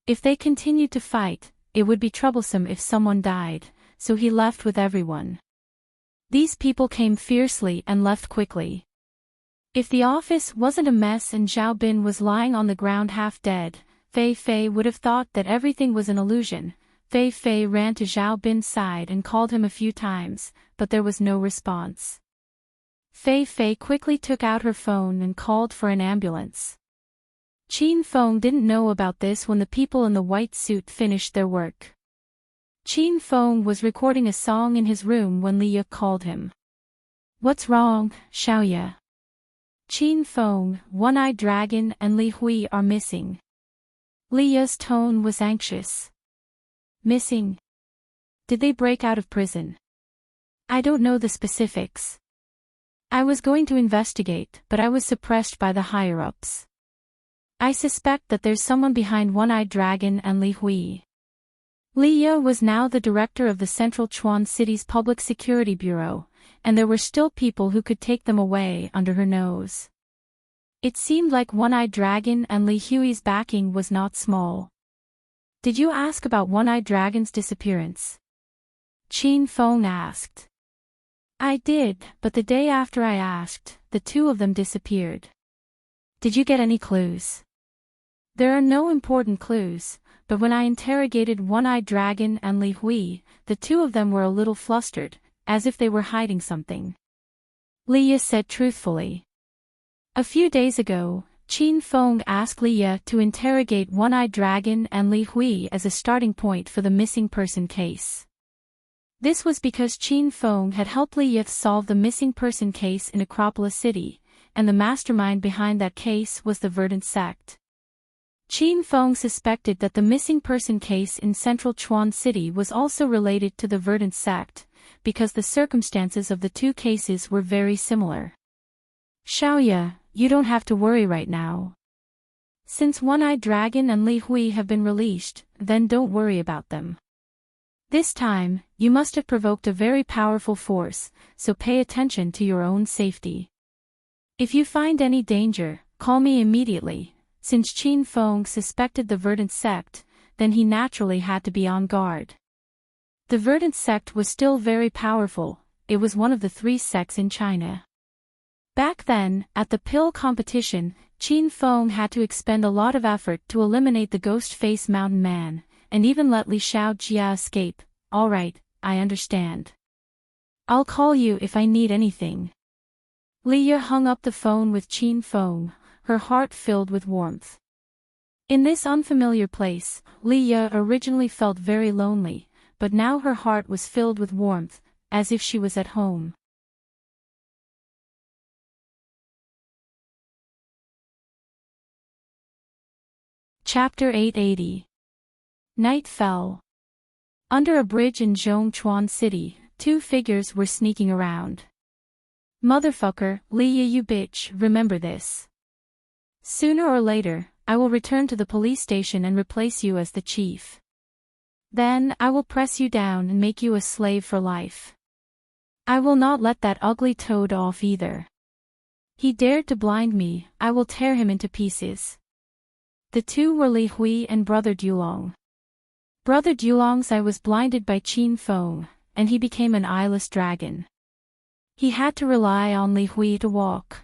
Speaker 1: If they continued to fight, it would be troublesome if someone died, so he left with everyone. These people came fiercely and left quickly. If the office wasn't a mess and Xiao Bin was lying on the ground half dead, Fei Fei would have thought that everything was an illusion. Fei Fei ran to Xiao Bin's side and called him a few times, but there was no response. Fei Fei quickly took out her phone and called for an ambulance. Qin Feng didn't know about this when the people in the white suit finished their work. Qin Feng was recording a song in his room when Li Ye called him. "What's wrong, Xiaoye?" "Qin Feng, One-Eyed Dragon and Li Hui are missing." Li Ye's tone was anxious. "Missing? Did they break out of prison?" "I don't know the specifics. I was going to investigate, but I was suppressed by the higher-ups. I suspect that there's someone behind One-Eyed Dragon and Li Hui." Li Ye was now the director of the Central Chuan City's Public Security Bureau, and there were still people who could take them away under her nose. It seemed like One-Eyed Dragon and Li Hui's backing was not small. "Did you ask about One-Eyed Dragon's disappearance?" Qin Feng asked. "I did, but the day after I asked, the 2 of them disappeared." "Did you get any clues?" "There are no important clues, but when I interrogated One-Eyed Dragon and Li Hui, the 2 of them were a little flustered, as if they were hiding something." Li Ye said truthfully. A few days ago, Qin Feng asked Li Ye to interrogate One-Eyed Dragon and Li Hui as a starting point for the missing person case. This was because Qin Feng had helped Li Ye solve the missing person case in Acropolis City, and the mastermind behind that case was the Verdant sect. Qin Feng suspected that the missing person case in Central Chuan City was also related to the Verdant sect, because the circumstances of the 2 cases were very similar. "Xiaoye, you don't have to worry right now. Since One-Eyed Dragon and Li Hui have been released, then don't worry about them. This time, you must have provoked a very powerful force, so pay attention to your own safety. If you find any danger, call me immediately." Since Qin Feng suspected the Verdant sect, then he naturally had to be on guard. The Verdant sect was still very powerful. It was one of the 3 sects in China. Back then, at the pill competition, Qin Feng had to expend a lot of effort to eliminate the Ghost-Face Mountain Man, and even let Li Xiaojia escape. "All right, I understand. I'll call you if I need anything." Li Ye hung up the phone with Qin Feng, her heart filled with warmth. In this unfamiliar place, Li Ye originally felt very lonely, but now her heart was filled with warmth, as if she was at home. Chapter 880. Night fell. Under a bridge in Zhongchuan City, 2 figures were sneaking around. "Motherfucker, Li Ye, you bitch, remember this. Sooner or later, I will return to the police station and replace you as the chief." Then I will press you down and make you a slave for life. I will not let that ugly toad off either. He dared to blind me, I will tear him into pieces. The two were Li Hui and Brother Dulong. Brother Dulong's eye was blinded by Qin Feng, and he became an eyeless dragon. He had to rely on Li Hui to walk.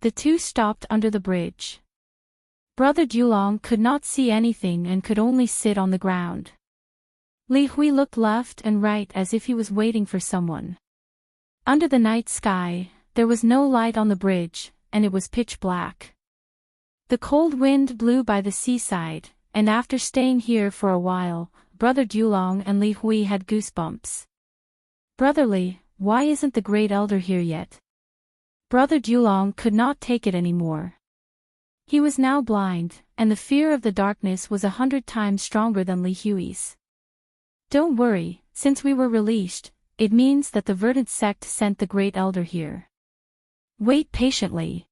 Speaker 1: The two stopped under the bridge. Brother Dulong could not see anything and could only sit on the ground. Li Hui looked left and right as if he was waiting for someone. Under the night sky, there was no light on the bridge, and it was pitch black. The cold wind blew by the seaside, and after staying here for a while, Brother Dulong and Li Hui had goosebumps. Brother Li, why isn't the Great Elder here yet? Brother Dulong could not take it anymore. He was now blind, and the fear of the darkness was 100 times stronger than Li Hui's. Don't worry, since we were released, it means that the Verdant sect sent the Great Elder here. Wait patiently.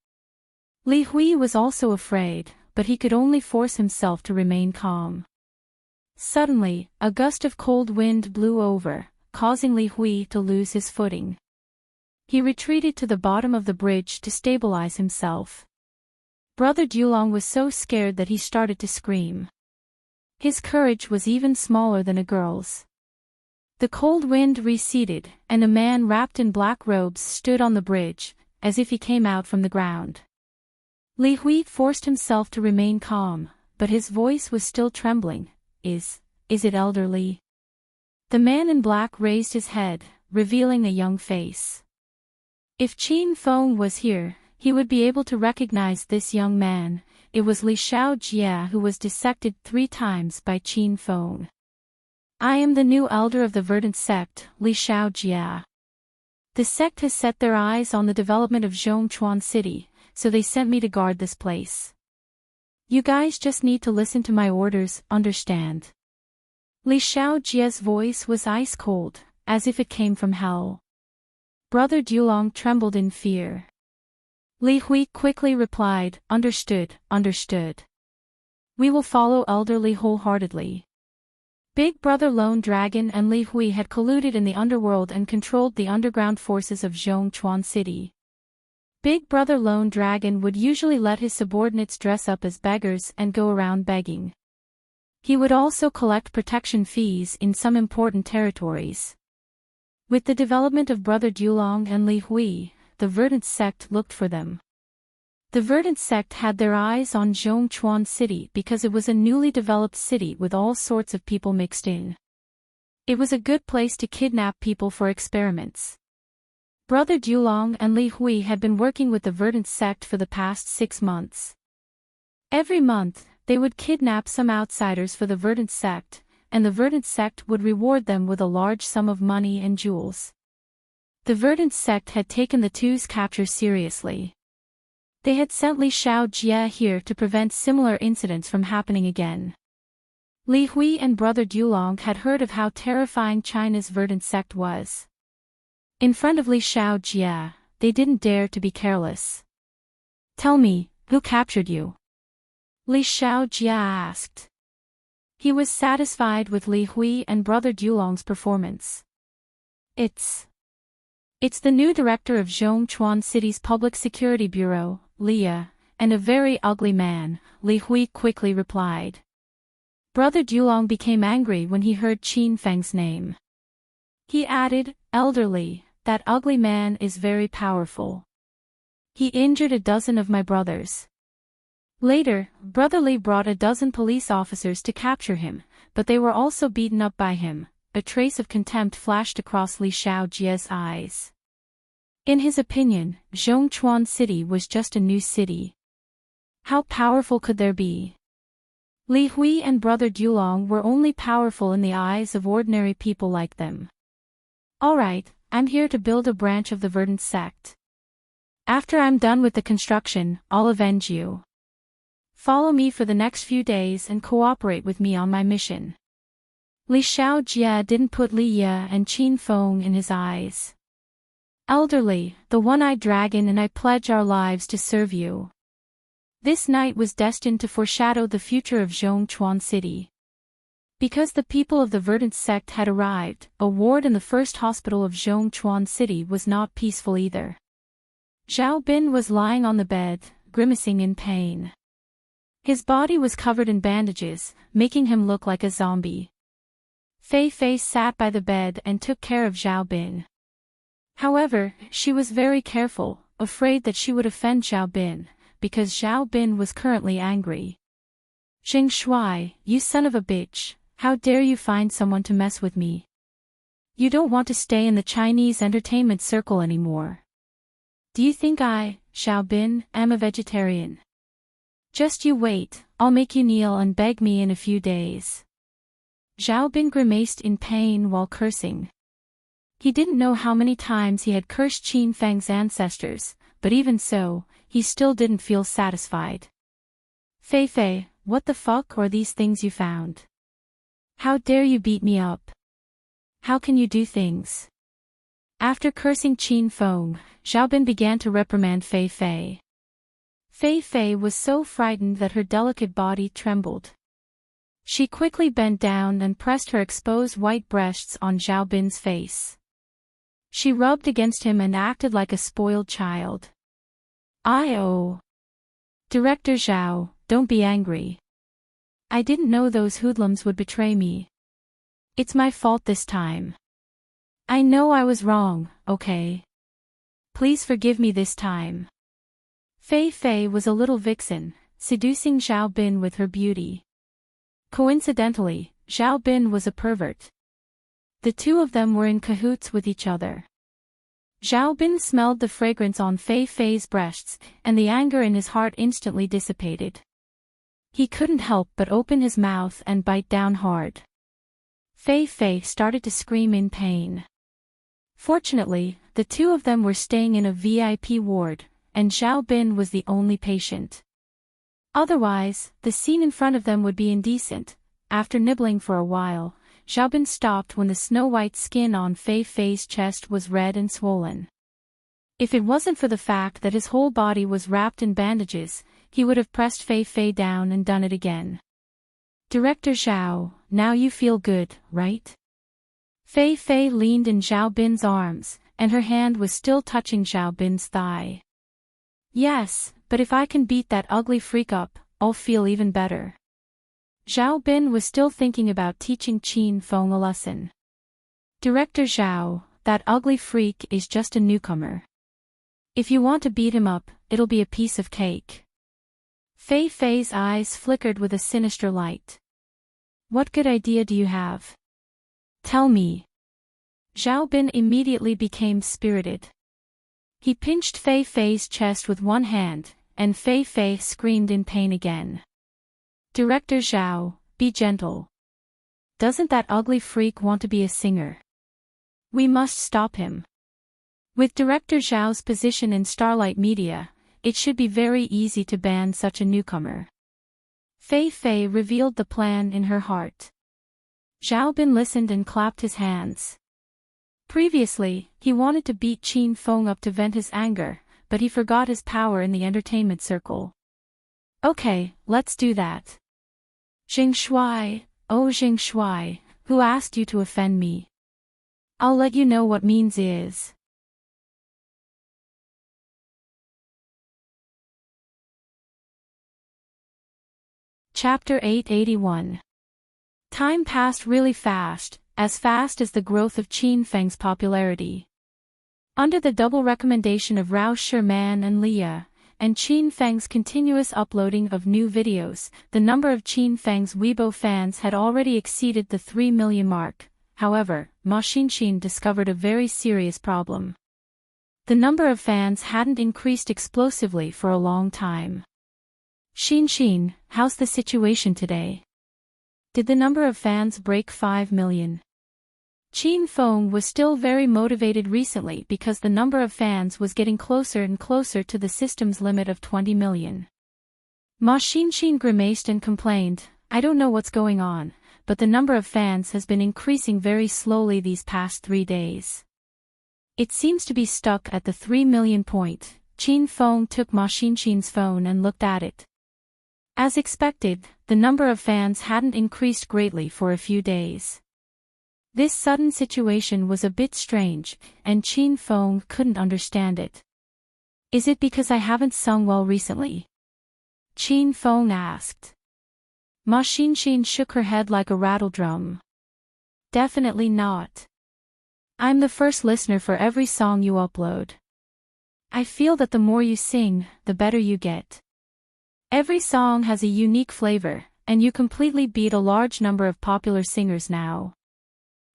Speaker 1: Li Hui was also afraid, but he could only force himself to remain calm. Suddenly, a gust of cold wind blew over, causing Li Hui to lose his footing. He retreated to the bottom of the bridge to stabilize himself. Brother Dulong was so scared that he started to scream. His courage was even smaller than a girl's. The cold wind receded, and a man wrapped in black robes stood on the bridge, as if he came out from the ground. Li Hui forced himself to remain calm, but his voice was still trembling. Is it Elder Li? The man in black raised his head, revealing a young face. If Qin Feng was here, he would be able to recognize this young man. It was Li Xiaojia who was dissected 3 times by Qin Feng. I am the new elder of the Verdant sect, Li Xiaojia. The sect has set their eyes on the development of Zhongchuan City, so they sent me to guard this place. You guys just need to listen to my orders, understand? Li Xiaojia's voice was ice cold, as if it came from hell. Brother Dulong trembled in fear. Li Hui quickly replied, understood, understood. We will follow Elder Li wholeheartedly. Big Brother Lone Dragon and Li Hui had colluded in the underworld and controlled the underground forces of Zhongchuan City. Big Brother Lone Dragon would usually let his subordinates dress up as beggars and go around begging. He would also collect protection fees in some important territories. With the development of Brother Dulong and Li Hui, the Verdant sect looked for them. The Verdant sect had their eyes on Zhongchuan City because it was a newly developed city with all sorts of people mixed in. It was a good place to kidnap people for experiments. Brother Dulong and Li Hui had been working with the Verdant sect for the past 6 months. Every month, they would kidnap some outsiders for the Verdant sect, and the Verdant sect would reward them with a large sum of money and jewels. The Verdant sect had taken the two's capture seriously. They had sent Li Xiaojia here to prevent similar incidents from happening again. Li Hui and Brother Dulong had heard of how terrifying China's Verdant sect was. In front of Li Xiaojia, they didn't dare to be careless. Tell me, who captured you? Li Xiaojia asked. He was satisfied with Li Hui and Brother Dulong's performance. It's the new director of Zhongchuan City's Public Security Bureau, Leah, and a very ugly man, Li Hui quickly replied. Brother Dulong became angry when he heard Qin Feng's name. He added, Elderly, that ugly man is very powerful. He injured a dozen of my brothers. Later, Brother Li brought a dozen police officers to capture him, but they were also beaten up by him. A trace of contempt flashed across Li Xiaojia's eyes. In his opinion, Zhongchuan City was just a new city. How powerful could there be? Li Hui and Brother Dulong were only powerful in the eyes of ordinary people like them. Alright, I'm here to build a branch of the Verdant sect. After I'm done with the construction, I'll avenge you. Follow me for the next few days and cooperate with me on my mission. Li Xiaojia didn't put Li Ye and Qin Feng in his eyes. Elderly, the one-eyed dragon and I pledge our lives to serve you. This night was destined to foreshadow the future of Zhongchuan City. Because the people of the Verdant sect had arrived, a ward in the first hospital of Zhongchuan City was not peaceful either. Zhao Bin was lying on the bed, grimacing in pain. His body was covered in bandages, making him look like a zombie. Fei Fei sat by the bed and took care of Zhao Bin. However, she was very careful, afraid that she would offend Zhao Bin, because Zhao Bin was currently angry. Xing Shuai, you son of a bitch, how dare you find someone to mess with me? You don't want to stay in the Chinese entertainment circle anymore. Do you think I, Zhao Bin, am a vegetarian? Just you wait, I'll make you kneel and beg me in a few days. Zhao Bin grimaced in pain while cursing. He didn't know how many times he had cursed Qin Feng's ancestors, but even so, he still didn't feel satisfied. Fei Fei, what the fuck are these things you found? How dare you beat me up? How can you do things? After cursing Qin Feng, Zhao Bin began to reprimand Fei Fei. Fei Fei was so frightened that her delicate body trembled. She quickly bent down and pressed her exposed white breasts on Zhao Bin's face. She rubbed against him and acted like a spoiled child. Oh. Director Zhao, don't be angry. I didn't know those hoodlums would betray me. It's my fault this time. I know I was wrong, okay? Please forgive me this time. Fei Fei was a little vixen, seducing Zhao Bin with her beauty. Coincidentally, Zhao Bin was a pervert. The two of them were in cahoots with each other. Zhao Bin smelled the fragrance on Fei Fei's breasts, and the anger in his heart instantly dissipated. He couldn't help but open his mouth and bite down hard. Fei Fei started to scream in pain. Fortunately, the two of them were staying in a VIP ward, and Zhao Bin was the only patient. Otherwise, the scene in front of them would be indecent. After nibbling for a while, Zhao Bin stopped when the snow-white skin on Fei Fei's chest was red and swollen. If it wasn't for the fact that his whole body was wrapped in bandages, he would have pressed Fei Fei down and done it again. Director Zhao, now you feel good, right? Fei Fei leaned in Zhao Bin's arms, and her hand was still touching Zhao Bin's thigh. Yes, but if I can beat that ugly freak up, I'll feel even better. Zhao Bin was still thinking about teaching Qin Feng a lesson. Director Zhao, that ugly freak is just a newcomer. If you want to beat him up, it'll be a piece of cake. Fei Fei's eyes flickered with a sinister light. What good idea do you have? Tell me. Zhao Bin immediately became spirited. He pinched Fei Fei's chest with one hand, and Fei Fei screamed in pain again. Director Zhao, be gentle. Doesn't that ugly freak want to be a singer? We must stop him. With Director Zhao's position in Starlight Media, it should be very easy to ban such a newcomer. Fei Fei revealed the plan in her heart. Zhao Bin listened and clapped his hands. Previously, he wanted to beat Qin Feng up to vent his anger, but he forgot his power in the entertainment circle. Okay, let's do that. Xing Shuai, oh Xing Shuai, who asked you to offend me? I'll let you know what means is. Chapter 881. Time passed really fast as the growth of Qin Feng's popularity. Under the double recommendation of Rao Sherman and Leah, and Qin Feng's continuous uploading of new videos, the number of Qin Feng's Weibo fans had already exceeded the 3 million mark. However, Ma Xinxin discovered a very serious problem. The number of fans hadn't increased explosively for a long time. Xinxin, how's the situation today? Did the number of fans break 5 million? Qin Feng was still very motivated recently because the number of fans was getting closer and closer to the system's limit of 20 million. Ma Xinxin grimaced and complained, I don't know what's going on, but the number of fans has been increasing very slowly these past 3 days. It seems to be stuck at the 3 million point. Qin Feng took Ma Xinxin's phone and looked at it. As expected, the number of fans hadn't increased greatly for a few days. This sudden situation was a bit strange, and Chin Fong couldn't understand it. Is it because I haven't sung well recently? Chin Fong asked. Ma Xinshin shook her head like a rattledrum. Definitely not. I'm the first listener for every song you upload. I feel that the more you sing, the better you get. Every song has a unique flavor, and you completely beat a large number of popular singers now.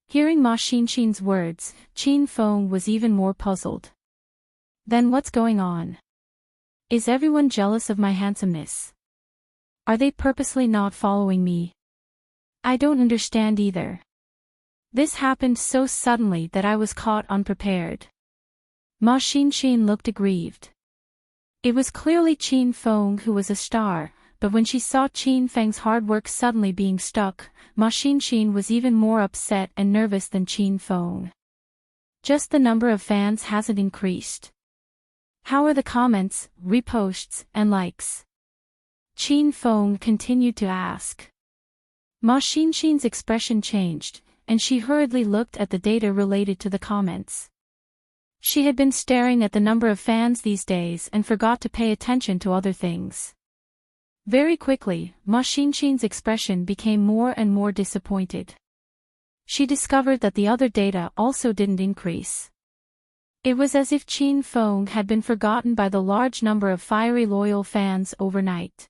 Speaker 1: Hearing Ma Xinshin's words, Chin Fong was even more puzzled. Then what's going on? Is everyone jealous of my handsomeness? Are they purposely not following me? I don't understand either. This happened so suddenly that I was caught unprepared. Ma Xinshin looked aggrieved. It was clearly Chin Fong who was a star, but when she saw Chin Feng's hard work suddenly being stuck, Ma Xinshin was even more upset and nervous than Chin Fong. Just the number of fans hasn't increased. How are the comments, reposts, and likes? Chin Fong continued to ask. Ma Xinshin's expression changed, and she hurriedly looked at the data related to the comments. She had been staring at the number of fans these days and forgot to pay attention to other things. Very quickly, Ma Xinshin's expression became more and more disappointed. She discovered that the other data also didn't increase. It was as if Chin Fong had been forgotten by the large number of fiery loyal fans overnight.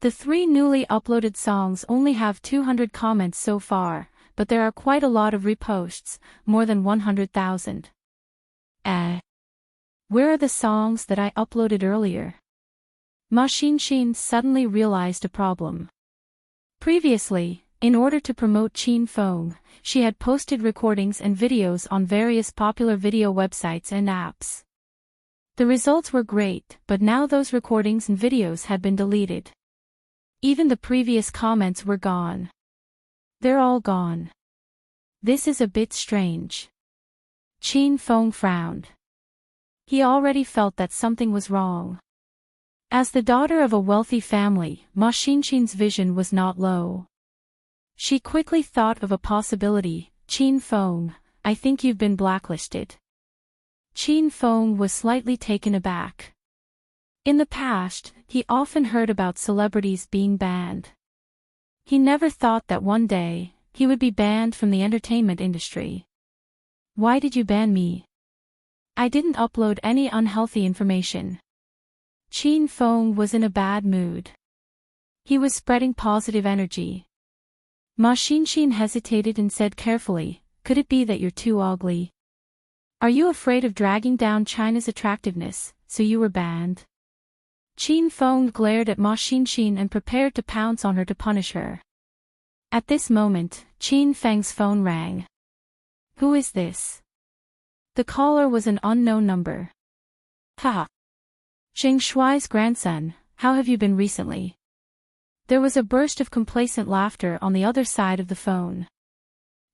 Speaker 1: The 3 newly uploaded songs only have 200 comments so far, but there are quite a lot of reposts, more than 100,000. Where are the songs that I uploaded earlier? Ma Xinshin suddenly realized a problem. Previously, in order to promote Chin Fong, she had posted recordings and videos on various popular video websites and apps. The results were great, but now those recordings and videos had been deleted. Even the previous comments were gone. They're all gone. This is a bit strange. Chin Fong frowned. He already felt that something was wrong. As the daughter of a wealthy family, Ma Xinshin's vision was not low. She quickly thought of a possibility. Chin Fong, I think you've been blacklisted. Chin Fong was slightly taken aback. In the past, he often heard about celebrities being banned. He never thought that one day, he would be banned from the entertainment industry. Why did you ban me? I didn't upload any unhealthy information. Chin Fong was in a bad mood. He was spreading positive energy. Ma Xinshin hesitated and said carefully, could it be that you're too ugly? Are you afraid of dragging down China's attractiveness, so you were banned? Chin Fong glared at Ma Xinshin and prepared to pounce on her to punish her. At this moment, Chin Feng's phone rang. Who is this? The caller was an unknown number. Ha! Zheng Shuai's grandson, how have you been recently? There was a burst of complacent laughter on the other side of the phone.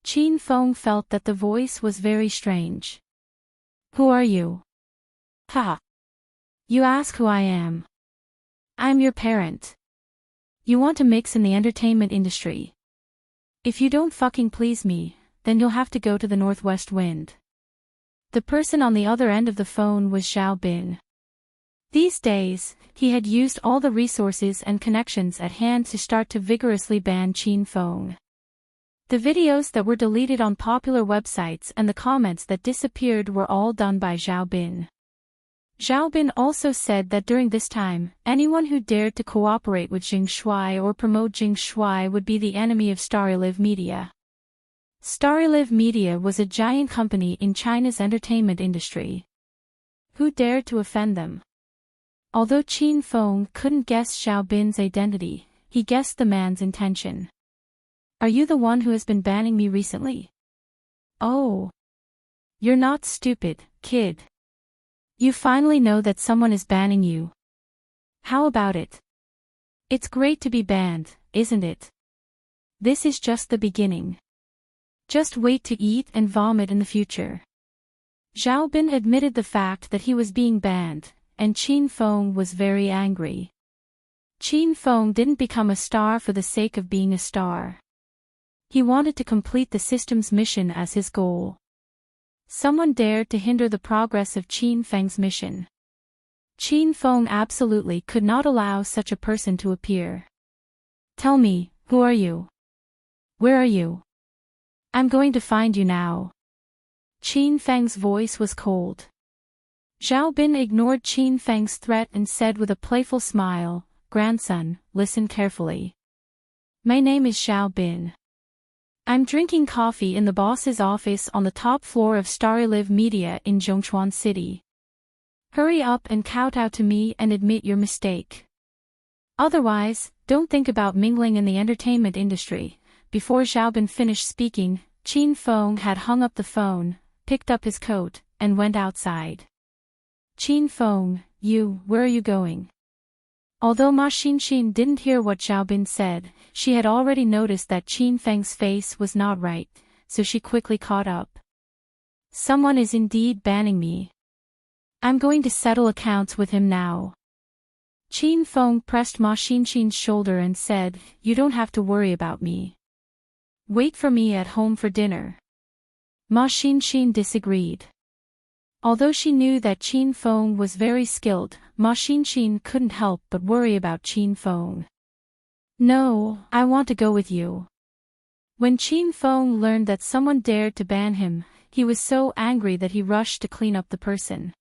Speaker 1: Chin Fong felt that the voice was very strange. Who are you? Ha! You ask who I am. I'm your parent. You want to mix in the entertainment industry. If you don't fucking please me, then you'll have to go to the northwest wind. The person on the other end of the phone was Xiao Bin. These days, he had used all the resources and connections at hand to start to vigorously ban Chin Fong. The videos that were deleted on popular websites and the comments that disappeared were all done by Xiao Bin. Xiao Bin also said that during this time, anyone who dared to cooperate with Zheng Shuai or promote Zheng Shuai would be the enemy of StarLive Media. StarLive Media was a giant company in China's entertainment industry. Who dared to offend them? Although Chin Fong couldn't guess Xiao Bin's identity, he guessed the man's intention. Are you the one who has been banning me recently? Oh. You're not stupid, kid. You finally know that someone is banning you. How about it? It's great to be banned, isn't it? This is just the beginning. Just wait to eat and vomit in the future. Xiao Bin admitted the fact that he was being banned, and Chin Fong was very angry. Qin Feng didn't become a star for the sake of being a star. He wanted to complete the system's mission as his goal. Someone dared to hinder the progress of Qin Feng's mission. Qin Feng absolutely could not allow such a person to appear. Tell me, who are you? Where are you? I'm going to find you now. Qin Feng's voice was cold. Zhao Bin ignored Qin Feng's threat and said with a playful smile, "Grandson, listen carefully. My name is Zhao Bin. I'm drinking coffee in the boss's office on the top floor of StarLive Media in Zhongchuan City. Hurry up and kowtow to me and admit your mistake. Otherwise, don't think about mingling in the entertainment industry." Before Zhao Bin finished speaking, Qin Feng had hung up the phone, picked up his coat, and went outside. "Qin Feng, where are you going?" Although Ma Xinxin didn't hear what Zhao Bin said, she had already noticed that Qin Feng's face was not right, so she quickly caught up. "Someone is indeed banning me. I'm going to settle accounts with him now." Qin Feng pressed Ma Xinxin's shoulder and said, "You don't have to worry about me. Wait for me at home for dinner." Ma Xinxin disagreed. Although she knew that Qin Feng was very skilled, Ma Xinxin couldn't help but worry about Qin Feng. "No, I want to go with you." When Qin Feng learned that someone dared to ban him, he was so angry that he rushed to clean up the person.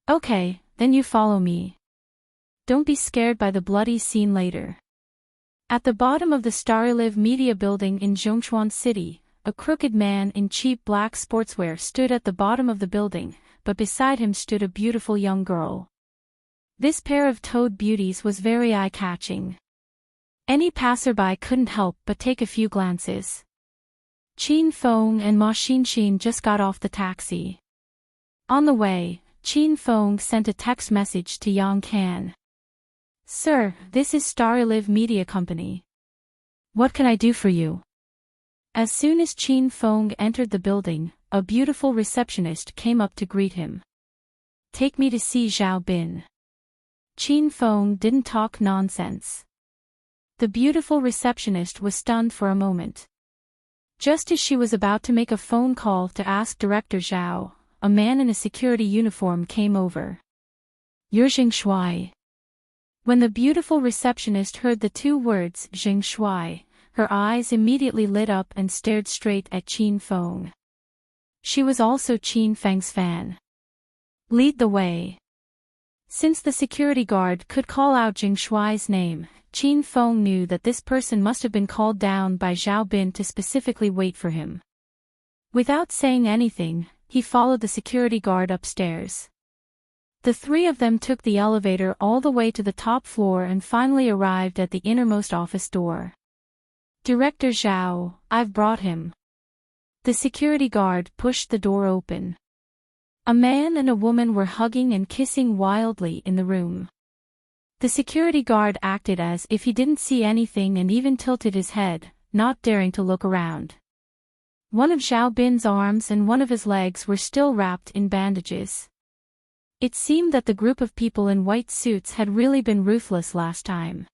Speaker 1: "Okay, then you follow me. Don't be scared by the bloody scene later." At the bottom of the StarLive Media building in Zhongchuan City, a crooked man in cheap black sportswear stood at the bottom of the building, but beside him stood a beautiful young girl. This pair of toad beauties was very eye-catching. Any passerby couldn't help but take a few glances. Qin Feng and Ma Xinxin just got off the taxi. On the way, Qin Feng sent a text message to Yang Kan. "Sir, this is StarLive Media Company. What can I do for you?" As soon as Qin Feng entered the building, a beautiful receptionist came up to greet him. "Take me to see Zhao Bin." Qin Feng didn't talk nonsense. The beautiful receptionist was stunned for a moment. Just as she was about to make a phone call to ask Director Zhao, a man in a security uniform came over. "You're Jing Shuai." When the beautiful receptionist heard the two words Jing Shuai, her eyes immediately lit up and stared straight at Qin Feng. She was also Qin Feng's fan. "Lead the way." Since the security guard could call out Jing Shuai's name, Qin Feng knew that this person must have been called down by Zhao Bin to specifically wait for him. Without saying anything, he followed the security guard upstairs. The three of them took the elevator all the way to the top floor and finally arrived at the innermost office door. "Director Zhao, I've brought him." The security guard pushed the door open. A man and a woman were hugging and kissing wildly in the room. The security guard acted as if he didn't see anything and even tilted his head, not daring to look around. One of Zhao Bin's arms and one of his legs were still wrapped in bandages. It seemed that the group of people in white suits had really been ruthless last time.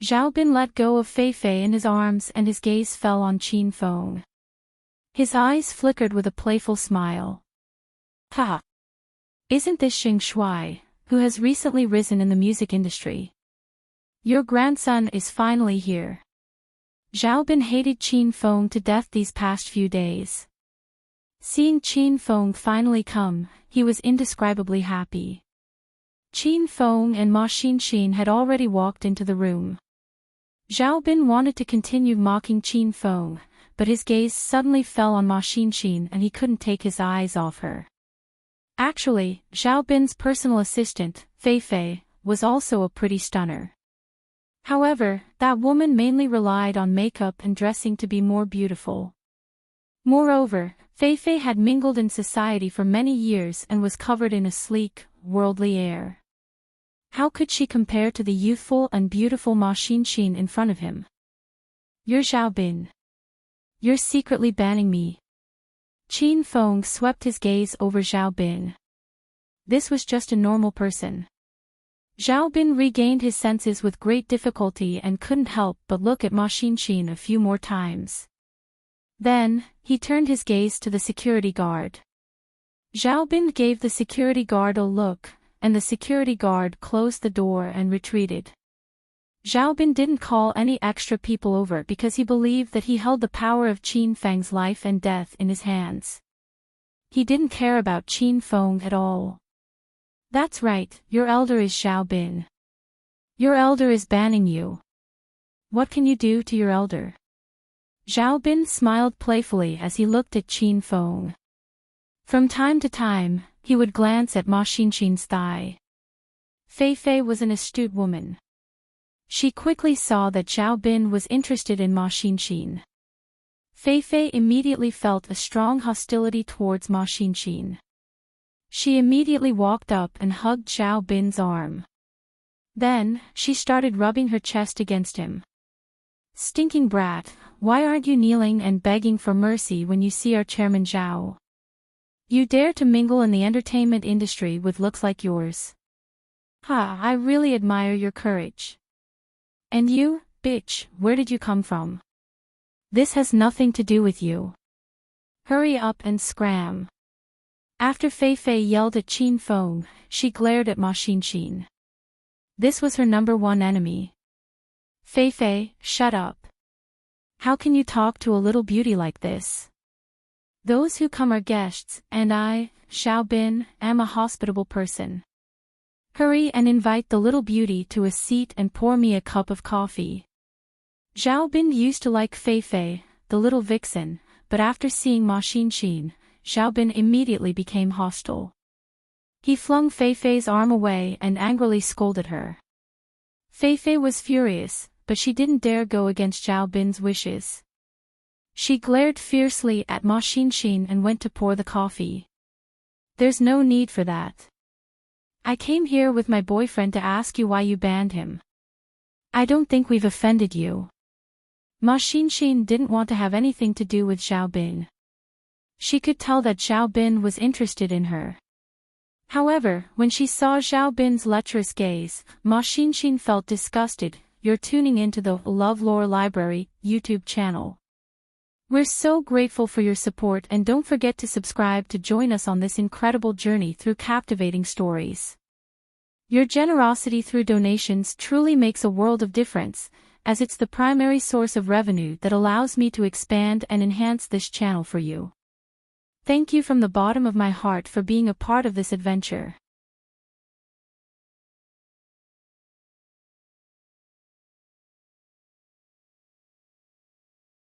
Speaker 1: Zhao Bin let go of Fei Fei in his arms and his gaze fell on Qin Feng. His eyes flickered with a playful smile. "Ha! Isn't this Xing Shuai, who has recently risen in the music industry? Your grandson is finally here." Zhao Bin hated Qin Feng to death these past few days. Seeing Qin Feng finally come, he was indescribably happy. Qin Feng and Ma Xinxin had already walked into the room. Zhao Bin wanted to continue mocking Qin Feng, but his gaze suddenly fell on Ma Xinxin and he couldn't take his eyes off her. Actually, Zhao Bin's personal assistant, Fei Fei, was also a pretty stunner. However, that woman mainly relied on makeup and dressing to be more beautiful. Moreover, Fei Fei had mingled in society for many years and was covered in a sleek, worldly air. How could she compare to the youthful and beautiful Ma Xinxin in front of him? "You're Zhao Bin. You're secretly banning me." Qin Feng swept his gaze over Zhao Bin. This was just a normal person. Zhao Bin regained his senses with great difficulty and couldn't help but look at Ma Xinxin a few more times. Then, he turned his gaze to the security guard. Zhao Bin gave the security guard a look, and the security guard closed the door and retreated. Zhao Bin didn't call any extra people over because he believed that he held the power of Qin Feng's life and death in his hands. He didn't care about Qin Feng at all. That's right, your elder is Zhao Bin. Your elder is banning you. What can you do to your elder? Zhao Bin smiled playfully as he looked at Qin Feng. From time to time, he would glance at Ma Xinxin's thigh. Fei Fei was an astute woman. She quickly saw that Zhao Bin was interested in Ma Xinxin. Fei Fei immediately felt a strong hostility towards Ma Xinxin. She immediately walked up and hugged Zhao Bin's arm. Then, she started rubbing her chest against him. Stinking brat, why aren't you kneeling and begging for mercy when you see our chairman Zhao? You dare to mingle in the entertainment industry with looks like yours. Ha, I really admire your courage. And you, bitch, where did you come from? This has nothing to do with you. Hurry up and scram. After Fei Fei yelled at Qin Feng, she glared at Ma Xinxin. This was her number one enemy. Fei Fei, shut up. How can you talk to a little beauty like this? Those who come are guests, and I, Zhao Bin, am a hospitable person. Hurry and invite the little beauty to a seat and pour me a cup of coffee. Zhao Bin used to like Fei Fei, the little vixen, but after seeing Ma Xinxin, Zhao Bin immediately became hostile. He flung Fei Fei's arm away and angrily scolded her. Fei Fei was furious, but she didn't dare go against Zhao Bin's wishes. She glared fiercely at Ma Xinxin and went to pour the coffee. There's no need for that. I came here with my boyfriend to ask you why you banned him. I don't think we've offended you. Ma Xinxin didn't want to have anything to do with Zhao Bin. She could tell that Zhao Bin was interested in her. However, when she saw Zhao Bin's lecherous gaze, Ma Xinxin felt disgusted. You're tuning into the LoveLore Library YouTube channel. We're so grateful for your support, and don't forget to subscribe to join us on this incredible journey through captivating stories. Your generosity through donations truly makes a world of difference, as it's the primary source of revenue that allows me to expand and enhance this channel for you. Thank you from the bottom of my heart for being a part of this adventure.